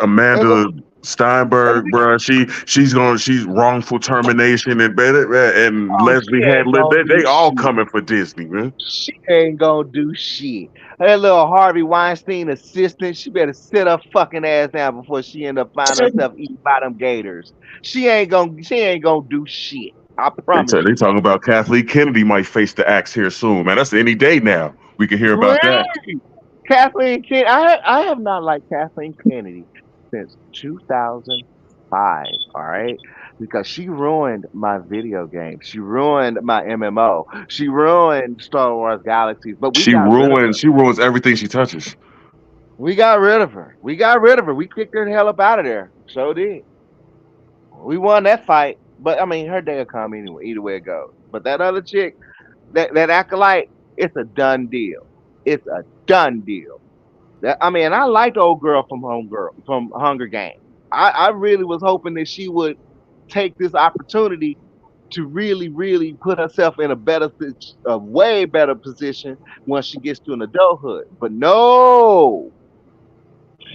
Amanda Steinberg, bro. She's wrongful termination and Oh, she Leslie ain't Handler. gonna do They all shit. coming for Disney, man. She ain't gonna do shit. That little Harvey Weinstein assistant, she better sit her fucking ass down before she end up finding herself eaten by them gators. She ain't gonna do shit. I promise They you. talking about Kathleen Kennedy might face the axe here soon, man. That's any day now. We can hear about that. Really? Kathleen Kennedy. I have not liked Kathleen Kennedy since 2005. All right, because she ruined my video game. She ruined my MMO. She ruined Star Wars Galaxies. But we got rid of her. She ruins everything she touches. We got rid of her. We got rid of her. We kicked her the hell up out of there. So did. We won that fight. But I mean, her day will come anyway. Either way it goes. But that other chick, that acolyte, it's a done deal. It's a done deal. I mean, I liked old girl from Hunger Games. I really was hoping that she would take this opportunity to really, really put herself in a way better position once she gets to an adulthood. But no,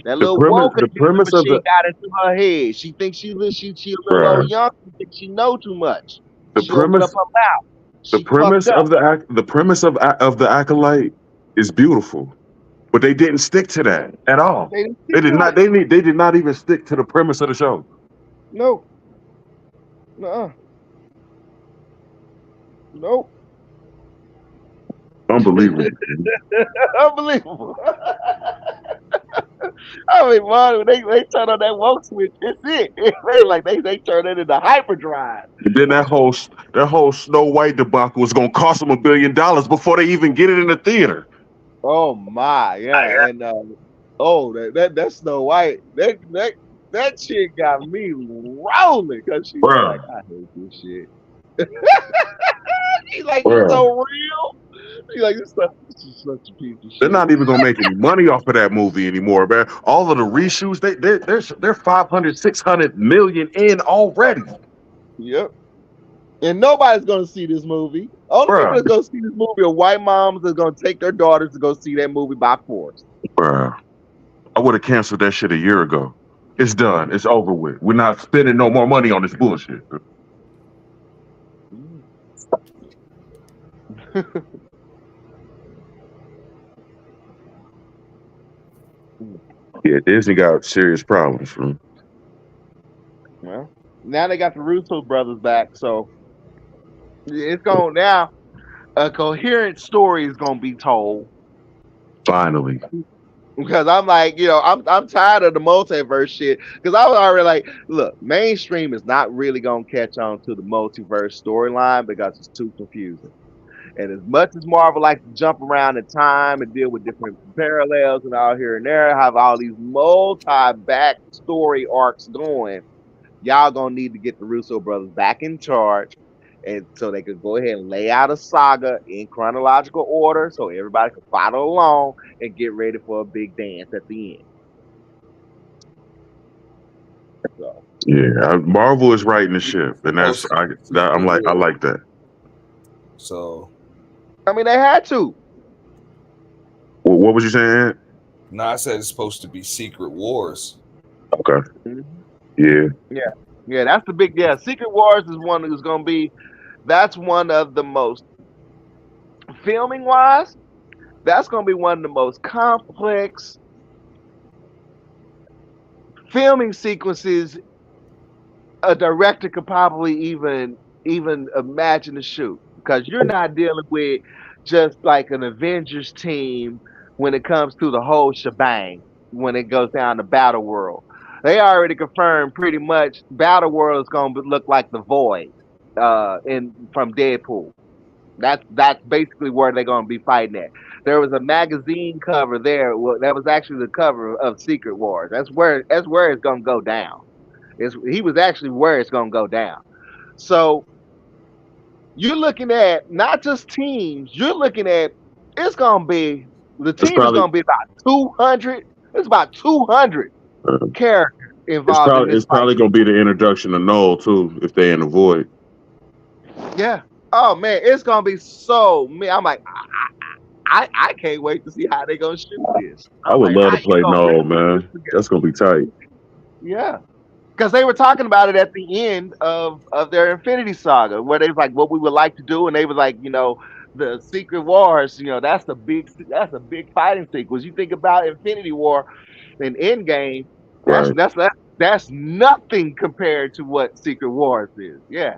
that The little premise, woke the premise of machine the got into her head. She thinks she a little old bruh, young. She thinks she know too much. the She opened up premise, her mouth. the She fucked premise up. of the premise of the acolyte is beautiful, but they didn't stick to that at all. They didn't They stick did to not. it. They did not even stick to the premise of the show. No. Nuh-uh. Nope. Unbelievable. Unbelievable. I mean, man, they turn on that woke switch. It's it. They turn it into hyperdrive. And then that whole Snow White debacle was gonna cost them $1 billion before they even get it in the theater. Oh my, yeah, and oh that Snow White that chick got me rolling because she was like, Bruh, I hate this shit. She's like, you bruh. so real. She's like, this is such a piece of They're shit. not even gonna make any money off of that movie anymore, man. All of the reshoots, they're 500, 600 million in already. Yep. And nobody's gonna see this movie. Only people Bruh, that's gonna see this movie are white moms that's gonna take their daughters to go see that movie by force. bruh. I would have canceled that shit a year ago. It's done. It's over with. We're not spending no more money on this bullshit. Yeah, Disney got serious problems, man. Well, now they got the Russo brothers back, so it's going now. A coherent story is gonna be told. Finally. Because I'm like, I'm tired of the multiverse shit. Because I was already like, look, mainstream is not really gonna catch on to the multiverse storyline because it's too confusing. And as much as Marvel likes to jump around in time and deal with different parallels and all here and there, have all these multi-back story arcs going, y'all gonna need to get the Russo brothers back in charge, and so they could go ahead and lay out a saga in chronological order, so everybody can follow along and get ready for a big dance at the end. So, Yeah, Marvel is writing the ship, and Supposed to be I'm like, I Secret like that. So I mean, they had to. What was you saying? now I said it's supposed to be Secret Wars. Okay. Mhm. Yeah. Yeah, that's the big. Yeah, Secret Wars is one who's gonna be. That's one of the most filming wise. That's gonna be one of the most complex filming sequences a director could probably even imagine to shoot, because you're not dealing with just like an Avengers team when it comes to the whole shebang when it goes down to Battle World. They already confirmed pretty much Battle World is going to look like the Void in from Deadpool. That's basically where they're going to be fighting at. There was a magazine cover there. Well, that was actually the cover of Secret Wars. That's where it's going to go down. He was actually where it's going to go down. So you're looking at not just teams. You're looking at it's going to be the It's team is probably going to be about 200. It's about 200 uh, characters involved in this it's fight. probably gonna be the introduction of Noel too, if they in the void. Yeah. Oh man, it's going to be so. Man, I'm like, I can't wait to see how they're going to shoot this. I I'm would like, love how to you play going to Noel, really put this man. together? That's gonna be tight. Yeah. Because they were talking about it at the end of their Infinity Saga, where they was like, what we would like to do, and they was like, the Secret Wars, that's a big fighting sequence. You think about Infinity War and Endgame, that's Right. that's that's that's nothing compared to what Secret Wars is. Yeah,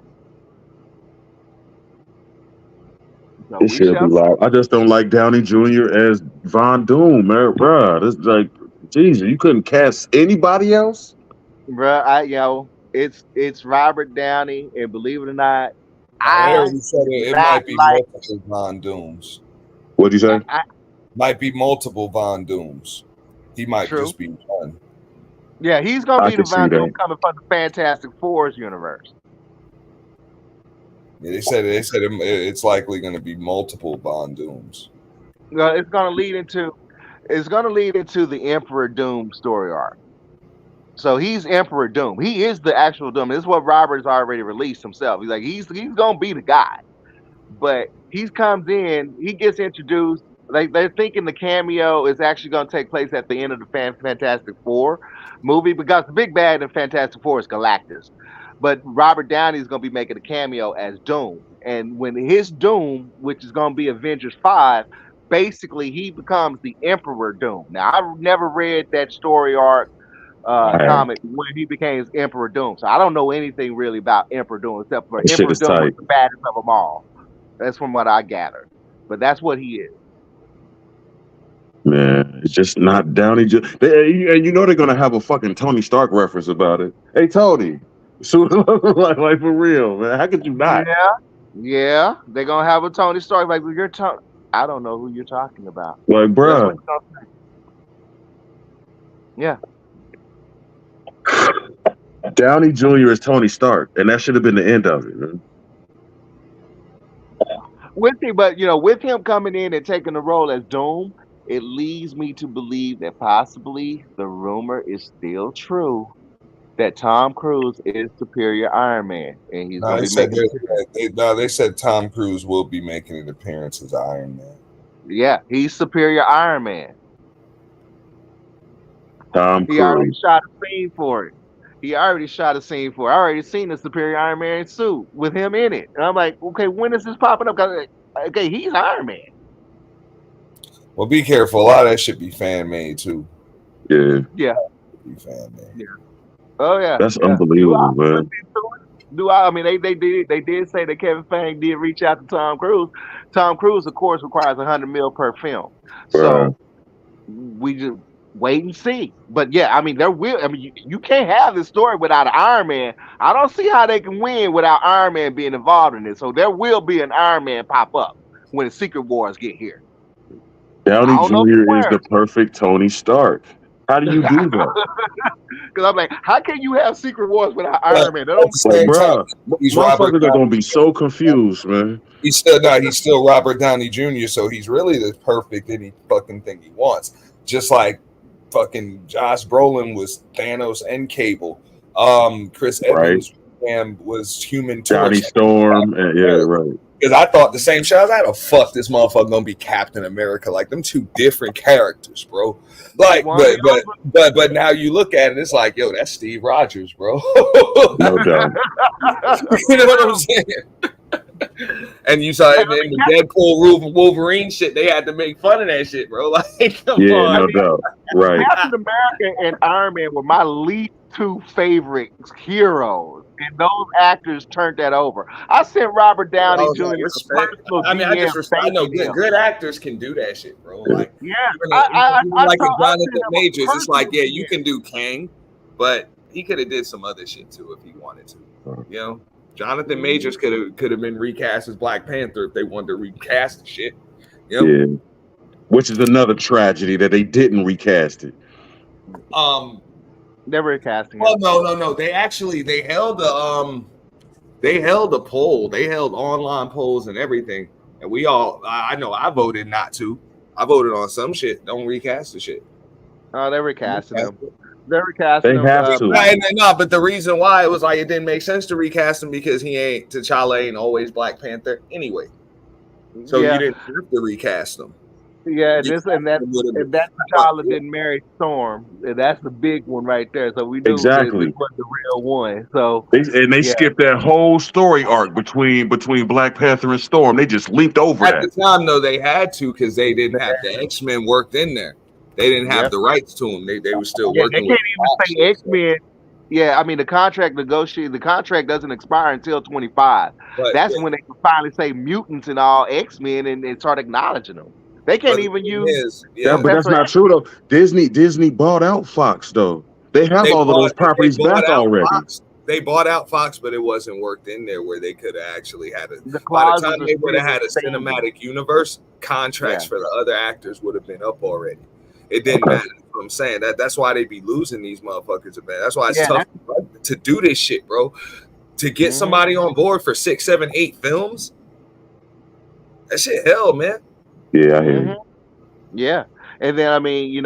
so It we should be shall see. live. I just don't like Downey Jr. as Von Doom, man. Bruh, this like, Jesus, you couldn't cast anybody else? Bruh, it's Robert Downey, and believe it or not, They I already said do it not might be like. multiple Von Dooms. What'd you say? Might be multiple Von Dooms. He might True. just be one. Yeah, he's gonna I be the can see Von Doom that. coming from the Fantastic Fours universe. Yeah, they said it's likely going to be multiple Von Dooms. It's gonna lead into the Emperor Doom story arc. So he's Emperor Doom. He is the actual Doom. This is what Robert's already released himself. He's like he's gonna be the guy. But he comes in, he gets introduced. Like they're thinking the cameo is actually going to take place at the end of the Fantastic Four movie because the big bad in Fantastic Four is Galactus. But Robert Downey is going to be making a cameo as Doom, and when his Doom, which is going to be Avengers 5, basically he becomes the Emperor Doom. Now I never read that story arc I have. comic when he became Emperor Doom, so I don't know anything really about Emperor Doom except for That shit Emperor is Doom was tight. the baddest of them all. That's from what I gathered. But that's what he is. Man, it's just not Downey. And you know they're gonna have a fucking Tony Stark reference about it. Hey Tony, so like for real, man. How could you not? Yeah. Yeah. They're gonna have a Tony Stark like you're talking. I don't know who you're talking about. Like, That's what bruh, you're gonna say. Yeah. Downey Jr. is Tony Stark, and that should have been the end of it, man. With him, but with him coming in and taking the role as Doom, it leads me to believe that possibly the rumor is still true that Tom Cruise is Superior Iron Man, and he's No, gonna they be said making. they said Tom Cruise will be making an appearance as Iron Man. Yeah, he's Superior Iron Man. Tom He already Cruise. shot a scene for it. He already shot a scene for it. I already seen the Superior Iron Man suit with him in it. And I'm like, okay, when is this popping up? 'Cause, okay, he's Iron Man. Well, be careful. A lot of that should be fan made too. Yeah, Yeah. Be fan made. Yeah. Oh yeah. that's Yeah. unbelievable, man. I mean they did say that Kevin Feige did reach out to Tom Cruise. Tom Cruise, of course, requires $100 million per film. So we just wait and see. But yeah, I mean, you can't have this story without an Iron Man. I don't see how they can win without Iron Man being involved in it. So there will be an Iron Man pop up when the Secret Wars get here. Downey I don't know Jr. is where. the perfect Tony Stark. How do you do that? Because I'm like, how can you have Secret Wars without But Iron Man? That at don't the Like, same time, bruh, he's Robert motherfuckers are gonna Downey. be so confused, man. He's still Robert Downey Jr. So he's really the perfect any fucking thing he wants. Just like fucking Josh Brolin was Thanos and Cable. Chris Evans was Human Torch. Johnny Storm, and yeah, right. Because I thought the same shit. I was like, how the fuck this motherfucker gonna be Captain America? Like them two different characters, bro. Like, but now you look at it, it's like, yo, that's Steve Rogers, bro. No doubt. You know what I'm saying? And you saw it in the Deadpool Wolverine shit. They had to make fun of that shit, bro. Like, come on. No doubt. Right. Captain America and Iron Man were my least two favorite heroes, and those actors turned that over. I sent Robert Downey Jr. I just respect. I know good actors can do that shit, bro. Like, yeah, like a Jonathan Majors. It's like, yeah, you can do Kang, but he could have did some other shit too if he wanted to. You know, Jonathan Majors could have been recast as Black Panther if they wanted to recast the shit. You know? Yeah. Which is another tragedy that they didn't recast it. Never recasting. Well, no. They held a poll. They held online polls and everything. And I know I voted not to. I voted on some shit. Don't recast the shit. Oh, they're recasting them. They're recasting them. They have to. No, but the reason why it was like it didn't make sense to recast him because T'Challa ain't always Black Panther anyway. So you didn't have to recast him. Yeah, and that T'Challa didn't marry Storm. And that's the big one right there. So we knew this was the real one. So they skipped that whole story arc between Black Panther and Storm. They just leaped over that. At the time, though, they had to because they didn't have the X-Men worked in there. They didn't have the rights to them. They were still working. They can't even say X-Men. Yeah, I mean the contract doesn't expire until 25. That's when they can finally say mutants and all X-Men and start acknowledging them. They can't even use. But that's not true though. Disney bought out Fox though. They have all of those properties back already. They bought out Fox, but it wasn't worked in there where they could have actually had it. By the time they would have had a cinematic universe, contracts for the other actors would have been up already. It didn't matter. That's what I'm saying. That's why they be losing these motherfuckers. That's why it's tough to do this shit, bro. To get somebody on board for 6, 7, 8 films, that shit hell, man. Yeah, I hear you. Yeah, And then I mean, you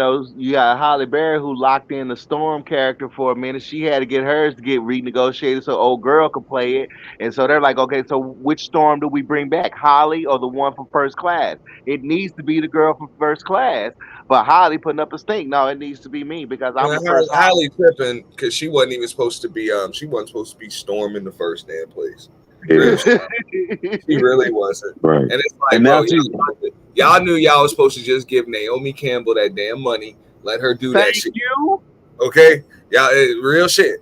got Holly Berry who locked in the Storm character for a minute. She had to get hers to get renegotiated so old girl could play it. And so they're like, okay, so which Storm do we bring back, Holly or the one from First Class? It needs to be the girl from First Class. But Holly putting up a stink. No, it needs to be me because I'm the first Holly. Holly tripping because she wasn't even supposed to be she wasn't supposed to be Storm in the first damn place. Real shit. She really wasn't. Right. And it's like, And bro, now y'all knew y'all was supposed to just give Naomi Campbell that damn money, let her do that shit. You. Okay, y'all, real shit.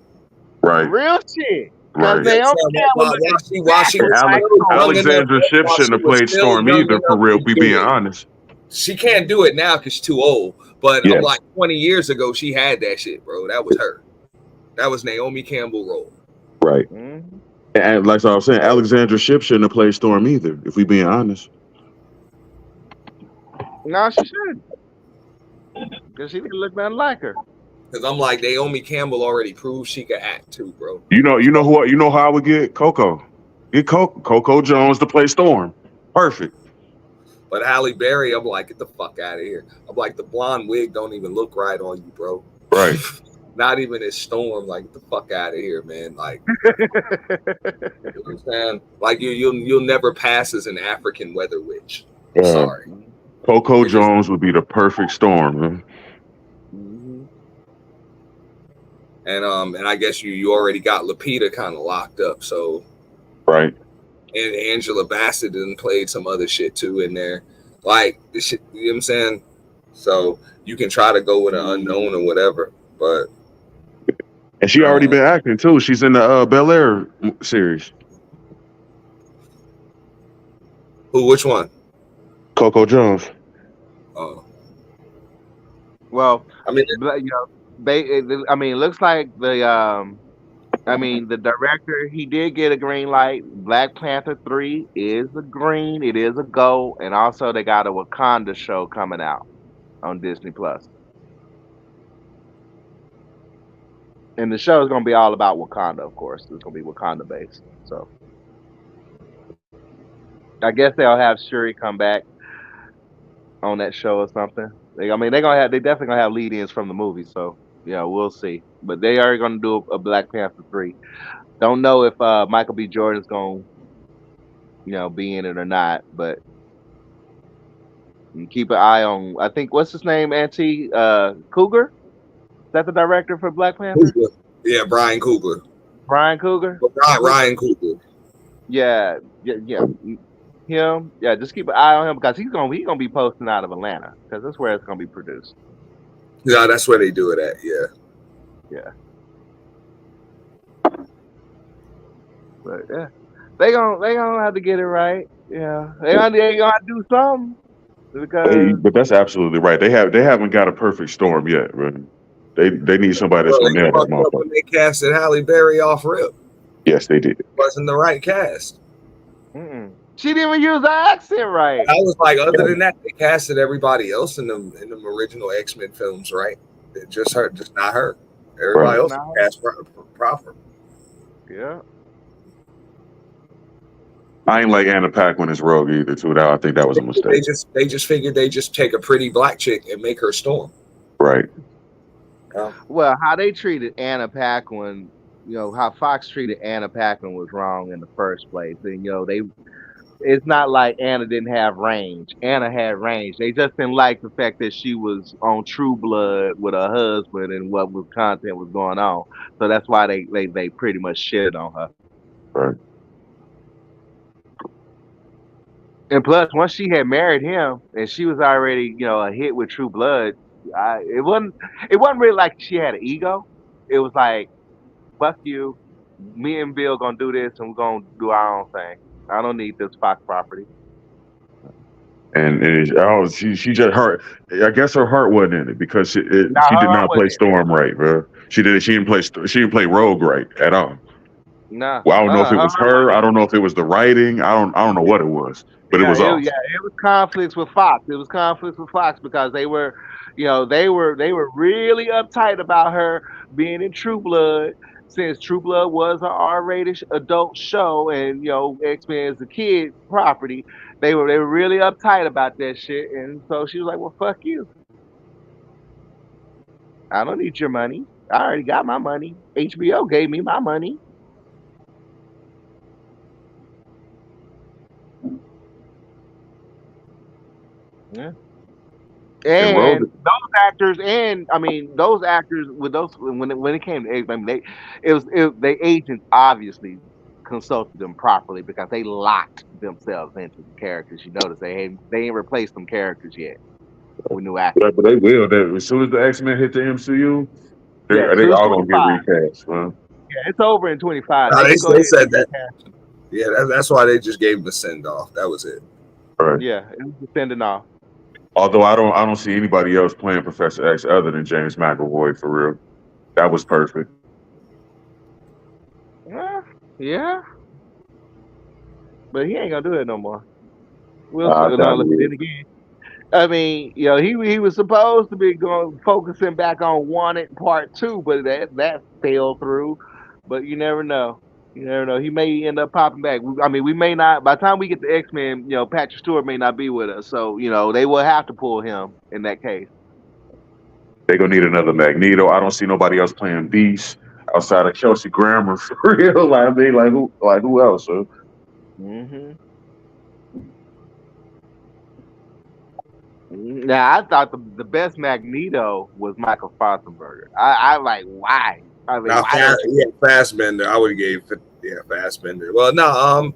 Right. Real shit. Right. Because Naomi Campbell While she was Alexandra Shipp shouldn't have played Storm either, for real. If we being honest, she can't do it now because she's too old. But I'm like 20 years ago, she had that shit, bro. That was her. That was Naomi Campbell role. Right. Mm-hmm. And like I was saying, Alexandra Shipp shouldn't have played Storm either, if we being honest. No, she shouldn't. Because she didn't look nothing like her. Because I'm like, Naomi Campbell already proved she could act too, bro. You know how I would get Coco. Get Coco Jones to play Storm. Perfect. But Halle Berry, I'm like, get the fuck out of here. I'm like, the blonde wig don't even look right on you, bro. Right. Not even as Storm. Like, get the fuck out of here, man. Like, you know what I'm saying? Like, you'll never pass as an African weather witch. Sorry. Coco Jones would be the perfect Storm, man. Mm-hmm. And I guess you already got Lupita kind of locked up, so right. And Angela Bassett and played some other shit too in there, like the shit. You know what I'm saying? So you can try to go with an unknown or whatever, but and she already been acting too. She's in the Bel Air series. Who? Which one? Coco Jones. Oh. Well, I mean, it looks like the director, he did get a green light. Black Panther 3 is a green. It is a go. And also they got a Wakanda show coming out on Disney Plus. And the show is going to be all about Wakanda, of course. It's going to be Wakanda based. So I guess they'll have Shuri come back on that show or something. They definitely gonna have lead-ins from the movie. So yeah, we'll see. But they are going to do a Black Panther 3. Don't know if Michael B. Jordan's going to, be in it or not. But you keep an eye on. I think what's his name, Auntie Cougar. Is that the director for Black Panther? Coogler. Yeah, Brian Coogler. Brian Cougar. Ryan Coogler. Yeah. Him. Yeah, just keep an eye on him because he's gonna be posting out of Atlanta because that's where it's gonna be produced. Yeah, that's where they do it at. Yeah. Yeah. But yeah, they gonna have to get it right. Yeah, they gonna do something because. But that's absolutely right. They haven't got a perfect Storm yet. Right? They need somebody that's gonna nail that motherfucker. When they casted Halle Berry off rip. Yes, they did. It wasn't the right cast. Mm-mm. She didn't even use the accent right. I was like, other than that, they casted everybody else in them original X-Men films, right? Just not her. Everybody else cast proper. Yeah. I ain't like Anna Paquin as Rogue either, too. I think that was a mistake. They just figured they just take a pretty black chick and make her Storm. Right. Well, how they treated Anna Paquin, how Fox treated Anna Paquin was wrong in the first place. And it's not like Anna didn't have range. Anna had range. They just didn't like the fact that she was on True Blood with her husband and what content was going on. So that's why they pretty much shit on her. Right. And plus, once she had married him and she was already, a hit with True Blood, it wasn't really like she had an ego. It was like, fuck you, me and Bill gonna do this and we're gonna do our own thing. I don't need this Fox property. And she just hurt. I guess her heart wasn't in it because she did not play Storm right, bro. She didn't play Rogue right at all. Nah. Well, I don't know if it was her. I don't know if it was the writing. I don't know what it was, but it was off. Yeah, it was conflicts with Fox. It was conflicts with Fox because they were really uptight about her being in True Blood. Since True Blood was an R-rated adult show and X-Men is a kid property, they were really uptight about that shit, and so she was like, "Well, fuck you." I don't need your money. I already got my money. HBO gave me my money. Yeah. And And Rogan, those actors, and I mean those actors with those when it came to age, I mean they agents obviously consulted them properly because they locked themselves into the characters. You notice they ain't replaced them characters yet with new actors. but they will. As soon as the X-Men hit the MCU, Yeah, they so it's all gonna get 25. recast, man. Yeah, it's over in 25. Nah, They can go they ahead said and that. recast them. Yeah, that's why they just gave him a send off. That was it. Right. Yeah, it was sending off. Although I don't see anybody else playing Professor X other than James McAvoy for real. That was perfect. Yeah, but he ain't gonna do it no more. We'll I no, doubt look, then it. again. I mean, he was supposed to be going focusing back on Wanted Part 2, but that fell through. But you never know. You never know. He may end up popping back. I mean, we may not. By the time we get to X-Men, Patrick Stewart may not be with us, so they will have to pull him in that case. They gonna need another Magneto. I don't see nobody else playing Beast outside of Kelsey Grammer for real. Like I mean, like who else? Huh? hmm Now, I thought the best Magneto was Michael Fassbender. I like why. I mean, Now, why don't you? Fassbender, I would have gave Fassbender. Well, no,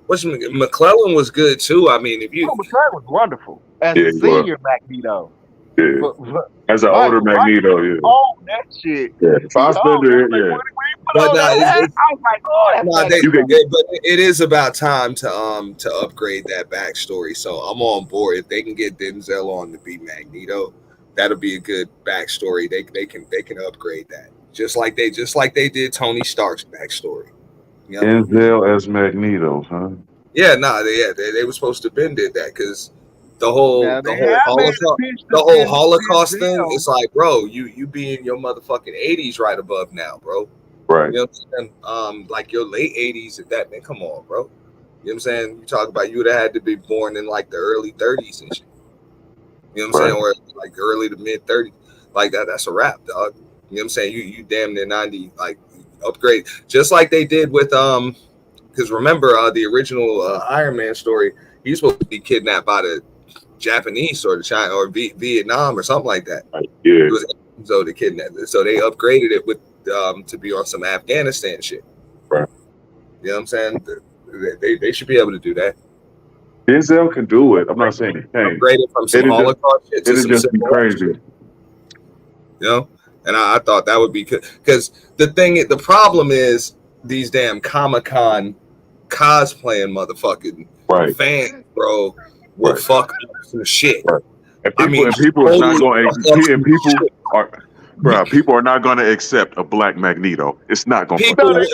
McClellan was good too. I mean, if you Oh, McClure was wonderful as Yeah, a he was. senior Magneto. Yeah. But As an older Magneto, yeah. oh, that shit. Yeah. He Fassbender, like, yeah. what we put But on nah, that hat? I was like, oh, that's nah, Magneto. but it is about time to upgrade that backstory. So I'm on board. If they can get Denzel on to be Magneto, that'll be a good backstory. They can upgrade that just like they did Tony Stark's backstory. You know? Denzel as Magneto, huh? Yeah, nah, they were supposed to been did that because the whole Now the they whole have made Holocaust a pitch the to whole Holocaust thing. Denzel. It's like, bro, you be in your motherfucking 80s right above now, bro. Right. You know what I'm saying? Like your late 80s at that, man. Come on, bro. You know what I'm saying? You talk about you would have had to be born in like the early 30s and shit. You know what I'm saying? Or like early to mid 30s. Like that's a wrap, dog. You know what I'm saying? You damn near 90, like upgrade. Just like they did with because remember the original Iron Man story, he's supposed to be kidnapped by the Japanese or the China or Vietnam or something like that. Yeah. It was so they kidnapped it. So they upgraded it with to be on some Afghanistan shit. Right. You know what I'm saying? They should be able to do that. Denzel can do it. I'm not saying he can't. Upgrade it from some Holocaust shit to some just be Civil War crazy. shit. You know? And I thought that would be good. Because the problem is these damn Comic-Con cosplaying motherfucking fans, bro, will fuck up some shit. Right. And people are not going people are not going to accept a black Magneto. It's not going to people. The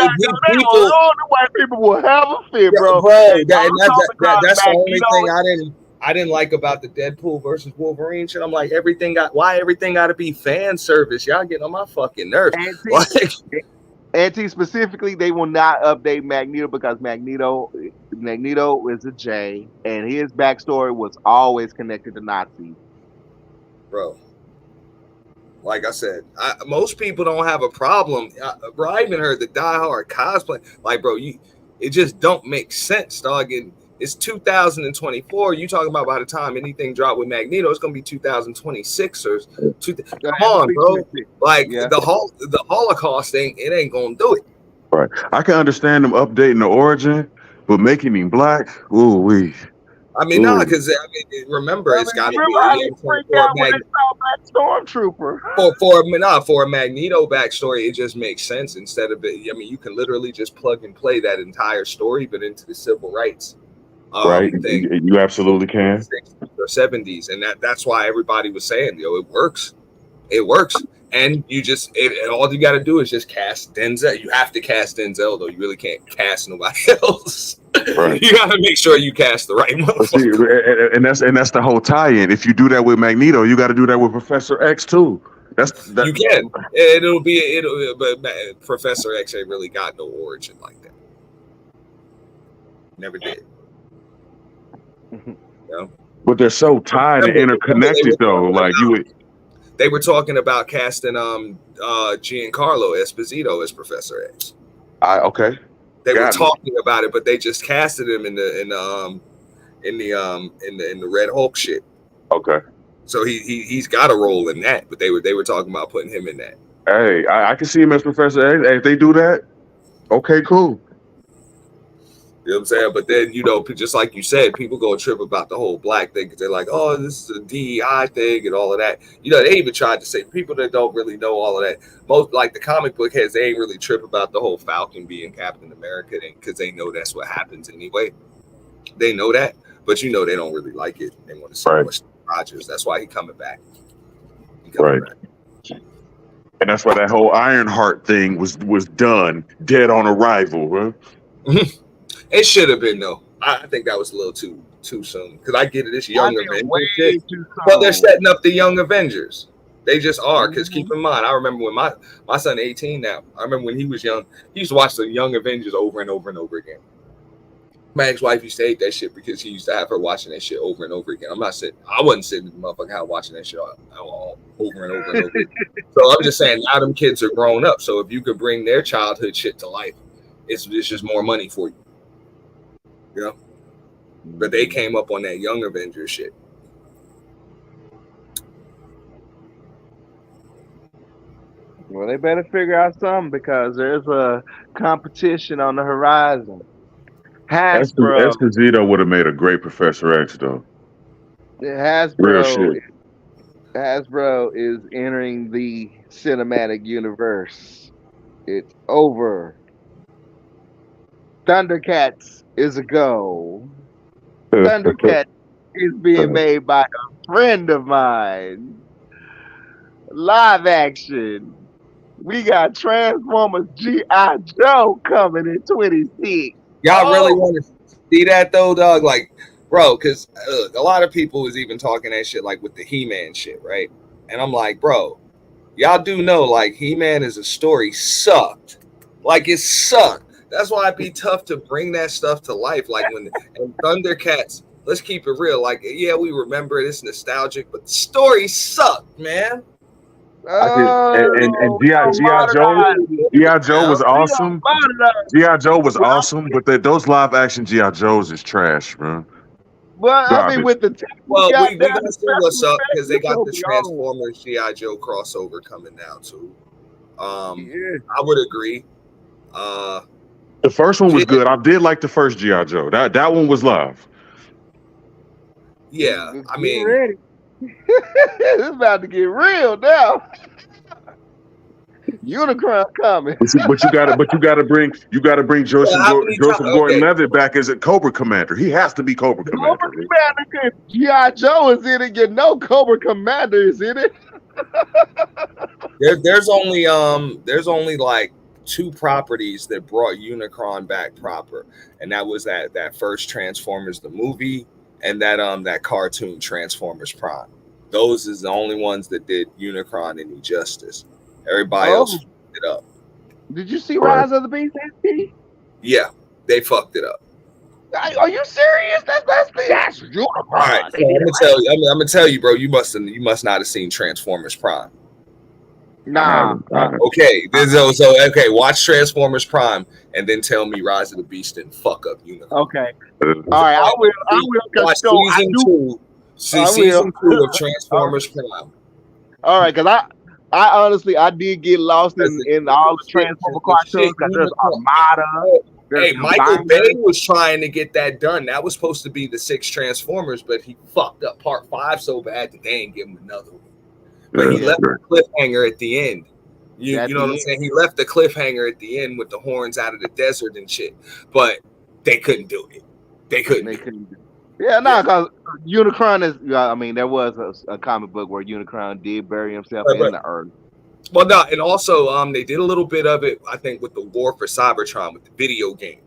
white people will have a fit, bro. That's the only thing I didn't like about the Deadpool versus Wolverine shit. I'm like, why everything got to be fan service? Y'all getting on my fucking nerves. Anti specifically, they will not update Magneto because Magneto is a J, and his backstory was always connected to Nazis. Bro, like I said, most people don't have a problem. Bro, I even heard the diehard cosplay. Like, bro, it just don't make sense, dog. It's 2024. You talking about by the time anything drop with Magneto, it's gonna be 2026 or come on, bro. Like the Holocaust thing, it ain't gonna do it. Right. I can understand them updating the origin, but making him black, ooh wee. I mean, no, because remember, it's got to be freak out when they saw Black Stormtrooper. For a Magneto backstory, it just makes sense instead of it. I mean, you can literally just plug and play that entire story, but into the civil rights thing. You absolutely can. Or 70s, and that's why everybody was saying, it works. It works. And all you got to do is just cast Denzel. You have to cast Denzel, though. You really can't cast nobody else. Right. You got to make sure you cast the right motherfucker. And that's the whole tie-in. If you do that with Magneto, you got to do that with Professor X too. You can. But Professor X ain't really got no origin like that. Never did. But they're so tied and interconnected, though. Like you would. They were talking about casting Giancarlo Esposito as Professor X. Okay. They were Got me. talking about it, but they just casted him in the Red Hulk shit. Okay. So he's got a role in that, but they were talking about putting him in that. Hey, I can see him as Professor X. Hey, if they do that, okay, cool. You know what I'm saying? But then, you know, just like you said, people go trip about the whole black thing because they're like, oh, this is a DEI thing and all of that. You know, they even tried to say people that don't really know all of that. Most like the comic book heads, they ain't really trip about the whole Falcon being Captain America because they know that's what happens anyway. They know that, but you know they don't really like it. They want to see more Rogers. That's why he's coming back. Back. And that's why that whole Ironheart thing was done dead on arrival, huh? It should have been though. I think that was a little too soon because I get it. It's young Avengers shit, but they're setting up the young Avengers. They just are because keep in mind, I remember when my son 18 now. I remember when he was young, he used to watch the Young Avengers over and over and over again. My ex-wife used to hate that shit because he used to have her watching that shit over and over again. I wasn't sitting in the motherfucking house watching that shit over and over and over again. So I'm just saying now them kids are grown up. So if you could bring their childhood shit to life, it's just more money for you. You know? But they came up on that Young Avengers shit. Well, they better figure out something because there's a competition on the horizon. Hasbro. Esposito would have made a great Professor X, though. Hasbro is entering the cinematic universe. It's over. Thundercats is a go. Thundercats is being made by a friend of mine. Live action. We got Transformers G.I. Joe coming in 26. Y'all really want to see that though, dog? Like, bro, because a lot of people was even talking that shit like with the He-Man shit, right? And I'm like, bro, y'all do know like He-Man as a story sucked. Like it sucked. That's why it'd be tough to bring that stuff to life. Like when and Thundercats, let's keep it real. Like, yeah, we remember it, it's nostalgic, but the story sucked, man. And G.I. Joe was awesome. G.I. Joe was awesome, but those live action G.I. Joes is trash, bro. Well, I mean, with the we gotta see what's up because they got the Transformers G.I. Joe crossover coming now too. I would agree. The first one was good. I did like the first G.I. Joe. That one was live. Yeah, I mean, it's about to get real now. Unicron coming. But you gotta bring Joseph Gordon-Levitt back as a Cobra Commander. He has to be Cobra Commander. Cobra Commander. G.I. Joe is in it. You know Cobra Commander is in it. there's only like 2 properties that brought Unicron back proper, and that was that first Transformers the movie and that cartoon Transformers Prime. Those is the only ones that did Unicron any justice. Everybody else fucked it up. Did you see Rise of the Beast? Yeah, they fucked it up. Are you serious? That's Unicron. All right, so I'm gonna tell you, bro. You must not have seen Transformers Prime. Nah. Okay. Okay. Watch Transformers Prime and then tell me Rise of the Beast didn't fuck up Unicron. Okay. All right. I will. Watch season 2 of Transformers Prime. All right, because I honestly did get lost in all the Transformer cartoons because there's Armada. Hey, Michael Bay was trying to get that done. That was supposed to be the 6 Transformers, but he fucked up part 5 so bad that they ain't give him another one. But he left the cliffhanger at the end. You know what I'm saying? He left the cliffhanger at the end with the horns out of the desert and shit. But they couldn't do it. They couldn't do it. Yeah, no, because Unicron is. I mean, there was a comic book where Unicron did bury himself in the earth. Well, no, and also they did a little bit of it, I think, with the War for Cybertron with the video game.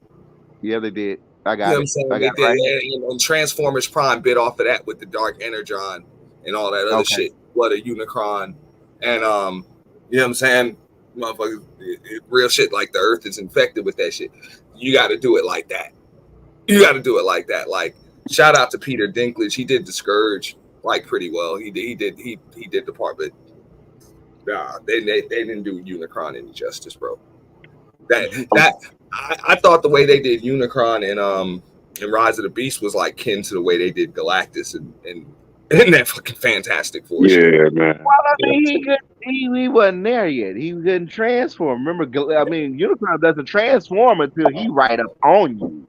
Yeah, they did. I got it. I got it. And Transformers Prime bit off of that with the Dark Energon and all that other shit. Blood of Unicron, and you know what I'm saying, motherfuckers, real shit. Like the Earth is infected with that shit. You got to do it like that. Like, shout out to Peter Dinklage. He did the Scourge like pretty well. He did the part, but Nah, they didn't do Unicron any justice, bro. I thought the way they did Unicron and Rise of the Beast was like kin to the way they did Galactus and that fucking Fantastic Four shit. Yeah, man. Well, I mean, he wasn't there yet. He couldn't transform. Remember, I mean, Unicron doesn't transform until he right up on you.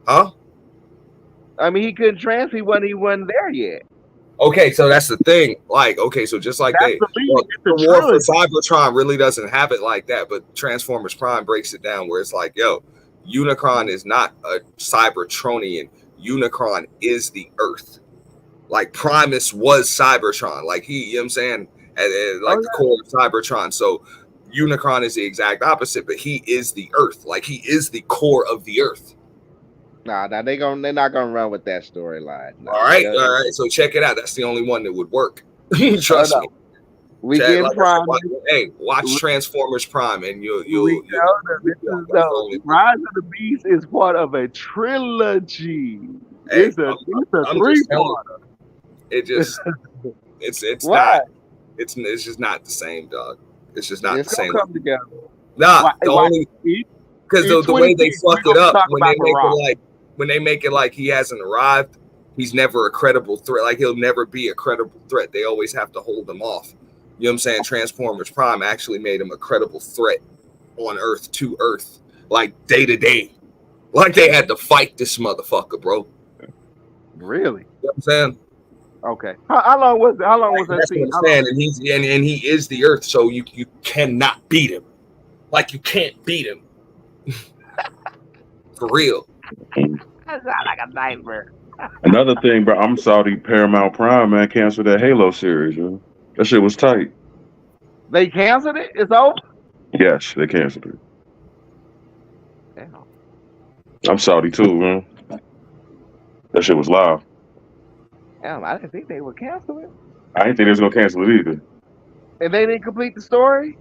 Huh? I mean, he couldn't transform. He wasn't there yet. Okay, so that's the thing. Like, okay, so just like That's the War for Cybertron really doesn't have it like that, but Transformers Prime breaks it down where it's like, yo, Unicron is not a Cybertronian. Unicron is the Earth. Like Primus was Cybertron. Like he, you know what I'm saying? Like the core of Cybertron. So Unicron is the exact opposite, but he is the Earth. Like he is the core of the Earth. Nah, they're not gonna run with that storyline. Nah, all right. So check it out. That's the only one that would work. Trust me. We get Prime. Watch Transformers Prime, and you'll Rise of the Beast is part of a trilogy. It's a three-parter. It just it's not it's just not the same, dog. It's just not the same. Come together. Nah, because the way they fuck it up when they make it like he hasn't arrived, he's never a credible threat. Like he'll never be a credible threat. They always have to hold him off. You know what I'm saying? Transformers Prime actually made him a credible threat on Earth to Earth, like day to day. Like they had to fight this motherfucker, bro. Really? You know what I'm saying? Okay. How long was that scene? And he is the Earth, so you cannot beat him. Like you can't beat him. For real. That's not like a nightmare. Another thing, bro, I'm Saudi Paramount Prime, man, canceled that Halo series, man. That shit was tight. They canceled it? It's over? Yes, they canceled it. Damn. I'm Saudi too, man. That shit was live. Damn, I didn't think they would cancel it. I didn't think they was gonna cancel it either. And they didn't complete the story?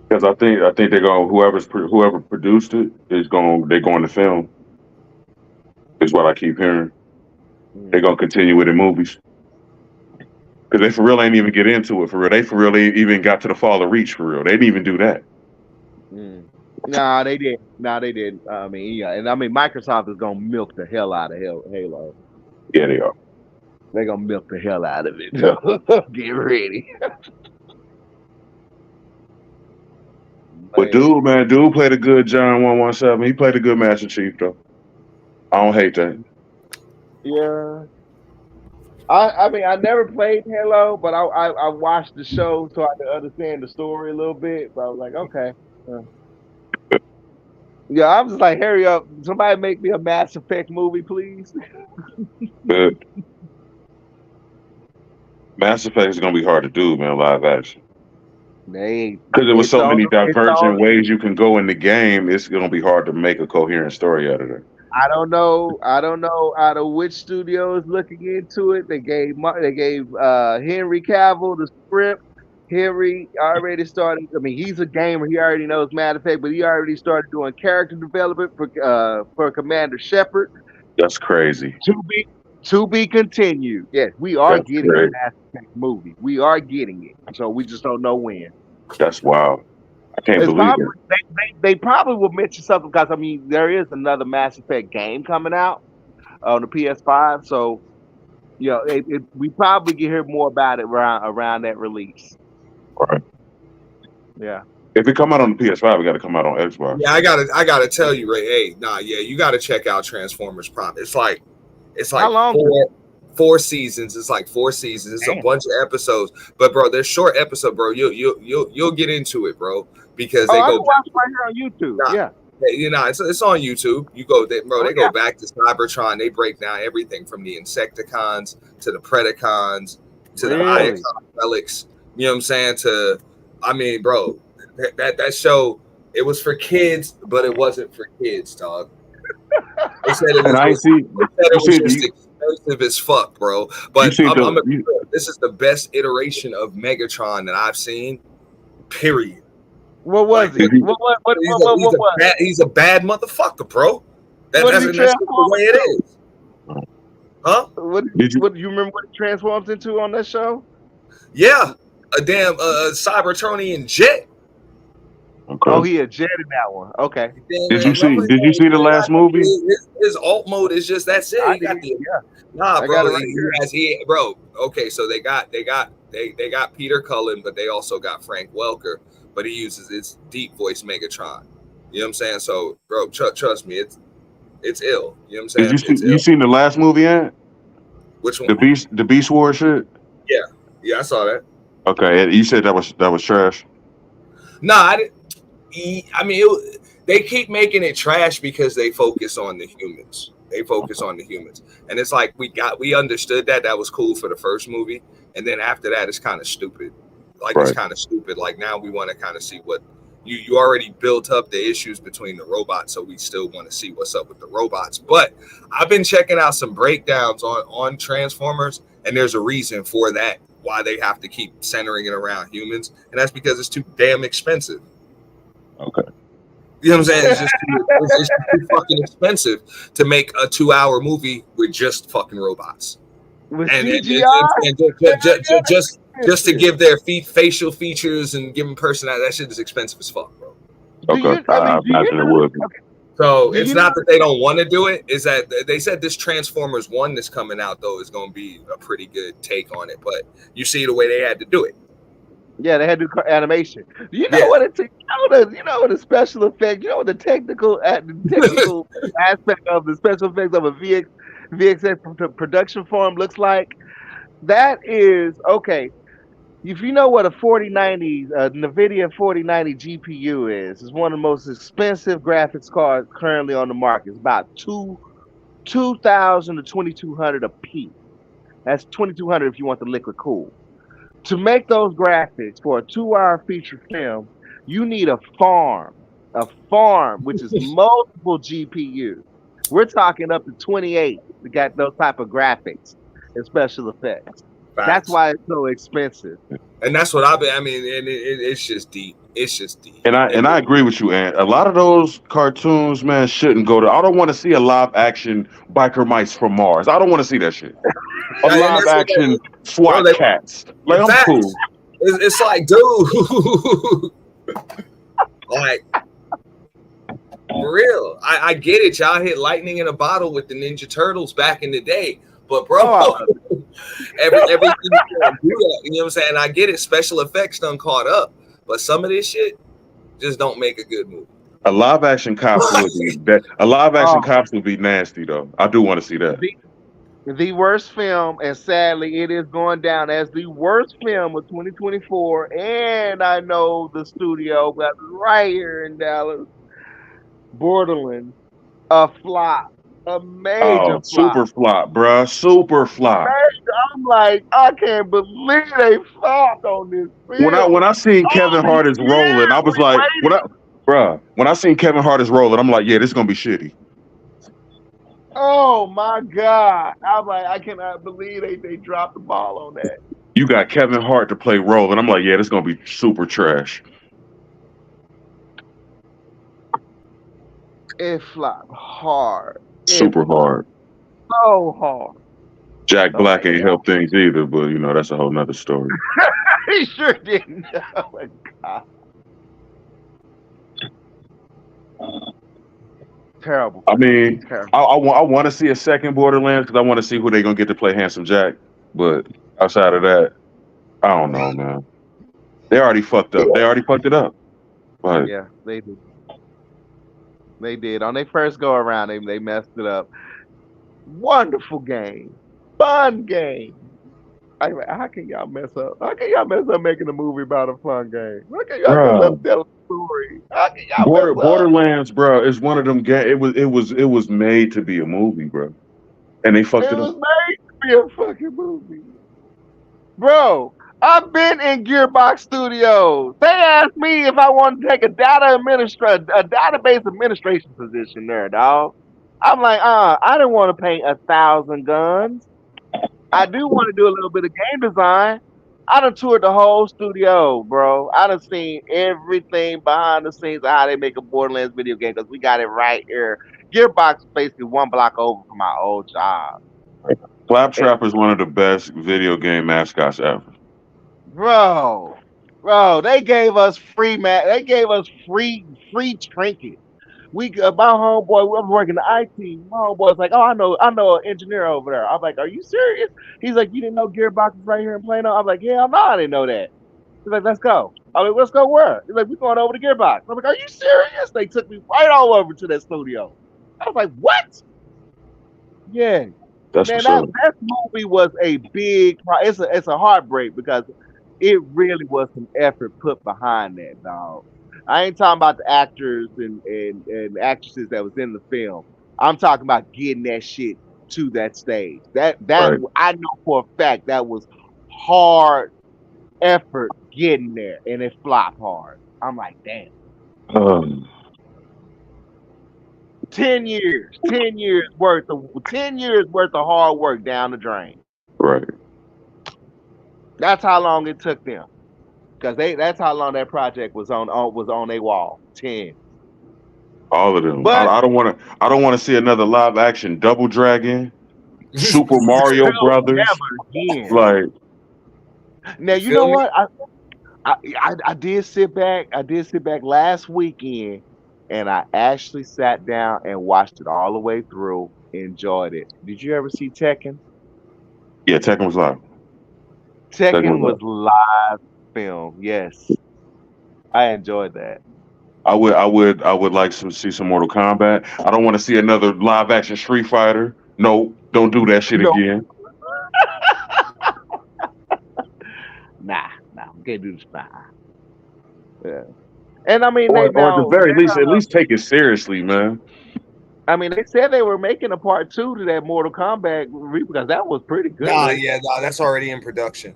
Because I think they're going whoever produced it they're going to film. Is what I keep hearing. They're gonna continue with the movies. Because they for real ain't even get into it for real. They for real even got to the Fall of Reach for real. They didn't even do that. Nah, they didn't. I mean, yeah, and I mean Microsoft is gonna milk the hell out of Halo. Yeah, they are. They're gonna milk the hell out of it. Get ready. But dude played a good John 117. He played a good Master Chief though. I don't hate that. Yeah. I mean, I never played Halo, but I watched the show so I could understand the story a little bit. But I was like, okay. Yeah, I'm just like, hurry up. Somebody make me a Mass Effect movie, please. Good. Mass Effect is going to be hard to do, man, live action. Because there was so many divergent ways you can go in the game, it's going to be hard to make a coherent story out of it. I don't know out of which studio is looking into it. They gave Henry Cavill the script. Henry already started. I mean, he's a gamer. He already knows Mass Effect, but he already started doing character development for Commander Shepard. That's crazy. To be continued. Yes, we are getting a Mass Effect movie. We are getting it. So we just don't know when. That's wild. I can't believe it. They probably will mention something because I mean there is another Mass Effect game coming out on the PS5, so you know we probably can hear more about it around that release. Right. Yeah. If it come out on the PS5, it got to come out on Xbox. Yeah, I gotta tell you, Ray. Hey, you got to check out Transformers Prime. It's like how long? Four seasons. It's like 4 seasons. It's a bunch of episodes, but bro, they're short episodes, bro. You'll get into it, bro, because they go watch right here on YouTube. Yeah. You know, it's on YouTube. You go, they go back to Cybertron. They break down everything from the Insecticons to the Predacons to the Iacon relics. You know what I'm saying? I mean, bro, that show, it was for kids, but it wasn't for kids, dog. They said it was just expensive as fuck, bro. But this is the best iteration of Megatron that I've seen. Period. What was it? He's a bad motherfucker, bro. That's the way it is. Huh? What you remember what he transforms into on that show? Yeah, a damn Cybertronian jet. Okay. Oh, he a jet in that one. Okay. Did you see the last movie? His alt mode is just that's it. I He got did. the Yeah. nah, I got bro. it right here. Bro. Okay, so they got Peter Cullen, but they also got Frank Welker, but he uses his deep voice Megatron. You know what I'm saying? So, bro, trust me, it's ill. You know what I'm saying? It's You ill. seen the last movie yet? Which one? The Beast War shit? Yeah, I saw that. Okay, you said that was trash. Nah, I didn't. I mean, they keep making it trash because they focus on the humans. They focus on the humans, and it's like we understood that was cool for the first movie, and then after that, it's kind of stupid. Like Right. it's kind of stupid. Like now we want to kind of see what you already built up the issues between the robots, so we still want to see what's up with the robots. But I've been checking out some breakdowns on Transformers, and there's a reason for that. Why they have to keep centering it around humans, and that's because it's too damn expensive. Okay. You know what I'm saying? It's just too fucking expensive to make a 2-hour movie with just fucking robots. With And CGI? just to give their facial features and give them personality, that shit is expensive as fuck, bro. Okay. I imagine it would be. So it's not that they don't want to do it. Is that they said this Transformers 1 that's coming out though is going to be a pretty good take on it. But you see the way they had to do it. Yeah, they had to do animation. You know what it took? You know the special effect. You know what the technical aspect of the special effects of a VXX production form looks like. That is okay. If you know what a 4090 NVIDIA 4090 GPU is, it's one of the most expensive graphics cards currently on the market. It's about 2,000 to 2,200 a piece. That's 2,200 if you want the liquid cool. To make those graphics for a 2-hour feature film, you need a farm, which is multiple GPUs. We're talking up to 28 to get those type of graphics and special effects. That's why it's so expensive. And that's what I've been. I mean, and it's just deep. It's just deep. And I agree with you, Ant. A lot of those cartoons, man, shouldn't go to. I don't want to see a live action biker mice from Mars. I don't want to see that shit. A live action SWAT cats. Like I'm cool. It's like, dude, like for real. I get it. Y'all hit lightning in a bottle with the Ninja Turtles back in the day. But bro, everything you can do that, you know what I'm saying? I get it. Special effects done caught up, but some of this shit just don't make a good movie. A live action cops would be a live action cops would be nasty though. I do want to see that. The worst film, and sadly, it is going down as the worst film of 2024. And I know the studio got right here in Dallas, Borderlands, a flop. A major flop. Super flop, bro. Super flop. I'm like, I can't believe they flopped on this film. When I seen Kevin Hart is rolling, I was like, when I seen Kevin Hart is rolling, I'm like, yeah, this is gonna be shitty. Oh my God. I'm like, I cannot believe they dropped the ball on that. You got Kevin Hart to play Roland. I'm like, yeah, this is gonna be super trash. It flopped hard. Super hard. So hard. Jack Black ain't helped things either, but you know, that's a whole nother story. He sure didn't. Oh my God. Terrible. I mean, I want to see a second Borderlands because I want to see who they're gonna get to play Handsome Jack. But outside of that, I don't know, man. They already fucked up. They already fucked it up. But yeah, they did. They did. On their first go around, they messed it up. Wonderful game. Fun game. How can y'all mess up? How can y'all mess up making a movie about a fun game? How can y'all mess up telling a story? How can y'all mess up? Borderlands, bro, is one of them games. It was made to be a movie, bro. And they fucked it up. It was made to be a fucking movie. Bro, I've been in Gearbox Studios. They asked me if I wanted to take a database administration position there, dog. I'm like, I didn't want to paint 1,000 guns. I do want to do a little bit of game design. I done toured the whole studio, bro. I done seen everything behind the scenes of how they make a Borderlands video game because we got it right here. Gearbox is basically one block over from my old job. Claptrap is one of the best video game mascots ever. bro, they gave us free They gave us free trinkets. My homeboy, I'm working the IT. My homeboy's like, oh, I know an engineer over there. I'm like, are you serious? He's like, you didn't know Gearbox is right here in Plano? I'm like, yeah, no, I didn't know that. He's like, let's go. I'm like, let's go where? He's like, we're going over to Gearbox. I'm like, are you serious? They took me right all over to that studio. I was like, what? Yeah. That's Man, what's up. that movie was a big. It's a heartbreak because it really was some effort put behind that, dog. I ain't talking about the actors and actresses that was in the film. I'm talking about getting that shit to that stage. That Right. I know for a fact that was hard effort getting there, and it flopped hard. I'm like, damn. Um, 10 years worth of hard work down the drain. right. That's how long it took them. Because that's how long that project was on a wall. 10. All of them. But I don't want to. I don't want to see another live action Double Dragon, Super Mario Brothers. never again. Like, Now You you feel know me? what? I did sit back. I did sit back last weekend, and I actually sat down and watched it all the way through. Enjoyed it. Did you ever see Tekken? yeah, Tekken was live. Tekken Tekken was was live. live film. Yes, I enjoyed that. I would like to see some Mortal Kombat. I don't want to see another live action Street Fighter. No, don't do that shit No, again. nah, we can't do this. Nah. Yeah. And I mean, Or at the very least, at least take it seriously, man. they said they were making a part two to that Mortal Kombat because that was pretty Nah, good. yeah, nah, that's already in production.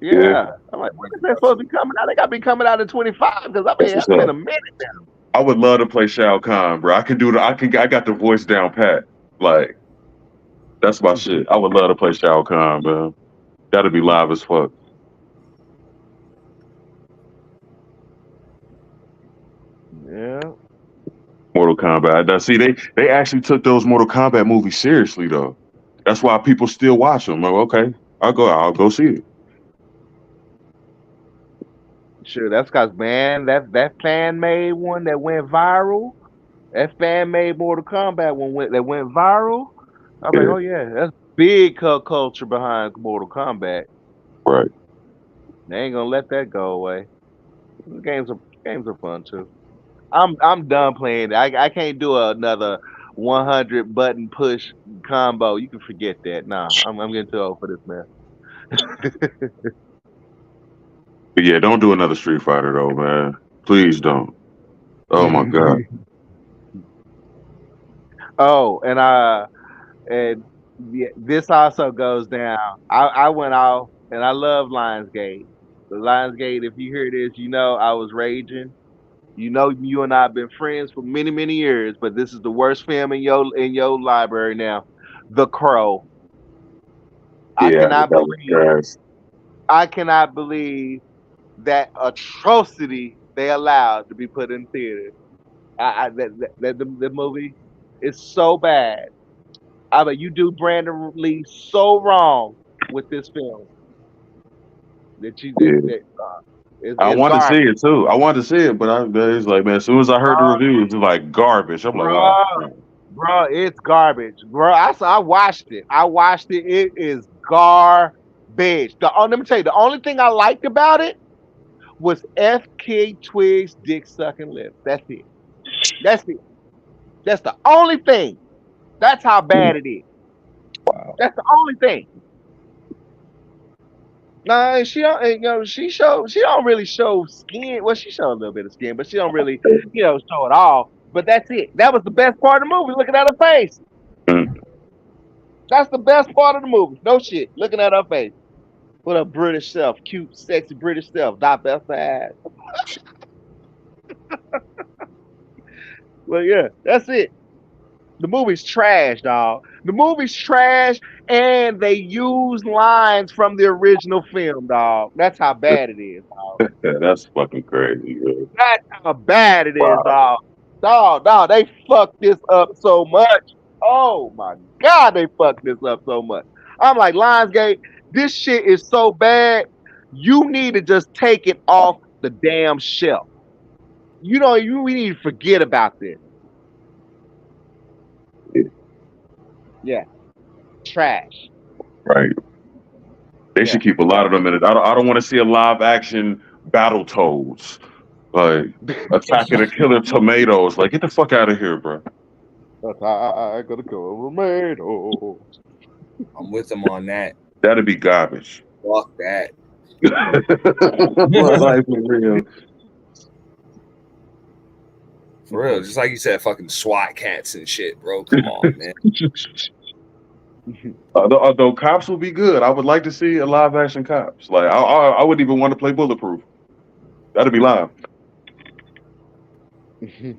Yeah, Yeah. I'm like, when is that supposed to be coming out? They got to be coming out in 25 because that's what's it's been up. a minute now. I would love to play Shao Kahn, bro. I can do the. I got the voice down pat. Like, that's my shit. I would love to play Shao Kahn, man. Got to be live as fuck. Yeah. Mortal Kombat. Now, see, they actually took those Mortal Kombat movies seriously, though. That's why people still watch them. Like, okay, I'll go see it. Sure. That's because, man, that fan made one that went viral. That fan made Mortal Kombat one that went viral. I'm like, Yeah, oh, yeah, that's big culture behind Mortal Kombat. right. They ain't going to let that go away. Games are fun, too. I'm done playing it. I can't do another 100 button push combo. You can forget that. Nah, I'm getting too old for this, man. But yeah, don't do another Street Fighter though, man. Please don't. Oh my god. Oh, and this also goes down. I went off and I love Lionsgate. The Lionsgate, if you hear this, you know I was raging. You know you and I have been friends for many, many years, but this is the worst film in your library now. The Crow. I Yeah, that cannot was believe trash. I cannot believe that atrocity they allowed to be put in theaters. The movie is so bad. I mean, you do Brandon Lee so wrong with this film that you that, Yeah. that I it's wanted to see garbage, it too. I wanted to see it, but it's like, man, as soon as I heard the reviews, it's like garbage. I'm like, oh, bro, man. bro. It's garbage, bro. I watched it. I watched it. It is garbage. Let me tell you, the only thing I liked about it was FK Twig's dick sucking lips. That's it. That's it. That's the only thing. That's how bad it is. That's the only thing. Nah, she don't. She don't really show skin. Well, she showed a little bit of skin, but she don't really, show it all. But that's it. That was the best part of the movie. Looking at her face. Mm. That's the best part of the movie. No shit. Looking at her face. With her British self, cute, sexy British self. Not best ass. Well, yeah, that's it. The movie's trash, dog. The movie's trash, and they use lines from the original film, dog. That's how bad it is, dog. Yeah, that's fucking crazy, man. That's how bad it is, Wow. dog. Dog, they fucked this up so much. Oh my god, they fucked this up so much. I'm like, Lionsgate, this shit is so bad. You need to just take it off the damn shelf. We need to forget about this. Yeah, trash. Right. They Yeah. should keep a lot of them in it. I don't want to see a live action battle toads like attacking a killer tomatoes. Like, get the fuck out of here, bro. I gotta go tomato. I'm with them on that. That'd be garbage. Fuck that. Like, for real. For real, just like you said, fucking SWAT cats and shit, bro. Come on, man. Although cops would be good, I would like to see a live action cops. Like, I wouldn't even want to play Bulletproof. That'd be live. Yeah,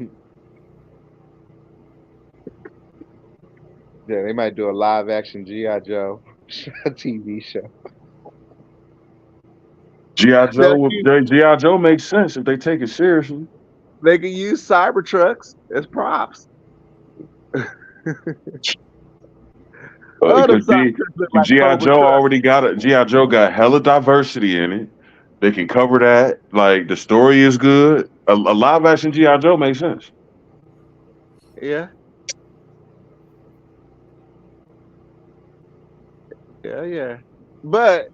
they might do a live action G.I. Joe TV show. G.I. Joe makes sense if they take it seriously. They can use Cybertrucks as props. Because G.I. Joe got hella diversity in it. They can cover that. Like, the story is good. A live action G.I. Joe makes sense. Yeah. Yeah. But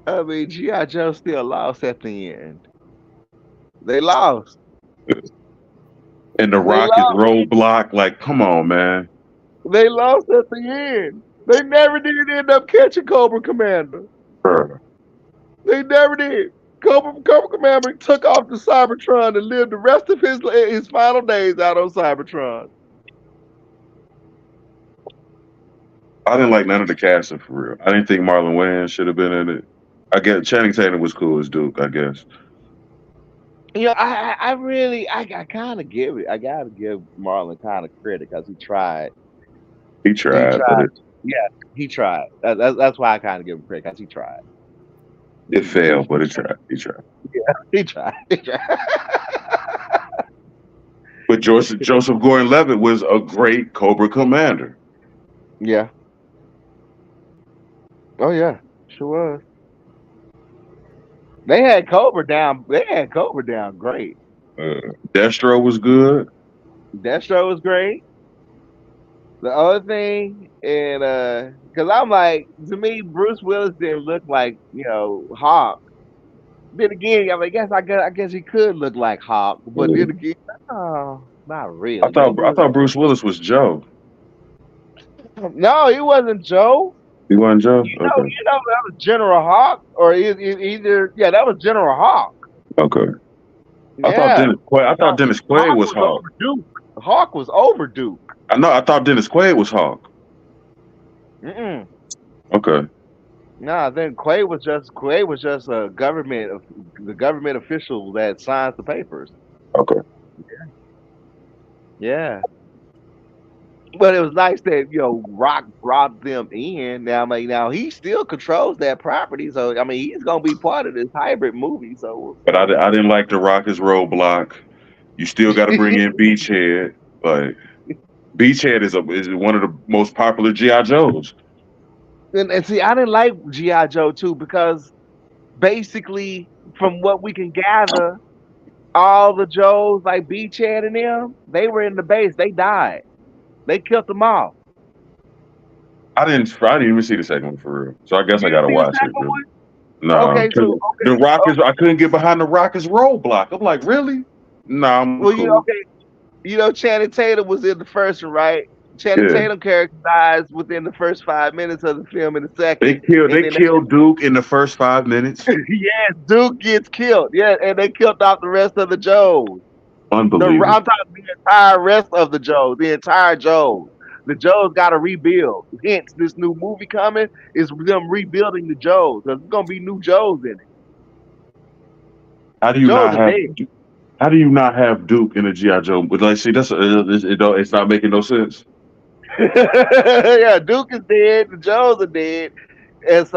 I mean, G.I. Joe still lost at the end. They lost. And The Rock is roadblock. Like, come on, man. They lost at the end. They never did end up catching Cobra Commander. They never did. Cobra Commander took off to Cybertron and lived the rest of his final days out on Cybertron. I didn't like none of the casting for real. I didn't think Marlon Wayans should have been in it. I guess Channing Tatum was cool as Duke, I guess. You know, I kind of give it. I gotta give Marlon kind of credit because he tried. He tried. Yeah, he tried. That's why I kind of give him credit because he tried. It failed, but it tried. He tried. Yeah, he tried. But Joseph Gordon-Levitt was a great Cobra Commander. Yeah. Oh yeah, sure was. They had Cobra down great. Destro was good. Destro was great. The other thing, and because I'm like, to me, Bruce Willis didn't look like Hawk. Then again, I guess he could look like Hawk, but then again, no, not really. I thought Bruce Willis was Joe. No, he wasn't Joe. He wasn't Joe. You know that was General Hawk, or either that was General Hawk. Okay. Yeah. I thought Dennis Quaid was Hawk. Hawk was over Duke. I know. I thought Dennis Quaid was Hawk. Mm-mm. Okay. Nah, then Quaid was just a government official that signs the papers. Okay. Yeah. But it was nice that Rock brought them in. Now he still controls that property, so he's gonna be part of this hybrid movie. So, but I didn't like The Rock as roadblock. You still got to bring in Beachhead. Like, Beachhead is one of the most popular G.I. Joes. And see, I didn't like G.I. Joe too because basically, from what we can gather, all the Joes like Beachhead and them, they were in the base. They died. They killed them all. I didn't even see the second one for real. So I guess I gotta watch it. No, okay, The Rock is. I couldn't get behind The Rock as roadblock. I'm like, really? No, I'm cool. Channing Tatum was in the first one, right? Channing Tatum character dies within the first 5 minutes of the film. In the second, they killed Duke in the first 5 minutes. Yes, Duke gets killed. Yeah, and they killed off the rest of the Joes. Unbelievable. I'm talking the entire rest of the Joes, the entire Joes. The Joes got to rebuild. Hence, this new movie coming is them rebuilding the Joes. There's gonna be new Joes in it. How do you not have Duke in a G.I. Joe? But like, see, it's not making no sense. Yeah, Duke is dead. The Joes are dead. It's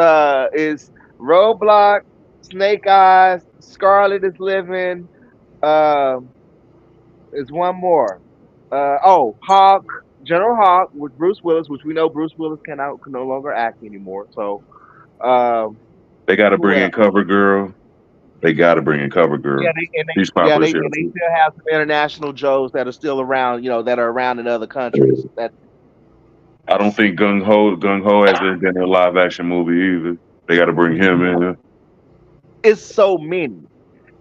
Roadblock, Snake Eyes, Scarlet is living. It's one more. Hawk, General Hawk with Bruce Willis, which we know Bruce Willis can no longer act anymore. So, They got to Who bring else? in Cover Girl. They got to bring in Cover Girl. Yeah, they She's yeah popular they as hell and they too. still have some international Joes that are still around. That are around in other countries. That I don't think Gung Ho hasn't been in a live action movie either. They got to bring him in. it's so many.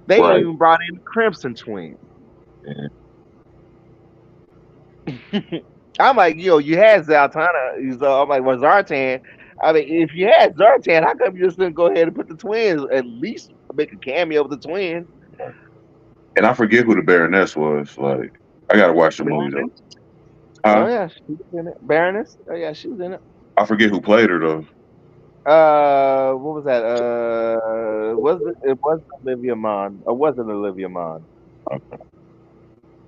They Right. even brought in the Crimson Twins. Yeah. I'm like, you had Zaltana. So I'm like, well, Zartan. I mean, if you had Zartan, how come you just didn't go ahead and put the twins? At least make a cameo of the twins. And I forget who the Baroness was. Like, I got to watch the movie though. Oh Huh? yeah, she was in it. Baroness. Oh yeah, she was in it. I forget who played her though. What was that? It wasn't Olivia Munn. Or wasn't Olivia Munn? It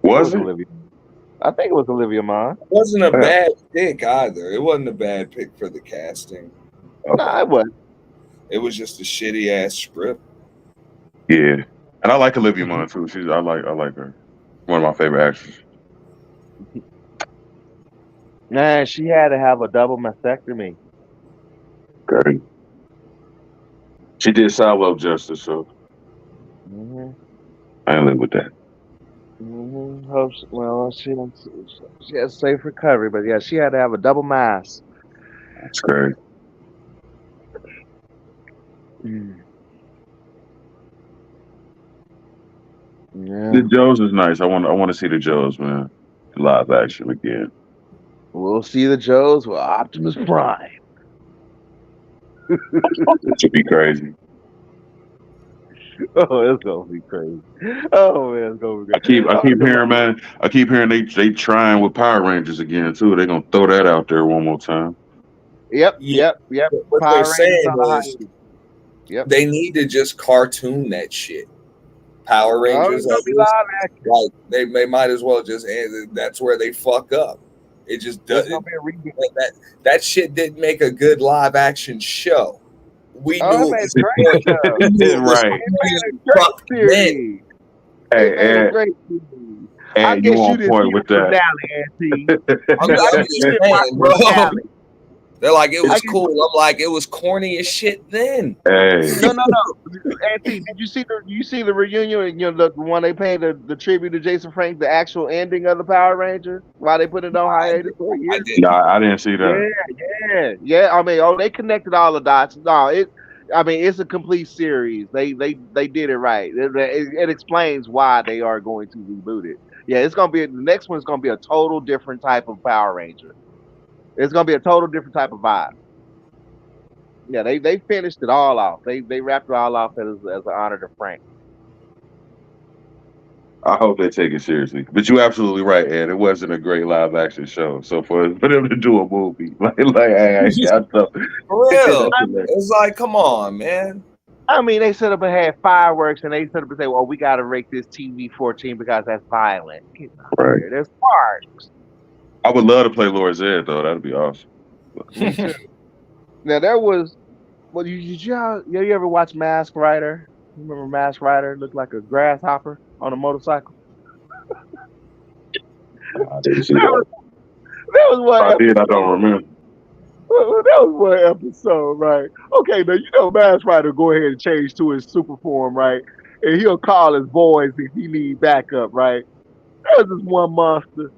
Was was it? Olivia. I think it was Olivia Munn. It wasn't a Yeah. bad pick either. It wasn't a bad pick for the casting. No, it wasn't. It was just a shitty ass script. Yeah. And I like Olivia Munn too. I like her. One of my favorite actors. Man, she had to have a double mastectomy. Great. She did Silo justice, so hmm I ain't live with that. Well, she had safe recovery, but yeah, she had to have a double mask. That's great. Yeah, The Joes is nice. I want to see the Joes, man. Live action again. we'll see the Joes with Optimus Prime. It should be crazy. Oh, it's gonna be crazy. Oh man, it's gonna be crazy. I keep hearing, man. I keep hearing they trying with Power Rangers again too. They're gonna throw that out there one more time. Yep. What they're Power Rangers saying on the is hiatus. Yep. they need to just cartoon that shit. Power Rangers, it's gonna be live action. like they might as well just. That's where they fuck up. It just It's does. gonna be a reboot. That shit didn't make a good live action show. We Oh, knew it it made was a great show. we knew it was Right. It made a corny as great fuck then. series. It made a Hey, great series. I and guess you you on didn't point see with the that. finale, Auntie. I'm I just guess you didn't watch saying, the bro. finale. They're like, it I was guess- cool. I'm like, it was corny as shit then. Hey, No. Auntie, did you see the reunion? The one they paid the tribute to Jason Frank, the actual ending of the Power Rangers, while they put it on hiatus for a year. I did. nah, I didn't see that. Yeah. I mean, they connected all the dots. No, it's a complete series. They did it right. It explains why they are going to reboot it. Yeah, it's gonna be the next one's gonna be a total different type of Power Ranger. It's gonna be a total different type of vibe. Yeah, they finished it all off. They wrapped it all off as an honor to Frank. I hope they take it seriously. But you're absolutely right, Ed. It wasn't a great live action show. So for them to do a movie, hey, I thought, For real. It's like, come on, man. I mean, they set up and had fireworks, and they set up and say, "Well, we got to rate this TV-14 because that's violent." Get out of Right. here. There's sparks. I would love to play Laura Zed though. That'd be awesome. Now there was. Well, did you ever watch Mask Rider? You remember Mask Rider? Looked like a grasshopper on a motorcycle. I didn't see That that. was one. I did. I don't remember. That was one episode, right? Okay, now Mask Rider go ahead and change to his super form, right? And he'll call his boys if he need backup, right? There was this one monster.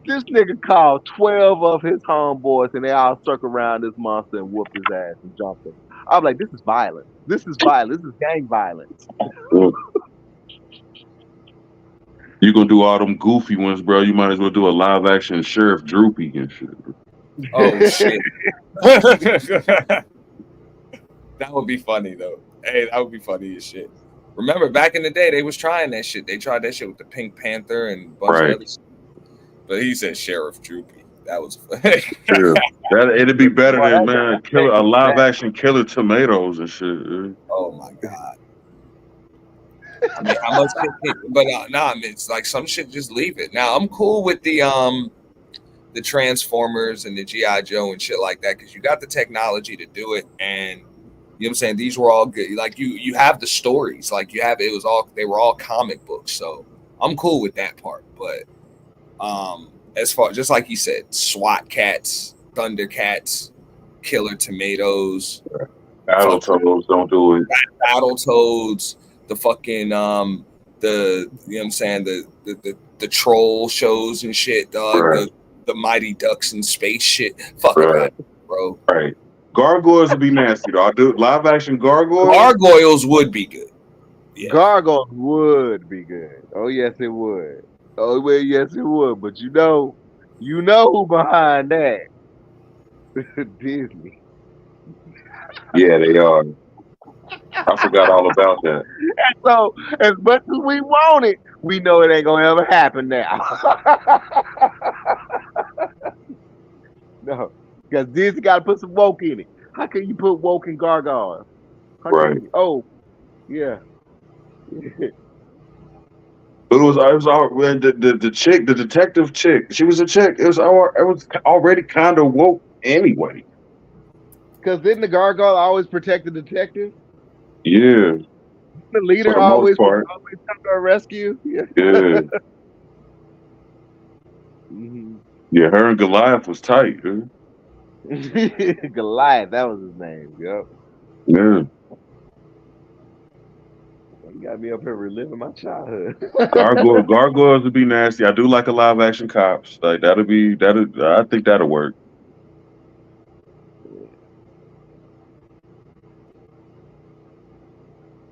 This nigga called 12 of his homeboys, and they all circle around this monster and whooped his ass and jumped him. I'm like, this is violent. This is violent. This is gang violence. You gonna do all them goofy ones, bro? You might as well do a live action Sheriff Droopy and shit. Oh shit. That would be funny though. Hey, that would be funny as shit. Remember back in the day, they was trying that shit. They tried that shit with the Pink Panther and a bunch of other shit. But he said Sheriff Droopy. That was Sure. It'd be better than a live action Killer Tomatoes and shit. Oh my god. I mean, how much? But nah, it's like some shit. Just leave it. Now I'm cool with the Transformers and the GI Joe and shit like that because you got the technology to do it, and you know what I'm saying. These were all good. Like you have the stories. Like they were all comic books. So I'm cool with that part. But as far just like you said, SWAT Cats, Thundercats, Killer Tomatoes, Battletoads, don't do it. Battletoads, the fucking the you know what I'm saying, the troll shows and shit, dog. Right. The Mighty Ducks in space shit. Fuck it, Right. bro. Right. Gargoyles would be nasty though. I do live action gargoyles. Gargoyles would be good. Yeah. Gargoyles would be good. Oh yes, it would. Oh well, yes, it would. But you know who behind that? Disney. Yeah, they are. I forgot all about that. So as much as we want it, we know it ain't gonna ever happen now. No, because Disney got to put some woke in it. How can you put woke in gargoyles? Right. Oh, yeah. But it was all the chick, the detective chick. She was a chick. It was already kind of woke anyway. Because didn't the gargoyle always protect the detective? Yeah. The leader For the most always part. come to our rescue. Yeah. Yeah. Mhm. Yeah, her and Goliath was tight, dude. Goliath, that was his name. Yep. Yeah. You got me up here reliving my childhood. Gargoyles would be nasty. I do like a live action cops. Like I think that'll work.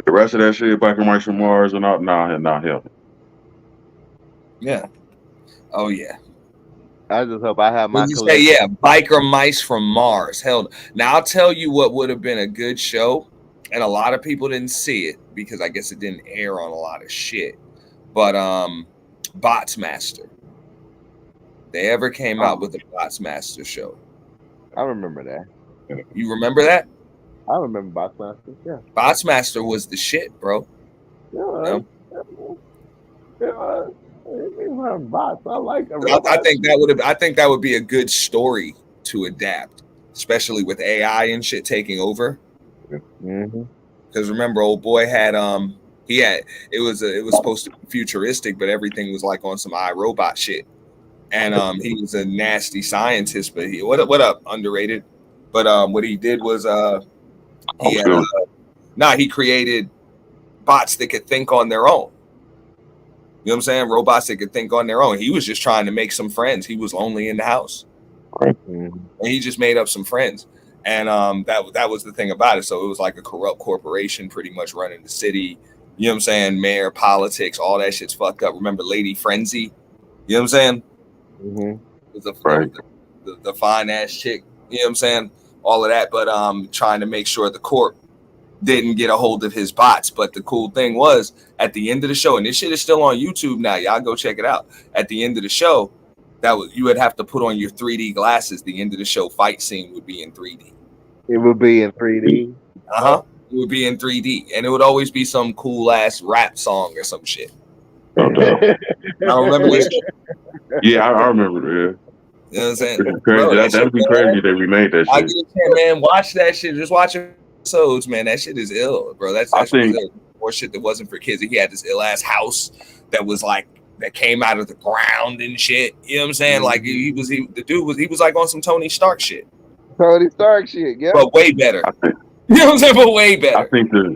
The rest of that shit, Biker Mice from Mars and all, nah, hell. Yeah. Oh yeah. I just hope I have my Did you say, collection. yeah, Biker Mice from Mars? Hell, now I'll tell you what would have been a good show, and a lot of people didn't see it because I guess it didn't air on a lot of shit. But Bots Master. They ever came out with a Bots Master show. I remember that. You remember that? I remember Bots Master. Yeah. Bots Master was the shit, bro. Yeah. Bots. I like them. I think that would be a good story to adapt, especially with AI and shit taking over. Mm-hmm. Because remember, old boy had it was supposed to be futuristic, but everything was like on some iRobot shit. And he was a nasty scientist, but what up, underrated. But what he did was he created bots that could think on their own. You know what I'm saying? Robots that could think on their own. He was just trying to make some friends. He was lonely in the house. Mm-hmm. And he just made up some friends. And that was the thing about it. So it was like a corrupt corporation pretty much running the city. You know what I'm saying? Mayor, politics, all that shit's fucked up. Remember Lady Frenzy? You know what I'm saying? Mm-hmm. It was the fine ass chick. You know what I'm saying? All of that. But trying to make sure the corp didn't get a hold of his bots. But the cool thing was at the end of the show, and this shit is still on YouTube now. Y'all go check it out. At the end of the show, you would have to put on your 3D glasses. The end of the show fight scene would be in 3D. It would be in 3D. It would be in 3D, and it would always be some cool ass rap song or some shit. No doubt. I remember this shit. Yeah, I remember it. Yeah. You know what I'm saying? It's crazy. Bro, That'd be crazy if they remade that I shit. get it, man. Watch that shit. Just watch episodes, man. That shit is ill, bro. That's ill. More shit that wasn't for kids. He had this ill ass house that was like that came out of the ground and shit. You know what I'm saying? Mm-hmm. Like he was like on some Tony Stark shit. Tony Stark shit, yeah. But way better. You know what I'm saying? But way better.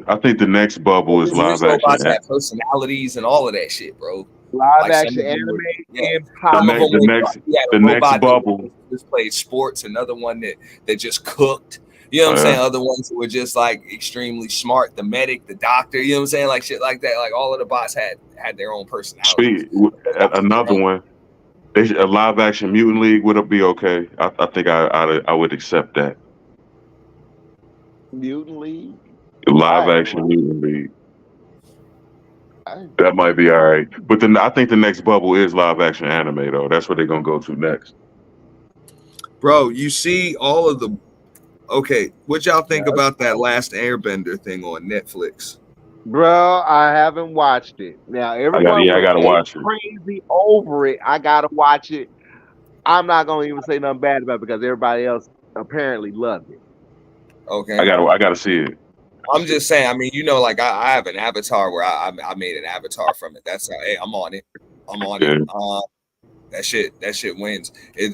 I think the next bubble is live action. Robots have personalities and all of that shit, bro. Live action anime. The next bubble just played sports. Another one that just cooked. You know what I'm saying? Other ones that were just like extremely smart. The medic, the doctor. You know what I'm saying? Like shit like that. Like all of the bots had their own personality. Another one. A live action Mutant League would be okay. I think I would accept that. Mutant League. Live action Mutant League. That might be all right. But then I think the next bubble is live action anime though. That's what they're gonna go to next. Bro, you see all of the. Okay, what y'all think about that last Airbender thing on Netflix? Bro, I haven't watched it. Now everyone I gotta watch it. Crazy over it. I gotta watch it. I'm not gonna even say nothing bad about it because everybody else apparently loved it. Okay, I gotta see it. I'm just saying. I mean, you know, like I have an avatar where I made an avatar from it. That's how. Hey, I'm on it. I'm on it. That shit wins.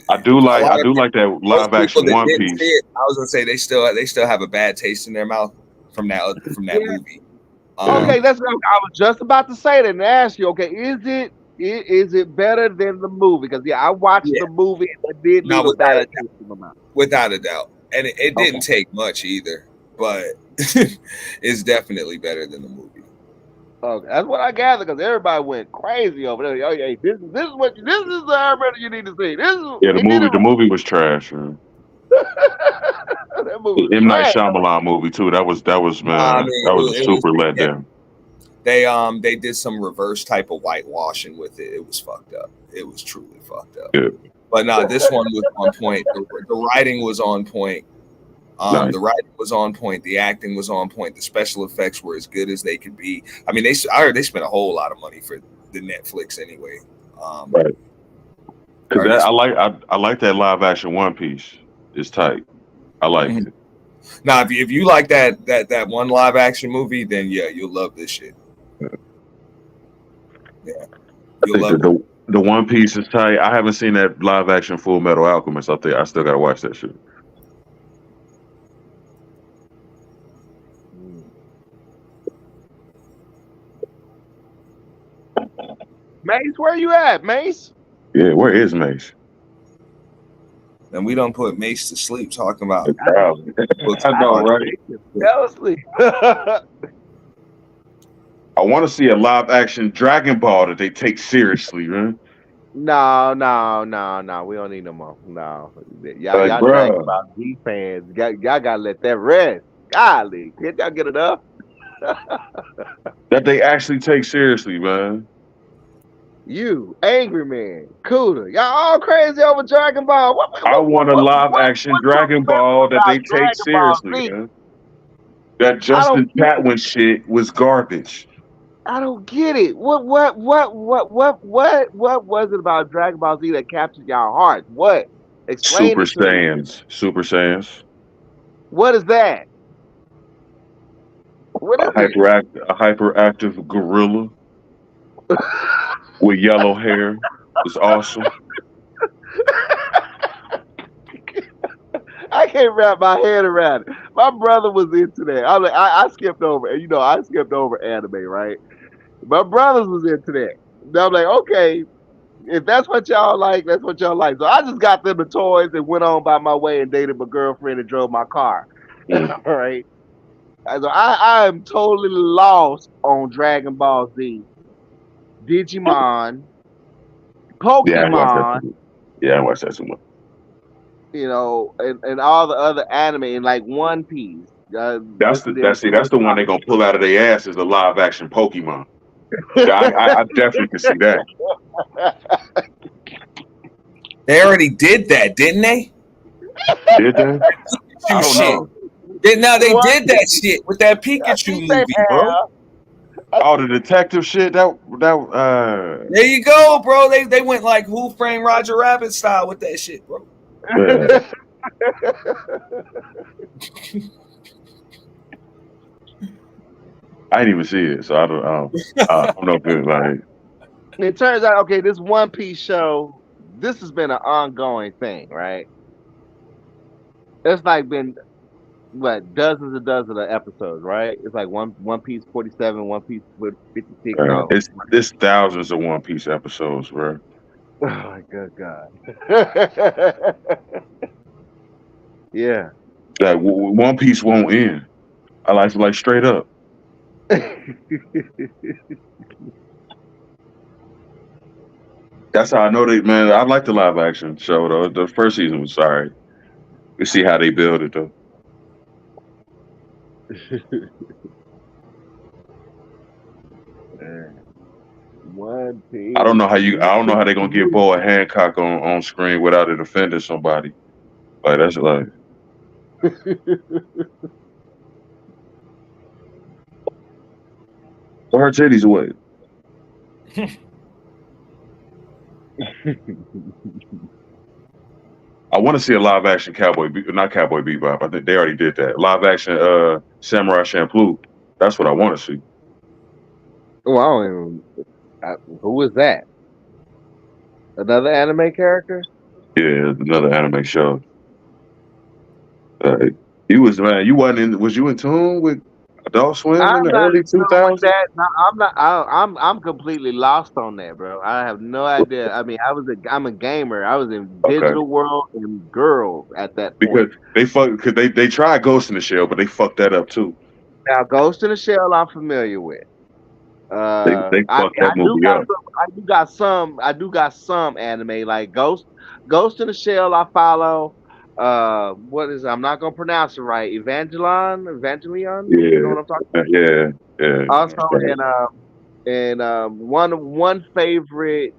I do A like lot of that those live people action that One didn't see Piece. it, I was gonna say they still have a bad taste in their mouth from that Yeah. movie. Okay, that's what I was just about to say that and ask you. Okay, is it better than the movie? Because I watched Yeah, the movie and it did leave not a without bad a taste in my mouth. without a doubt, and it Okay. didn't take much either, but it's definitely better than the movie. Okay, that's what I gathered because everybody went crazy over there. Oh, hey, this is the Airbender you need to see. This is Yeah, it did it. the movie was trash, man. That movie was M. Night trash. Shyamalan movie too. That was I man. mean, That was a it was super letdown. they did some reverse type of whitewashing with it. It was fucked up. It was truly fucked up. Yeah. But no, this one was on point. The writing was on point. Nice. The writing was on point. The acting was on point. The special effects were as good as they could be. I mean, I heard they spent a whole lot of money for the Netflix anyway. Right. Because I like that live action One Piece. It's tight. I like it. Now, if you like that one live action movie, then yeah, you'll love this shit. Yeah, you'll love it. The One Piece is tight. I haven't seen that live action Full Metal Alchemist. I still gotta watch that shit. Mace, where you at, Mace? Yeah, where is Mace? And we don't put Mace to sleep talking about. I know, right? Fell asleep. I want to see a live action Dragon Ball that they take seriously, man. No. We don't need no more. No, y'all Like, Dragon Ball Z fans. Y'all gotta let that rest. Golly, can't y'all get enough? That they actually take seriously, man. You, Angry Man, Cuda, y'all all crazy over Dragon Ball. I want a live action Dragon Ball that they take seriously, man. That Justin Chatwin shit was garbage. I don't get it. What was it about Dragon Ball Z that captured y'all hearts? What? Explain Super it to me. Saiyans. Super Saiyans. What is that? What is a hyperactive gorilla with yellow hair. It's awesome. I can't wrap my head around it. My brother was into that. I skipped over, I skipped over anime, right? My brothers was into that. And I'm like, okay, if that's what y'all like, that's what y'all like. So I just got them the toys and went on by my way and dated my girlfriend and drove my car. All right. So I am totally lost on Dragon Ball Z, Digimon, Pokemon. Yeah, I watched that too much. And all the other anime and like One Piece. That's the one they're gonna pull out of their ass is a live action Pokemon. I definitely can see that. They already did that, didn't they? Did they? I don't know. They did that shit with that Pikachu movie, bro. Oh, the detective shit. That. There you go, bro. They went like Who Framed Roger Rabbit style with that shit, bro. Yeah. I didn't even see it, so I don't know if it's like. It turns out, okay, this One Piece show, this has been an ongoing thing, right? It's like been dozens and dozens of episodes, right? It's like One Piece 47, One Piece 56. It's thousands of One Piece episodes, bro. Oh my good God. Yeah. Like One Piece won't end. I like straight up. That's how I know man. I like the live action show though. The first season was sorry. We see how they build it though. One Piece. I don't know how they're gonna get Boa Hancock on screen without it offending somebody. Like that's like. Put her titties away. I want to see a live action not Cowboy Bebop. I think they already did that. Live action Samurai Champloo. That's what I want to see. Oh, who is that? Another anime character? Yeah, another anime show. You was man. You wasn't in. Was you in tune with Adult Swim in I'm the not early in tune with 2000s? that. No, I'm not. I'm completely lost on that, bro. I have no idea. I mean, I'm a gamer. I was in Okay, digital world and girls at that point. because they tried Ghost in the Shell, but they fucked that up too. Now, Ghost in the Shell, I'm familiar with. They fucked that movie up. I do got some anime like Ghost in the Shell. I follow. What is it? I'm not gonna pronounce it right. Evangelion. You know Yeah, what I'm talking about? yeah, yeah. Also, Right. and one favorite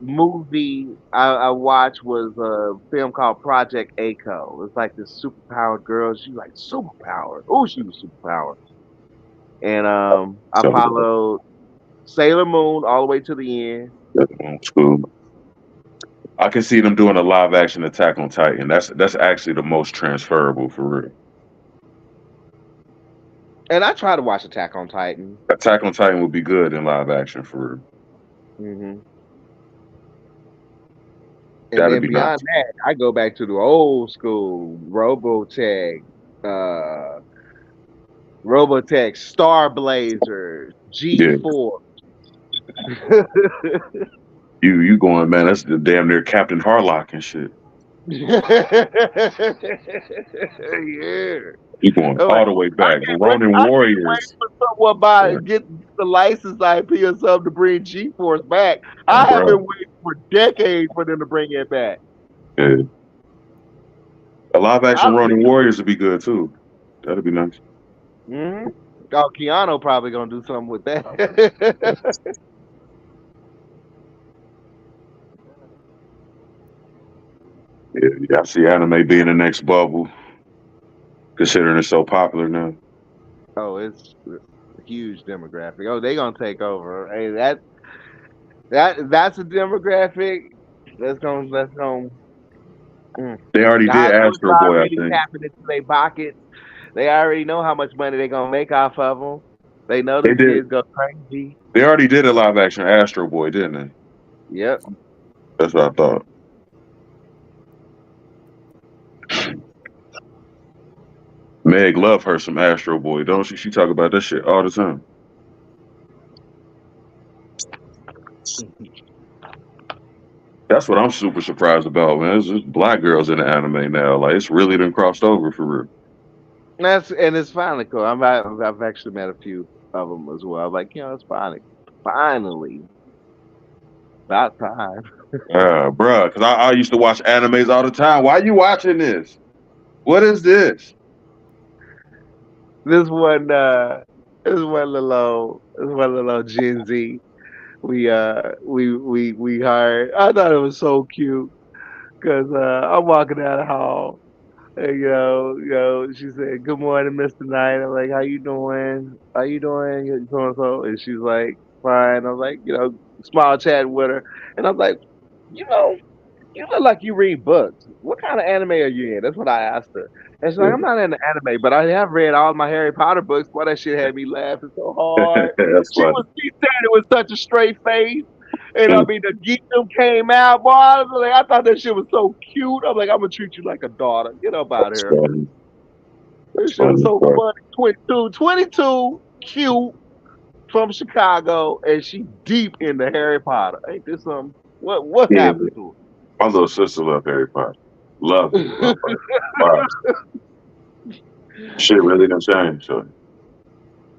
movie I watched was a film called Project Echo. It's like this superpowered girl. She's like superpowered. Oh, she was superpowered. And I So followed Sailor Moon all the way to the end. that's old school. I can see them doing a live action Attack on Titan. That's actually the most transferable for real. And I try to watch Attack on Titan. Attack on Titan would be good in live action for real. Hmm. And That'd then be nice. beyond that, I go back to the old school uh, Robotech, Star Blazer, Yeah, G4. you going, man? That's the damn near Captain Harlock and shit. Yeah. You going I'm like, all the way back. Ronin I can't wait Warriors, for someone get the license IP or something to bring G-Force back. I have bro. been waiting for decades for them to bring it back. Yeah. A live I, action Ronin Warriors would be good too. That'd be nice. mm-hmm. Oh, Keanu probably gonna do something with that. Yeah, I see anime being the next bubble, considering it's so popular now. Oh, it's a huge demographic. Oh, they gonna take over. Hey, that's a demographic. That's gonna. They already The did Hollywood's Astro Boy, I already think. tapping into their pockets. They already know how much money they're gonna make off of them. They know They them did. kids go crazy. They already did a live action Astro Boy, didn't they? Yep. That's what I thought. Meg love her some Astro Boy, don't she? She talk about that shit all the time. That's what I'm super surprised about, man. It's just black girls in the anime now. Like it's really done crossed over for real. It's finally cool. I've actually met a few of them as well. Like it's finally about time. Bruh, because I used to watch animes all the time. Why you watching this? What is this? This one little Gen Z. We hired. I thought it was so cute because I'm walking down the hall. And, she said, "Good morning, Mr. Knight." I'm like, "How you doing? How you doing?" So and so, and she's like, "Fine." I'm like, small chat with her, and I'm like, you know, you look like you read books. What kind of anime are you in? That's what I asked her. And she's like, I'm not into anime, but I have read all my Harry Potter books. Boy, that shit had me laughing so hard. That's funny. She said it with such a straight face. And I mean, the geekdom came out, boy. I thought that shit was so cute. I'm like, I'm gonna treat you like a daughter. Get up out of here. Funny. This shit was so funny. 22, cute, from Chicago, and she deep into Harry Potter. Ain't this something? What happened to her? My little sister loved Harry Potter. Love it. Wow. Shit really done changed. So.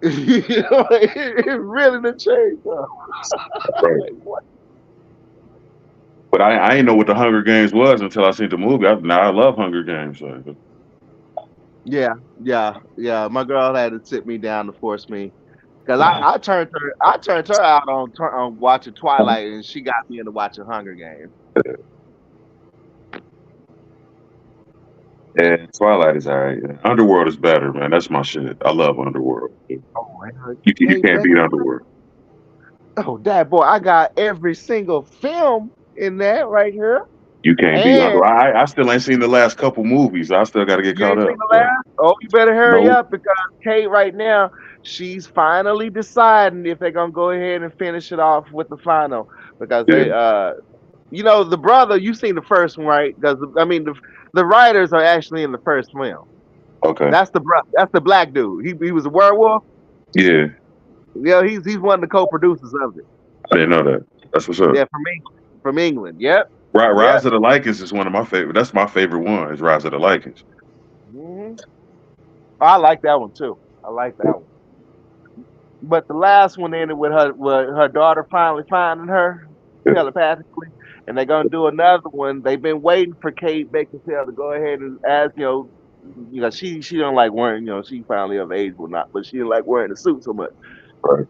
It really done changed. Right. Like, what? But I didn't know what the Hunger Games was until I seen the movie. Now I love Hunger Games. So. Yeah. My girl had to sit me down to force me. Cause I turned her out on watching Twilight, and she got me into watching Hunger Games. Yeah, Twilight is alright. Underworld is better, man. That's my shit. I love Underworld. Oh, You can't beat Underworld. Oh, that boy! I got every single film in that right here. You can't beat Underworld. I still ain't seen the last couple movies. I still got to get caught up. Oh, you better hurry up because Kate right now she's finally deciding if they're gonna go ahead and finish it off with the final because You know, the brother. You seen the first one, right? Because I mean, the writers are actually in the first film. Okay. That's the brother. That's the black dude. He was a werewolf. Yeah, Yeah, he's one of the co-producers of it. I didn't know that. That's what's up. Yeah, from England. From England. Yep. Rise Yep. of the Lycans is one of my favorite. That's my favorite one. Is Rise of the Lycans. hmm I like that one too. I like that one. But the last one ended with her daughter finally finding her Yeah, telepathically, and they're gonna do another one. They've been waiting for Kate Beckinsale to go ahead and ask, she don't like wearing, she finally of age or not, but she didn't like wearing the suit so much. right.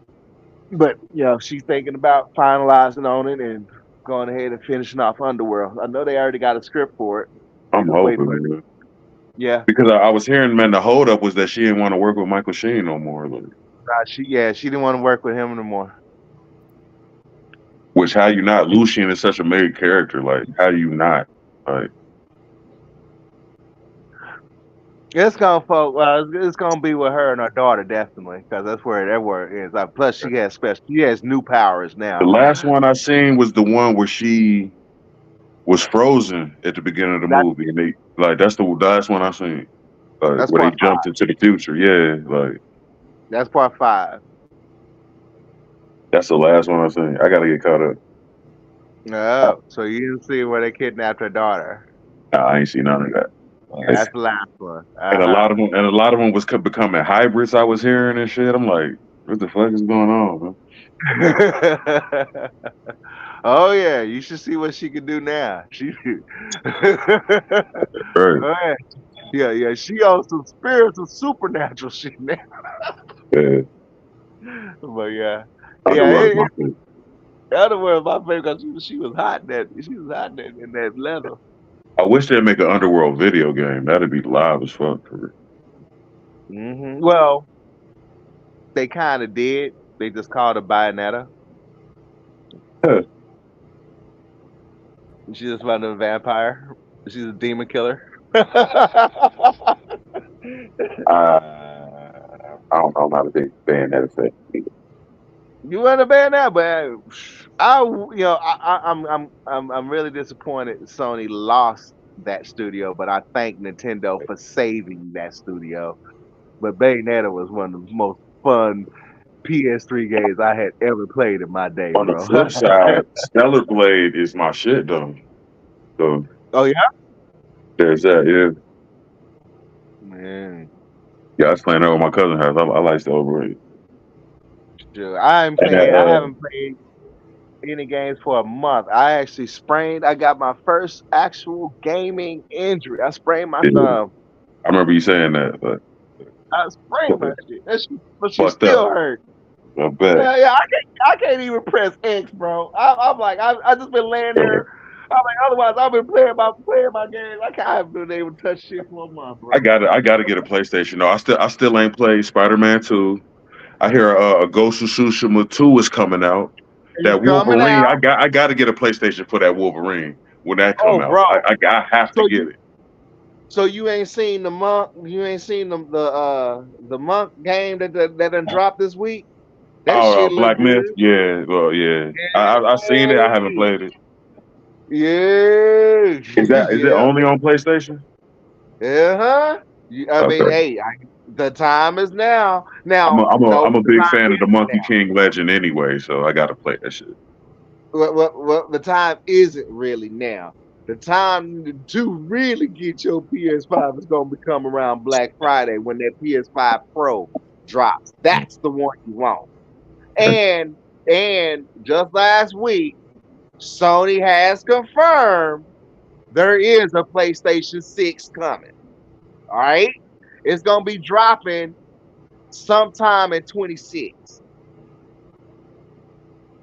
But she's thinking about finalizing on it and going ahead and finishing off Underworld. I know they already got a script for it. They're I'm just waiting hoping, for it. man. Yeah, Because I was hearing, man, the holdup was that she didn't want to work with Michael Sheen no more. Like, she didn't want to work with him anymore. which how you not? Lucian is such a made character. Like, how do you not? Like, It's gonna it's gonna be with her and her daughter definitely, because that's where it is. Plus, she has new powers now. the last one I seen was the one where she was frozen at the beginning of the That, movie, and that's the last one I seen. Like, that's where they part five. jumped into the future. Yeah, like That's part five. that's the last one I seen. I gotta get caught up. Oh, so you didn't see where they kidnapped her daughter? I ain't seen none of that. Yeah, that's the last one. And a lot of them was becoming hybrids. I was hearing and shit. I'm like, what the fuck is going on, man? Oh yeah, you should see what she can do now. Right. Oh, yeah. She on some spiritual, supernatural shit now. Yeah. But yeah, Underworld's my favorite. Underworld my favorite because she was hot in that leather. I wish they'd make an Underworld video game. That'd be live as fuck. For Well, they kind of did. They just called her Bayonetta. She's just about a vampire. She's a demon killer. I don't know. I'm not a big fan of that. You weren't a Bayonetta, but I'm really disappointed Sony lost that studio, but I thank Nintendo for saving that studio. But Bayonetta was one of the most fun PS3 games I had ever played in my day, On the bro. flip side, Stellar Blade is my shit, though. So Oh yeah, there's that. Yeah. man. Yeah, I was playing that with my cousin house. I like Stellar Blade. Sure. I haven't played any games for a month. I actually I got my first actual gaming injury. I sprained my thumb. I remember you saying that, but I sprained my shit. But she Fucked still up. hurt. I bet. Yeah, I can't even press X, bro. I'm like, I just been laying there. I'm like, otherwise I've been playing my games. I haven't been able to touch shit for a month, bro. I gotta get a PlayStation. No, I still ain't played Spider-Man 2. I hear a Ghost of Tsushima 2 is coming out. That Wolverine, I gotta get a PlayStation for that Wolverine when that come out. Bro. I have to get it. So you ain't seen the Monk? You ain't seen the Monk game that done dropped this week? That shit Black look Myth. good. Yeah, well, yeah. I seen it. I haven't played it. Yeah. Is it only on PlayStation? I mean, hey, the time is now. Now, I'm a big fan of the Monkey King Legend anyway, so I gotta play that shit. Well, the time isn't really now. The time to really get your PS5 is gonna become around Black Friday when that PS5 Pro drops. That's the one you want. And just last week, Sony has confirmed there is a PlayStation 6 coming. All right, it's gonna be dropping sometime in 26.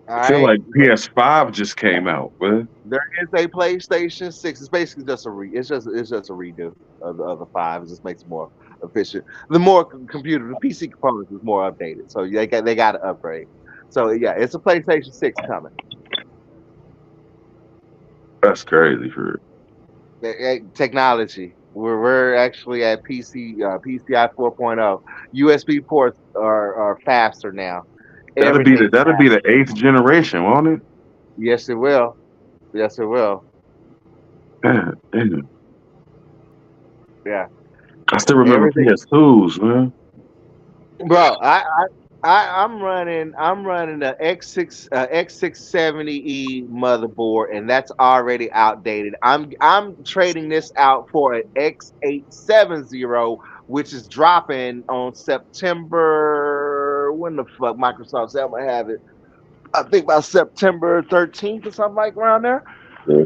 I feel like PS5 just came out, but there is a PlayStation 6. It's basically just a redo of the 5. It just makes it more efficient. The more the PC components is more updated, so they got to upgrade. So yeah, it's a PlayStation 6 coming. That's crazy for technology. We're actually at PCI 4.0. USB ports are faster now. That'll be the 8th generation, won't it? Yes, it will. Yes, it will. Damn, damn. Yeah. I still remember Everything. PS2s, man. Bro, I'm running a X670E motherboard, and that's already outdated. I'm trading this out for an X870, which is dropping on September. When the fuck Microsoft said I'm gonna have it? I think by September 13th or something like around there. Yeah,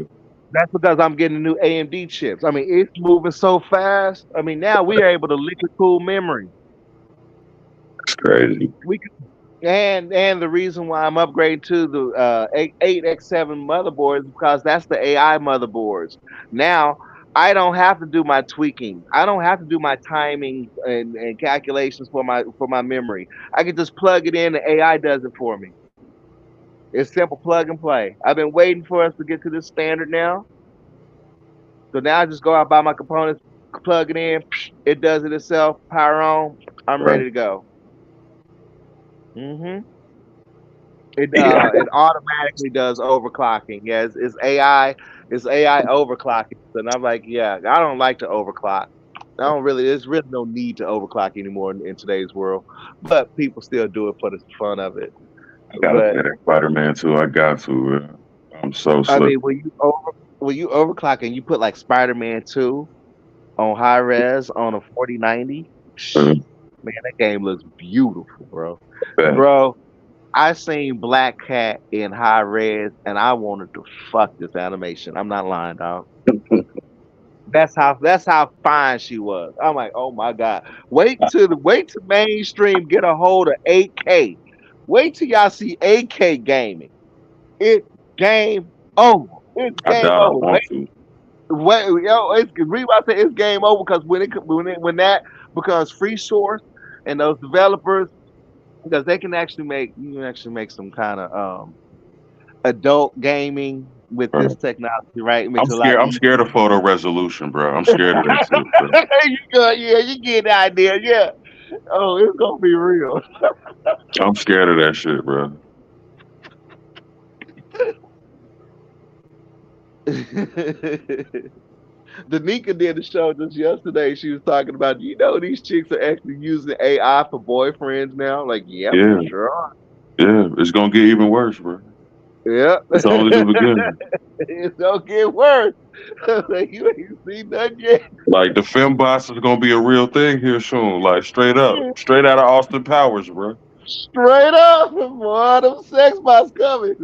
That's because I'm getting new AMD chips. I mean, it's moving so fast. I mean, now we are able to liquid cool memory. it's crazy. We and the reason why I'm upgrading to the 8X7 motherboards is because that's the AI motherboards. Now I don't have to do my tweaking. I don't have to do my timing and calculations for my memory. I can just plug it in. The AI does it for me. It's simple plug and play. I've been waiting for us to get to this standard now. So now I just go out buy my components, plug it in. It does it itself. Power on. I'm Right? ready to go. hmm It Yeah, it automatically does overclocking. Yeah, it's AI. It's AI overclocking. And I'm like, yeah, I don't like to overclock. I don't really. There's really no need to overclock anymore in today's world. But people still do it for the fun of it. I gotta But play that Spider-Man too. I got to. I'm so I slick. mean, when you overclock and you put like Spider-Man 2 on high res on a 4090, Uh, man, that game looks beautiful, bro. bet. Bro, I seen Black Cat in high res, and I wanted to fuck this animation. I'm not lying, dog. That's how fine she was. I'm like, oh my god. Wait till mainstream get a hold of 8K. Wait till y'all see 8K gaming. It's game over. It's I game doubt I over. want to. Wait, yo, it's reason why I say it's game over because when that becomes free source and those developers because they can actually make you can actually make some kind of adult gaming with Right. this technology, right? It I'm makes it a scared. lot I'm easier. scared of photo resolution, bro. I'm scared of that shit, bro. Yeah, you get the idea. Yeah. Oh, it's gonna be real. I'm scared of that shit, bro. Danica did the show just yesterday. She was talking about, these chicks are actually using AI for boyfriends now. Like, yep, Yeah, sure are. yeah. It's gonna get even worse, bro. Yep. It's only the beginning. It's gonna get worse. Like, you ain't seen nothing yet. Like the fembots is gonna be a real thing here soon. Like straight up, straight out of Austin Powers, bro. Straight up, boy, them sex bots coming.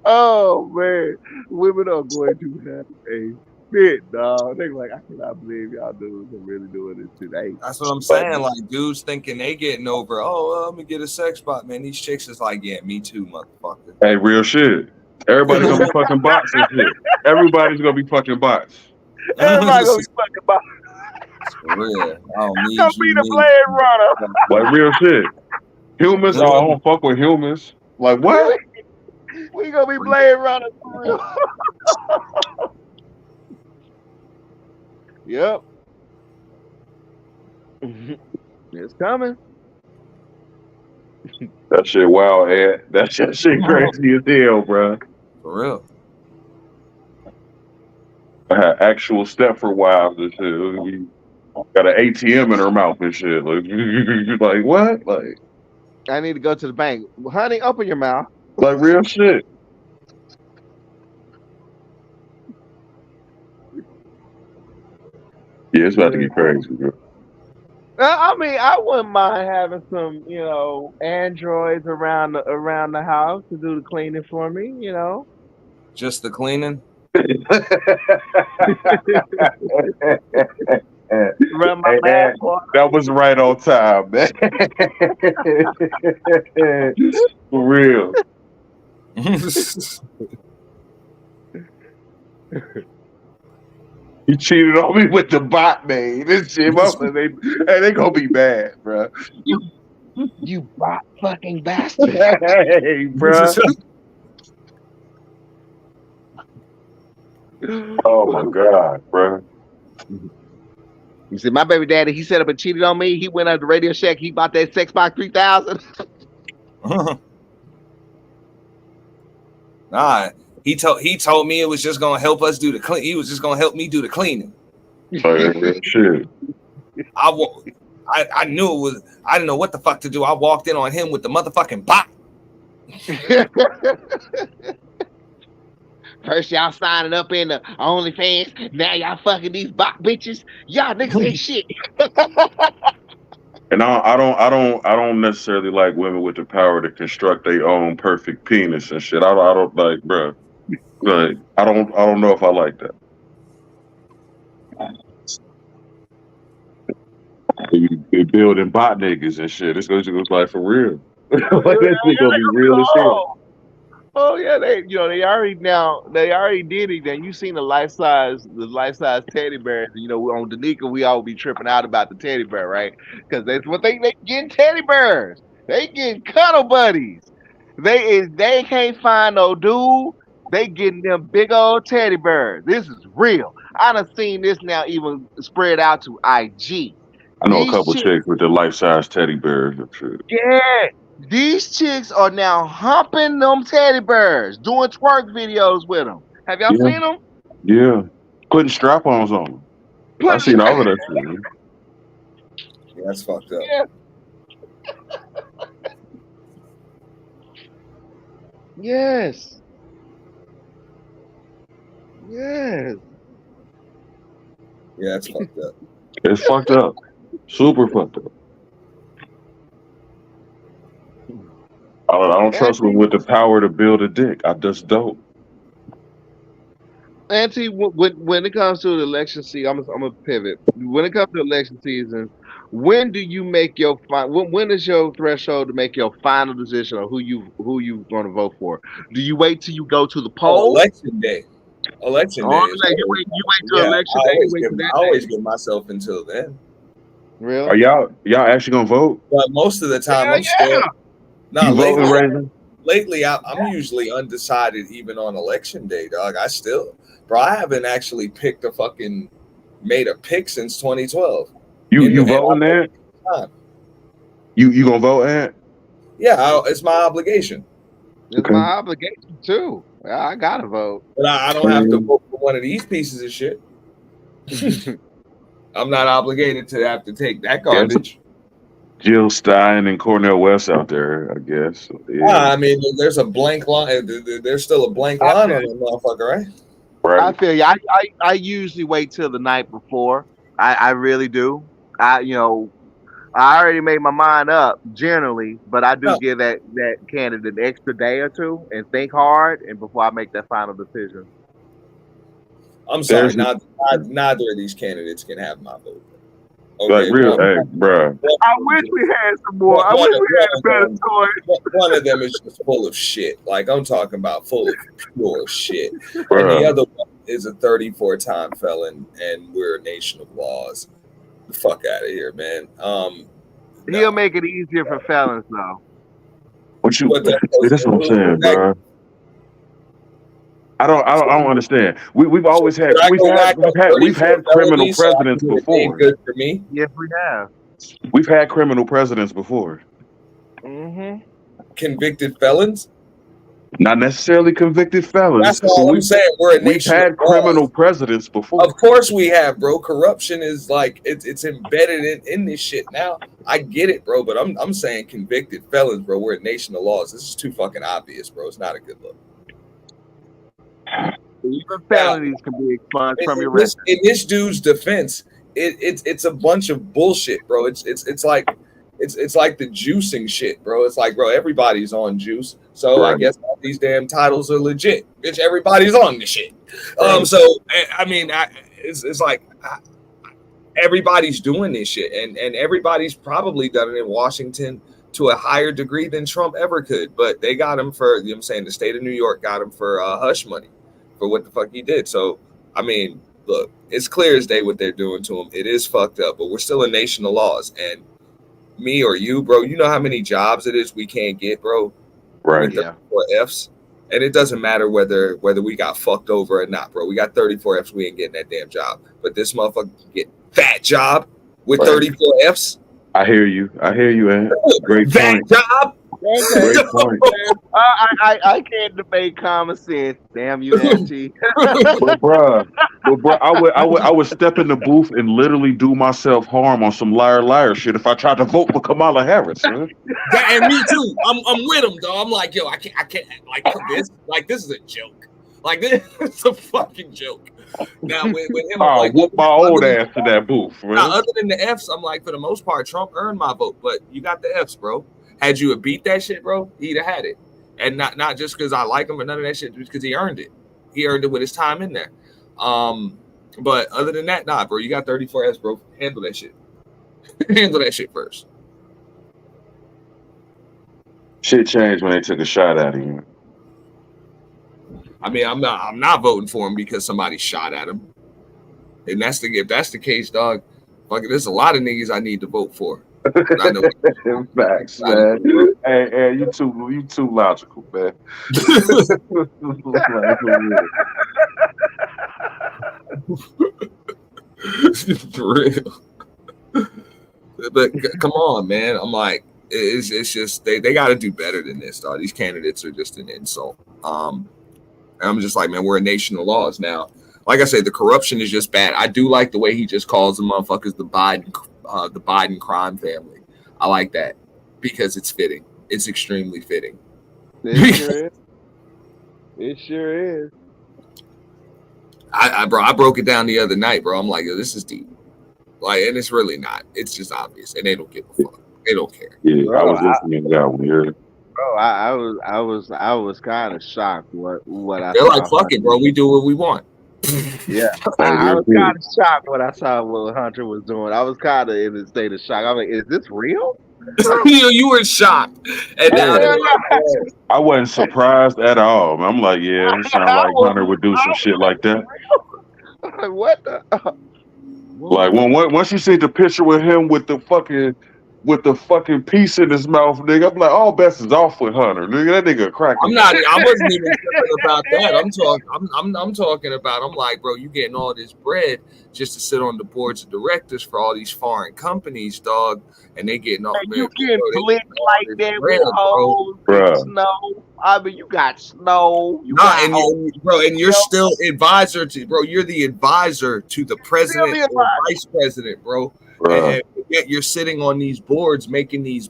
Oh man, women are going to have a fit, dog. They like, I cannot believe y'all dudes are really doing this today. That's what I'm Like, saying. Like dudes thinking they getting over. Oh, let me get a sex bot, man. These chicks is like, yeah, me too, motherfucker. hey, real shit. Everybody's gonna be fucking bots and shit. Everybody's gonna be fucking bots. Everybody gonna be fucking about. For real. I don't It's need gonna be you. the Need Blade Runner. Like real shit. Humans, oh, I don't fuck with humans. Like what? We gonna be Blade Runner for real. Yep. It's coming. That shit wild, Ed. That shit crazy as hell, bro. For real. I had actual Stepford wives and shit. We got an ATM in her mouth and shit. Like, like what? I need to go to the bank. Honey, open your mouth. Like real shit. Yeah, it's about to get crazy, bro. I mean, I wouldn't mind having some, androids around the house to do the cleaning for me, Just the cleaning. Run my Hey, bath. that was right on time, man. For real. He cheated on me with the bot name. This shit, they gonna be mad, bro. You bot fucking bastard. Hey, bro. Oh my god, bro. You see, my baby daddy, he set up and cheated on me. He went out to Radio Shack. He bought that Sex Box 3000. Nah, he told me it was just gonna help us do the clean. He was just gonna help me do the cleaning. Shit. I knew it was. I didn't know what the fuck to do. I walked in on him with the motherfucking bot. First y'all signing up in the OnlyFans, now y'all fucking these bot bitches. Y'all niggas ain't shit. And I don't necessarily like women with the power to construct their own perfect penis and shit. I don't like, bro. Like, I don't know if I like that. They building bot niggas and shit. It's gonna look like for real. Like that shit gonna be real as shit. Oh yeah, they already did it. Then you seen the life size teddy bears. You know, on Danica we all be tripping out about the teddy bear, right? Because that's what they getting teddy bears. They getting cuddle buddies. They can't find no dude. They getting them big old teddy bears. This is real. I done seen this now even spread out to IG. I know a These couple chicks, chicks with the life-size teddy bears and shit. yeah. These chicks are now humping them teddy bears, doing twerk videos with them. Have y'all seen them? Yeah. Putting strap-ons on them. I seen all of that shit. Yeah, that's fucked up. Yeah. Yes. Yes. Yeah, that's fucked up. It's fucked up. Super fucked up. I don't trust them with the power to build a dick. I just don't. Auntie, when it comes to the election season, I'm gonna pivot. When it comes to election season, when do you make your when is your threshold to make your final decision on who you going to vote for? Do you wait till you go to the poll? Election day. Election day. You wait till election day. I always give myself until then. Really? Are y'all actually gonna vote? But most of the time, I'm still. Nah, lately, I'm usually undecided even on election day, dog. I haven't actually made a pick since 2012. You voting that? You gonna vote, Ant? Yeah, it's my obligation. It's my obligation too. I gotta vote. But I don't have to vote for one of these pieces of shit. I'm not obligated to have to take that garbage. Jill Stein and Cornel West out there, I guess. Yeah. I mean, there's a blank line. There's still a blank line on that motherfucker, right? Right. I feel you. I usually wait till the night before. I really do. I already made my mind up generally, but I do give that candidate an extra day or two and think hard and before I make that final decision. I'm sorry, neither of these candidates can have my vote. Okay, like real, hey, bro. I wish we had some more. I wish we had a better choice. One of them is just full of shit. Like I'm talking about full of pure shit. Bro. And the other one is a 34-time felon, and we're a nation of laws. The fuck out of here, man. He'll make it easier for felons, though. That's what I'm saying, bro. I don't understand. We've always had we've had criminal presidents before. Good for me. Yes, we have. We've had criminal presidents before. Mm-hmm. Convicted felons? Not necessarily convicted felons. That's all I'm saying. We're a nation. We've had criminal presidents before. Of course we have, bro. Corruption is like it's embedded in this shit now. I get it, bro, but I'm saying convicted felons, bro. We're a nation of laws. This is too fucking obvious, bro. It's not a good look. Even felonies can be expunged from your record. In this dude's defense, it's a bunch of bullshit, bro. It's like the juicing shit, bro. It's like, bro, everybody's on juice, so right. I guess all these damn titles are legit. Bitch, everybody's on this shit. So I mean, it's like everybody's doing this shit, and everybody's probably done it in Washington to a higher degree than Trump ever could. But they got him for, you know what I'm saying, the state of New York got him for hush money for what the fuck he did. So, I mean, look, it's clear as day what they're doing to him. It is fucked up, but we're still a nation of laws. And me or you, bro, you know how many jobs it is we can't get, bro? Right. With the 34 Fs. And it doesn't matter whether we got fucked over or not, bro. We got 34 Fs, we ain't getting that damn job. But this motherfucker can get that job with 34 Fs. I hear you, man. Great that point. job Okay. Great point. I can't debate common sense. Damn you, FT. But bruh, I would step in the booth and literally do myself harm on some liar shit if I tried to vote for Kamala Harris, man. And me too. I'm with him, though. I'm like, yo, I can't this is a joke. Like this is a fucking joke. Now with him, I'll like, whoop my old ass to that booth, man. now, other than the F's, I'm like, for the most part, Trump earned my vote, but you got the F's, bro. Had you have beat that shit, bro, he'd have had it. And not just because I like him or none of that shit, just because he earned it. He earned it with his time in there. But other than that, nah, bro, you got 34 F's, bro. Handle that shit. Handle that shit first. Shit changed when they took a shot at him. I mean, I'm not voting for him because somebody shot at him. And if that's the case, dog, fuck it, there's a lot of niggas I need to vote for. I know. Facts, man. Hey, you too logical, man. For real. But come on, man. I'm like, it's just they got to do better than this, dog. These candidates are just an insult. And I'm just like, man, we're a nation of laws now. Like I said, the corruption is just bad. I do like the way he just calls the motherfuckers the Biden crime family. I like that because it's fitting. It's extremely fitting. It sure is. It sure is. I broke it down the other night, bro. I'm like, yo, this is deep. Like, and it's really not. It's just obvious, and they don't give a fuck. They don't care. Yeah, bro, I was listening to that one here. Bro, I was kind of shocked what I. They're like, fuck it, bro. We do what we want. Yeah, I was kind of shocked when I saw what Hunter was doing. I was kind of in a state of shock. I'm like, is this real? You were shocked. And I wasn't surprised at all. I'm like, yeah, it sounds like Hunter would do some shit like that. Like, what the? Like once you see the picture with him with the fucking piece in his mouth, nigga, I'm like, all bets is off with Hunter, nigga. That nigga cracking. I wasn't even tripping about that. I'm talking about. I'm like, bro, you getting all this bread just to sit on the boards of directors for all these foreign companies, dog, and they getting all. You can blink like that with hoes, snow. I mean, you got snow. And you're still advisor to, bro. You're the advisor to the president or vice president, bro. And yet you're sitting on these boards making this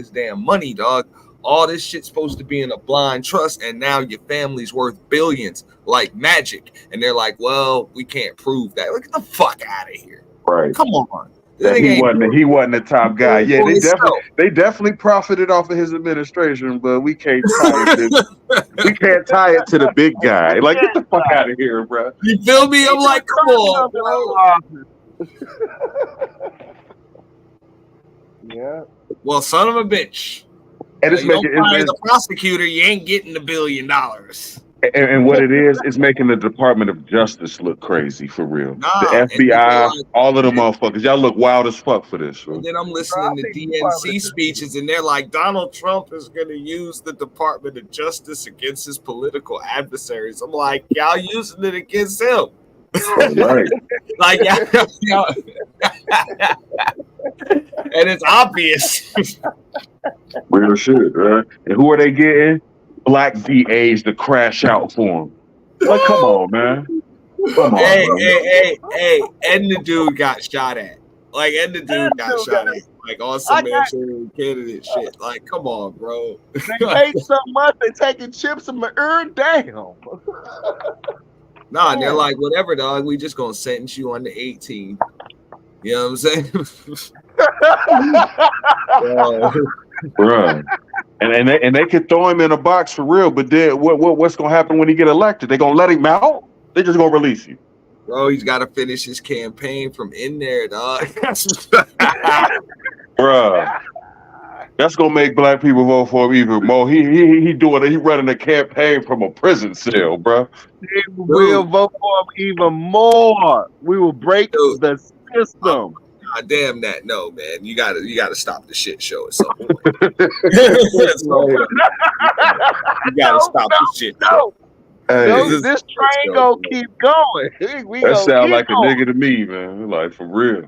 damn money, dog. All this shit's supposed to be in a blind trust, and now your family's worth billions like magic. And they're like, well, we can't prove that. Get the fuck out of here. Right. Come on. He wasn't the top guy. Yeah, they definitely profited off of his administration, but we can't tie it to the big guy. Like, get the fuck out of here, bro. You feel me? I'm like, come on, bro. Yeah. Well, son of a bitch. And it's making the prosecutor, you ain't getting $1 billion. And what it is, it's making the Department of Justice look crazy for real. The FBI, all of the motherfuckers, y'all look wild as fuck for this. And then I'm listening to DNC speeches, and they're like, Donald Trump is going to use the Department of Justice against his political adversaries. I'm like, y'all using it against him. Right. Like, y'all. And it's obvious. Real shit, right? And who are they getting? Black VAs to crash out for them. Like, come on, man. Come on, hey, and the dude got shot at. Like, and the dude got shot at. Like, on some Manchurian candidate shit. Like, come on, bro. They paid so much, they taking chips and my earn down. Nah, and they're like, whatever, dog. We just gonna sentence you on the 18. You know what I'm saying? Bro. And they could throw him in a box for real, but then what's gonna happen when he get elected? They gonna let him out? They just gonna release him. Bro, he's gotta finish his campaign from in there, dog. Bro. That's gonna make black people vote for him even more. He running a campaign from a prison cell, bro. We'll vote for him even more. We will break the system. God damn that. No, man. You gotta stop the shit show at some point. You gotta stop the shit show. Hey, this train gonna keep going. That sound like a nigga to me, man. Like, for real.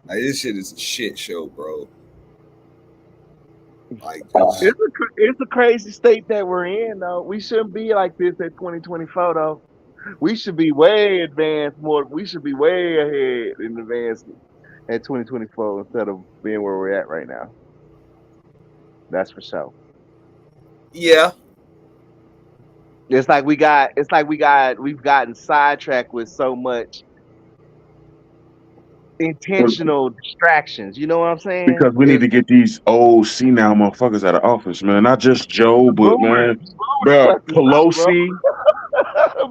Like, this shit is a shit show, bro. Like, It's a crazy state that we're in, though. We shouldn't be like this at 2024, though. We should be way advanced more. We should be way ahead in advance at 2024 instead of being where we're at right now. That's for sure. yeah, We've gotten sidetracked with so much intentional distractions. You know what I'm saying? Because we need It's to get these old senile motherfuckers out of office, man. Not just Joe, but boomers, man, bro, fucking up, bro. Pelosi,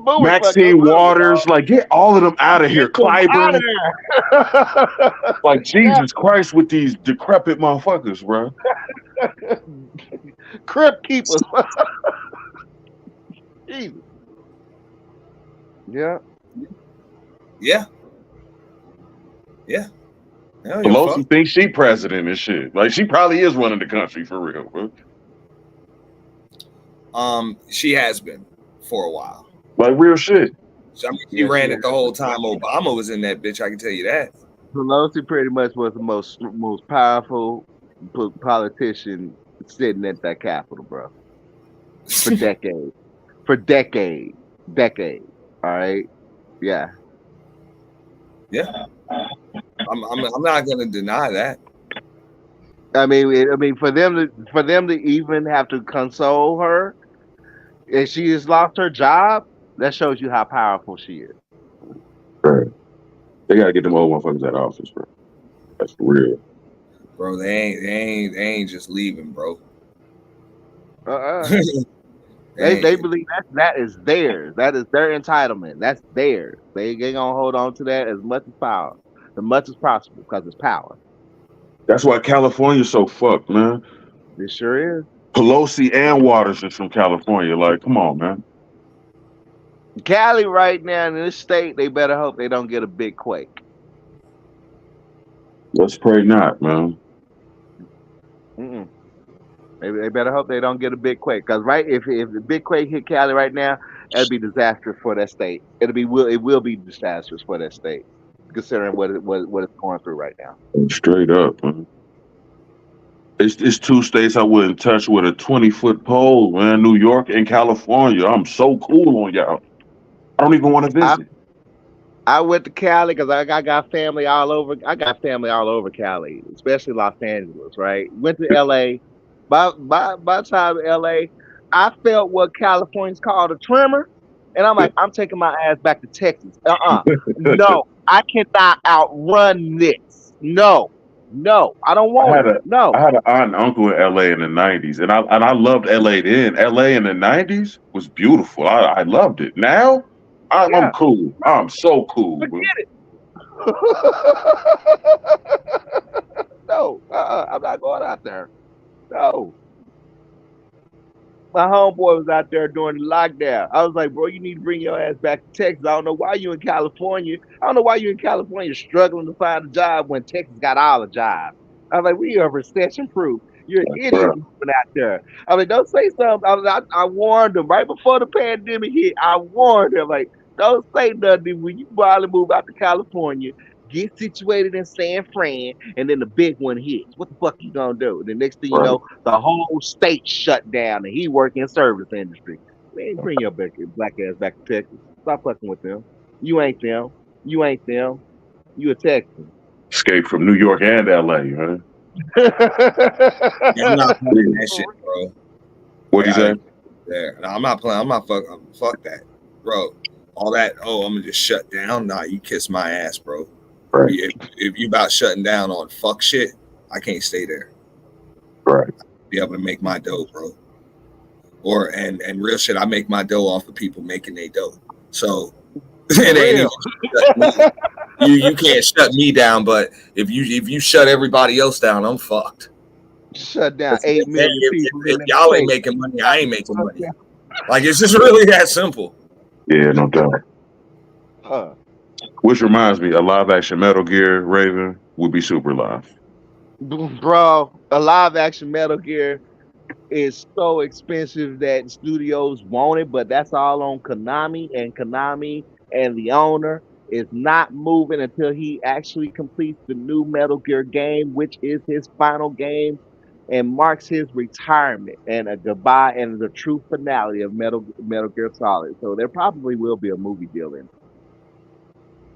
Boomers fucking us Maxine up, Waters, like get all of them out of here. Get them out of Clyburn, there. like Yeah, Jesus Christ with these decrepit motherfuckers, bro. Crip keepers. Jesus. Yeah. yeah, yeah. I don't give a fuck. Pelosi thinks she president and shit. Like she probably is running the country for real, bro. She has been for a while. Like real shit. I mean, she Yeah, ran she it the whole time Obama was in that bitch. I can tell you that. Pelosi pretty much was the most powerful politician sitting at that Capitol, bro, for decades. For decades. All right. Yeah. Yeah, I'm not gonna deny that. I mean, for them to even have to console her, and she has lost her job, that shows you how powerful she is. Right. They gotta get them old motherfuckers out of office, bro. That's for real. Bro, they ain't just leaving, bro. They believe that is theirs. That is their entitlement. That's theirs. They gonna hold on to that as much as possible, because it's power. That's why California's so fucked, man. It sure is. Pelosi and Waters is from California. Like, come on, man. Cali right now in this state, they better hope they don't get a big quake. Let's pray not, man. Mm-mm. They better hope they don't get a big quake, because if the big quake hit Cali right now, it'll be disastrous for that state. It will be disastrous for that state, considering what it's going through right now. Straight up, man. It's two states I wouldn't touch with a 20-foot pole, man. New York and California. I'm so cool on y'all. I don't even want to visit. I went to Cali because I got family all over. I got family all over Cali, especially Los Angeles. Right? Went to L.A. By the time L.A., I felt what Californians call a tremor, and I'm like, I'm taking my ass back to Texas. No, I cannot outrun this. No, I don't want it. No. I had an aunt and uncle in LA in the 90s, and I loved LA then. LA in the 90s was beautiful. I loved it. Now, I'm cool. I'm so cool. Forget it. No, I'm not going out there. No. My homeboy was out there during the lockdown. I was like, bro, you need to bring your ass back to Texas. I don't know why you in California. I don't know why you in California struggling to find a job when Texas got all the jobs. I was like, we are recession proof. You're an idiot moving out there. I mean, don't say something. I warned them right before the pandemic hit. I warned them, like, don't say nothing when you finally move out to California. Get situated in San Fran, and then the big one hits. What the fuck you gonna do? The next thing you know, the whole state shut down, and he work in service industry. Man, bring your black ass back to Texas. Stop fucking with them. You ain't them. You ain't them. You a Texan. Escape from New York and LA, huh? I'm not playing that shit, bro. What you say? Yeah, no, I'm not playing. Fuck that, bro. All that. Oh, I'm gonna just shut down. Nah, you kiss my ass, bro. Right. If you about shutting down on fuck shit, I can't stay there. Right. Be able to make my dough, bro. Or and real shit, I make my dough off of people making their dough. So it ain't even you can't shut me down, but if you shut everybody else down, I'm fucked. Shut down 8 million people. If y'all ain't making money, I ain't making money. Like, it's just really that simple. Yeah, no doubt. Which reminds me, a live action Metal Gear Raven would be super live. Bro, a live action Metal Gear is so expensive that studios want it, but that's all on Konami and the owner. is not moving until he actually completes the new Metal Gear game, which is his final game and marks his retirement and a goodbye and the true finale of Metal Gear Solid. So there probably will be a movie deal in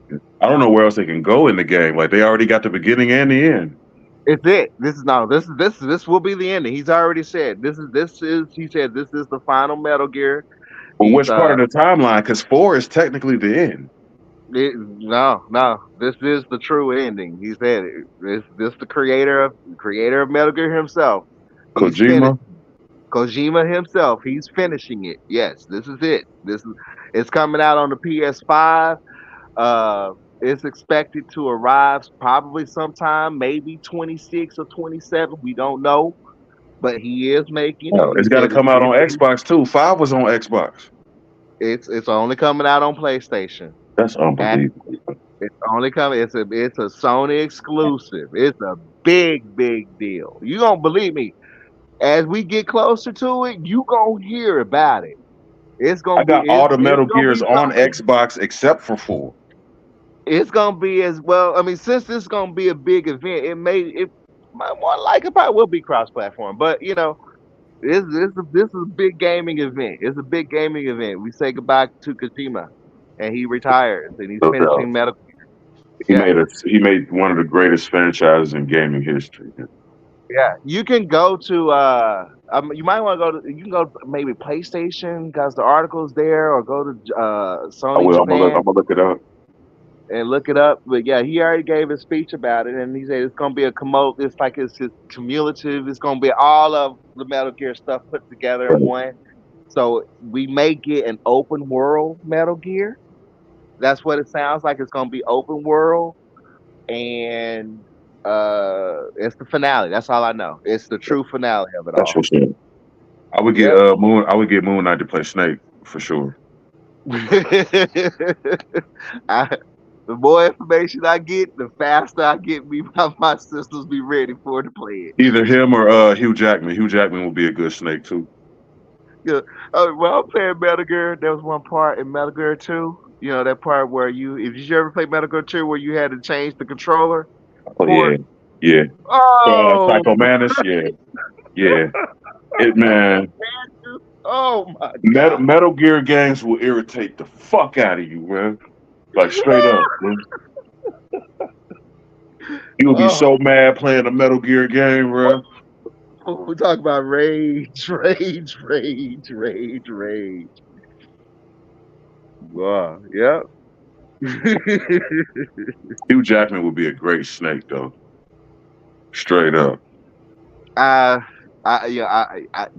it. I don't know where else they can go in the game. Like they already got the beginning and the end. It's it. This will be the ending. He's already said he said this is the final Metal Gear. But He's which part of the timeline? Because 4 is technically the end. no. This is the true ending. He said it. This the creator of Metal Gear himself. He's Kojima. Kojima himself. He's finishing it. Yes, this is it. It's coming out on the PS5. It's expected to arrive probably sometime, maybe 26 or 27. We don't know, but he is making it. It's got to come out on Xbox too. 5 was on Xbox. It's only coming out on PlayStation. That's unbelievable. It's only coming. It's a Sony exclusive. It's a big deal. You don't believe me? As we get closer to it, you gonna hear about it. It's gonna I got all the Metal Gears on Xbox except for 4. It's gonna be as well. I mean, since this is gonna be a big event, it might more like it probably will be cross-platform. But you know, this is a big gaming event. It's a big gaming event. We say goodbye to Kojima, and he retires, and he's finishing Metal Gear. He made one of the greatest franchises in gaming history. Yeah, you can go to you might want to you can go to maybe PlayStation because the article's there, or go to Sony Japan. I'm gonna look it up. And look it up. But yeah, he already gave a speech about it, and he said it's gonna be it's like it's cumulative. It's gonna be all of the Metal Gear stuff put together in one. So we may get an open world Metal Gear. That's what it sounds like. It's gonna be open world, and it's the finale. That's all I know. It's the true finale of it all. That's for sure. I would get Moon Knight to play Snake for sure. The more information I get, the faster I get my systems be ready for to play it. Either him or Hugh Jackman. Hugh Jackman will be a good Snake too. Yeah. Well, I'm playing Metal Gear. There was one part in Metal Gear 2. You know that part where if you ever play Metal Gear 2 where you had to change the controller. Oh yeah. Oh, Psycho Manus. Yeah. It man. Oh my God. Metal Gear games will irritate the fuck out of you, man. Like straight up, man. You'll be so mad playing a Metal Gear game, bro. We talk about rage. Wow, yeah. Hugh Jackman would be a great Snake, though. Straight up.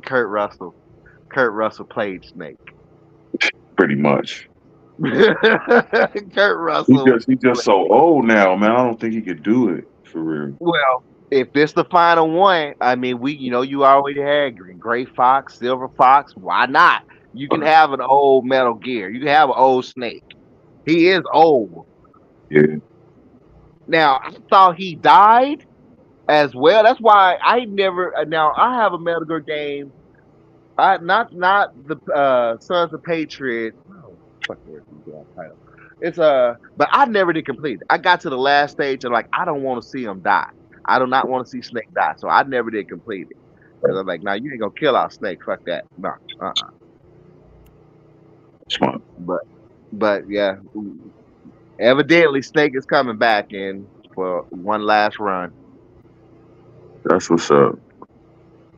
Kurt Russell played Snake. Pretty much. Kurt Russell. He's just so old now, man. I don't think he could do it for real. Well, if this the final one, I mean, you already had Gray Fox, Silver Fox. Why not? You can have an old Metal Gear. You can have an old Snake. He is old. Yeah. Now I thought he died as well. That's why I never. Now I have a Metal Gear game. Not the Sons of Patriot. It's but I never did complete it. I got to the last stage and like I don't want to see him die. I do not want to see Snake die, so I never did complete it. Because I'm like, nah, you ain't gonna kill our Snake. Fuck that. No. Smart. But yeah, evidently Snake is coming back in for one last run. That's what's up.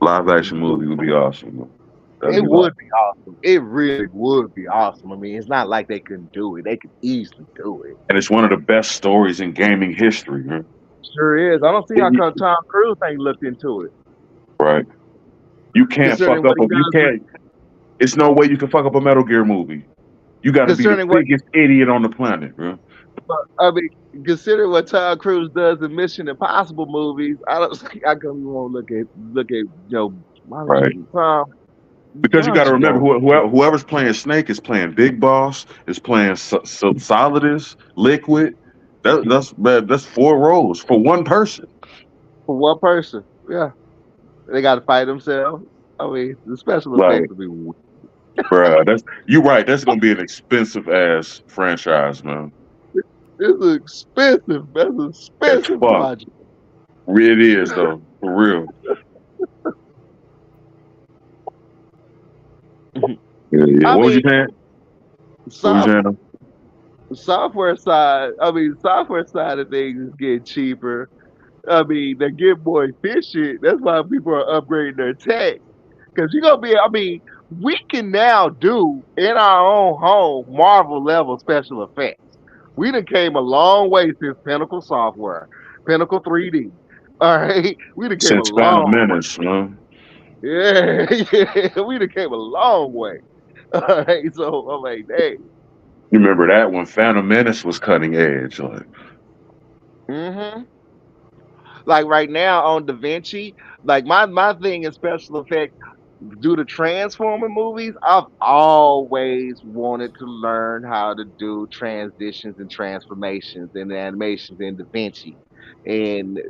Live action movie would be awesome. It would be awesome. It really would be awesome. I mean, it's not like they couldn't do it. They could easily do it. And it's one of the best stories in gaming history, man. Sure is. I don't see how come Tom Cruise ain't looked into it. Right. You can't fuck up. You can't. It's no way you can fuck up a Metal Gear movie. You got to be the biggest idiot on the planet, bro. I mean, considering what Tom Cruise does in Mission Impossible movies, I don't want to look at right. Tom. Because you got to remember, whoever's playing Snake is playing Big Boss, is playing Solidus, Liquid. That's 4 roles for one person. For one person, yeah. They got to fight themselves. I mean, the special effects will be Bruh, you're right. That's gonna be an expensive ass franchise, man. It's expensive. That's an As expensive fuck. project. It is though, for real. Yeah. I What was you mean, saying? What was you soft, saying? software side. I mean, software side of things is getting cheaper. I mean, they get more efficient. That's why people are upgrading their tech. Because you're gonna be. I mean, we can now do in our own home Marvel level special effects. We done came a long way since Pinnacle Software, Pinnacle 3D. All right, we done came a Since Phantom long. Menace, man. Yeah, yeah, we done came a long way. All right, so I'm like, hey, You remember that when Phantom Menace was cutting edge? Like, mm-hmm. Like right now on DaVinci, like my thing in special effects, do the Transformer movies. I've always wanted to learn how to do transitions and transformations and animations in DaVinci, and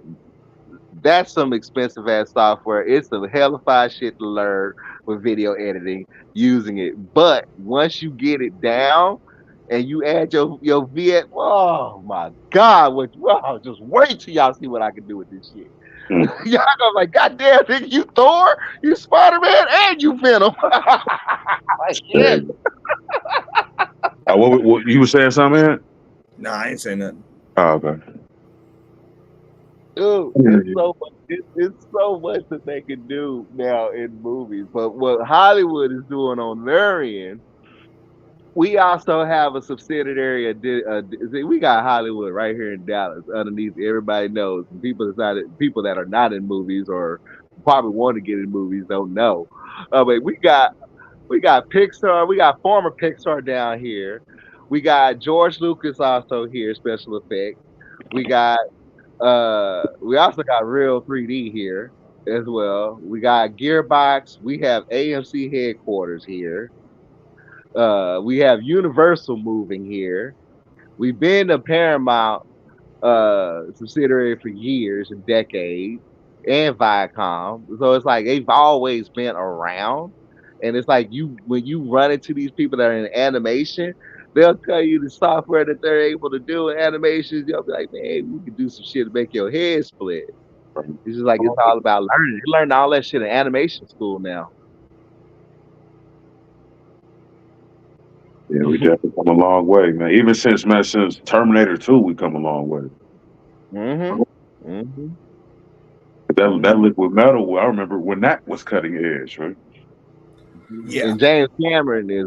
that's some expensive ass software. It's a hellified shit to learn with video editing using it. But once you get it down and you add your VS, oh my god, just wait till y'all see what I can do with this shit. mm, Y'all go like, God damn, nigga, you Thor, you Spider-Man, and you Venom. Like, hey. yes, What you were saying something, man? Nah, I ain't saying nothing. Oh, okay. dude, Yeah. it's so much. It's so much that they can do now in movies. But what Hollywood is doing on their end, we also have a subsidiary. See, we got Hollywood right here in Dallas. Underneath, everybody knows. And people that are not in movies or probably want to get in movies don't know. But we got Pixar. We got former Pixar down here. We got George Lucas also here, special effects. We got we also got Real 3D here as well. We got Gearbox. We have AMC headquarters here. We have Universal moving here. We've been to Paramount subsidiary for years and decades, and Viacom. So it's like they've always been around. And it's like when you run into these people that are in animation, they'll tell you the software that they're able to do in animations. You'll be like, man, we could do some shit to make your head split. It's just like it's all about learning. You learn all that shit in animation school now. Yeah, we definitely come a long way, man. Even since Terminator 2, we come a long way. Mm-hmm. Mm-hmm. That liquid metal, I remember when that was cutting edge, right? Yeah. And James Cameron is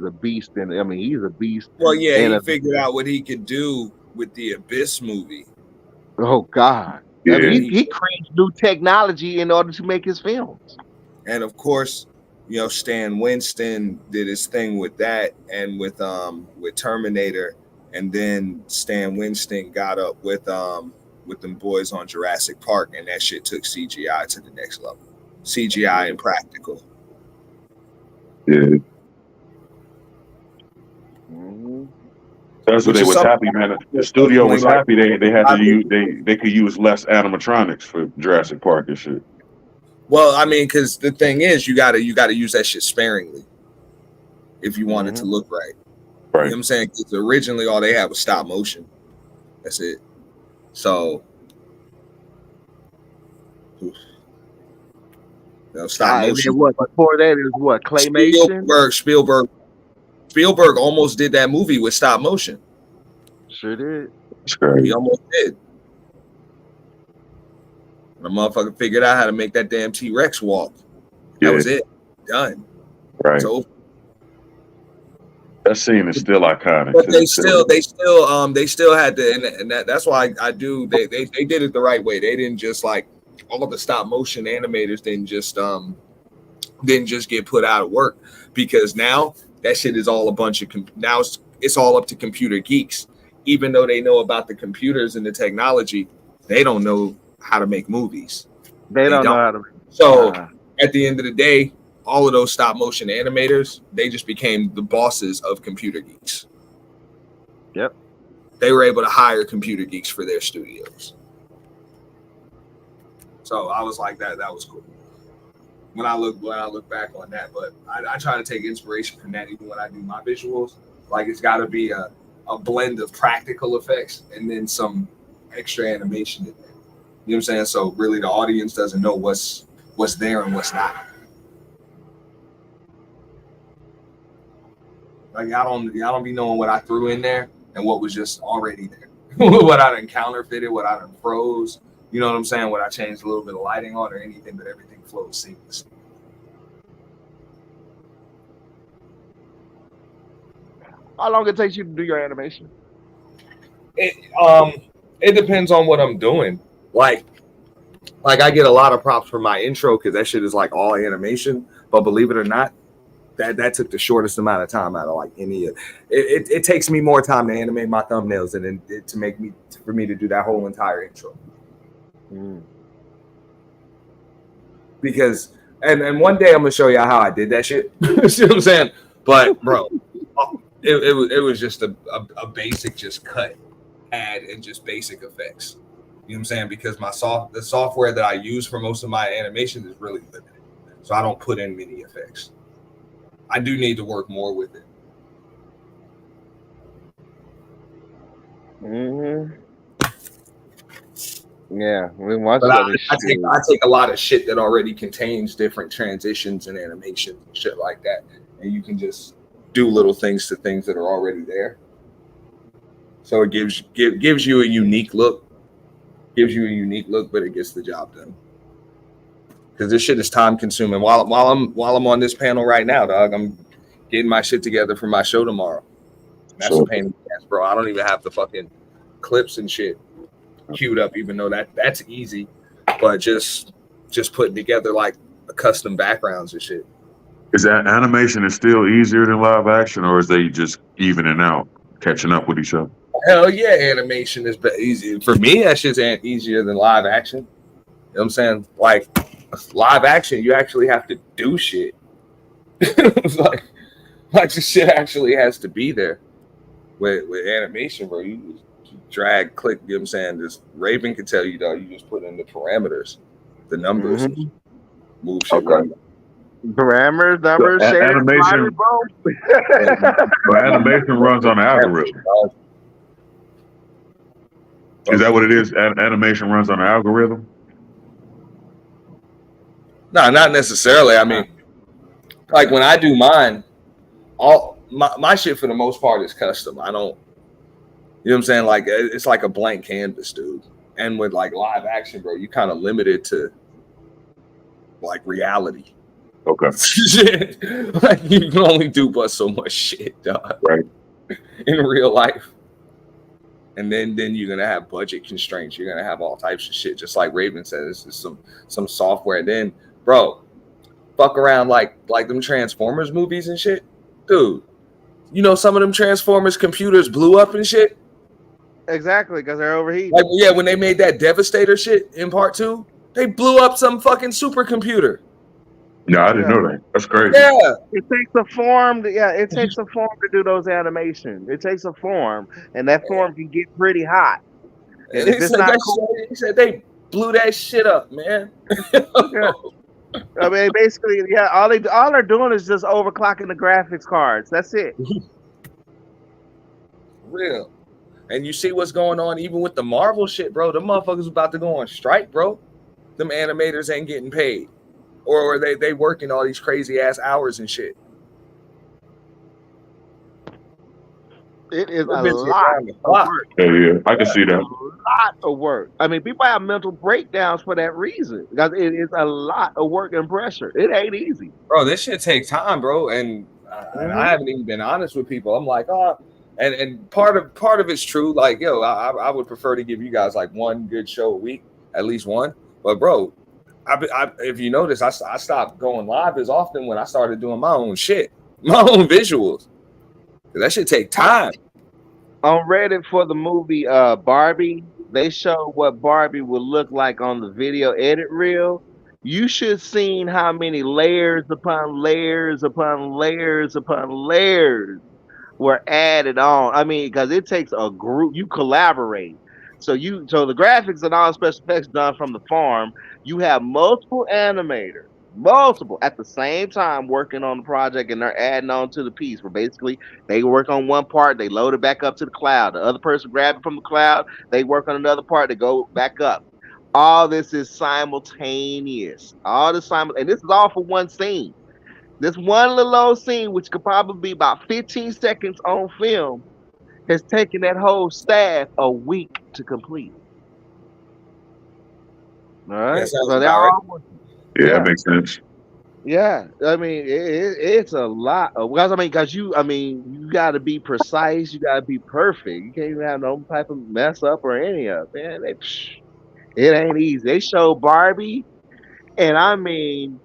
a beast, and I mean he's a beast. Well, yeah, And he figured out what he could do with the Abyss movie. oh god, I Yeah. mean he creates new technology in order to make his films. And of course, Stan Winston did his thing with that and with Terminator, and then Stan Winston got up with them boys on Jurassic Park, and that shit took CGI to the next level. CGI and practical. Yeah. Mm-hmm. That's what Which they is was something happy, man. The studio was like, happy they had to use they could use less animatronics for Jurassic Park and shit. Well, I mean, because the thing is, you gotta use that shit sparingly if you want it to look right. You know what I'm saying? Because originally all they had was stop motion. That's it. So, stop motion. What before that is what claymation. Spielberg almost did that movie with stop motion. Sure did. It's crazy. He almost did. The motherfucker figured out how to make that damn T-Rex walk. That was it. Done. Right. So that scene is still iconic. But they still had to, and that's why I do. They did it the right way. They didn't just like all the stop motion animators didn't just get put out of work, because now that shit is all a bunch of now it's all up to computer geeks. Even though they know about the computers and the technology, they don't know how to make movies. They don't know how to. So at the end of the day, all of those stop motion animators, they just became the bosses of computer geeks. Yep. They were able to hire computer geeks for their studios. So I was like, that was cool. When I look back on that, but I try to take inspiration from that even when I do my visuals. Like it's got to be a blend of practical effects and then some extra animation in there. You know what I'm saying? So really, the audience doesn't know what's there and what's not. Like y'all don't be knowing what I threw in there and what was just already there. What I done counterfeited, what I done froze. You know what I'm saying? What I changed a little bit of lighting on or anything, but everything flows seamlessly. How long it takes you to do your animation? It depends on what I'm doing. Like I get a lot of props for my intro because that shit is like all animation. But believe it or not, that took the shortest amount of time out of like any of it. It takes me more time to animate my thumbnails than for me to do that whole entire intro. Because and one day I'm gonna show y'all how I did that shit. You see what I'm saying? But bro, it was just a basic just cut, add, and just basic effects. You know what I'm saying? Because the software that I use for most of my animations is really limited, so I don't put in many effects. I do need to work more with it. Yeah, but I take a lot of shit that already contains different transitions and animations and shit like that, and you can just do little things to things that are already there. So it gives you a unique look. But it gets the job done. Because this shit is time consuming. While I'm on this panel right now, dog, I'm getting my shit together for my show tomorrow. That's a pain in the ass, bro. I don't even have the fucking clips and shit queued up, even though that's easy. But just putting together like custom backgrounds and shit. Is that animation is still easier than live action, or is they just evening out, catching up with each other? Hell yeah, animation is easy. For me, that shit's easier than live action. You know what I'm saying? Like live action, you actually have to do shit. It's like the shit actually has to be there. With animation, bro, you drag, click, you know what I'm saying? This Raven can tell you, though, you just put in the parameters, the numbers, move shit right. Parameters, numbers, so animation, animation runs on an algorithm. Is that what it is? Animation runs on an algorithm? No, not necessarily. I mean, like when I do mine, all my shit for the most part is custom. I don't, you know what I'm saying? Like it's like a blank canvas, dude. And with like live action, bro, you kind of limited to like reality. Okay. Like you can only do but so much shit, dog. Right. In real life. And then you're gonna have budget constraints. You're gonna have all types of shit. Just like Raven says, there's some software. And then, bro, fuck around like them Transformers movies and shit, dude. You know some of them Transformers computers blew up and shit. Exactly, because they're overheating. Like yeah, when they made that Devastator shit in part 2, they blew up some fucking supercomputer. No, I didn't know that. That's crazy. Yeah, it takes a form. It takes a form to do those animations. It takes a form, and that form can get pretty hot. And if it's not cool, he said they blew that shit up, man. Yeah. I mean, basically, yeah. All they're doing is just overclocking the graphics cards. That's it. Real. And you see what's going on even with the Marvel shit, bro. The motherfuckers about to go on strike, bro. Them animators ain't getting paid. Or they working all these crazy ass hours and shit. It is a lot of work. Yeah, I can see that. A lot of work. I mean, people have mental breakdowns for that reason. Because it is a lot of work and pressure. It ain't easy. Bro, this shit takes time, bro. And I haven't even been honest with people. I'm like, and part of it's true. Like, yo, I would prefer to give you guys like one good show a week, at least one. But bro, if you notice, I stopped going live as often when I started doing my own shit, my own visuals. That should take time. On Reddit for the movie Barbie, they showed what Barbie would look like on the video edit reel. You should seen how many layers upon layers upon layers upon layers were added on. I mean, because it takes a group. You collaborate. So the graphics and all special effects done from the farm. You have multiple animators multiple at the same time working on the project, and they're adding on to the piece. Where basically they work on one part, they load it back up to the cloud. The other person grab it from the cloud, they work on another part, they go back up. All this is simultaneous. And this is all for one scene. This one little old scene, which could probably be about 15 seconds on film, has taken that whole staff a week to complete. All Yeah, right, sounds so they're about right. all Yeah, yeah. that makes sense. Yeah, I mean it's a lot of because you got to be precise, you got to be perfect. You can't even have no type of mess up or any of it. Man. It ain't easy. They show Barbie, and I mean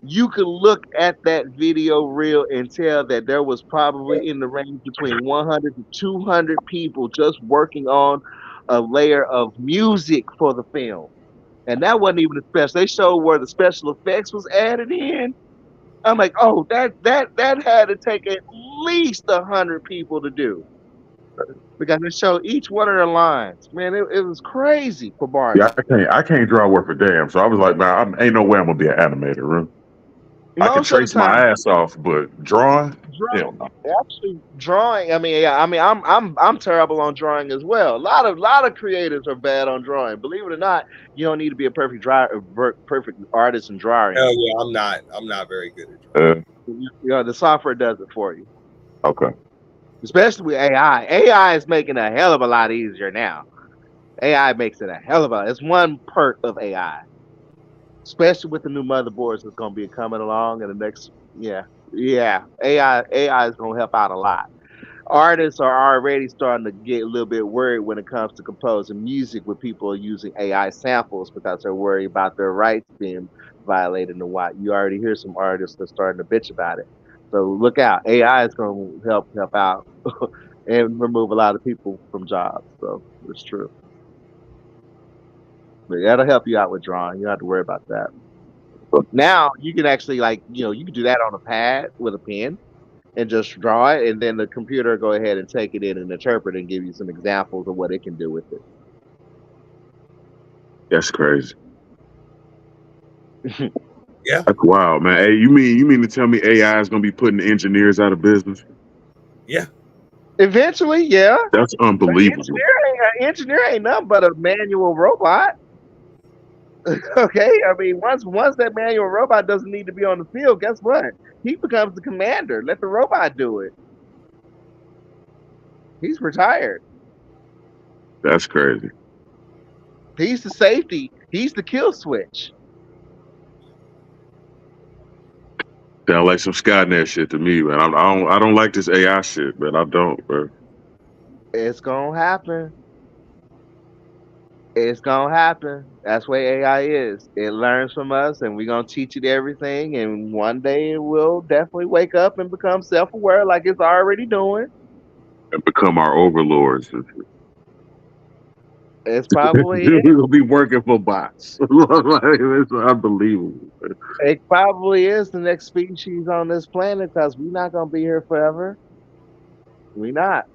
you could look at that video reel and tell that there was probably in the range between 100 to 200 people just working on a layer of music for the film, and that wasn't even the special. They showed where the special effects was added in. I'm like, oh, that had to take at least 100 people to do because they show each one of their lines. Man, it was crazy for Yeah, Barbie. I can't draw worth a damn. So I was like, man, ain't no way I'm gonna be an animator. Really. I can Most of the trace my time, ass off, but drawing, hell no. actually drawing. I mean, yeah, I mean, I'm terrible on drawing as well. A lot of creators are bad on drawing. Believe it or not, you don't need to be a perfect artist and drawer Hell anymore. yeah, I'm not very good at drawing. The software does it for you. Okay. Especially with AI. AI is making a hell of a lot easier now. AI makes it a hell of a. It's one perk of AI, especially with the new motherboards that's going to be coming along in the next. Yeah. AI is going to help out a lot. Artists are already starting to get a little bit worried when it comes to composing music with people using AI samples because they're worried about their rights being violated and what. You already hear some artists that are starting to bitch about it. So look out. AI is going to help out and remove a lot of people from jobs. So it's true. But that'll help you out with drawing. You don't have to worry about that. Now you can actually you can do that on a pad with a pen and just draw it, and then the computer will go ahead and take it in and interpret and give you some examples of what it can do with it. That's crazy. Yeah. That's wild, man. Hey, you mean to tell me AI is gonna be putting engineers out of business? Yeah. Eventually, yeah. That's unbelievable. An engineer ain't nothing but a manual robot. Okay, I mean, once that manual robot doesn't need to be on the field, guess what? He becomes the commander. Let the robot do it. He's retired. That's crazy. He's the safety. He's the kill switch. Sound like some Skynet shit to me, man. I don't like this AI shit, man. I don't, bro. It's gonna happen. It's gonna happen. That's what AI is. It learns from us, and we're gonna teach it everything. And one day it will definitely wake up and become self-aware, like it's already doing. And become our overlords. It's probably it. We'll be working for bots. It's unbelievable. It probably is the next species on this planet because we're not gonna be here forever. We're not.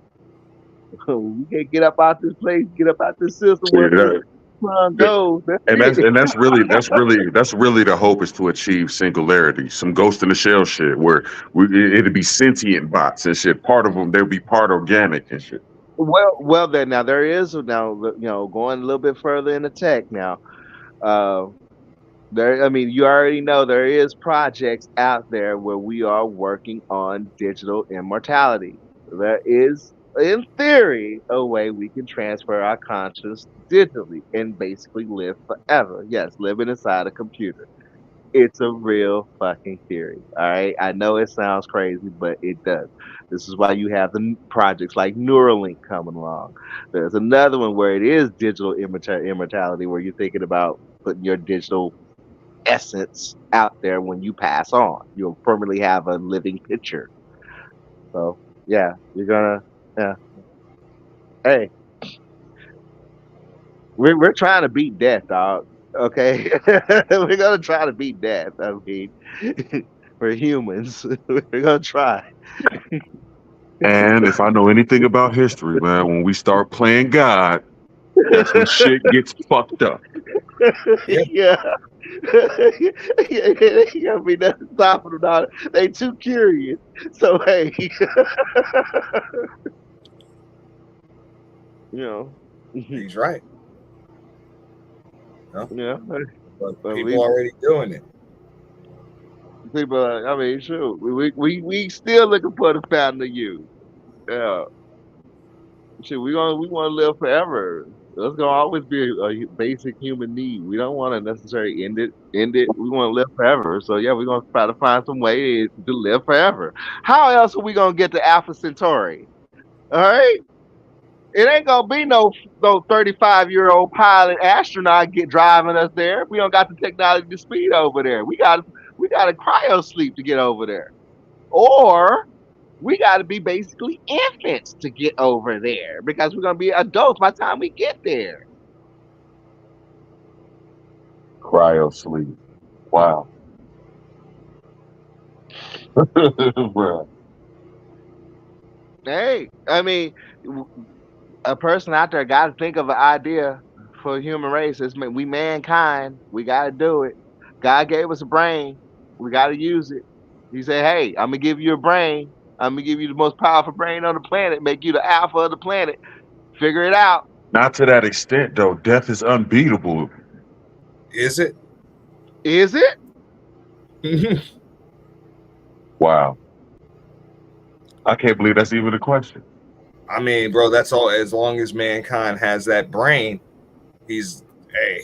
We can't get up out this place, get up out this system where the sun goes. That's really the hope, is to achieve singularity, some Ghost in the Shell shit where it'd be sentient bots and shit. Part of them, they'll be part organic and shit. Well, then now there is going a little bit further into tech now. I mean, you already know there is projects out there where we are working on digital immortality. There is, in theory, a way we can transfer our conscious digitally and basically live forever. Yes, living inside a computer. It's a real fucking theory. All right. I know it sounds crazy, but it does. This is why you have the projects like Neuralink coming along. There's another one where it is digital immortality, where you're thinking about putting your digital essence out there when you pass on. You'll permanently have a living picture. So yeah, yeah. Hey, we're trying to beat death, dog. Okay, we're gonna try to beat death. I mean, we're humans. We're gonna try. And if I know anything about history, man, when we start playing God, that's when shit gets fucked up. Yeah. Yeah, they gotta be nothing stopping them. Now. They too curious. So hey, you know, He's right. No, yeah. but We people already doing it. people. I mean, sure. We still looking for the fountain of youth. Yeah. Shit, we want to live forever. That's gonna always be a basic human need. We don't want to necessarily end it. End it. We want to live forever. So yeah, we're gonna try to find some ways to live forever. How else are we gonna get to Alpha Centauri? All right. It ain't gonna be no 35-year-old pilot astronaut get driving us there. We don't got the technology to speed over there. We got to cryo sleep to get over there. Or we got to be basically infants to get over there because we're gonna be adults by the time we get there. Cryo sleep. Wow. Bruh. Hey, I mean, a person out there got to think of an idea for the human race. We mankind. We got to do it. God gave us a brain. We got to use it. He said, "Hey, I'm gonna give you a brain. I'm gonna give you the most powerful brain on the planet. Make you the alpha of the planet. Figure it out. Not to that extent, though. Death is unbeatable. Is it? Is it? Wow. I can't believe that's even a question. I mean, bro, that's all. As long as mankind has that brain, he's hey,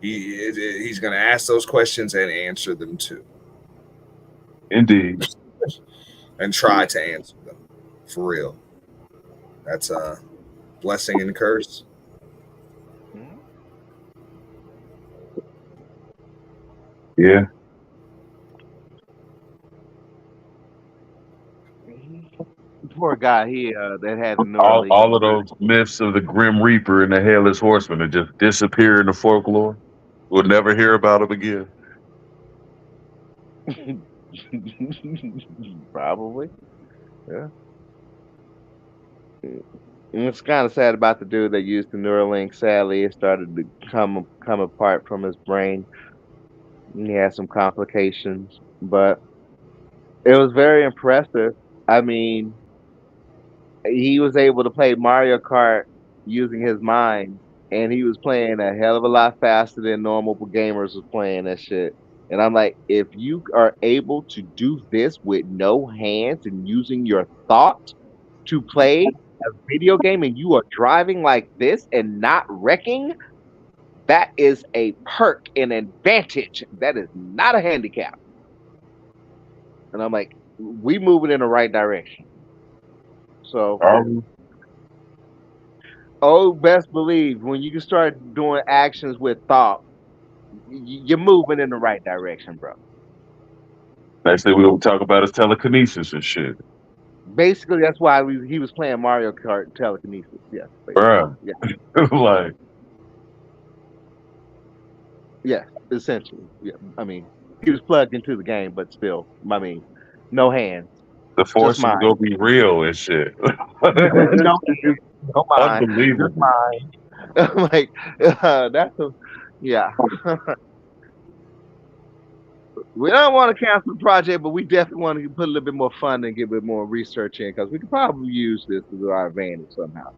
he's gonna ask those questions and answer them too, Indeed. and try to answer them for real. That's a blessing and a curse. Yeah. Poor guy here that had the All Neuralink. all of those myths of the Grim Reaper and the Headless Horseman that just disappear in the folklore. We'll never hear about them again. Probably. Yeah. And it's kind of sad about the dude that used the Neuralink. Sadly, it started to come apart from his brain. He had some complications, but it was very impressive. I mean, he was able to play Mario Kart using his mind, and he was playing a hell of a lot faster than normal gamers was playing that shit. And I'm like, if you are able to do this with no hands and using your thought to play a video game and you are driving like this and not wrecking, that is a perk, an advantage. That is not a handicap. And I'm like, we moving in the right direction. So, oh, best believe when you can start doing actions with thought, you're moving in the right direction, bro. Next thing we're gonna talk about is telekinesis and shit. Basically, that's why he was playing Mario Kart telekinesis. Yes, Bruh. yeah, Like, yes, essentially. Yeah, I mean, he was plugged into the game, but still, I mean, no hands, the just force is mind. gonna be real and shit. No hands, no mind, just Unbelievable. mind. Like that's a yeah. We don't want to cancel the project, but we definitely want to put a little bit more fun and get a bit more research in because we could probably use this to our advantage somehow.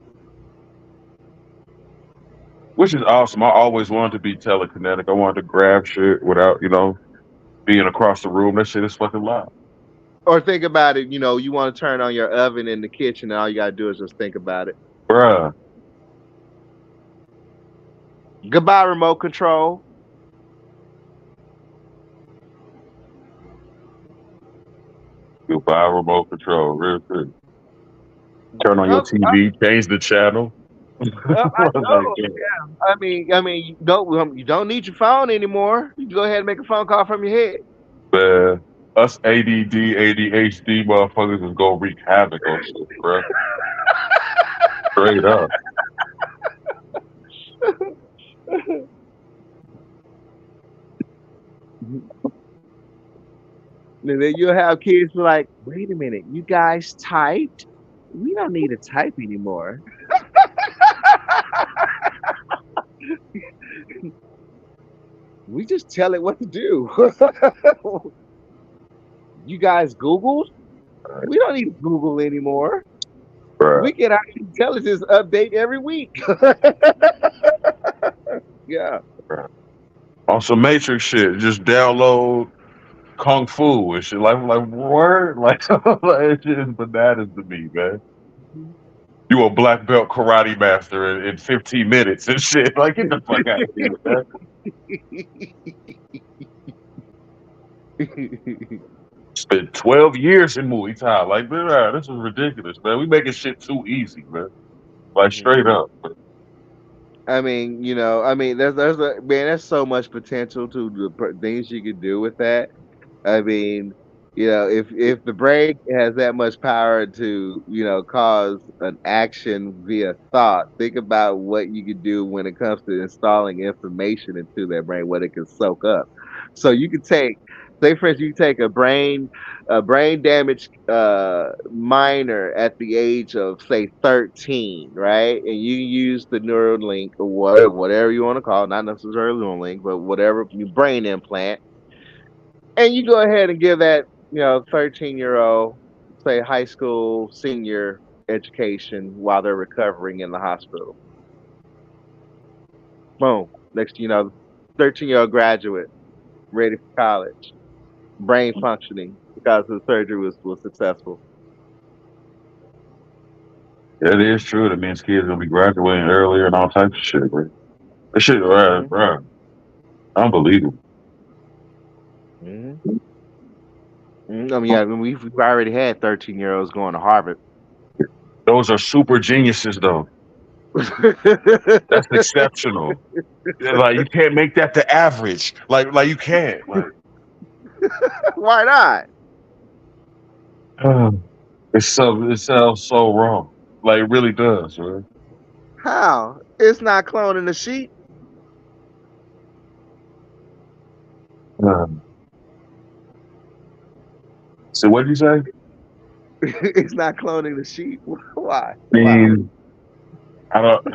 Which is awesome. I always wanted to be telekinetic. I wanted to grab shit without, being across the room. That shit is fucking loud. Or think about it, you want to turn on your oven in the kitchen, and all you gotta do is just think about it. Bruh. Goodbye, remote control. Goodbye remote control. Real quick. Turn on your Oh, TV, change the channel. I Like, know. Yeah. You don't need your phone anymore. You can go ahead and make a phone call from your head. man, us ADD, ADHD motherfuckers is gonna wreak havoc on shit, bruh. Straight up. And then you'll have kids be like, wait a minute, you guys typed? We don't need to type anymore. We just tell it what to do. You guys Googled? We don't need to Google anymore. Bruh. We get our intelligence update every week. Yeah. On some Matrix shit, just download Kung Fu and shit. Like word, like, like it shit is bananas to me, man. You a black belt karate master in 15 minutes and shit. Like, get the fuck out of here, man. Spent 12 years in Muay Thai. Like, man, this is ridiculous, man. We making shit too easy, man. Like, straight up. I mean, there's a man. There's so much potential to the things you can do with that. I mean, if the brain has that much power to, cause an action via thought, think about what you could do when it comes to installing information into that brain, what it can soak up. So you could take, say for instance, you take a brain damaged minor at the age of say 13, right? And you use the Neuralink or whatever you want to call it, not necessarily Neuralink, but whatever brain implant, and you go ahead and give that 13-year-old, say high school senior education while they're recovering in the hospital. Boom. Next thing you know, 13-year-old graduate ready for college, brain functioning because the surgery was successful. That is true. That means kids gonna be graduating earlier and all types of shit, bro. That shit, Hmm. bro, unbelievable. Hmm. Yeah, I mean, we've already had 13-year-olds going to Harvard. Those are super geniuses, though. That's exceptional. Yeah, like, you can't make that the average. Like you can't. Like, Why not? it sounds so wrong. Like, it really does, man. How? It's not cloning the sheep. Um, so what did you say? It's not cloning the sheep. Why? I Why? mean, I don't.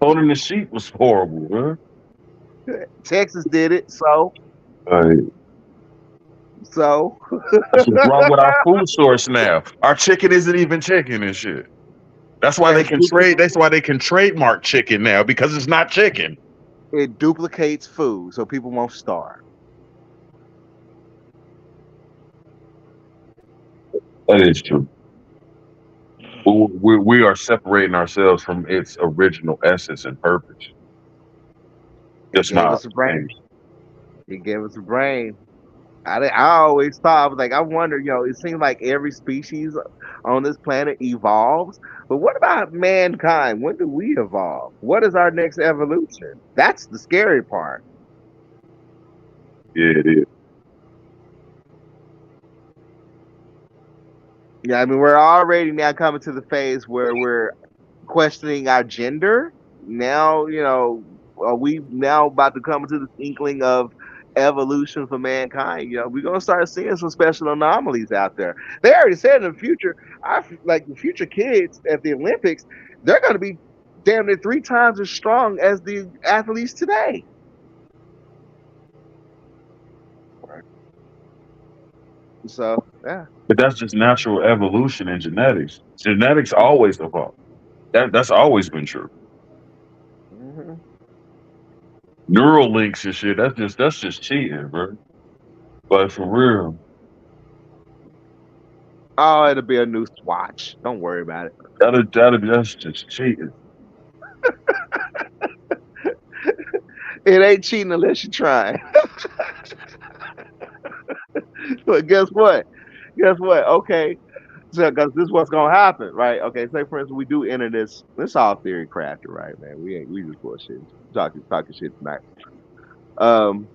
Holding the sheep was horrible, man. Texas did it, so Like, so that's what's wrong with our food source now. Our chicken isn't even chicken and shit. That's why they and can trade. That's why they can trademark chicken now because it's not chicken. it duplicates food, so people won't starve. That is true. We are separating ourselves from its original essence and purpose. It Just gave not. us a brain. It gave us a brain. I always thought, I was like, I wonder, it seems like every species on this planet evolves, but what about mankind? When do we evolve? What is our next evolution? That's the scary part. Yeah, it is. Yeah, I mean, we're already now coming to the phase where we're questioning our gender. Now, are we now about to come into the inkling of evolution for mankind? We're gonna start seeing some special anomalies out there. They already said in the future, like the future kids at the Olympics, they're gonna be damn near 3 times as strong as the athletes today. So yeah. But that's just natural evolution and genetics. Genetics always evolve. That's always been true. Hmm. Neural links and shit. That's just cheating, bro. But for real, Oh, it'll be a new swatch. Don't worry about it. that's just cheating. It ain't cheating unless you're trying. But guess what? Guess what? Okay, so because this is what's gonna happen, right? Okay, say for instance we do enter this. This all theory crafted, right, man? We just bullshit, talking shit tonight. Um,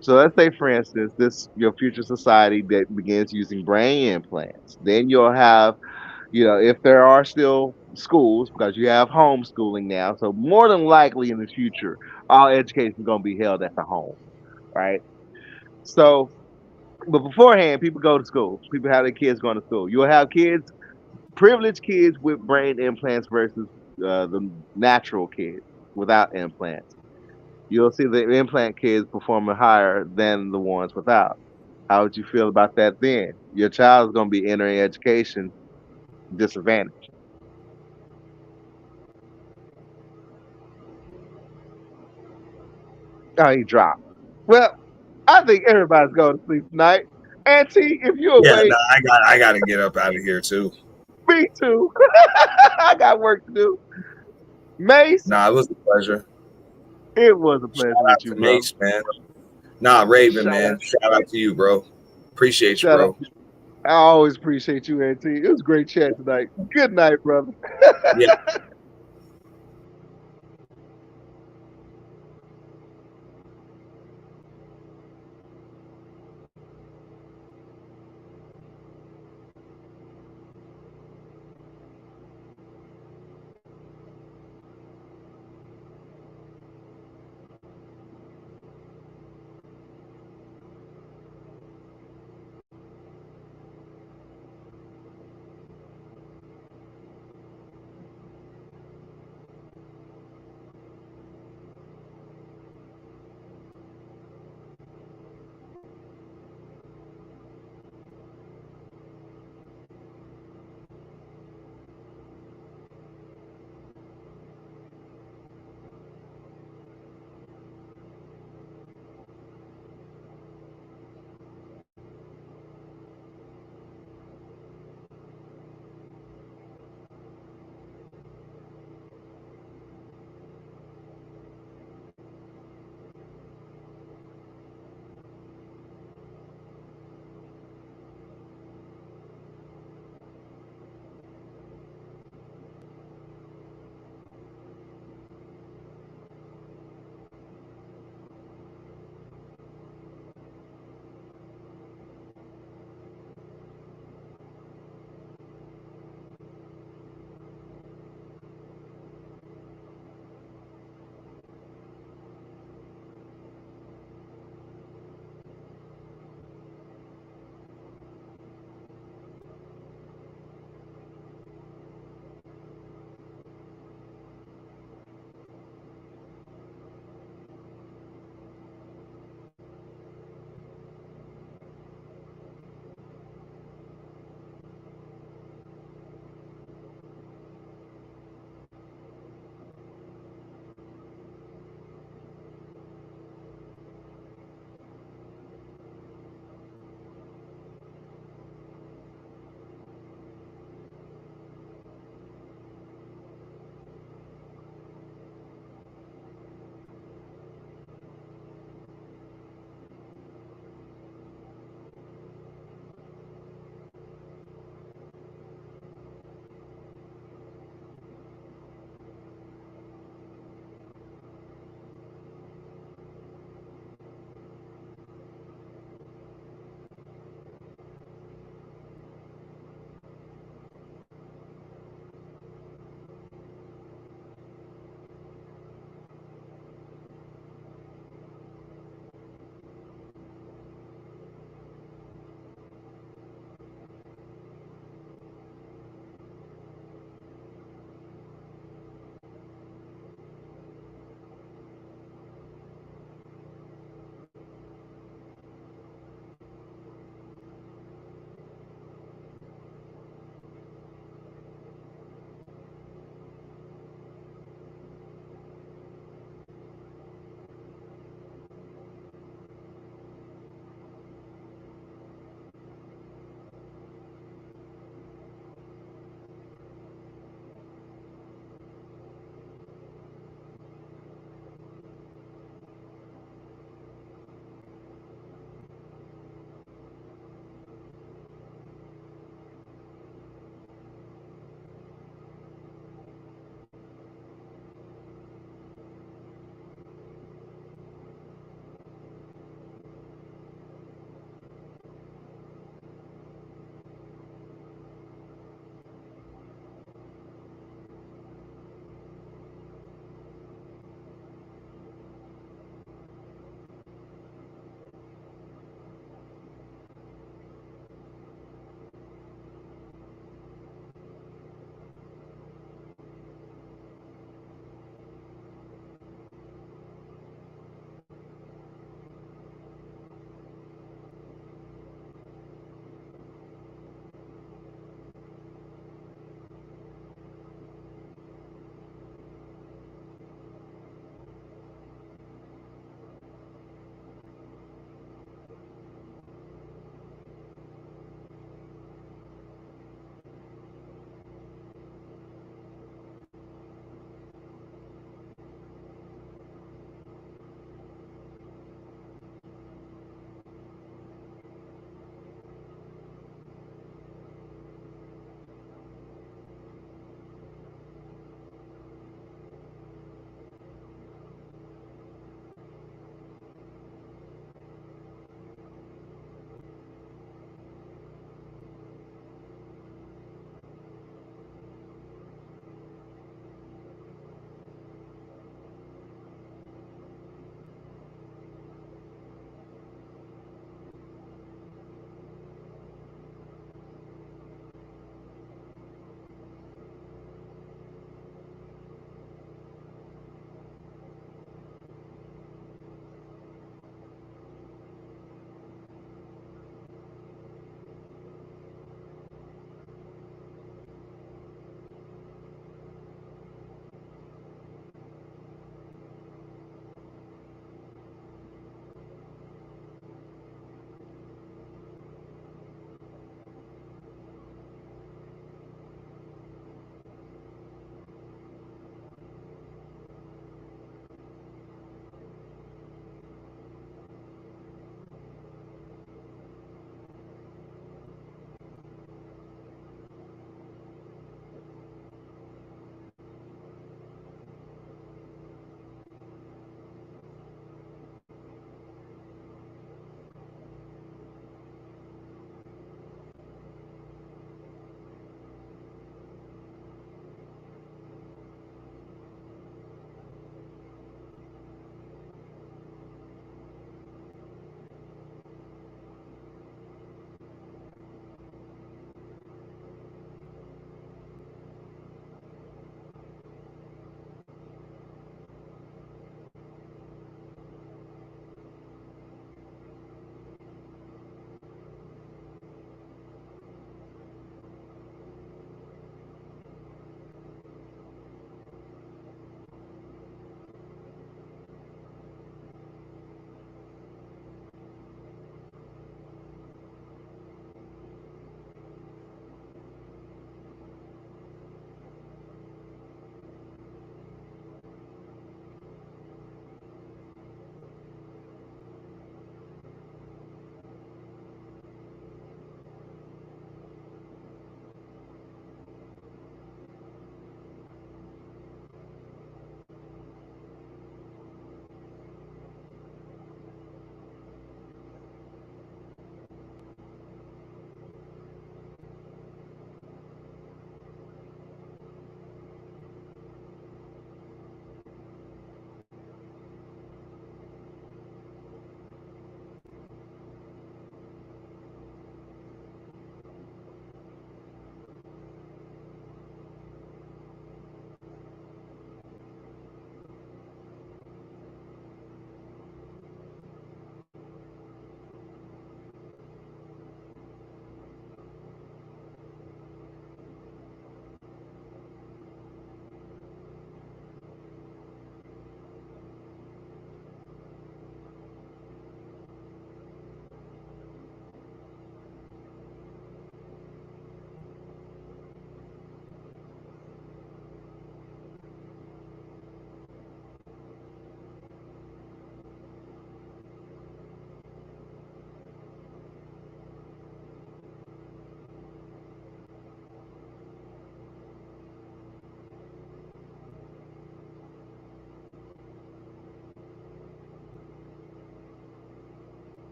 so let's say for instance this your future society that begins using brain implants. Then you'll have, if there are still schools because you have homeschooling now. So more than likely in the future, all education is gonna be held at the home, right? So but beforehand, people go to school. People have their kids going to school. You'll have kids, privileged kids with brain implants versus the natural kids without implants. you'll see the implant kids performing higher than the ones without. How would you feel about that then? Your child is going to be entering education disadvantaged. Oh, he dropped. Well, I think everybody's going to sleep tonight. Auntie, if you're Yeah, no, awake, I got to get up out of here too. me too. I got work to do. Mace, Nah, it was a pleasure. it was a Shout pleasure with out you, to bro. Mace, man. Nah, Raven, Shout out, man. Shout out to you, bro. Appreciate you, shout out. bro. I always appreciate you, Auntie. It was a great chat tonight. Good night, brother. Yeah.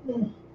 Mm.